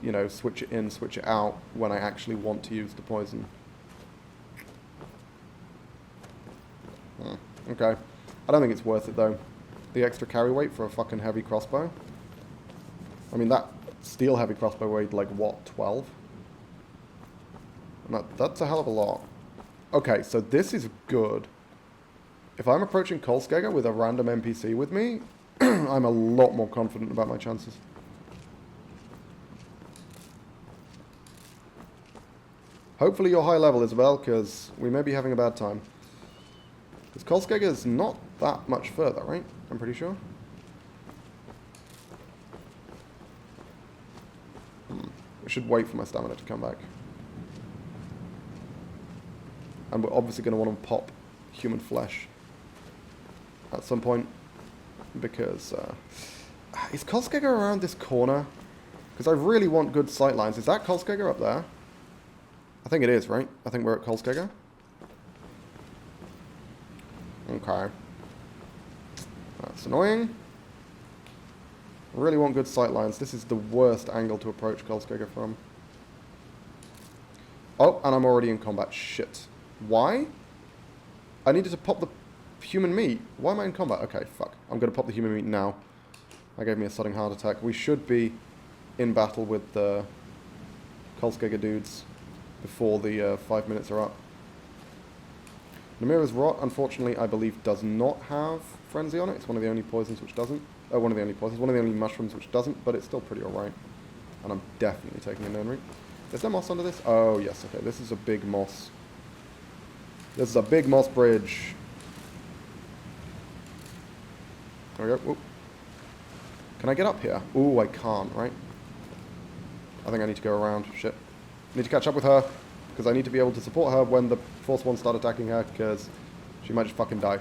you know, switch it in, switch it out when I actually want to use the poison. Okay. I don't think it's worth it, though. The extra carry weight for a fucking heavy crossbow. I mean, that steel heavy crossbow weighed, like, what, 12? And that's a hell of a lot. Okay, so this is good. If I'm approaching Kolskegger with a random NPC with me, I'm a lot more confident about my chances. Hopefully you're high level, Isabel, because we may be having a bad time. Because Kolskegger's not that much further, right? I'm pretty sure. I should wait for my stamina to come back. And we're obviously going to want to pop human flesh at some point. Because, is Kolskegger around this corner? Because I really want good sight lines. Is that Kolskegger up there? I think it is, right? I think we're at Kolskegger. Okay. That's annoying. I really want good sight lines. This is the worst angle to approach Kolskegger from. Oh, and I'm already in combat. Shit. Why? I needed to pop the human meat. Why am I in combat? Okay, fuck. I'm going to pop the human meat now. That gave me a sudden heart attack. We should be in battle with the Kolskega dudes before the 5 minutes are up. Namira's Rot, unfortunately, I believe does not have Frenzy on it. It's one of the only poisons which doesn't. One of the only poisons. One of the only mushrooms which doesn't, but it's still pretty alright. And I'm definitely taking a known route. Is there moss under this? Oh, yes, okay. This is a big moss. This is a big moss bridge. There we go. Whoop. Can I get up here? Ooh, I can't, right? I think I need to go around. Shit. I need to catch up with her, because I need to be able to support her when the Force Ones start attacking her, because she might just fucking die.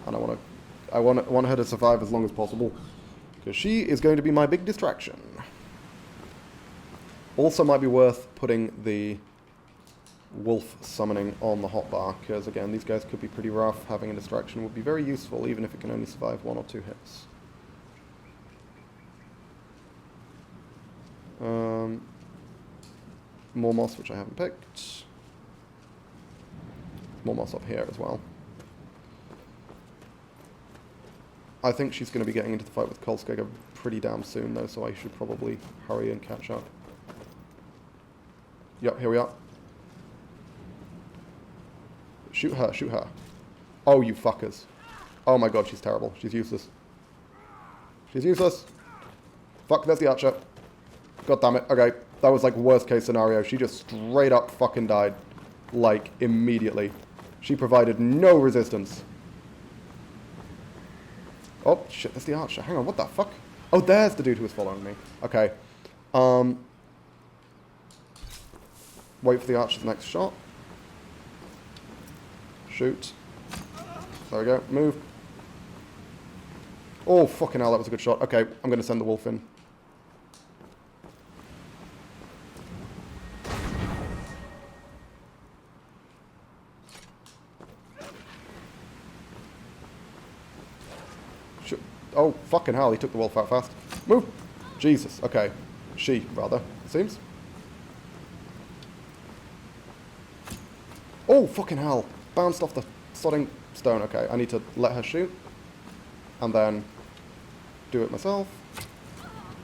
And I want her to survive as long as possible, because she is going to be my big distraction. Also might be worth putting the wolf summoning on the hotbar, because again, these guys could be pretty rough. Having a distraction would be very useful, even if it can only survive 1 or 2 hits. More moss, which I haven't picked. More moss up here as well. I think she's going to be getting into the fight with Kolskega pretty damn soon, though, so I should probably hurry and catch up. Yep, here we are. Shoot her, shoot her. Oh, you fuckers. Oh my god, she's terrible. She's useless. She's useless. Fuck, there's the archer. God damn it. Okay, that was like worst case scenario. She just straight up fucking died. Like, immediately. She provided no resistance. Oh, shit, that's the archer. Hang on, what the fuck? Oh, there's the dude who was following me. Okay. Wait for the archer's next shot. Shoot. There we go. Move. Oh, fucking hell, that was a good shot. Okay, I'm going to send the wolf in. Shoot. Oh, fucking hell, he took the wolf out fast. Move. Jesus. Okay. She, rather, it seems. Oh, fucking hell. Bounced off the sodding stone. Okay, I need to let her shoot. And then do it myself.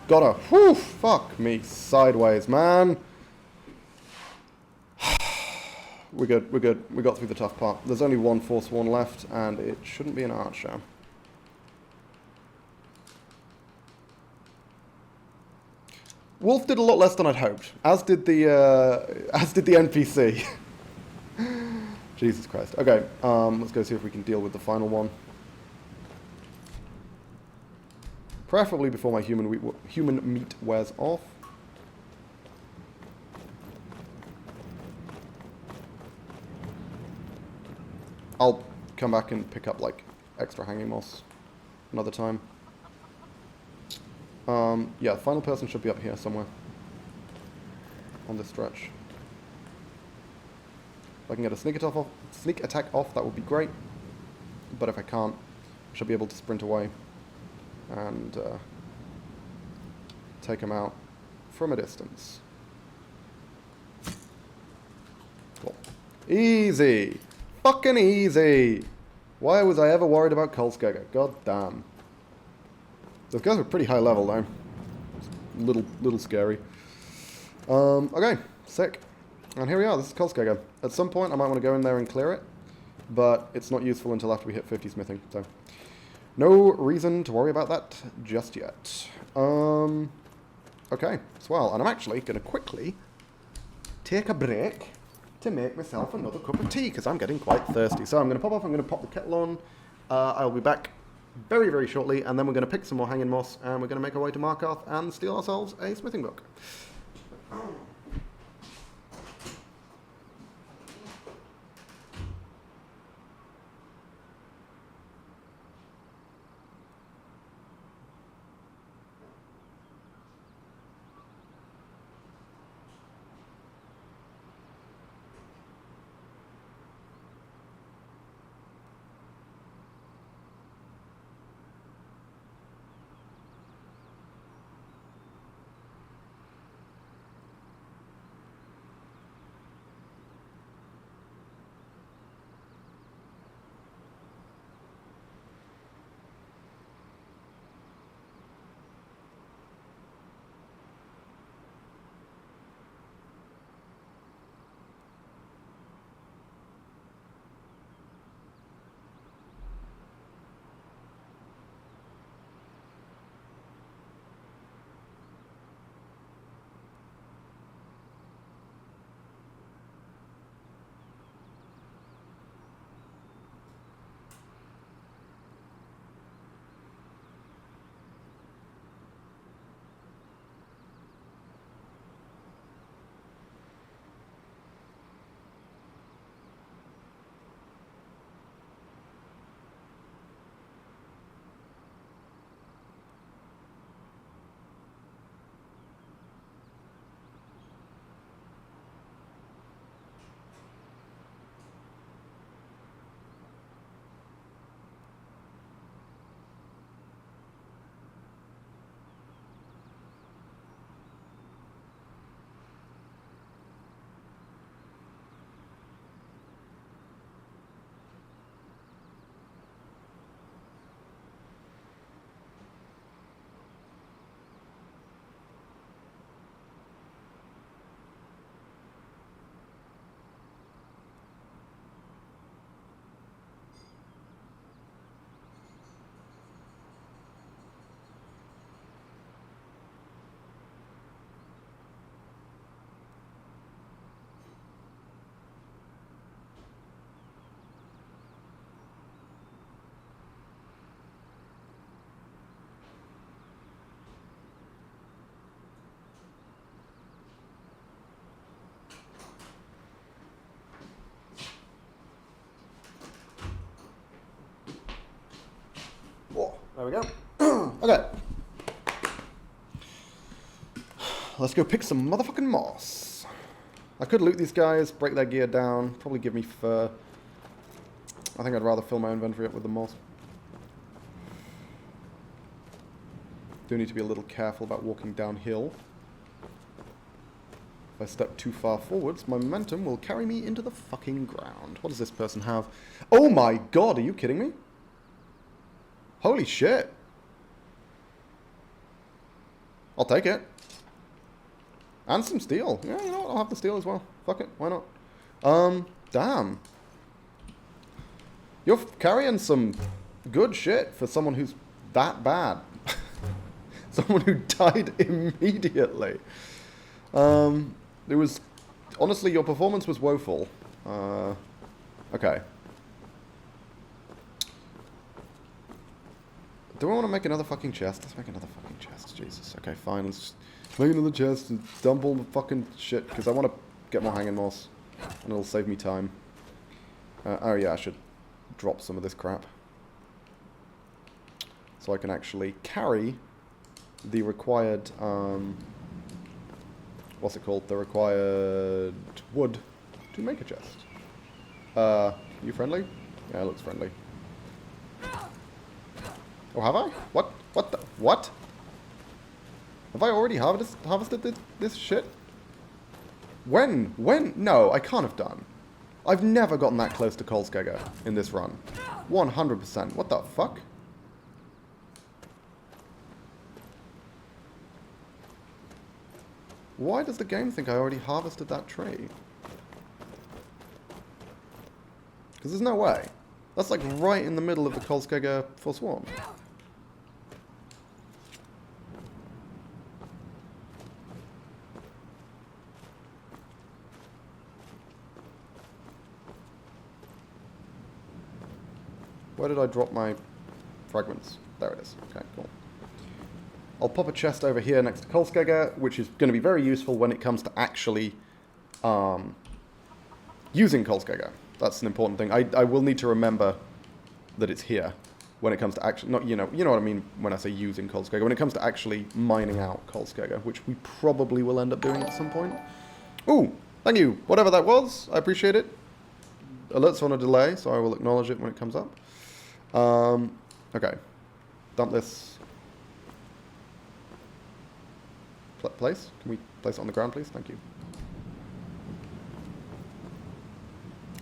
Got her. Whew, fuck me sideways, man. We're good, we're good. We got through the tough part. There's only one Forsworn left, and it shouldn't be an archer. Wolf did a lot less than I'd hoped, as did the NPC. Jesus Christ. Okay, let's go see if we can deal with the final one. Preferably before my human meat wears off. I'll come back and pick up, like, extra hanging moss another time. Yeah, the final person should be up here somewhere. On this stretch. If I can get a sneak attack off, that would be great. But if I can't, I should be able to sprint away and take him out from a distance. Cool. Easy! Fucking easy! Why was I ever worried about Kolskega? God damn. Those guys were pretty high level though. Little scary. Okay, sick. And here we are, this is Kolskega. At some point I might want to go in there and clear it, but it's not useful until after we hit 50 smithing, so no reason to worry about that just yet. Okay, swell. And I'm actually going to quickly take a break to make myself another cup of tea, because I'm getting quite thirsty. So I'm going to pop off, I'm going to pop the kettle on. I'll be back very, very shortly, and then we're going to pick some more hanging moss, and we're going to make our way to Markarth and steal ourselves a smithing book. There we go. Okay. Let's go pick some motherfucking moss. I could loot these guys, break their gear down, probably give me fur. I think I'd rather fill my inventory up with the moss. Do need to be a little careful about walking downhill. If I step too far forwards, my momentum will carry me into the fucking ground. What does this person have? Oh my god, are you kidding me? Holy shit. I'll take it. And some steel. Yeah, you know what? I'll have the steel as well. Fuck it. Why not? Damn. You're carrying some good shit for someone who's that bad. Someone who died immediately. It was... Honestly, your performance was woeful. Okay. Do I want to make another fucking chest? Let's make another fucking chest. Jesus. Okay, fine. Let's just make another chest and dump all the fucking shit. Because I want to get more hanging moss. And it'll save me time. Oh yeah, I should drop some of this crap. So I can actually carry the required... what's it called? The required wood to make a chest. You friendly? Yeah, it looks friendly. Oh, have I? What? What the? What? Have I already harvested this shit? When? When? No, I can't have done. I've never gotten that close to Kolskegger in this run. 100%. What the fuck? Why does the game think I already harvested that tree? Because there's no way. That's like right in the middle of the Kolskegger Forswarm. Where did I drop my fragments? There it is. Okay, cool. I'll pop a chest over here next to Kolskegger, which is going to be very useful when it comes to actually using Kolskegger. That's an important thing. I will need to remember that it's here when it comes to actually... Not, you know what I mean when I say using Kolskegger. When it comes to actually mining out Kolskegger, which we probably will end up doing at some point. Ooh, thank you. Whatever that was, I appreciate it. Alerts on a delay, so I will acknowledge it when it comes up. Okay. Dump this. Place? Can we place it on the ground, please? Thank you.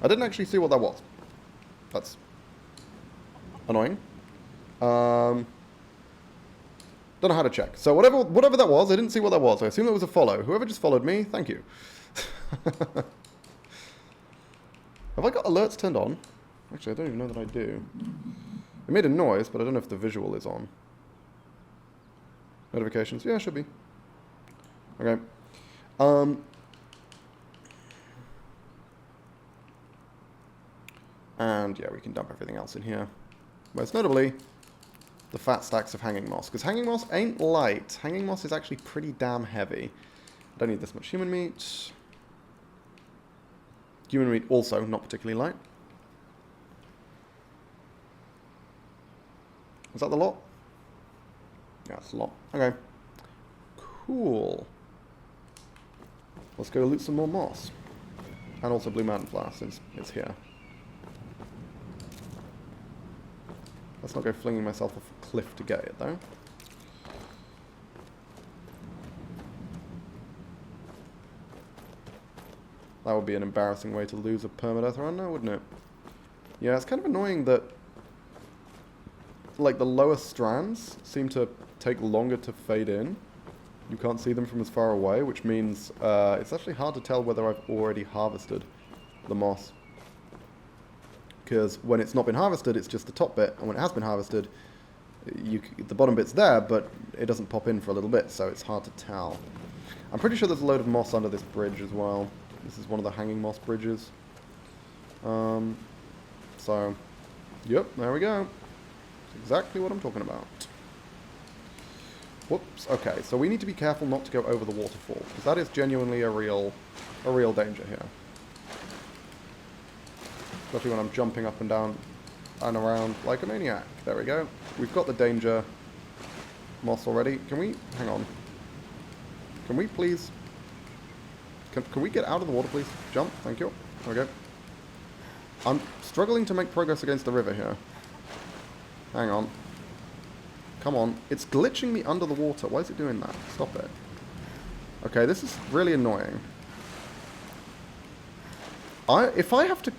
I didn't actually see what that was. That's annoying. Don't know how to check. So whatever that was, I didn't see what that was. I assume it was a follow. Whoever just followed me, thank you. Have I got alerts turned on? Actually, I don't even know that I do. It made a noise, but I don't know if the visual is on. Notifications? Yeah, it should be. Okay. And yeah, we can dump everything else in here. Most notably, the fat stacks of hanging moss. Because hanging moss ain't light. Hanging moss is actually pretty damn heavy. Don't need this much human meat. Human meat also not particularly light. Is that the lot? Yeah, it's a lot. Okay. Cool. Let's go loot some more moss. And also blue mountain flower since it's here. Let's not go flinging myself off a cliff to get it though. That would be an embarrassing way to lose a permadeath run now, wouldn't it? Yeah, it's kind of annoying that like the lower strands seem to take longer to fade in. You can't see them from as far away, which means it's actually hard to tell whether I've already harvested the moss. Because when it's not been harvested, it's just the top bit, and when it has been harvested, the bottom bit's there, but it doesn't pop in for a little bit, so it's hard to tell. I'm pretty sure there's a load of moss under this bridge as well. This is one of the hanging moss bridges. So, yep, there we go. That's exactly what I'm talking about. Whoops. Okay, so we need to be careful not to go over the waterfall, because that is genuinely a real danger here. Especially when I'm jumping up and down and around like a maniac. There we go. We've got the danger moss already. Can we... Hang on. Can we please... Can we get out of the water, please? Jump. Thank you. There we go. I'm struggling to make progress against the river here. Hang on. Come on. It's glitching me under the water. Why is it doing that? Stop it. Okay, this is really annoying. If I have to...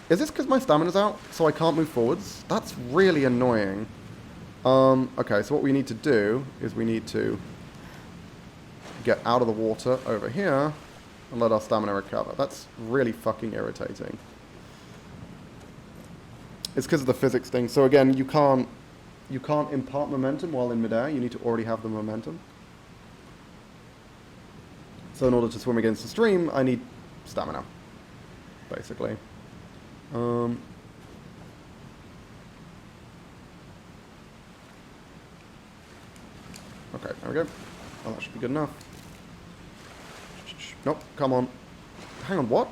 Is this because my stamina's out, so I can't move forwards? That's really annoying. Okay, so what we need to do is we need to get out of the water over here and let our stamina recover. That's really fucking irritating. It's because of the physics thing. So again, you can't impart momentum while in midair. You need to already have the momentum. So in order to swim against the stream, I need stamina, basically. Okay, there we go. Oh, that should be good enough. Nope, come on. Hang on, what?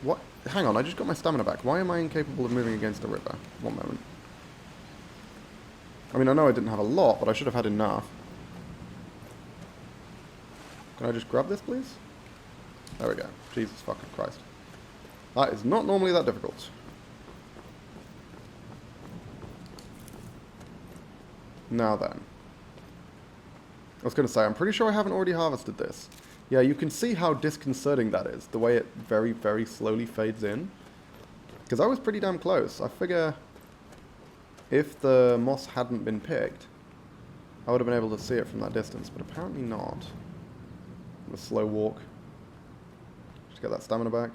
What? Hang on, I just got my stamina back. Why am I incapable of moving against the river? One moment. I mean, I know I didn't have a lot, but I should have had enough. Can I just grab this, please? There we go. Jesus fucking Christ. That is not normally that difficult. Now then. I was going to say, I'm pretty sure I haven't already harvested this. Yeah, you can see how disconcerting that is, the way it very, very slowly fades in. Because I was pretty damn close. I figure if the moss hadn't been picked, I would have been able to see it from that distance, but apparently not. A slow walk. Just get that stamina back.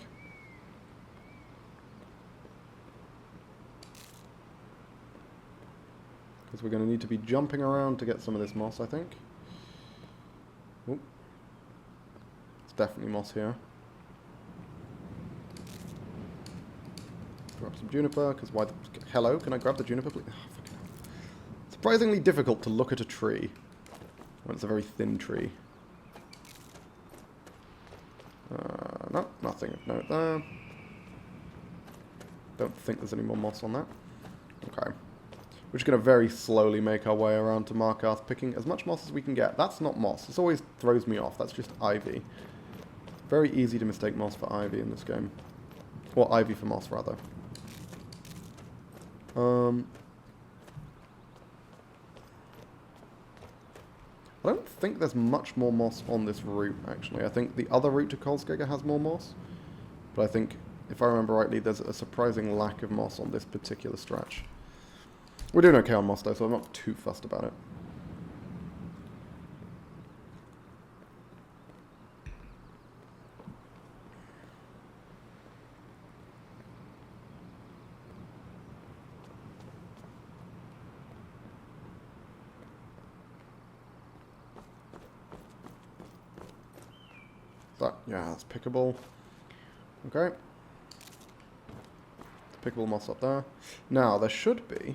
Because we're going to need to be jumping around to get some of this moss, I think. Oop. It's definitely moss here. Grab some juniper, because why the... Hello, can I grab the juniper, please? Oh, fucking hell. Surprisingly difficult to look at a tree when it's a very thin tree. No, nothing of note there. Don't think there's any more moss on that. Okay. We're just going to very slowly make our way around to Markarth, picking as much moss as we can get. That's not moss. This always throws me off. That's just ivy. Very easy to mistake moss for ivy in this game. Or ivy for moss, rather. I don't think there's much more moss on this route, actually. I think the other route to Kolskegger has more moss. But I think, if I remember rightly, there's a surprising lack of moss on this particular stretch. We're doing okay on moss, though, so I'm not too fussed about it. Yeah, that's pickable. Okay. Pickable moss up there. Now, there should be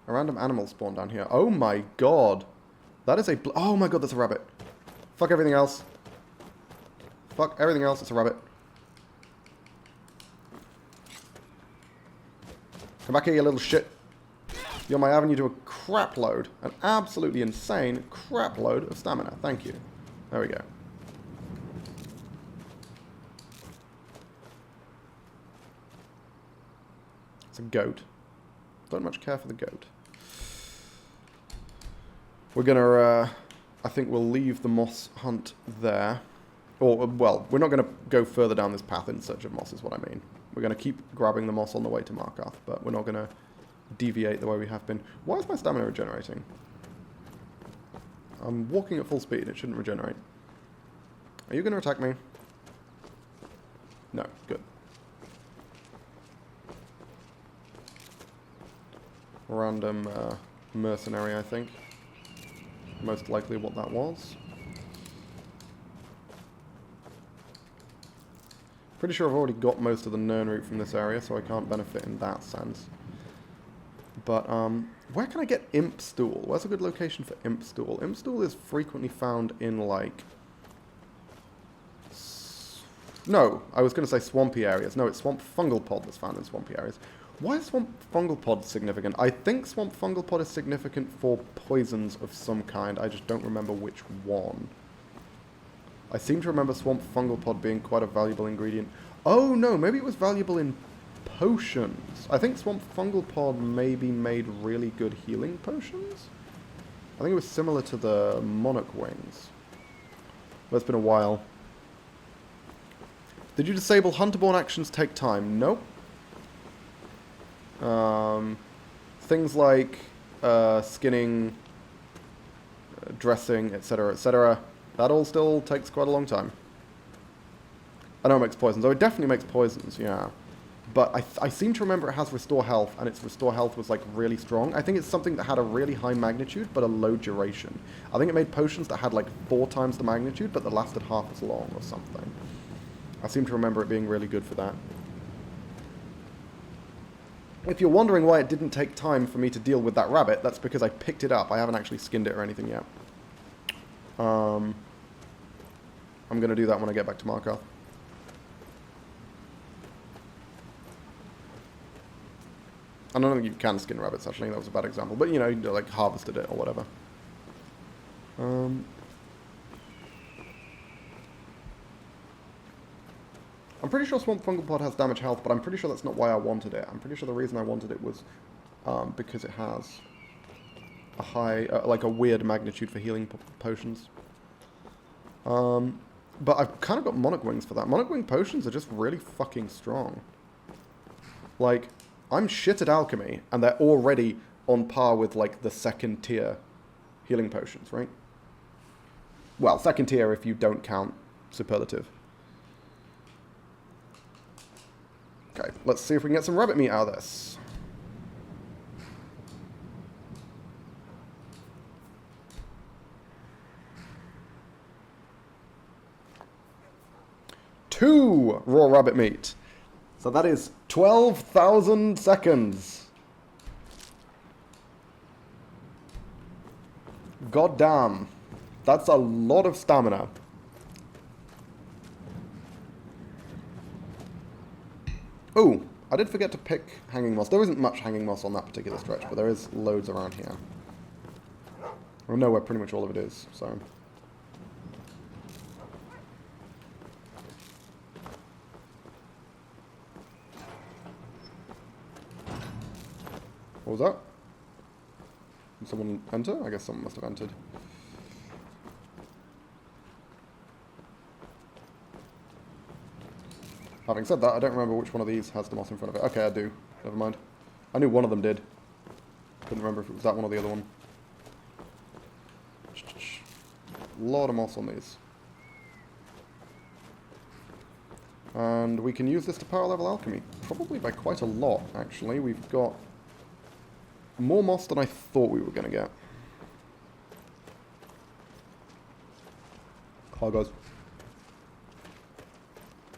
a random animal spawn down here. Oh my god. That is a... Oh my god, that's a rabbit. Fuck everything else. Fuck everything else, it's a rabbit. Come back here, you little shit. You're my avenue to a crap load. An absolutely insane crap load of stamina. Thank you. There we go. It's a goat. Don't much care for the goat. We're gonna, I think we'll leave the moss hunt there. Or, well, we're not gonna go further down this path in search of moss is what I mean. We're gonna keep grabbing the moss on the way to Markarth, but we're not gonna deviate the way we have been. Why is my stamina regenerating? I'm walking at full speed, it shouldn't regenerate. Are you gonna attack me? No, good. Random mercenary, I think. Most likely what that was. Pretty sure I've already got most of the Nern route from this area, so I can't benefit in that sense. But, where can I get Imp Stool? Where's a good location for Imp Stool? Imp Stool is frequently found in, like... No, I was going to say swampy areas. No, it's swamp fungal pod that's found in swampy areas. Why is Swamp Fungal Pod significant? I think Swamp Fungal Pod is significant for poisons of some kind. I just don't remember which one. I seem to remember Swamp Fungal Pod being quite a valuable ingredient. Oh no, maybe it was valuable in potions. I think Swamp Fungal Pod maybe made really good healing potions. I think it was similar to the Monarch Wings. But it's been a while. Did you disable Hunterborn actions take time? Nope. Things like skinning, dressing, etc., etc. That all still takes quite a long time. I know it makes poisons. Oh, it definitely makes poisons, yeah. But I seem to remember it has Restore Health, and its Restore Health was, like, really strong. I think it's something that had a really high magnitude, but a low duration. I think it made potions that had, like, 4 times the magnitude, but that lasted half as long or something. I seem to remember it being really good for that. If you're wondering why it didn't take time for me to deal with that rabbit, that's because I picked it up. I haven't actually skinned it or anything yet. I'm going to do that when I get back to Markarth. I don't think you can skin rabbits, actually. That was a bad example. But, you know, you, like, harvested it or whatever. I'm pretty sure Swamp Fungal Pod has damage health, but I'm pretty sure that's not why I wanted it. I'm pretty sure the reason I wanted it was because it has a high, like a weird magnitude for healing potions. But I've kind of got Monarch Wings for that. Monarch Wing potions are just really fucking strong. Like, I'm shit at alchemy, and they're already on par with, like, the second tier healing potions, right? Well, second tier if you don't count superlative. Okay, let's see if we can get some rabbit meat out of this. Two raw rabbit meat. So that is 12,000 seconds. God damn. That's a lot of stamina. Oh, I did forget to pick hanging moss. There isn't much hanging moss on that particular stretch, but there is loads around here. I know where pretty much all of it is, so... What was that? Did someone enter? I guess someone must have entered. Having said that, I don't remember which one of these has the moss in front of it. Okay, I do. Never mind. I knew one of them did. Couldn't remember if it was that one or the other one. A lot of moss on these. And we can use this to power level alchemy. Probably by quite a lot, actually. We've got more moss than I thought we were going to get. Hi, guys.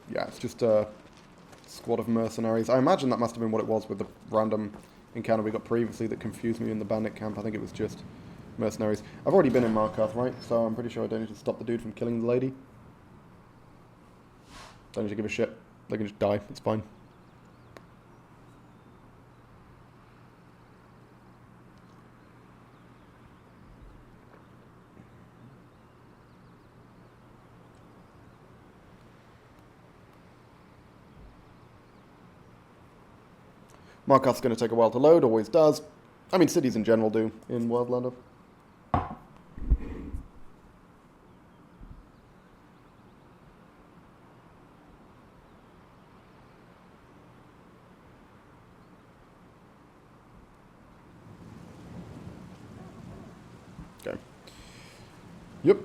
Yeah, it's just a squad of mercenaries. I imagine that must have been what it was with the random encounter we got previously that confused me in the bandit camp. I think it was just mercenaries. I've already been in Markarth, right? So I'm pretty sure I don't need to stop the dude from killing the lady. Don't need to give a shit. They can just die. It's fine. Markarth's going to take a while to load, always does. I mean, cities in general do in Wildlander. Okay. Yep.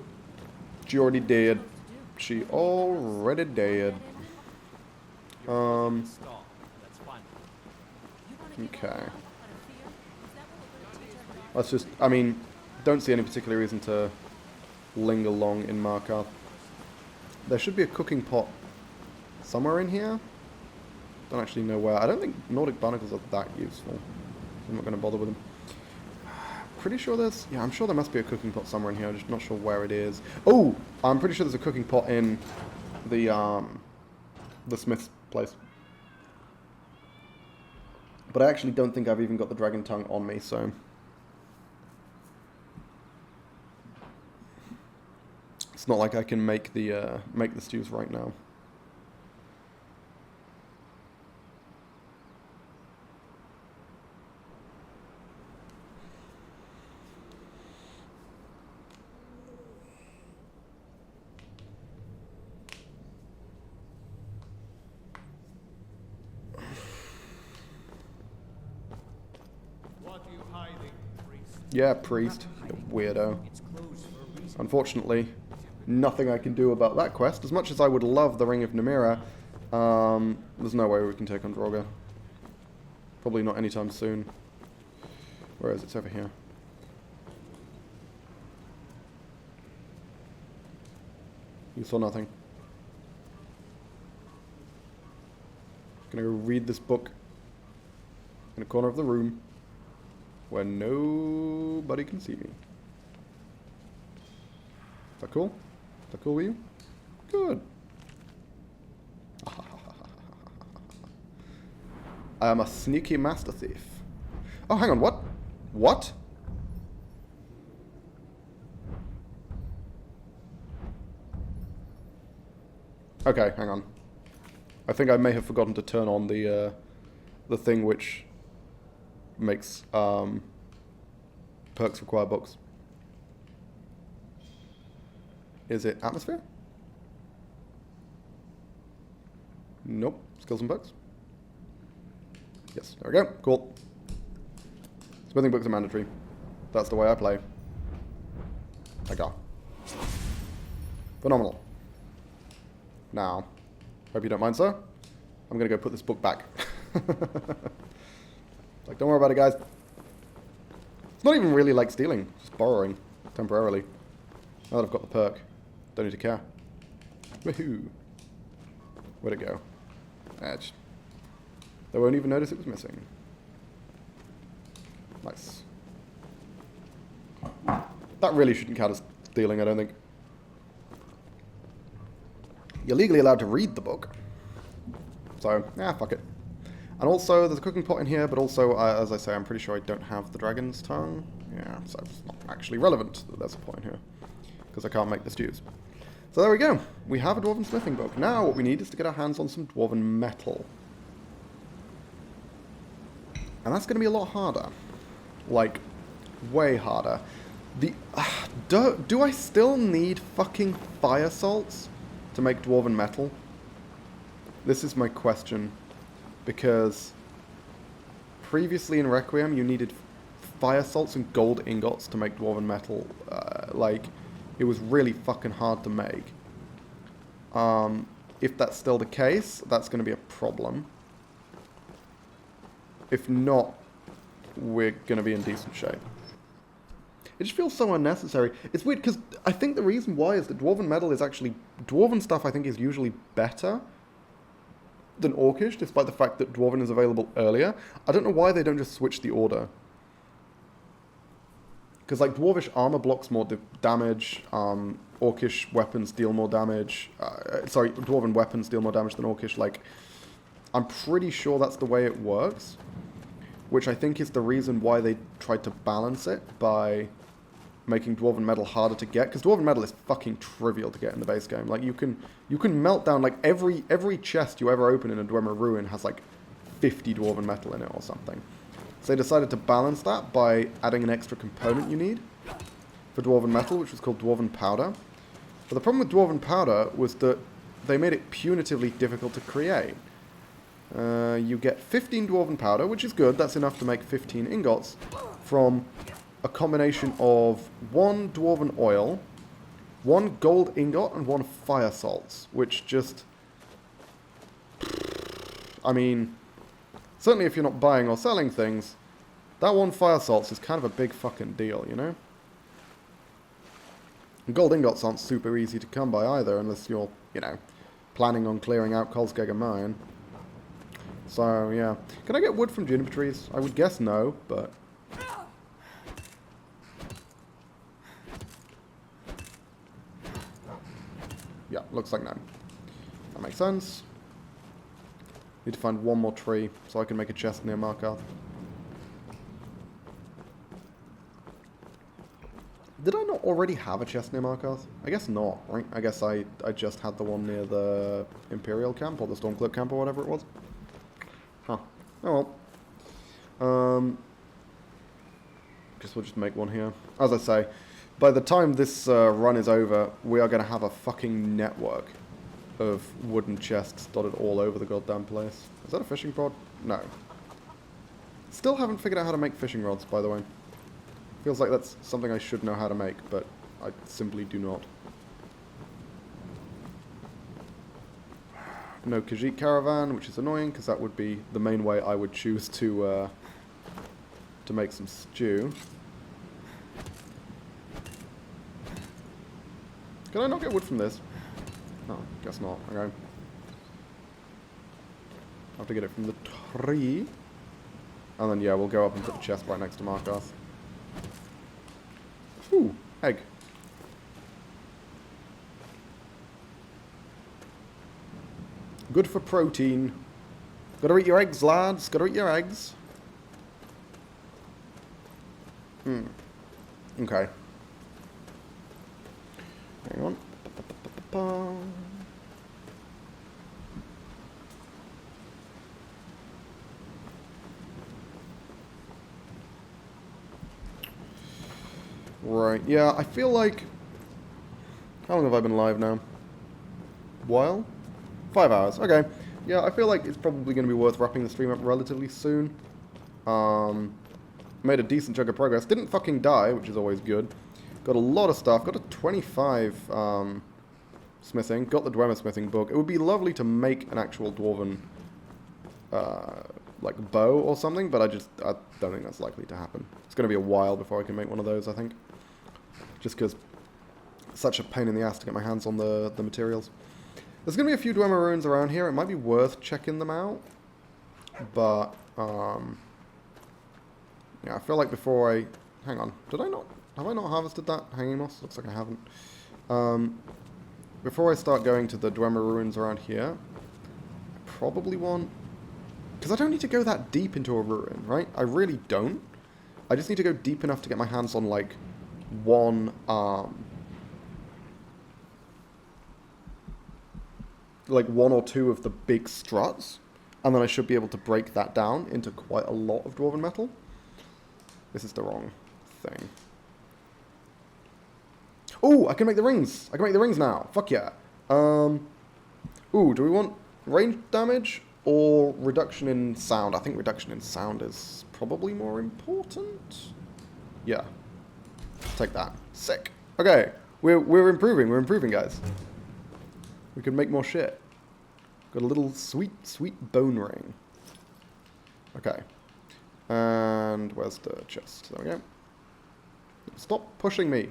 She already did. She already did. Okay. Let's just, I mean, don't see any particular reason to linger long in Markarth. There should be a cooking pot somewhere in here. Don't actually know where. I don't think Nordic barnacles are that useful. I'm not going to bother with them. Pretty sure there's, yeah, I'm sure there must be a cooking pot somewhere in here. I'm just not sure where it is. Oh, I'm pretty sure there's a cooking pot in the smith's place. But I actually don't think I've even got the dragon tongue on me, so... It's not like I can make the stews right now. What are you hiding, priest? Yeah, priest. You weirdo. Unfortunately, nothing I can do about that quest. As much as I would love the Ring of Namira, there's no way we can take on Draugr. Probably not anytime soon. Where is it? It's over here. You saw nothing. Gonna go read this book in a corner of the room where nobody can see me. Is that cool? Is that cool with you? Good. I am a sneaky master thief. Oh, hang on, what? What? Okay, hang on. I think I may have forgotten to turn on the thing which makes perks require books. Is it atmosphere? Nope. Skills and books. Yes, there we go. Cool. Smithing books are mandatory. That's the way I play. I go. Phenomenal. Now, hope you don't mind, sir. I'm gonna go put this book back. Like, don't worry about it, guys. It's not even really like stealing, just borrowing temporarily. Now that I've got the perk, don't need to care. Woohoo! Where'd it go? Edge. They won't even notice it was missing. Nice. That really shouldn't count as stealing, I don't think. You're legally allowed to read the book. So, yeah, fuck it. And also, there's a cooking pot in here, but also, as I say, I'm pretty sure I don't have the dragon's tongue. Yeah, so it's not actually relevant that there's a pot in here. Because I can't make the stews. So there we go. We have a dwarven smithing book. Now, what we need is to get our hands on some dwarven metal. And that's going to be a lot harder. Like, way harder. Do I still need fucking fire salts to make dwarven metal? This is my question. Because previously in Requiem, you needed fire salts and gold ingots to make dwarven metal. Like, it was really fucking hard to make. If that's still the case, that's going to be a problem. If not, we're going to be in decent shape. It just feels so unnecessary. It's weird, because I think the reason why is that dwarven metal is actually... Dwarven stuff, I think, is usually better than Orcish, despite the fact that Dwarven is available earlier. I don't know why they don't just switch the order. Because, like, Dwarvish armor blocks more damage, Orcish weapons deal more damage. Sorry, Dwarven weapons deal more damage than Orcish. Like, I'm pretty sure that's the way it works. Which I think is the reason why they tried to balance it by making Dwarven metal harder to get. Because Dwarven metal is fucking trivial to get in the base game. Like, you can melt down, like, every chest you ever open in a Dwemer Ruin has, like, 50 Dwarven metal in it or something. So they decided to balance that by adding an extra component you need for Dwarven metal, which was called Dwarven powder. But the problem with Dwarven powder was that they made it punitively difficult to create. You get 15 Dwarven powder, which is good. That's enough to make 15 ingots from a combination of 1 Dwarven oil, 1 gold ingot, and 1 fire salts, which just... I mean, certainly if you're not buying or selling things, that 1 fire salts is kind of a big fucking deal, you know? And gold ingots aren't super easy to come by either, unless you're, you know, planning on clearing out Kolskegger Mine. So, yeah. Can I get wood from juniper trees? I would guess no, but... yeah, looks like no. That makes sense. Need to find one more tree so I can make a chest near Markarth. Did I not already have a chest near Markarth? I guess not, right? I guess I just had the one near the Imperial camp or the Stormcloak camp or whatever it was. Huh. Oh well. Guess we'll just make one here. As I say, by the time this run is over, we are going to have a fucking network of wooden chests dotted all over the goddamn place. Is that a fishing rod? No. Still haven't figured out how to make fishing rods, by the way. Feels like that's something I should know how to make, but I simply do not. No Khajiit caravan, which is annoying, because that would be the main way I would choose to make some stew. Can I not get wood from this? No, guess not. Okay. I have to get it from the tree. And then, yeah, we'll go up and put the chest right next to Markarth. Ooh, egg. Good for protein. Gotta eat your eggs, lads. Gotta eat your eggs. Okay. Hang on. Right, yeah, I feel like... How long have I been live now? While? 5 hours, okay. Yeah, I feel like it's probably going to be worth wrapping the stream up relatively soon. Made a decent chunk of progress. Didn't fucking die, which is always good. Got a lot of stuff. Got a 25 smithing. Got the Dwemer smithing book. It would be lovely to make an actual dwarven like bow or something, but I don't think that's likely to happen. It's going to be a while before I can make one of those, I think. Just because it's such a pain in the ass to get my hands on the materials. There's going to be a few Dwemer runes around here. It might be worth checking them out. But, yeah, I feel like before I... Hang on. Did I not... Have I not harvested that hanging moss? Looks like I haven't. Before I start going to the Dwemer ruins around here, I probably want... Because I don't need to go that deep into a ruin, right? I really don't. I just need to go deep enough to get my hands on, like, one, like, one or two of the big struts. And then I should be able to break that down into quite a lot of Dwarven metal. This is the wrong thing. Ooh, I can make the rings. I can make the rings now. Fuck yeah. Ooh, do we want range damage or reduction in sound? I think reduction in sound is probably more important. Yeah. Take that. Sick. Okay. We're improving. We're improving, guys. We can make more shit. Got a little sweet, sweet bone ring. Okay. And where's the chest? There we go. Stop pushing me.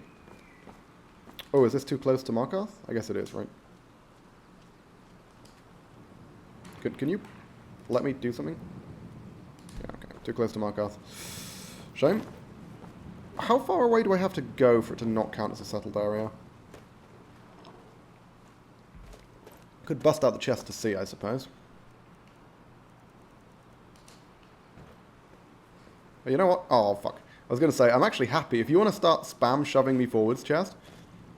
Oh, is this too close to Markarth? I guess it is, right? Can you let me do something? Yeah, okay. Too close to Markarth. Shame. How far away do I have to go for it to not count as a settled area? Could bust out the chest to see, I suppose. But you know what? Oh, fuck. I was going to say, I'm actually happy. If you want to start spam shoving me forwards, chest,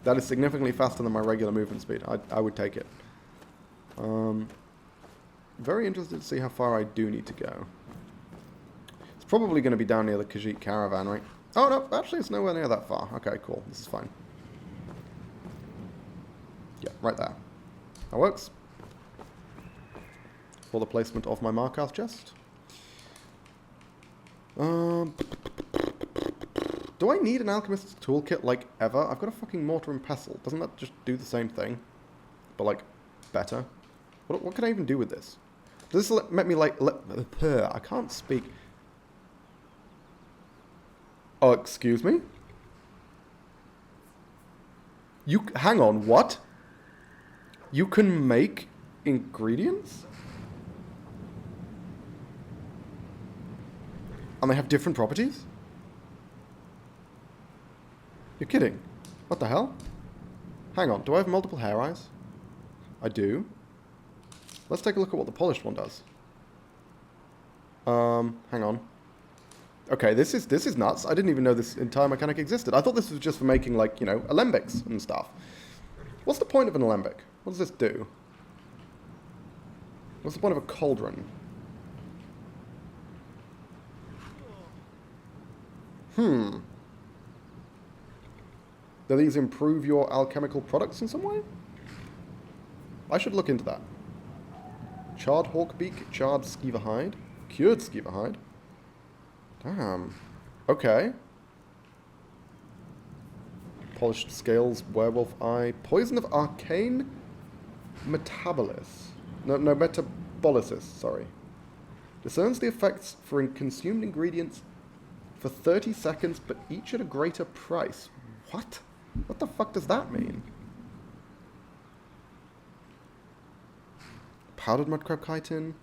that is significantly faster than my regular movement speed. I would take it. Very interested to see how far I do need to go. It's probably going to be down near the Khajiit caravan, right? Oh, no, actually it's nowhere near that far. Okay, cool. This is fine. Yeah, right there. That works. For the placement of my Markarth chest. Do I need an alchemist's toolkit, like, ever? I've got a fucking mortar and pestle. Doesn't that just do the same thing? But, like, better? What can I even do with this? Does this let me, like... I can't speak. Oh, excuse me? Hang on, what? You can make ingredients? And they have different properties? You're kidding. What the hell? Hang on, do I have multiple hair eyes? I do. Let's take a look at what the polished one does. Hang on. Okay, this is nuts. I didn't even know this entire mechanic existed. I thought this was just for making, like, you know, alembics and stuff. What's the point of an alembic? What does this do? What's the point of a cauldron? Do these improve your alchemical products in some way? I should look into that. Charred hawkbeak, charred skeever hide, cured skeever hide. Damn. Okay. Polished scales, werewolf eye, poison of arcane metabolis. No, metabolysis, sorry. Discerns the effects for consumed ingredients for 30 seconds, but each at a greater price. What? What the fuck does that mean? Powdered mudcrab chitin.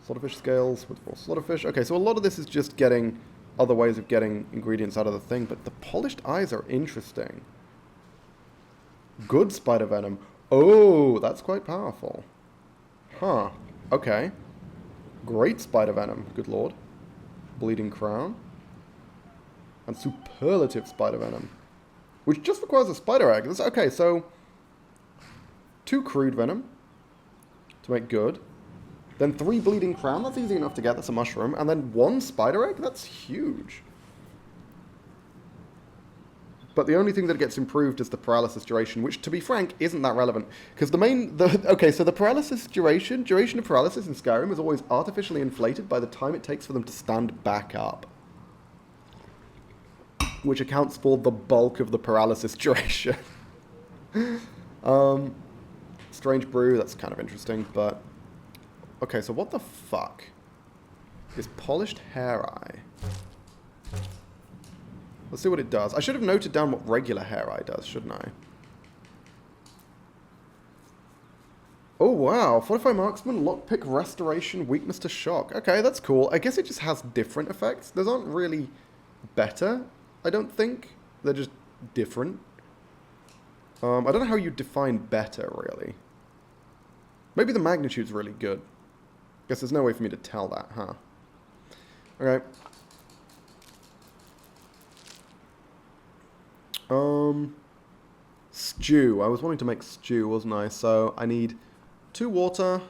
Slaughterfish scales with raw slaughterfish. Okay, so a lot of this is just getting other ways of getting ingredients out of the thing, but the polished eyes are interesting. Good spider venom. Oh, that's quite powerful. Huh. Okay. Great spider venom. Good lord. Bleeding crown. And superlative spider venom. Which just requires a spider egg. That's, okay, so 2 crude venom to make good. Then 3 bleeding crown. That's easy enough to get. That's a mushroom. And then 1 spider egg. That's huge. But the only thing that gets improved is the paralysis duration, which, to be frank, isn't that relevant. Because okay, so the paralysis duration of paralysis in Skyrim is always artificially inflated by the time it takes for them to stand back up. Which accounts for the bulk of the paralysis duration. Strange brew, that's kind of interesting, but... Okay, so what the fuck is polished hair eye? Let's see what it does. I should have noted down what regular hair eye does, shouldn't I? Oh, wow. Fortify marksman, lockpick, restoration, weakness to shock. Okay, that's cool. I guess it just has different effects. Those aren't really better, I don't think. They're just different. I don't know how you define better, really. Maybe the magnitude's really good. Guess there's no way for me to tell that, huh? Okay. Stew. I was wanting to make stew, wasn't I? So I need 2 water,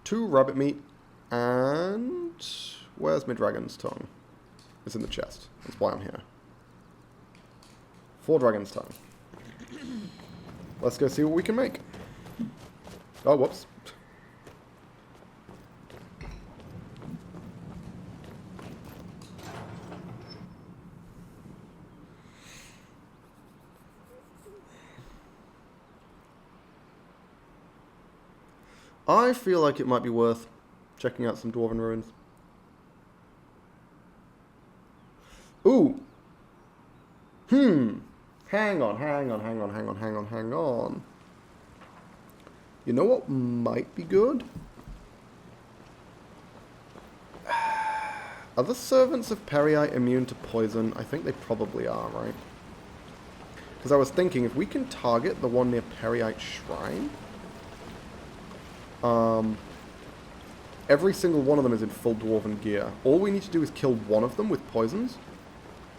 2 rabbit meat, and where's my dragon's tongue? It's in the chest. That's why I'm here. 4 dragon's tongue. Let's go see what we can make. Oh, whoops. I feel like it might be worth checking out some Dwarven ruins. Ooh. Hang on. You know what might be good? Are the servants of Perii immune to poison? I think they probably are, right? Because I was thinking, if we can target the one near Periite Shrine... every single one of them is in full Dwarven gear. All we need to do is kill one of them with poisons,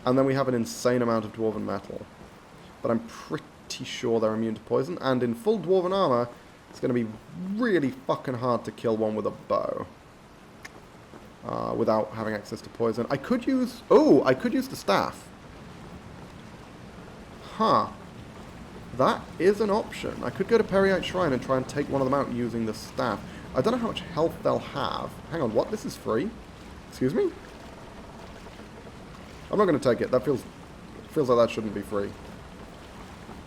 and then we have an insane amount of Dwarven metal. But I'm pretty sure they're immune to poison, and in full Dwarven armor, it's going to be really fucking hard to kill one with a bow. Without having access to poison. I could use... Oh, I could use the staff. Huh. That is an option. I could go to Periite Shrine and try and take one of them out using the staff. I don't know how much health they'll have. Hang on, what? This is free? Excuse me? I'm not going to take it. That feels like that shouldn't be free.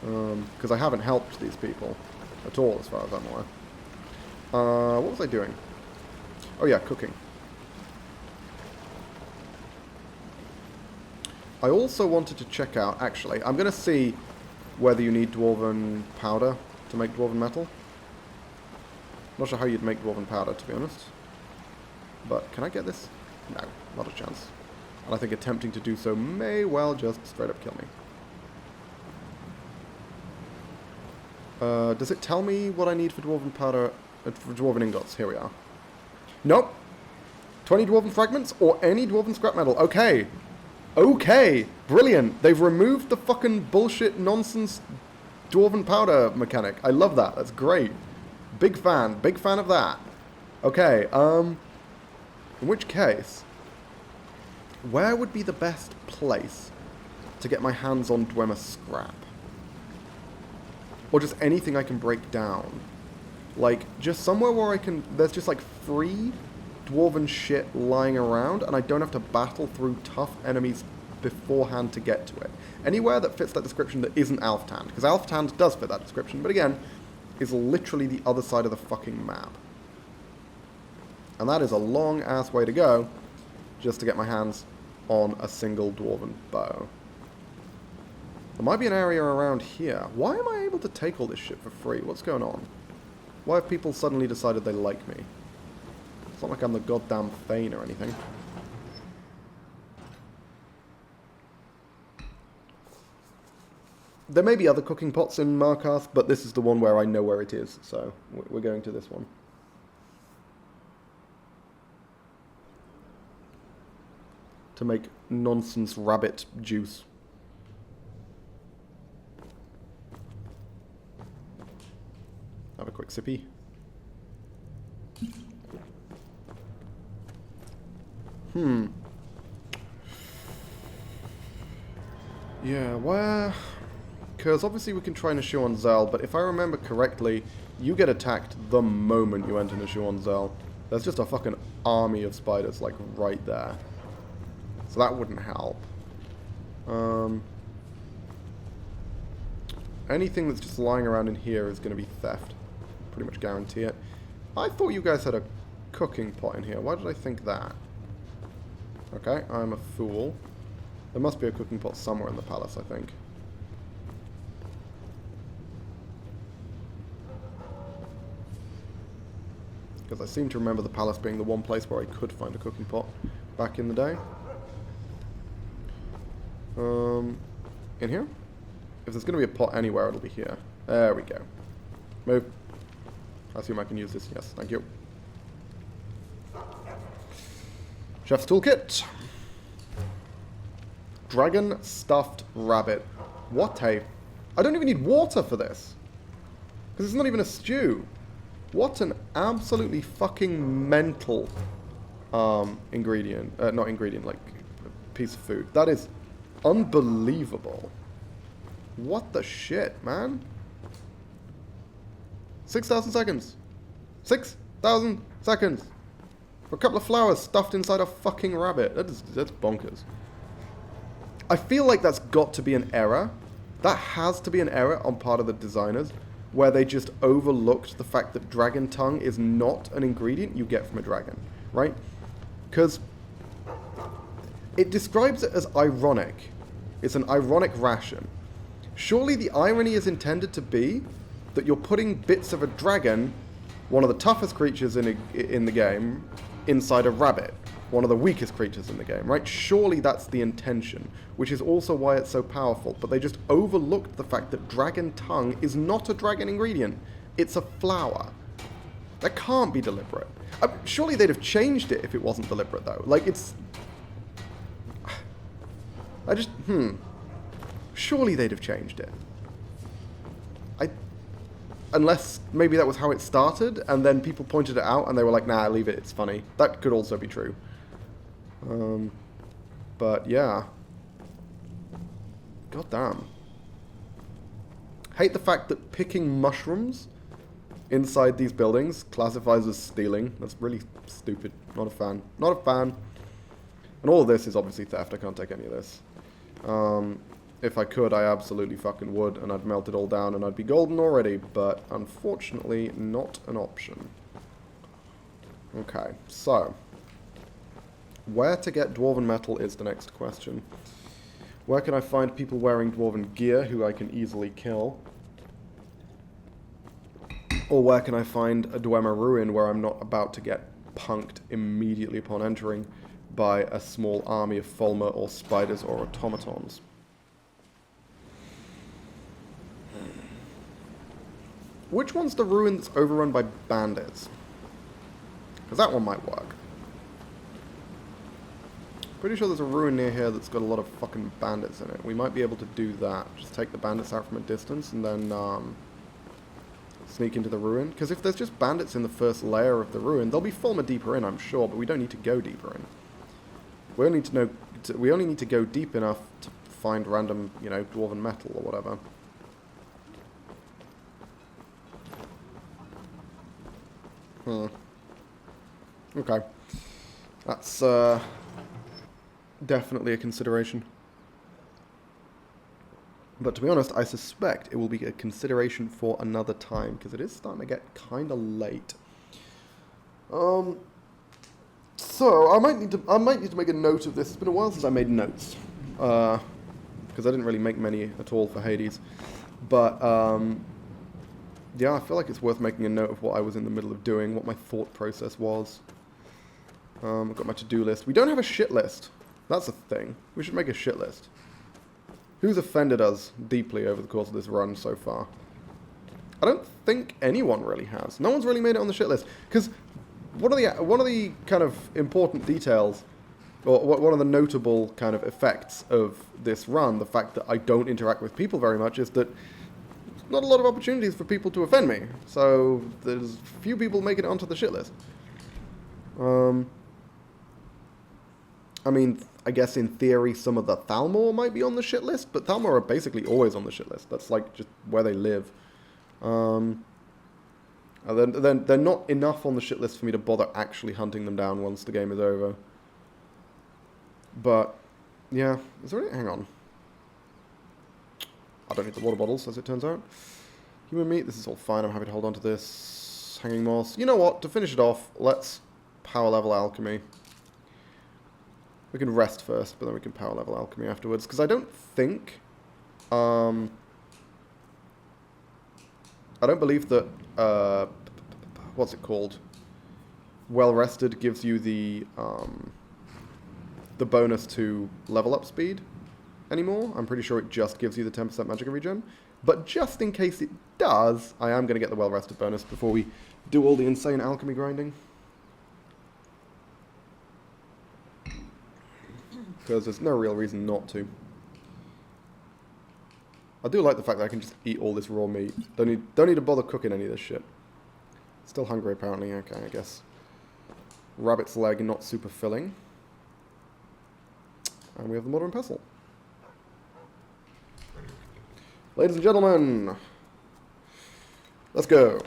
Because I haven't helped these people at all, as far as I'm aware. What was I doing? Oh yeah, cooking. I also wanted to check out, actually, I'm going to see whether you need Dwarven powder to make Dwarven metal. Not sure how you'd make Dwarven powder, to be honest. But can I get this? No, not a chance. And I think attempting to do so may well just straight up kill me. Does it tell me what I need for Dwarven powder For dwarven ingots. Here we are. Nope. 20 dwarven fragments or any dwarven scrap metal. Okay. Okay. Brilliant. They've removed the fucking bullshit nonsense dwarven powder mechanic. I love that. That's great. Big fan. Big fan of that. Okay. In which case, where would be the best place to get my hands on Dwemer scrap? Or just anything I can break down. Like, just somewhere where I can... There's just, like, free dwarven shit lying around, and I don't have to battle through tough enemies beforehand to get to it. Anywhere that fits that description that isn't Alftand. Because Alftand does fit that description, but again, is literally the other side of the fucking map. And that is a long-ass way to go just to get my hands on a single dwarven bow. There might be an area around here. Why am I able to take all this shit for free? What's going on? Why have people suddenly decided they like me? It's not like I'm the goddamn Thane or anything. There may be other cooking pots in Markarth, but this is the one where I know where it is, so we're going to this one. To make nonsense rabbit juice. Have a quick sippy. Yeah, where... Because obviously we can try Nishuan Zel, but if I remember correctly, you get attacked the moment you enter Nishuan Zel. There's just a fucking army of spiders, like, right there. So that wouldn't help. Anything that's just lying around in here is going to be theft. Pretty much guarantee it. I thought you guys had a cooking pot in here. Why did I think that? Okay, I'm a fool. There must be a cooking pot somewhere in the palace, I think. Because I seem to remember the palace being the one place where I could find a cooking pot back in the day. In here? If there's going to be a pot anywhere, it'll be here. There we go. Move. I assume I can use this. Yes, thank you. Chef's toolkit. Dragon stuffed rabbit. What a... I don't even need water for this. Because it's not even a stew. What an absolutely fucking mental ingredient. Not ingredient, like piece of food. That is unbelievable. What the shit, man? 6,000 seconds. 6,000 seconds. For a couple of flowers stuffed inside a fucking rabbit. That's bonkers. I feel like that's got to be an error. That has to be an error on part of the designers, where they just overlooked the fact that dragon tongue is not an ingredient you get from a dragon, right? Because it describes it as ironic. It's an ironic ration. Surely the irony is intended to be that you're putting bits of a dragon, one of the toughest creatures in the game, inside a rabbit, one of the weakest creatures in the game, right? Surely that's the intention, which is also why it's so powerful, but they just overlooked the fact that dragon tongue is not a dragon ingredient. It's a flower. That can't be deliberate. Surely they'd have changed it if it wasn't deliberate, though. Like, it's... Surely they'd have changed it. Unless maybe that was how it started, and then people pointed it out, and they were like, nah, leave it, it's funny. That could also be true. But, yeah. God damn. Hate the fact that picking mushrooms inside these buildings classifies as stealing. That's really stupid. Not a fan. Not a fan. And all of this is obviously theft. I can't take any of this. If I could, I absolutely fucking would, and I'd melt it all down and I'd be golden already, but unfortunately not an option. Okay, so where to get dwarven metal is the next question. Where can I find people wearing dwarven gear who I can easily kill? Or where can I find a Dwemer ruin where I'm not about to get punked immediately upon entering by a small army of Fulmer or spiders or automatons? which one's the ruin that's overrun by bandits? Because that one might work. Pretty sure there's a ruin near here that's got a lot of fucking bandits in it. We might be able to do that. Just take the bandits out from a distance and then sneak into the ruin. Because if there's just bandits in the first layer of the ruin, they'll be far deeper in, I'm sure, but we don't need to go deeper in. We only need to go deep enough to find random, you know, dwarven metal or whatever. Okay. That's definitely a consideration. But to be honest, I suspect it will be a consideration for another time, because it is starting to get kind of late. So I might need to make a note of this. It's been a while since I made notes, because I didn't really make many at all for Hades. But yeah, I feel like it's worth making a note of what I was in the middle of doing, what my thought process was. I've got my to-do list. We don't have a shit list. That's a thing. We should make a shit list. Who's offended us deeply over the course of this run so far? I don't think anyone really has. No one's really made it on the shit list. Because one of the kind of important details, or one of the notable kind of effects of this run, the fact that I don't interact with people very much, is that there's not a lot of opportunities for people to offend me. So there's few people making it onto the shit list. I mean, I guess in theory some of the Thalmor might be on the shit list, but Thalmor are basically always on the shit list. That's like just where they live. And then they're not enough on the shit list for me to bother actually hunting them down once the game is over. But, yeah. Is there any... Hang on. I don't need the water bottles, as it turns out. Human meat, this is all fine. I'm happy to hold on to this. Hanging moss. You know what? To finish it off, let's power level alchemy. We can rest first, but then we can power level alchemy afterwards. Because I don't think... I don't believe that... what's it called? Well rested gives you the bonus to level up speed anymore. I'm pretty sure it just gives you the 10% magic regen. But just in case it does, I am going to get the well rested bonus before we do all the insane alchemy grinding. Because there's no real reason not to. I do like the fact that I can just eat all this raw meat. Don't need to bother cooking any of this shit. Still hungry apparently. Okay, I guess. Rabbit's leg, not super filling. And we have the modern pestle. Ladies and gentlemen, let's go.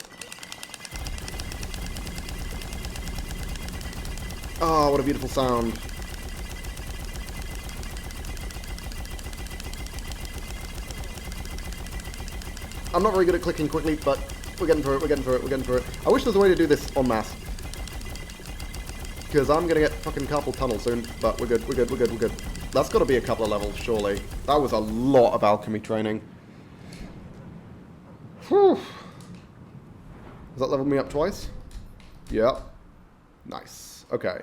Ah, what a beautiful sound. I'm not very good at clicking quickly, but we're getting through it, I wish there was a way to do this en masse. Because I'm going to get fucking carpal tunnel soon, but we're good. That's got to be a couple of levels, surely. That was a lot of alchemy training. Whew. Has that leveled me up twice? Yep. Nice. Okay.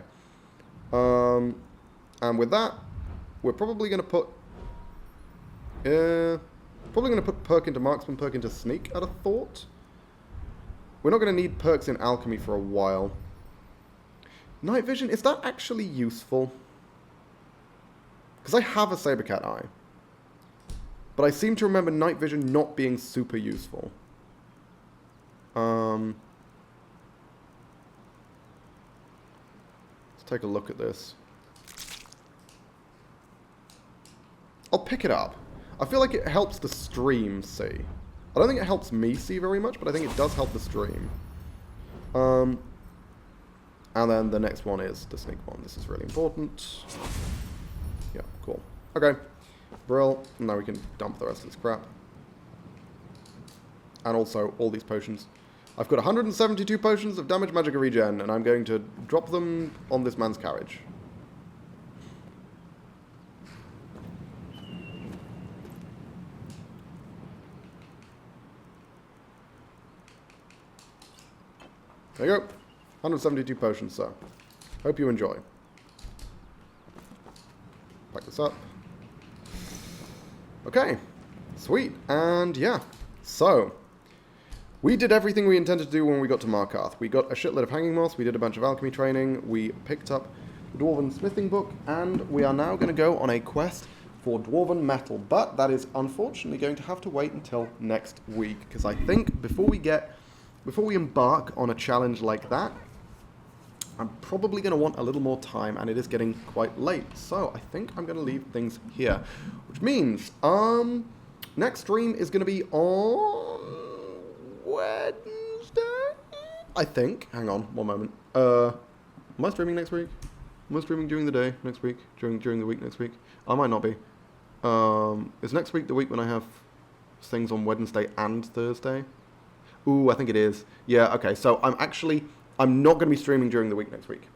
And with that, we're probably going to put... perk into marksman, perk into sneak, I'd have thought. We're not going to need perks in alchemy for a while. Night vision, is that actually useful? Because I have a sabercat eye. But I seem to remember night vision not being super useful. Let's take a look at this. I'll pick it up. I feel like it helps the stream see. I don't think it helps me see very much, but I think it does help the stream. And then the next one is the sneak one. This is really important. Yeah, cool. Okay. Brill. Now we can dump the rest of this crap. And also all these potions. I've got 172 potions of damage magic regen, and I'm going to drop them on this man's carriage. There you go. 172 potions, sir. Hope you enjoy. Pack this up. Okay. Sweet. And yeah. So, We did everything we intended to do when we got to Markarth. We got a shitload of hanging moss, we did a bunch of alchemy training, we picked up the Dwarven smithing book, and we are now going to go on a quest for Dwarven metal. But that is unfortunately going to have to wait until next week, because I think before we embark on a challenge like that, I'm probably going to want a little more time, and it is getting quite late. So I think I'm going to leave things here, which means next stream is going to be on Wednesday, I think. Hang on, one moment. Am I streaming next week? Am I streaming during the day next week? During the week next week? I might not be. Is next week the week when I have things on Wednesday and Thursday? Ooh, I think it is. Yeah, okay. So I'm not going to be streaming during the week next week.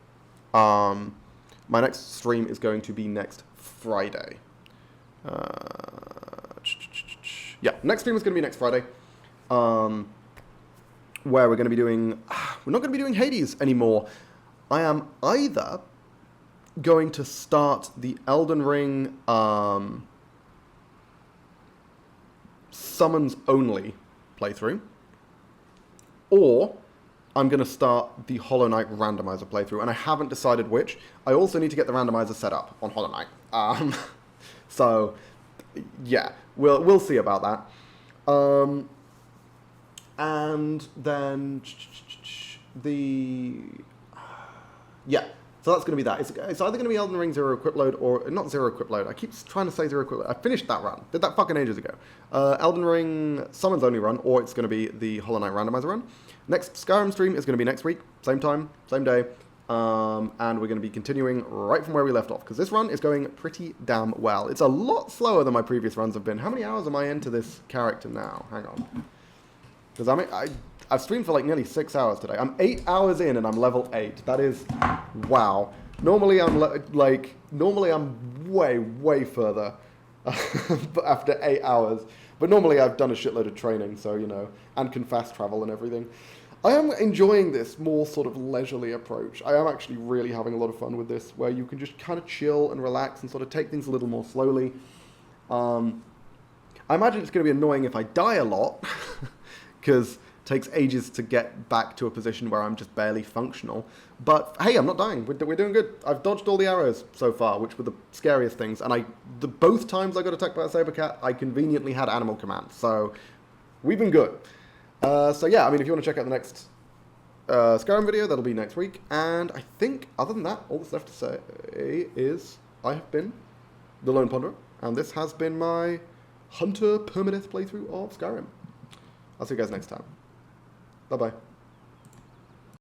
My next stream is going to be next Friday. Yeah, next stream is going to be next Friday. Where we're going to be doing... We're not going to be doing Hades anymore. I am either going to start the Elden Ring summons only playthrough, or I'm going to start the Hollow Knight randomizer playthrough, and I haven't decided which. I also need to get the randomizer set up on Hollow Knight. So, yeah, we'll see about that. And then yeah, so that's going to be that. It's either going to be Elden Ring Zero Equip Load or not Zero Equip Load. I keep trying to say Zero Equip Load. I finished that run. Did that fucking ages ago. Elden Ring Summons Only run, or it's going to be the Hollow Knight randomizer run. Next Skyrim stream is going to be next week, same time, same day, and we're going to be continuing right from where we left off, because this run is going pretty damn well. It's a lot slower than my previous runs have been. How many hours am I into this character now? Hang on. Because I've streamed for like nearly 6 hours today. I'm 8 hours in and I'm level 8. That is, wow. Normally I'm way further after 8 hours. But normally I've done a shitload of training, so, you know, and can fast travel and everything. I am enjoying this more sort of leisurely approach. I am actually really having a lot of fun with this, where you can just kind of chill and relax and sort of take things a little more slowly. I imagine it's going to be annoying if I die a lot, because it takes ages to get back to a position where I'm just barely functional. But hey, I'm not dying. We're doing good. I've dodged all the arrows so far, which were the scariest things. And both times I got attacked by a saber cat, I conveniently had animal command. So we've been good. So yeah, I mean, if you want to check out the next Skyrim video, that'll be next week. And I think, other than that, all that's left to say is I have been the Lone Ponderer, and this has been my Hunter Permadeath playthrough of Skyrim. I'll see you guys next time. Bye-bye.